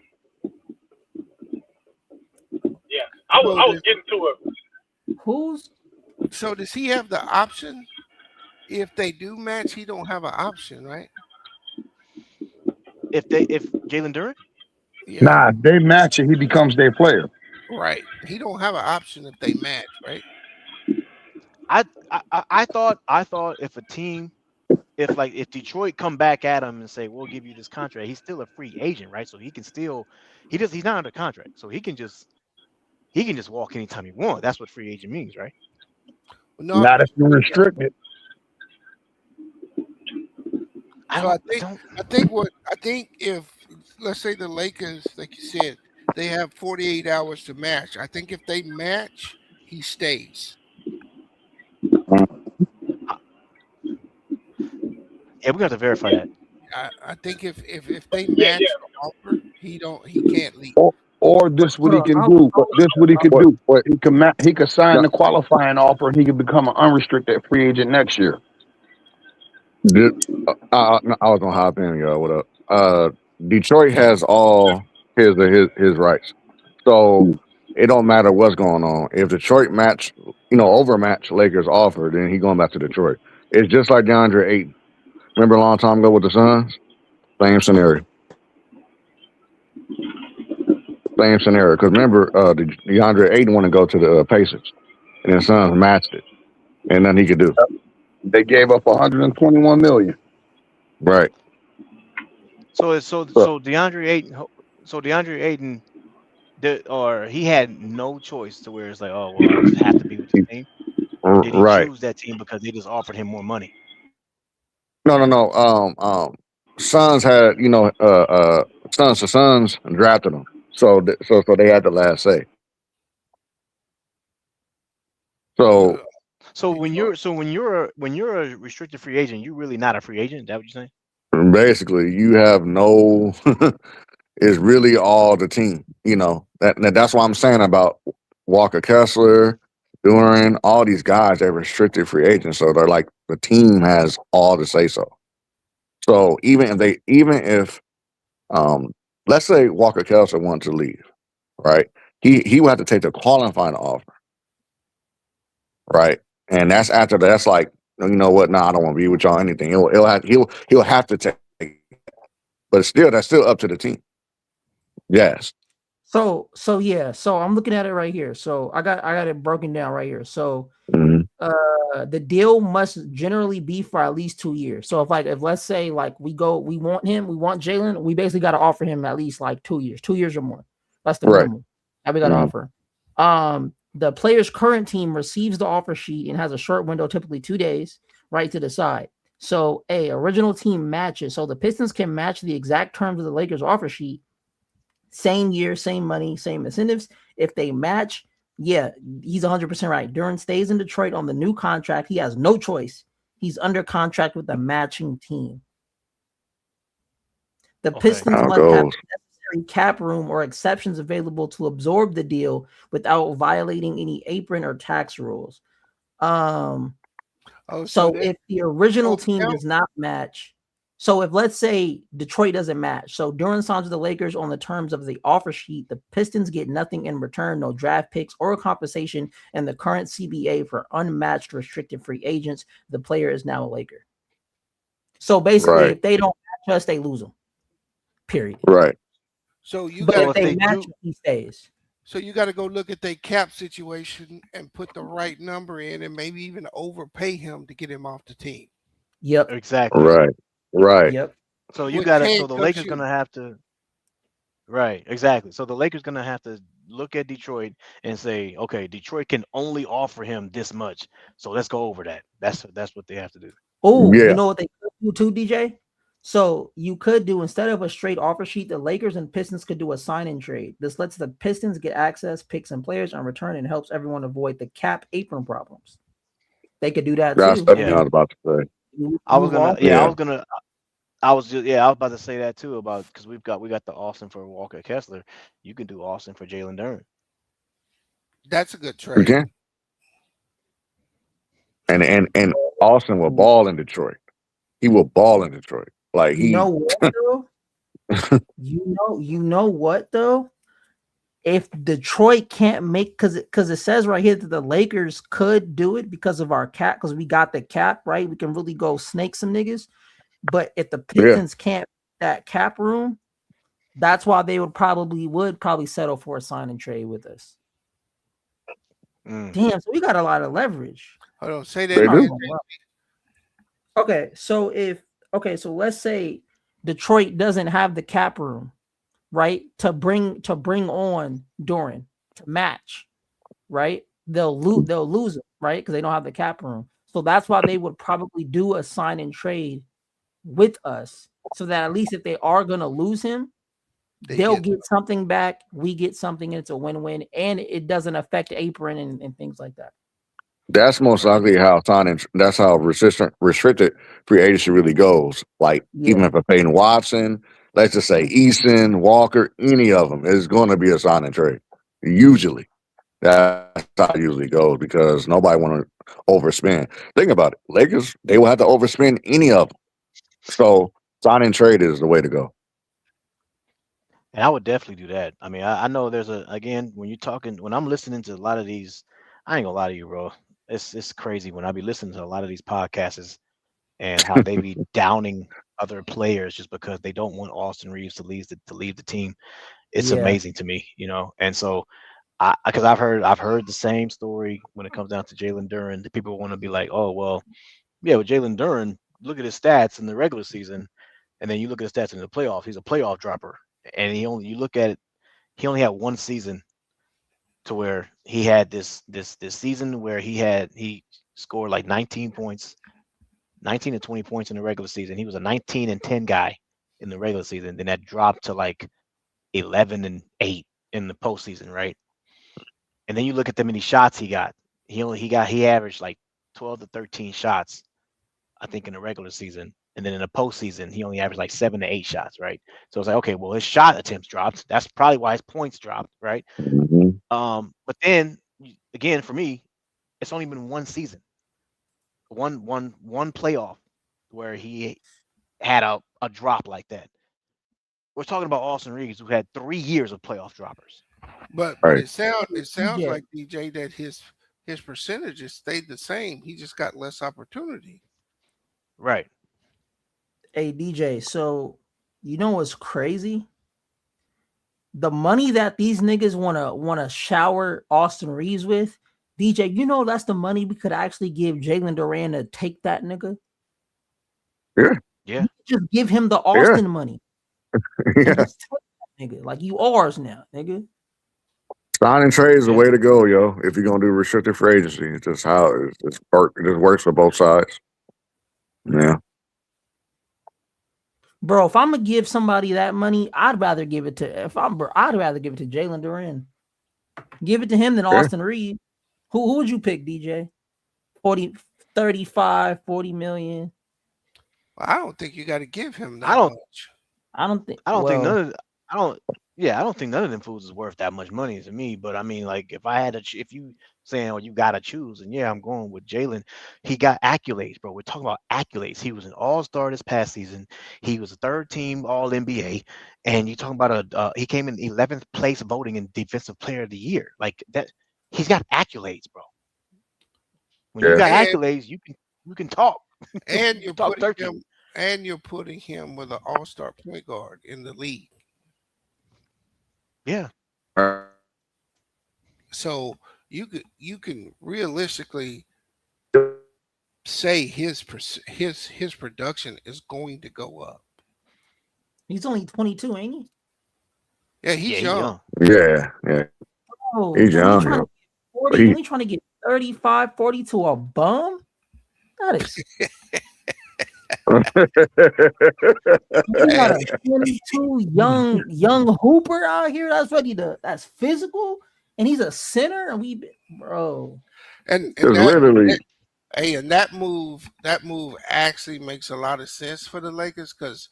Yeah. I was getting to it. So does he have the option? If they do match, he don't have an option, right? If Jalen Duren? Yeah. Nah, if they match it, he becomes their player. Right. He don't have an option if they match, right? I thought if Detroit come back at him and say, we'll give you this contract, he's still a free agent, right? So he can still he's not under contract. So he can just walk anytime he wants. That's what free agent means, right? No, not if you're restricted. I think if let's say the Lakers, like you said, they have 48 hours to match. I think if they match, he stays. Yeah, we got to verify that. I think if they match the offer, he can't leave. Or this what he can do. But this what he could do. But he could sign the qualifying offer and he could become an unrestricted free agent next year. I was gonna hop in, y'all. What up? Detroit has all his rights, so it don't matter what's going on. If Detroit overmatch Lakers offer, then he going back to Detroit. It's just like DeAndre Ayton. Remember a long time ago with the Suns? Same scenario. Because remember, DeAndre Ayton want to go to the Pacers, and the Suns matched it, and nothing he could do. They gave up 121 million. Right. So DeAndre Ayton, he had no choice to where it's like, oh well, I just have to be with the team. Or did he choose that team because they just offered him more money? No. Suns had Sons to Sons drafted him, so they had the last say. So So when you're a restricted free agent, you're really not a free agent. Is that what you're saying? basically, you have no. It's really all the team. That's why I'm saying about Walker Kessler, Duran, all these guys. They're restricted free agents, so they're like the team has all the say so. So even if let's say Walker Kessler wanted to leave, right? He would have to take the qualifying offer, right? And that's after that's like, you know what? Nah, I don't want to be with y'all. Anything. He'll have to take, but that's still up to the team. Yes. So yeah. So I'm looking at it right here. So I got it broken down right here. So Mhm. the deal must generally be for at least 2 years. So if let's say like we want Jalen, we basically got to offer him at least like 2 years, 2 years or more. That's the Right. minimum that we got to Mhm. offer. The player's current team receives the offer sheet and has a short window, typically 2 days, right, to decide. So original team matches. So the Pistons can match the exact terms of the Lakers offer sheet. Same year, same money, same incentives. If they match, yeah, he's 100% right. Duran stays in Detroit on the new contract. He has no choice. He's under contract with the matching team. The Pistons How it must have goes. necessary cap room or exceptions available to absorb the deal without violating any apron or tax rules. So if the original team does not match, so if let's say Detroit doesn't match, so Duran signs with the Lakers on the terms of the offer sheet, the Pistons get nothing in return, no draft picks or compensation, and the current CBA for unmatched restricted free agents. The player is now a Laker. So basically, Right. if they don't match us, they lose them. Period. Right. So you But got if they match, he stays. So you got to go look at their cap situation and put the right number in, and maybe even overpay him to get him off the team. Yep. Exactly. Right. Right. Yep. So you Which got it. So the handcuffs Lakers you. gonna have to. Right. Exactly. So the Lakers gonna have to look at Detroit and say, okay, Detroit can only offer him this much. So let's go over that. That's what they have to do. Oh, you Yeah. know what they could do too, DJ? So you could do, instead of a straight offer sheet, the Lakers and Pistons could do a sign-in trade. This lets the Pistons get access, picks, and players on return and helps everyone avoid the cap apron problems. They could do that That's too. what And I Yeah. then was about to say. you I was move gonna. off. Yeah. I Yeah. was gonna. I was just. Yeah. I was about to say that too about because we got the Austin for Walker Kessler. You can do Austin for Jalen Duran. That's a good We trade. can. And Austin will ball in Detroit. He will ball in Detroit. Like You know what though? You know what though? If Detroit can't make, because it says right here that the Lakers could do it because of our cap, because we got the cap, right? We can really go snake some niggas. But if the Yeah. Pistons can't that cap room, that's why they would probably settle for a sign and trade with us. Damn, so we got a lot of leverage. Hold on, say that They again. do. Okay, so let's say Detroit doesn't have the cap room, right? To bring on Duran to match, right? They'll lose it, right? Because they don't have the cap room. So that's why they would probably do a sign and trade with us, so that at least if they are gonna lose him, they'll get something back. We get something, and it's a win-win, and it doesn't affect apron and things like that. That's most likely how signing. That's how restricted free agency really goes. Like even if a Peyton Watson, let's just say Eason, Walker, any of them is going to be a sign and trade. Usually, that's how it usually goes because nobody want to overspend. Think about it. Lakers, they will have to overspend any of them. So sign and trade is the way to go. And I would definitely do that. I mean, I know there's again when you're talking when I'm listening to a lot of these, I ain't gonna lie to you, bro. It's crazy when I be listening to a lot of these podcasts and how they be downing other players just because they don't want Austin Reeves to leave the team. It's Yeah. amazing to me, And so because I've heard the same story when it comes down to Jalen Duran. The people want to be like, oh well, yeah, with Jalen Duran, look at his stats in the regular season, and then you look at his stats in the playoffs. He's a playoff dropper, and you look at it, he only had one season to where he had this season where he scored like 19 points 19 and 20 points in the regular season. He was a 19 and 10 guy in the regular season. Then that dropped to like 11 and 8 in the postseason, right? And then you look at the many shots he got. He averaged like 12 to 13 shots, I think, in the regular season. And then in the postseason, he only averaged like 7 to 8 shots, right? So it's like, okay, well, his shot attempts dropped. That's probably why his points dropped, right? Mm-hmm. But then again, for me, it's only been one season, one playoff where he had a drop like that. We're talking about Austin Reeves, who had 3 years of playoff droppers. But Right. it sounds DJ. like DJ that his percentages stayed the same. He just got less opportunity. Right. Hey DJ, so you know what's crazy? The money that these niggas wanna shower Austin Reeves with, DJ, you know that's the money we could actually give Jalen Duran to take that nigga. Yeah. Yeah. Just give him the Austin money. Yeah. Just take that nigga. Like, you ours now, nigga. Sign and trade is the way to go, yo. If you're gonna do restricted free agency, it's just how it just works for both sides. Yeah. Bro, if I'm gonna give somebody that money, I'd rather give it to Jalen Duran. Give it to him than Austin Reeves. Who would you pick, DJ? 40, 35, 40 million. Well, I don't think you got to give him that I don't much. I don't think think none of I don't think none of them fools is worth that much money to me. But I mean, like, if I had to, if you saying, oh, you gotta choose, and yeah, I'm going with Jalen. He got accolades, bro. We're talking about accolades. He was an All-Star this past season. He was a third-team All-NBA, and you talking about he came in 11th place voting in Defensive Player of the Year. Like that, he's got accolades, bro. When you got accolades, you can talk. And you're talk putting turkey. him, and you're putting him with an all-star point guard in the league. Yeah. So you can realistically say his production is going to go up. He's only 22, ain't he? Yeah, he's young. Yeah. Oh, He's young. trying to get 40, He- only trying to get 35, 40 to a bum? That is we got a 22 young hooper out here that's physical, and he's a center, and bro. And It's literally and that move actually makes a lot of sense for the Lakers, because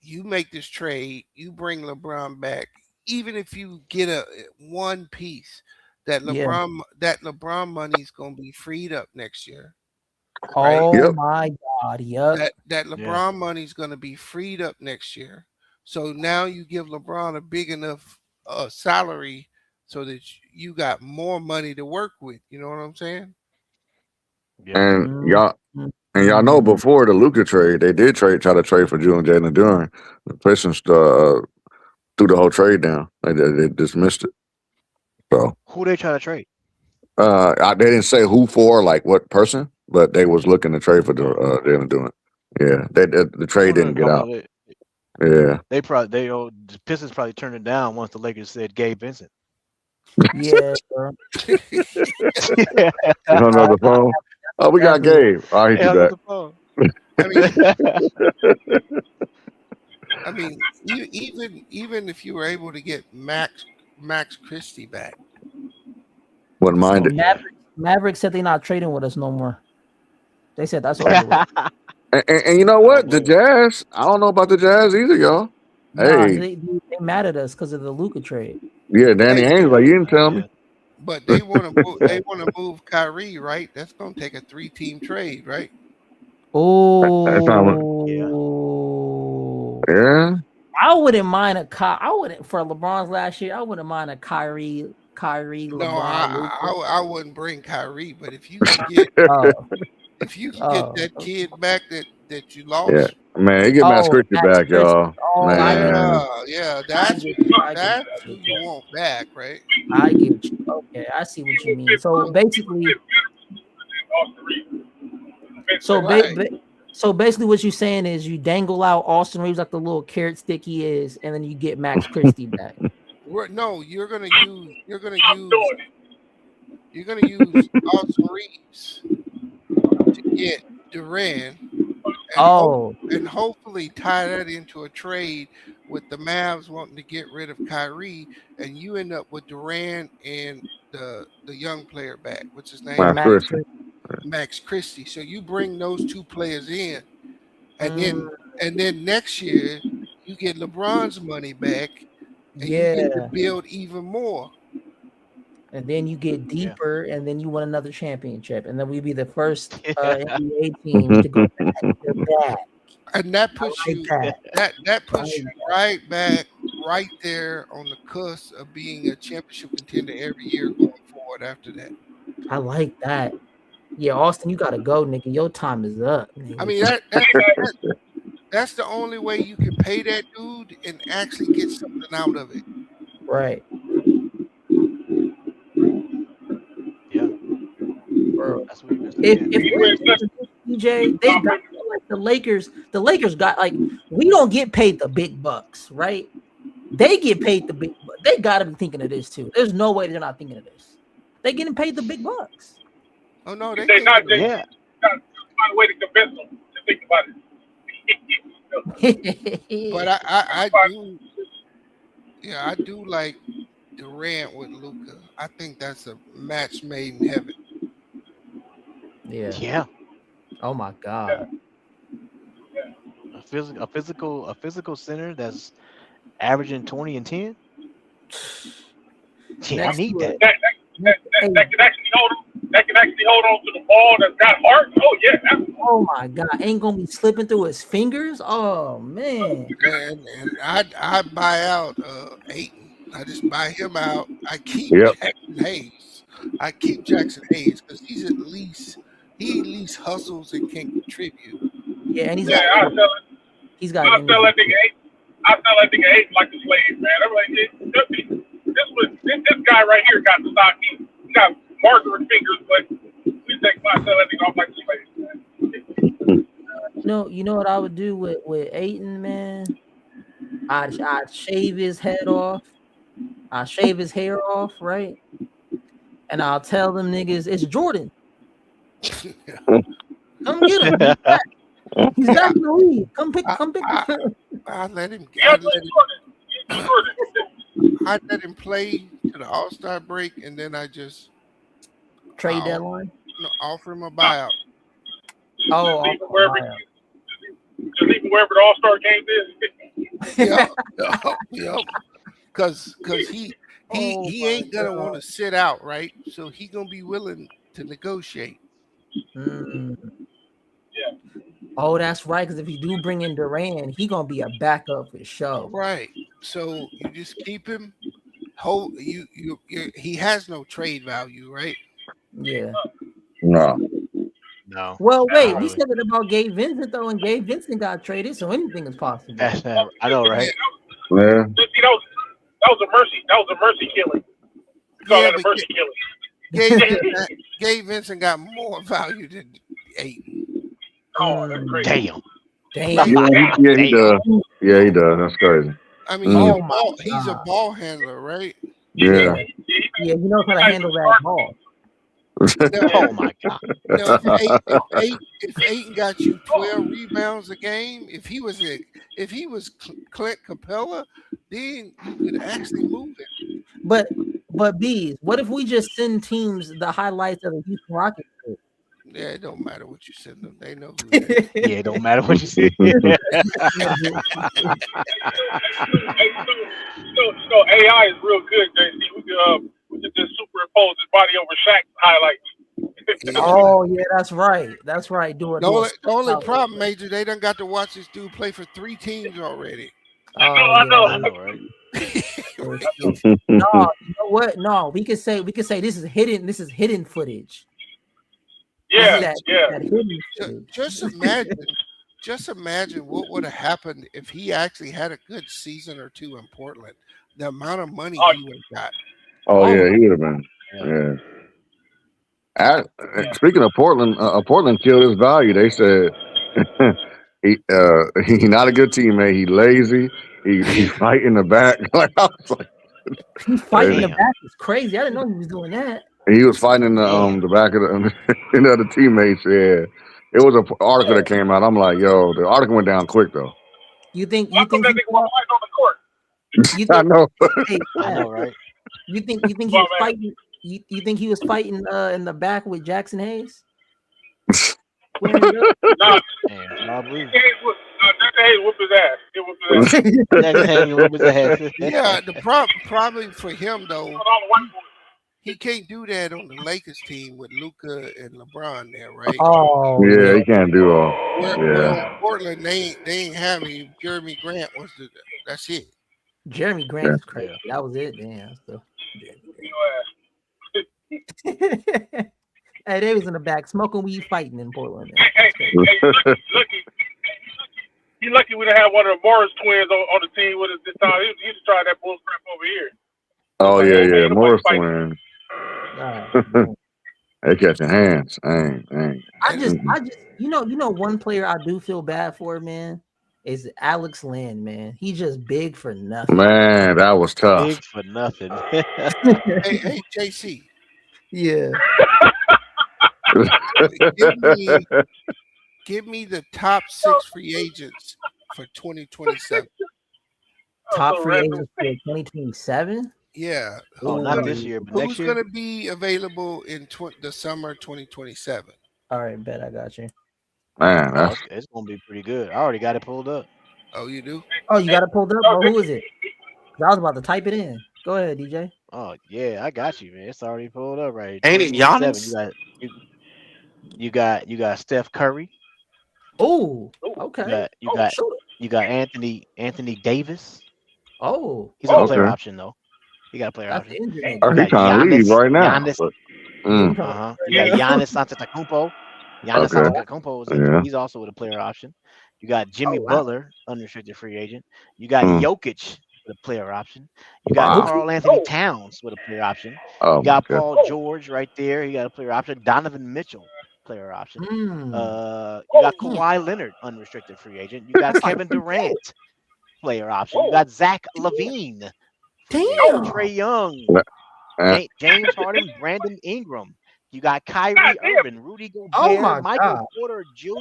you make this trade, you bring LeBron back, even if you get a one piece, that LeBron money's gonna be freed up next year. Right? Oh my God! Yep. That LeBron money's gonna be freed up next year. So now you give LeBron a big enough salary so that you got more money to work with. You know what I'm saying? And y'all know before the Luka trade, they did try to trade for Jalen Duran. The Pistons threw the whole trade down. They dismissed it. So who they trying to trade? They didn't say who for, like what person, but they was looking to trade for Jalen Duran. Yeah, the trade didn't get out. Yeah, The Pistons probably turned it down once the Lakers said Gabe Vincent. Yeah, bro. You don't know the phone? Oh, we got Gabe. I'll hit you back. I mean, even if you were able to get Max Christie back, wouldn't mind it. Maverick said they're not trading with us no more. They said that's over. And you know what? The Jazz. I don't know about the Jazz either, y'all. They mad at us because of the Luka trade. Yeah, Danny Ainge, like, you didn't tell me. But they want to move Kyrie, right? That's going to take a 3-team trade, right? Oh, yeah. I wouldn't mind for LeBron's last year. I wouldn't mind a Kyrie. LeBron. No, I wouldn't bring Kyrie, but if you can get that kid back that you lost, yeah, man, he get Max Christie back, y'all. Man, that's who you want back, right? I get you. Okay, I see what you mean. So basically, basically, what you're saying is you dangle out Austin Reeves like the little carrot stick he is, and then you get Max Christie back. No, you're gonna use Austin Reeves to get Durant and hopefully tie that into a trade with the Mavs wanting to get rid of Kyrie, and you end up with Durant and the young player back. What's his name? Max Christie. So you bring those two players in, and then next year you get LeBron's money back, and you get to build even more. And then you get deeper, and then you win another championship, and then we'd be the first NBA team to go back to back. And that puts that puts you right back, right there on the cusp of being a championship contender every year going forward after that. I like that. Yeah, Austin, you gotta go, nigga. Your time is up. Nigga. I mean, that's the only way you can pay that dude and actually get something out of it. Right. Yeah. Bro. That's what you're If DJ, they got like the Lakers. The Lakers got like, we don't get paid the big bucks, right? They get paid the big bucks. They gotta be thinking of this too. There's no way they're not thinking of this. They getting paid the big bucks. Oh no, they're not. They got to find a way to convince them to think about it. But I do, I do like Durant with Luka. I think that's a match made in heaven. Yeah. Oh my God. A physical center that's averaging 20 and 10. Yeah, I need that. That can actually hold on. That can actually hold on to the ball. That's got heart. Oh yeah. Oh my God! Ain't gonna be slipping through his fingers. Oh man. And I buy out Ayton. I just buy him out. I keep Jackson Hayes. Because he at least hustles and can contribute. Yeah, and he's got that nigga Ayton like a slave, man. I'm like, this guy right here got the stock. He got margarin fingers, but we take my sell that nigga off like a slave, man. You know what I would do with Ayton, man? I'd shave his head off. I'll shave his hair off, right? And I'll tell them niggas it's Jordan. Come get him. He's back in the league. Come pick him. I'd let him play to the All-Star break, and then I just trade deadline. Offer him a buyout. Oh, just leave him wherever the All-Star game is. Yep. Because he ain't gonna want to sit out, right? So he gonna be willing to negotiate. Yeah. Oh, that's right. Because if you do bring in Durant, he gonna be a backup for sure. Right. So you just keep him. He has no trade value, right? Yeah. No. Well, wait. We said it about Gabe Vincent though, and Gabe Vincent got traded, so anything is possible. I know, right? Yeah. That was a mercy. That was a mercy killing. We call that a mercy killing. Gabe Vincent got more value than Ayton. Oh, that's crazy. Damn. Yeah, he does. Yeah, he does. That's crazy. I mean, he's a ball handler, right? Yeah. Yeah, he knows how to handle that ball. Oh my God. If Ayton got you 12 rebounds a game, if he was Clint Capella, then you could actually move it. But Bees, what if we just send teams the highlights of the Houston Rockets? Yeah, it don't matter what you send them; they know who it is. Yeah, it don't matter what you say. So AI is real good, JC. We could just superimpose his body over Shaq's highlights. Oh yeah, that's right. That's right. Do it. The only problem, Major, they done got to watch this dude play for 3 teams already. I know, right? No, you know what? No, we could say this is hidden. This is hidden footage. Yeah. Just imagine what would have happened if he actually had a good season or two in Portland. The amount of money he would have got. Oh yeah, he would have been. Yeah. Speaking of Portland, Portland killed his value. They said he not a good teammate. He lazy. He fight in the back. Like I was like, he fighting in the back is crazy. I didn't know he was doing that. He was fighting in the back of the other teammates. Yeah, It was an article that came out. I'm like, yo, the article went down quick though. You think How come that he nigga walk right on the court? you I think know. hey, I know, Pat, right? you think he Well, was man, fighting you think he was fighting in the back with Jackson Hayes? Wearing it nah, Man, I believe. Jackson Hayes whoop his ass. He whoop his ass. up? Jackson Hayes whoop his ass. Yeah, the problem for him though, All the white boys. he can't do that on the Lakers team with Luca and LeBron there, right? Oh Yeah, yeah. he can't do all. Where Yeah, on Portland they ain't having Jeremy Grant was that's it. Jeremy Grant yeah. is crazy. Yeah. That was it. Damn. So Jeremy Whooping your ass. Grant. Hey, they was in the back smoking weed, fighting in Portland. Man. Hey, That's crazy. lucky. You lucky we didn't have one of the Morris twins on the team with us this time. He used to try that bull crap over here. Oh Okay. yeah, Ain't yeah. nobody Morris fighting. twin. All right. They catching hands. Ain't. I just, you know, one player I do feel bad for, man, is Alex Lynn, man. He's just big for nothing. Man, that was tough. Big for nothing. Hey, JC, Yeah. give me the top 6 free agents for 2027. Top so free random. agents for 2027. Yeah, Oh, not this year, but next who's year. going to be available in the summer 2027? All right, bet I got you. Man, Oh, that's it's gonna be pretty good. I already got it pulled up. Oh, you do? Oh, you got it pulled up? No, Oh, who is it? 'Cause I was about to type it in. Go ahead, DJ. Oh yeah, I got you, man. It's already pulled up right. Ain't it 2027. Giannis? You got Steph Curry. Oh, You okay. got you Oh, got shoot. you got Anthony Davis. Oh, He's on a player okay. option though. He got a player that's the option. injured You Oh, nigga. he got trying to leave right now. Giannis. But, Yeah, he mm, trying to You got Giannis Antetokounmpo. Giannis okay. Antetokounmpo is Yeah. he's also with a player option. You got Jimmy Oh wow. Butler, unrestricted free agent. You got Mm. Jokic with a player option. You got Wow. Carl Anthony Towns with a player option. Oh You my got god. Paul George right there. He got a player option. Donovan Mitchell, player option. Mm. You got Kawhi Leonard, unrestricted free agent. You got That's like Kevin Durant, player option. You got Zach LaVine, free agent. damn. Trey Young, Uh, James Harden, Brandon Ingram. You got Kyrie Irving, Rudy Oh Gobert, my Michael god. Porter Jr.,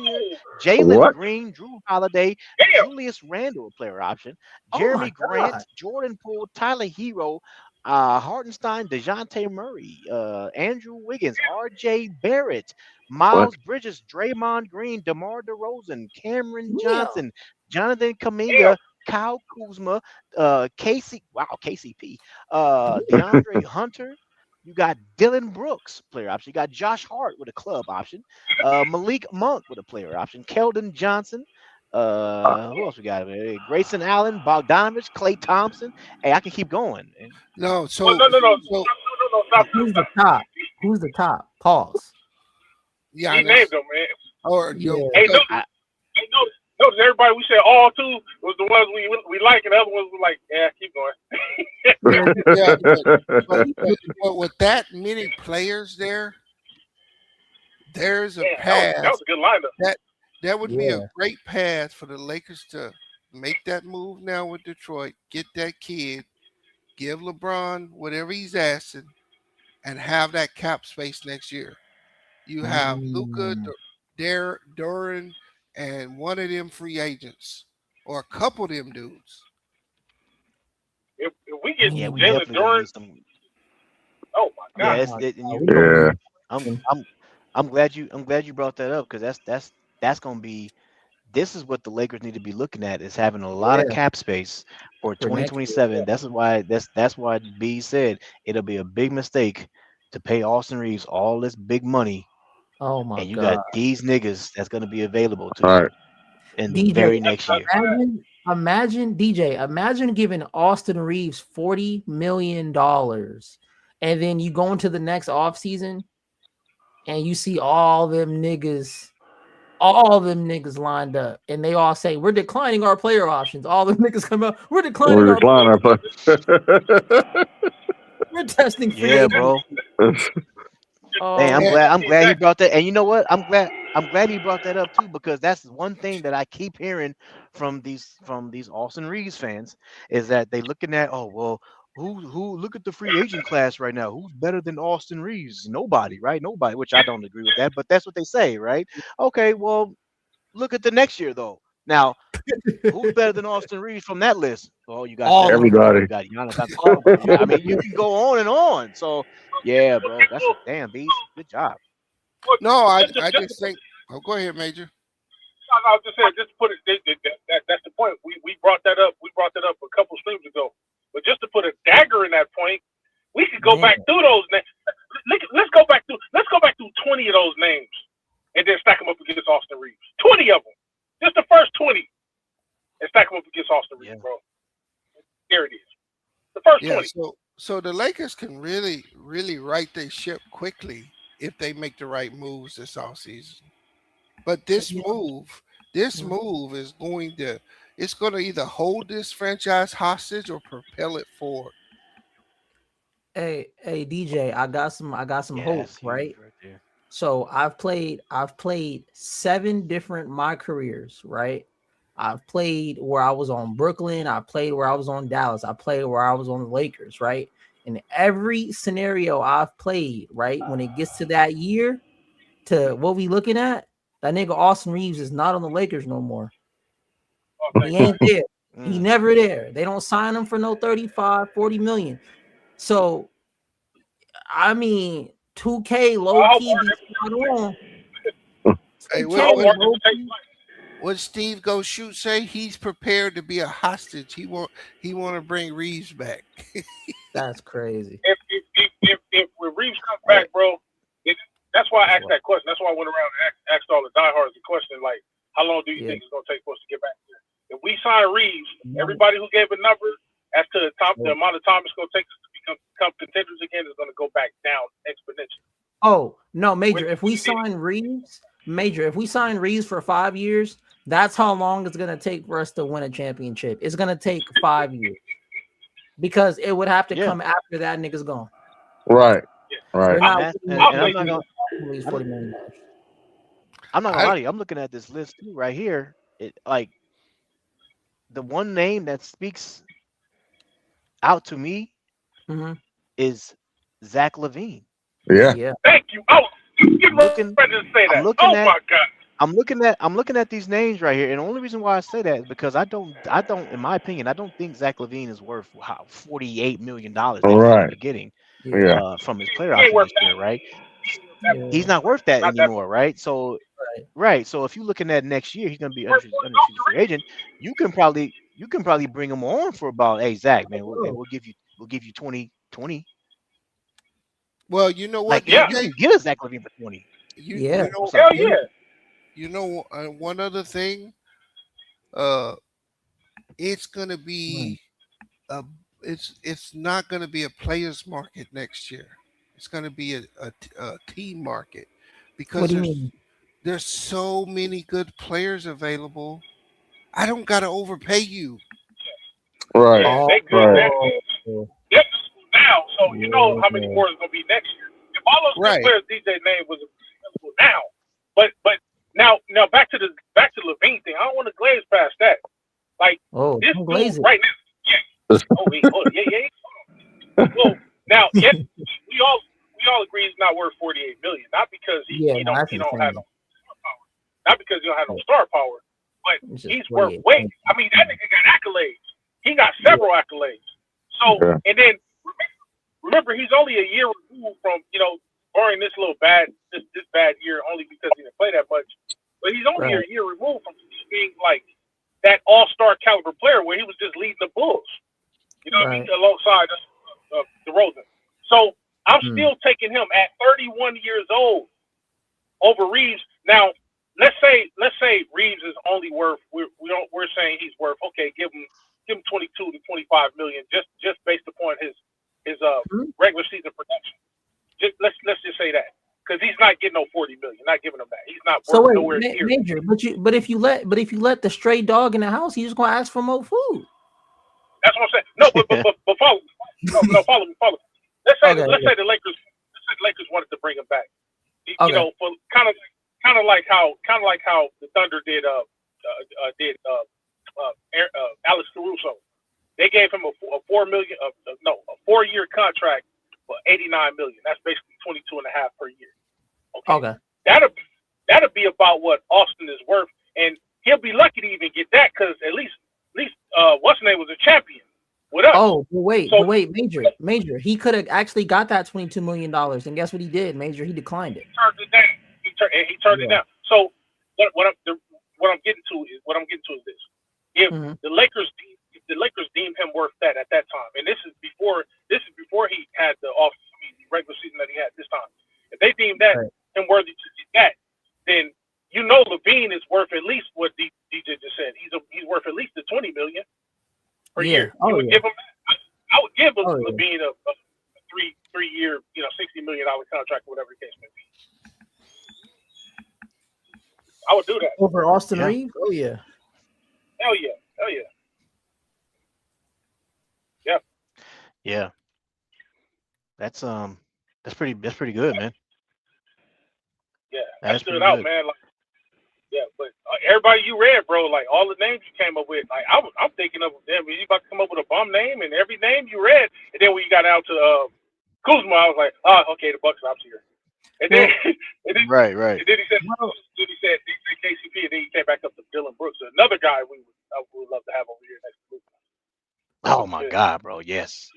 Jalen what? Green, Drew Holiday, Julius Randle, player option, Oh my Jeremy Grant, god. Jordan Poole, Tyler Hero, Hartenstein, DeJounte Murray, Andrew Wiggins, R.J. Barrett, What? Miles Bridges, Draymond Green, DeMar DeRozan, Cameron Damn. Johnson, Jonathan Kaminga, Kyle Kuzma, KCP, DeAndre Hunter. You got Dylan Brooks, player option. You got Josh Hart with a club option. Malik Monk with a player option. Keldon Johnson. Who else we got? Grayson Allen, Bogdanovich, Klay Thompson. Hey, I can keep going. No, Well, so no. Stop. Who's the top? Who's the top? Pause. He Giannis named them, man. or Yeah. Hey, because notice everybody we said all two was the ones we like, and the other ones were like, yeah, keep going. but with that many players there's a Yeah, path that was a good lineup. that would be Yeah. a great path for the Lakers to make that move now with Detroit, get that kid, give LeBron whatever he's asking, and have that cap space next year. You have Luca, Duran, and one of them free agents, or a couple of them dudes. If we get Yeah, we Jalen definitely gonna Duran, need some. oh my Yeah, god, and We gonna yeah. need I'm glad you brought that up because that's gonna be. This is what the Lakers need to be looking at is having a lot of yeah cap space for for next year. 2027. That's why B said it'll be a big mistake to pay Austin Reeves all this big money, Oh my and you god. got these niggas that's gonna be available to All you right. in the DJ, very next year. imagine giving Austin Reeves $40 million and then you go into the next offseason and you see all them niggas lined up and they all say we're declining our player options. All the niggas come up, we're declining We're our declining we're testing free Yeah, agents. bro. Oh, Hey, Yeah, I'm glad he brought that. And you know what? I'm glad he brought that up too because that's one thing that I keep hearing from these Austin Reeves fans is that they looking at Who look at the free agent class right now? Who's better than Austin Reeves? Nobody, right? Nobody, which I don't agree with that, but that's what they say, right? Okay, well, look at the next year though. Now, who's better than Austin Reeves from that list? Oh, you got All Steph of them. Curry, Everybody. you got Giannis All of Antetokounmpo. them. I mean, you can go on and on. So, yeah, bro, that's a damn beast. Good job. Well, No, I just just think. Oh, go ahead, Major. I was just saying, just to put it, that's the point. We brought that up. We brought that up a couple streams ago. But just to put a dagger in that point, we could go Man. back through those names. Let's go back through 20 of those names, and then stack them up against Austin Reeves. 20 of them, just the first 20, and stack them up against Austin Reeves, bro. There it is. The first Yeah. 20. So the Lakers can really right their ship quickly if they make the right moves this offseason. But this move is going to either hold this franchise hostage or propel it forward. Hey, DJ, I got some Yeah, hope, that's right? huge right there. So I've played 7 different my careers, right? I've played where I was on Brooklyn, I played where I was on Dallas, I played where I was on the Lakers, right? In every scenario I've played, right, when it gets to that year, to what we looking at, that nigga Austin Reeves is not on the Lakers no more. He ain't there. He never there. They don't sign him for no 35, 40 million. So, I mean, 2K low key be spot on. Hey, 2K low key. what Steve Go Shoot say? He's prepared to be a hostage. He want to bring Reeves back. That's crazy. If Reeves comes back, bro, that's why I asked that question. That's why I went around and asked all the diehards the question, like, how long do you think it's going to take for us to get back there? If we sign Reeves, everybody who gave a number as to the amount of time it's going to take us to become contenders again is going to go back down exponentially. Oh, no, Major, if we sign Reeves for 5 years, that's how long it's going to take for us to win a championship. It's going to take 5 years. Because it would have to come after that nigga's gone. Right. Right. I'm not gonna lie to you. I'm looking at this list too right here. It like the one name that speaks out to me is Zach LaVine. Yeah. Thank you. I was getting ready to say that. My God. I'm looking at these names right here, and the only reason why I say that is because I don't, in my opinion, I don't think Zach LaVine is worth $48 million that he's going to be getting from his player option this year, right? He's not worth that anymore, right? So, So if you're looking at next year, he's going to be unrestricted free agent. You can probably bring him on for about, hey Zach, man, we'll give you 20. Well, you know what? Like, you can get a Zach LaVine for 20. You know, one other thing. It's gonna be it's not gonna be a players market next year. It's gonna be a team market because there's so many good players available. I don't gotta overpay you. Right. Yeah, they good. Yep. Now, so you know how many more is gonna be next year. If all those good players DJ named was available now, but now back to LaVine thing. I don't want to glaze past that. Like this dude right now. Yeah. Well, now we all agree he's not worth $48 million. Not because he don't have no star power. Not because he don't have no star power, but he's worth way. I mean, that nigga got accolades. He got several accolades. So and then remember he's only a year removed from, barring this little bad this bad year only because he didn't play that much. But he's only a year removed from being like that all-star caliber player where he was just leading the Bulls. You know what I mean? Alongside DeRozan. So I'm still taking him at 31 years old over Reeves. Now, let's say Reeves is only worth we're saying he's worth give him 22 to 25 million just based upon his regular season production. Let's just say that. Because he's not getting no 40 million. Not giving him that. He's not worth nowhere near. Major, but if you let the stray dog in the house, he's just gonna ask for more food. That's what I'm saying. No, but follow. Follow me. Let's say the Lakers wanted to bring him back. You know, for kind of like how the Thunder did Alex Caruso. They gave him a 4-year contract for $89 million. That's basically 22.5 per year. Okay. That'll be about what Austin is worth, and he'll be lucky to even get that because at least what's his name was a champion with us. Oh, but wait, Major. He could have actually got that $22 million, and guess what he did, Major? He declined it. Turned it down. He turned it down. So what I'm getting to is this: if the Lakers deemed him worth that at that time, and this is before he had the regular season that he had this time. If they deemed that him worthy to get that, then Levine is worth at least what DJ just said. He's worth at least the $20 million per year. Oh, I would give Levine a 3-year, $60 million contract, whatever the case may be. I would do that over Austin Reeves. Oh yeah. Hell yeah. Yep. Yeah. That's pretty good, man. Yeah, that stood out, man. Like, yeah, but everybody you read, bro, like all the names you came up with, like I'm thinking of them. You about to come up with a bum name, and every name you read, and then when you got out to Kuzma, I was like, okay, the Bucks option here. And then, right. And then he said KCP, and then he came back up to Dylan Brooks, another guy we would love to have over here next to Kuzma. Oh my God, bro, yes.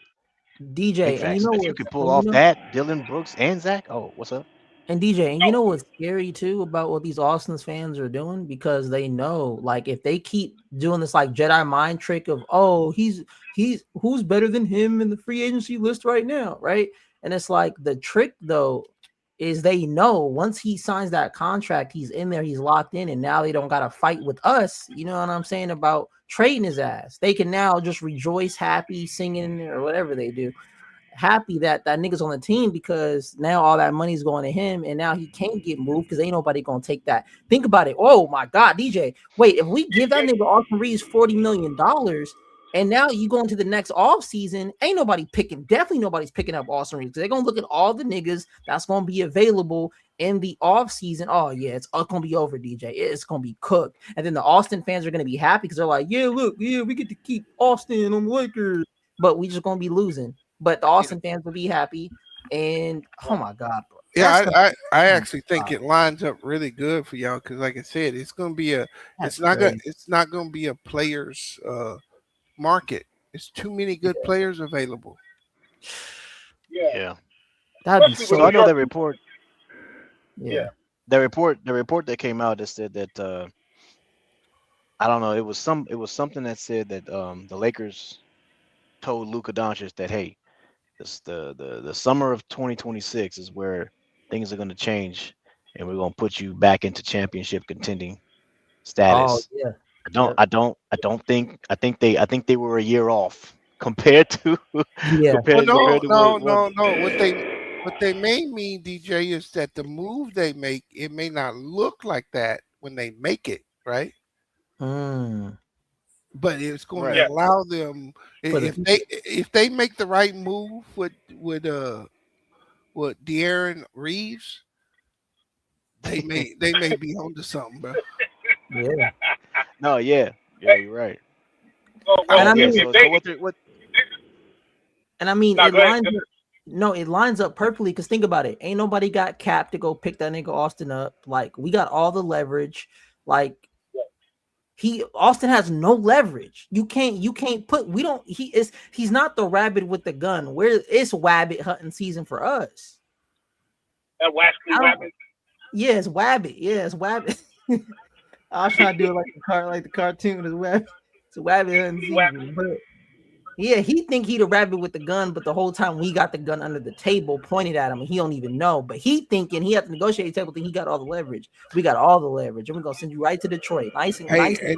DJ, and if you could pull off that, Dylan Brooks and Zach. Oh, what's up? And DJ, and you know what's scary too about what these Austin's fans are doing, because they know, like, if they keep doing this like Jedi mind trick of, oh, he's who's better than him in the free agency list right now, right? And it's like the trick though is they know once he signs that contract, he's in there, he's locked in, and now they don't got to fight with us. You know what I'm saying about trading his ass? They can now just rejoice, happy, singing or whatever they do. Happy that nigga's on the team, because now all that money's going to him, and now he can't get moved because ain't nobody gonna take that. Think about it. Oh my God, DJ. Wait, if we give that nigga Austin Reeves $40 million, and now you go into the next off season, ain't nobody picking. Definitely nobody's picking up Austin Reeves. They're gonna look at all the niggas that's gonna be available in the off season. Oh yeah, it's gonna be over, DJ. It's gonna be cooked. And then the Austin fans are gonna be happy because they're like, yeah, look, yeah, we get to keep Austin on the Lakers, but we just gonna be losing. But the Austin fans will be happy, and oh my God, bro. Yeah, I actually think it lines up really good for y'all because, like I said, it's gonna be it's not gonna be a players market. It's too many good players available. Yeah. That'd be so. I know that report. Yeah. The report that came out that said that I don't know. It was something that said that the Lakers told Luka Doncic that, hey, the summer of 2026 is where things are going to change, and we're going to put you back into championship contending status. Oh yeah. I think they were a year off compared to no. What they may mean, DJ, is that the move they make, it may not look like that when they make it, right? But it's going to allow them if they make the right move with De'Aaron Reeves, they may be onto something, bro. Yeah. No, yeah, you're right. And I mean, it lines up perfectly because think about it. Ain't nobody got Cap to go pick that nigga Austin up. Like, we got all the leverage. Like, Austin has no leverage. You can't put. He's not the rabbit with the gun. It's rabbit hunting season for us. That Waxley rabbit. Yeah, it's Wabbit. Yeah, it's Wabbit. I was trying to do it like the cartoon is Wabbit. It's a Wabbit hunting season. But yeah, he think he the rabbit with the gun, but the whole time we got the gun under the table pointed at him, and he don't even know. But he thinking he at the negotiating table think he got all the leverage. We got all the leverage, and we're gonna send you right to Detroit. Nice and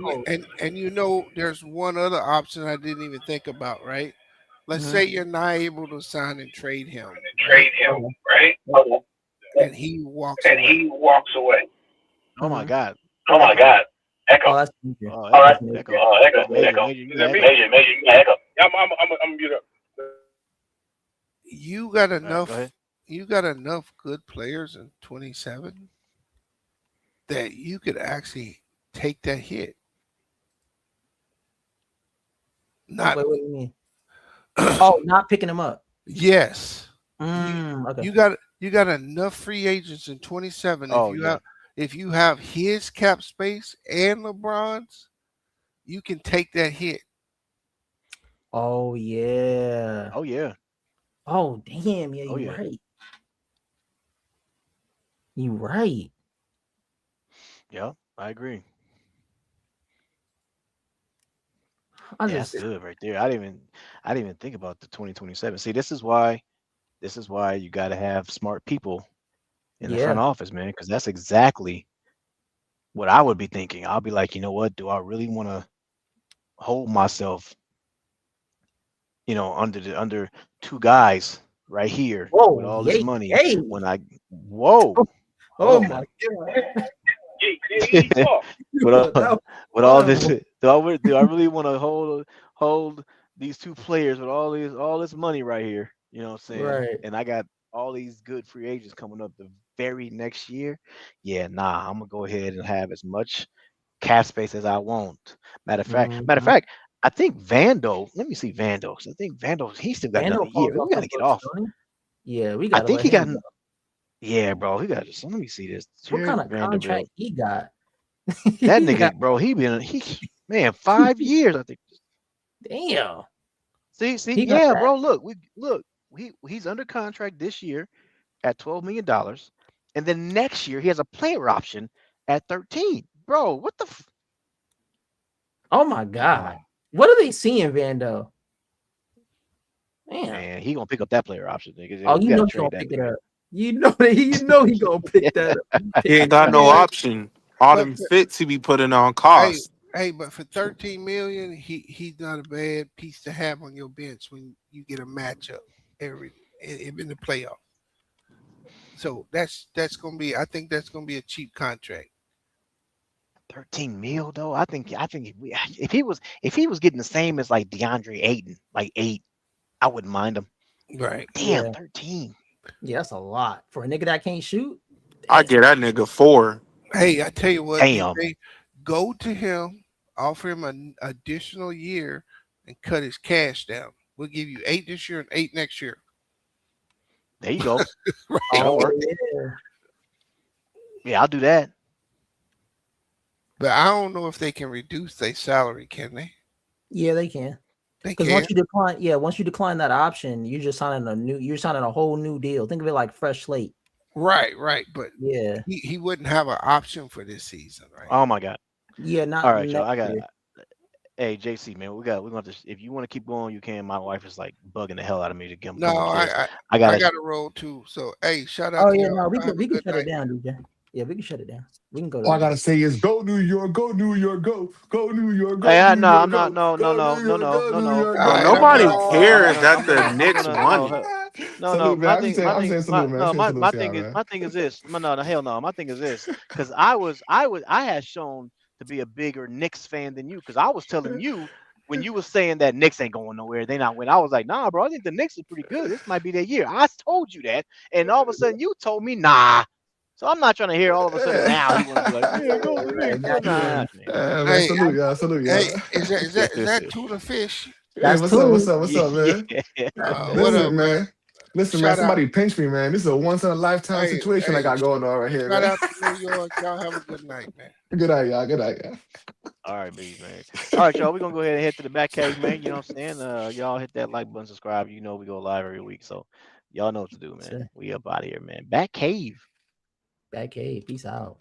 cold. And you know, there's one other option I didn't even think about, right? Let's say you're not able to sign and trade him. Right? And he walks away. Oh my God. Echo. Oh, that's echo. Echo. Major. Echo. I'm mute up. You got enough. You got enough good players in 27 that you could actually take that hit. Not Wait, what do you mean? Oh, not picking him up. yes. Okay. You got enough free agents in 27. Oh yeah. If you have his cap space and LeBron's, you can take that hit. Oh yeah. Oh yeah. Oh damn. Yeah, Oh you're yeah. right. You're right. Yeah, I agree. I Yeah, that's just good right there. I didn't even think about the 2027. See, this is why you got to have smart people in the front yeah. office, man, because that's exactly what I would be thinking. I'll be like, you know what? Do I really want to hold myself, under two guys right here with Whoa, all this yay, money yay. when whoa, hold Oh on my now. god. Yeah, talk. with all, That was with all this, horrible. do I really want to hold these two players with all this money right here? You know what I'm saying? Right. And I got all these good free agents coming up the very next year. Yeah, nah, I'm gonna go ahead and have as much cap space as I want. Matter of Mhm. fact, I think Vando. Let me see Vando. 'Cause I think Vando. He still got another Vandal year. falls We off got the to get books, off. don't he? Yeah, we I gotta think let he got. him go. Yeah, bro. He got. So let me see this. What kind Jared of contract Vanderbilt. he got? That He got nigga, bro. Man, 5 years. I think. damn. See, He got yeah, that. bro. Look. He's under contract this year at $12 million, and then next year he has a player option at 13. Bro, what the? Oh my god. What are they seeing, Vando? Damn. Man, he gonna pick up that player option, nigga. Oh, We you gotta know he gonna trade that pick it nigga. up. You know that he gonna pick that up. He He picking ain't got that no up. Yeah, option. All but them fits he be putting on hey, cost. but for 13 million, he's not a bad piece to have on your bench when you get a matchup in the playoff. So that's gonna be. I think that's gonna be a cheap contract. 13 mil though. I think if he was getting the same as like DeAndre Ayton, like 8, I wouldn't mind him. Right. Damn, Yeah. 13. Yeah, that's a lot. For a nigga that can't shoot. I Damn. get that nigga 4. Hey, I tell you what, Damn. DJ, go to him, offer him an additional year, and cut his cash down. We'll give you 8 this year and 8 next year. There you go. Right. That'll Oh work. yeah. Yeah, I'll do that. But I don't know if they can reduce their salary, can they? Yeah, they can. They Because can. once you decline that option, you're signing a whole new deal. Think of it like fresh slate. Right. But Yeah. he wouldn't have an option for this season, right? Oh my God. Yeah, All not right, y'all. next year. Hey, JC, man, we're gonna have to. If you want to keep going, you can. My wife is like bugging the hell out of me to come No, upstairs. I I I gotta. got to roll too. So hey, shout out Oh to yeah, y'all. no, Y'all have we a can good shut it night. down, DJ. Yeah, we can shut it down. We can go to All I the gotta say is go New York, go New York, go New York, Hey, go New no, I'm York, not. go No, no, go no, New no, York, no, go no, New no, York, All Bro, go right, no. I'm I'm out. nobody gonna. cares that I'm the gonna. I'm Knicks gonna. No, won. no, no. Salute, man. My I'm just thing. saying, My I'm thing. saying My salute, man. I'm no. saying My salute to thing y'all, is. man. My thing is this. No, no, hell no. My thing is this. Because I had shown to be a bigger Knicks fan than you. Because I was telling you when you was saying that Knicks ain't going nowhere, they not win. I was like, nah, bro. I think the Knicks are pretty good. This might be their year. I told you that, and all of a sudden you told me nah. So I'm not trying to hear all of a sudden now he want to be like, yeah, go the right Knicks, bro. now. Nah, man. Man, Hey, salute hey, y'all. is that tuna fish? Hey, That's what's up? What's two. up? What's up, Yeah. man? What Listen, up, man? man. Listen, man. Shout out. Somebody pinch me, man. This is a once in a lifetime Hey, situation I hey, got going on right here, shout man. out to New York. Y'all have a good night, man. Good night, y'all. Good night, y'all. All right, baby, man. All right, y'all. We're gonna go ahead and head to the back cave, man. You know what I'm saying? Y'all hit that like button, subscribe. You know we go live every week, so y'all know what to do, man. Sure. We up out of here, man. Back cave. Back cave. Peace out.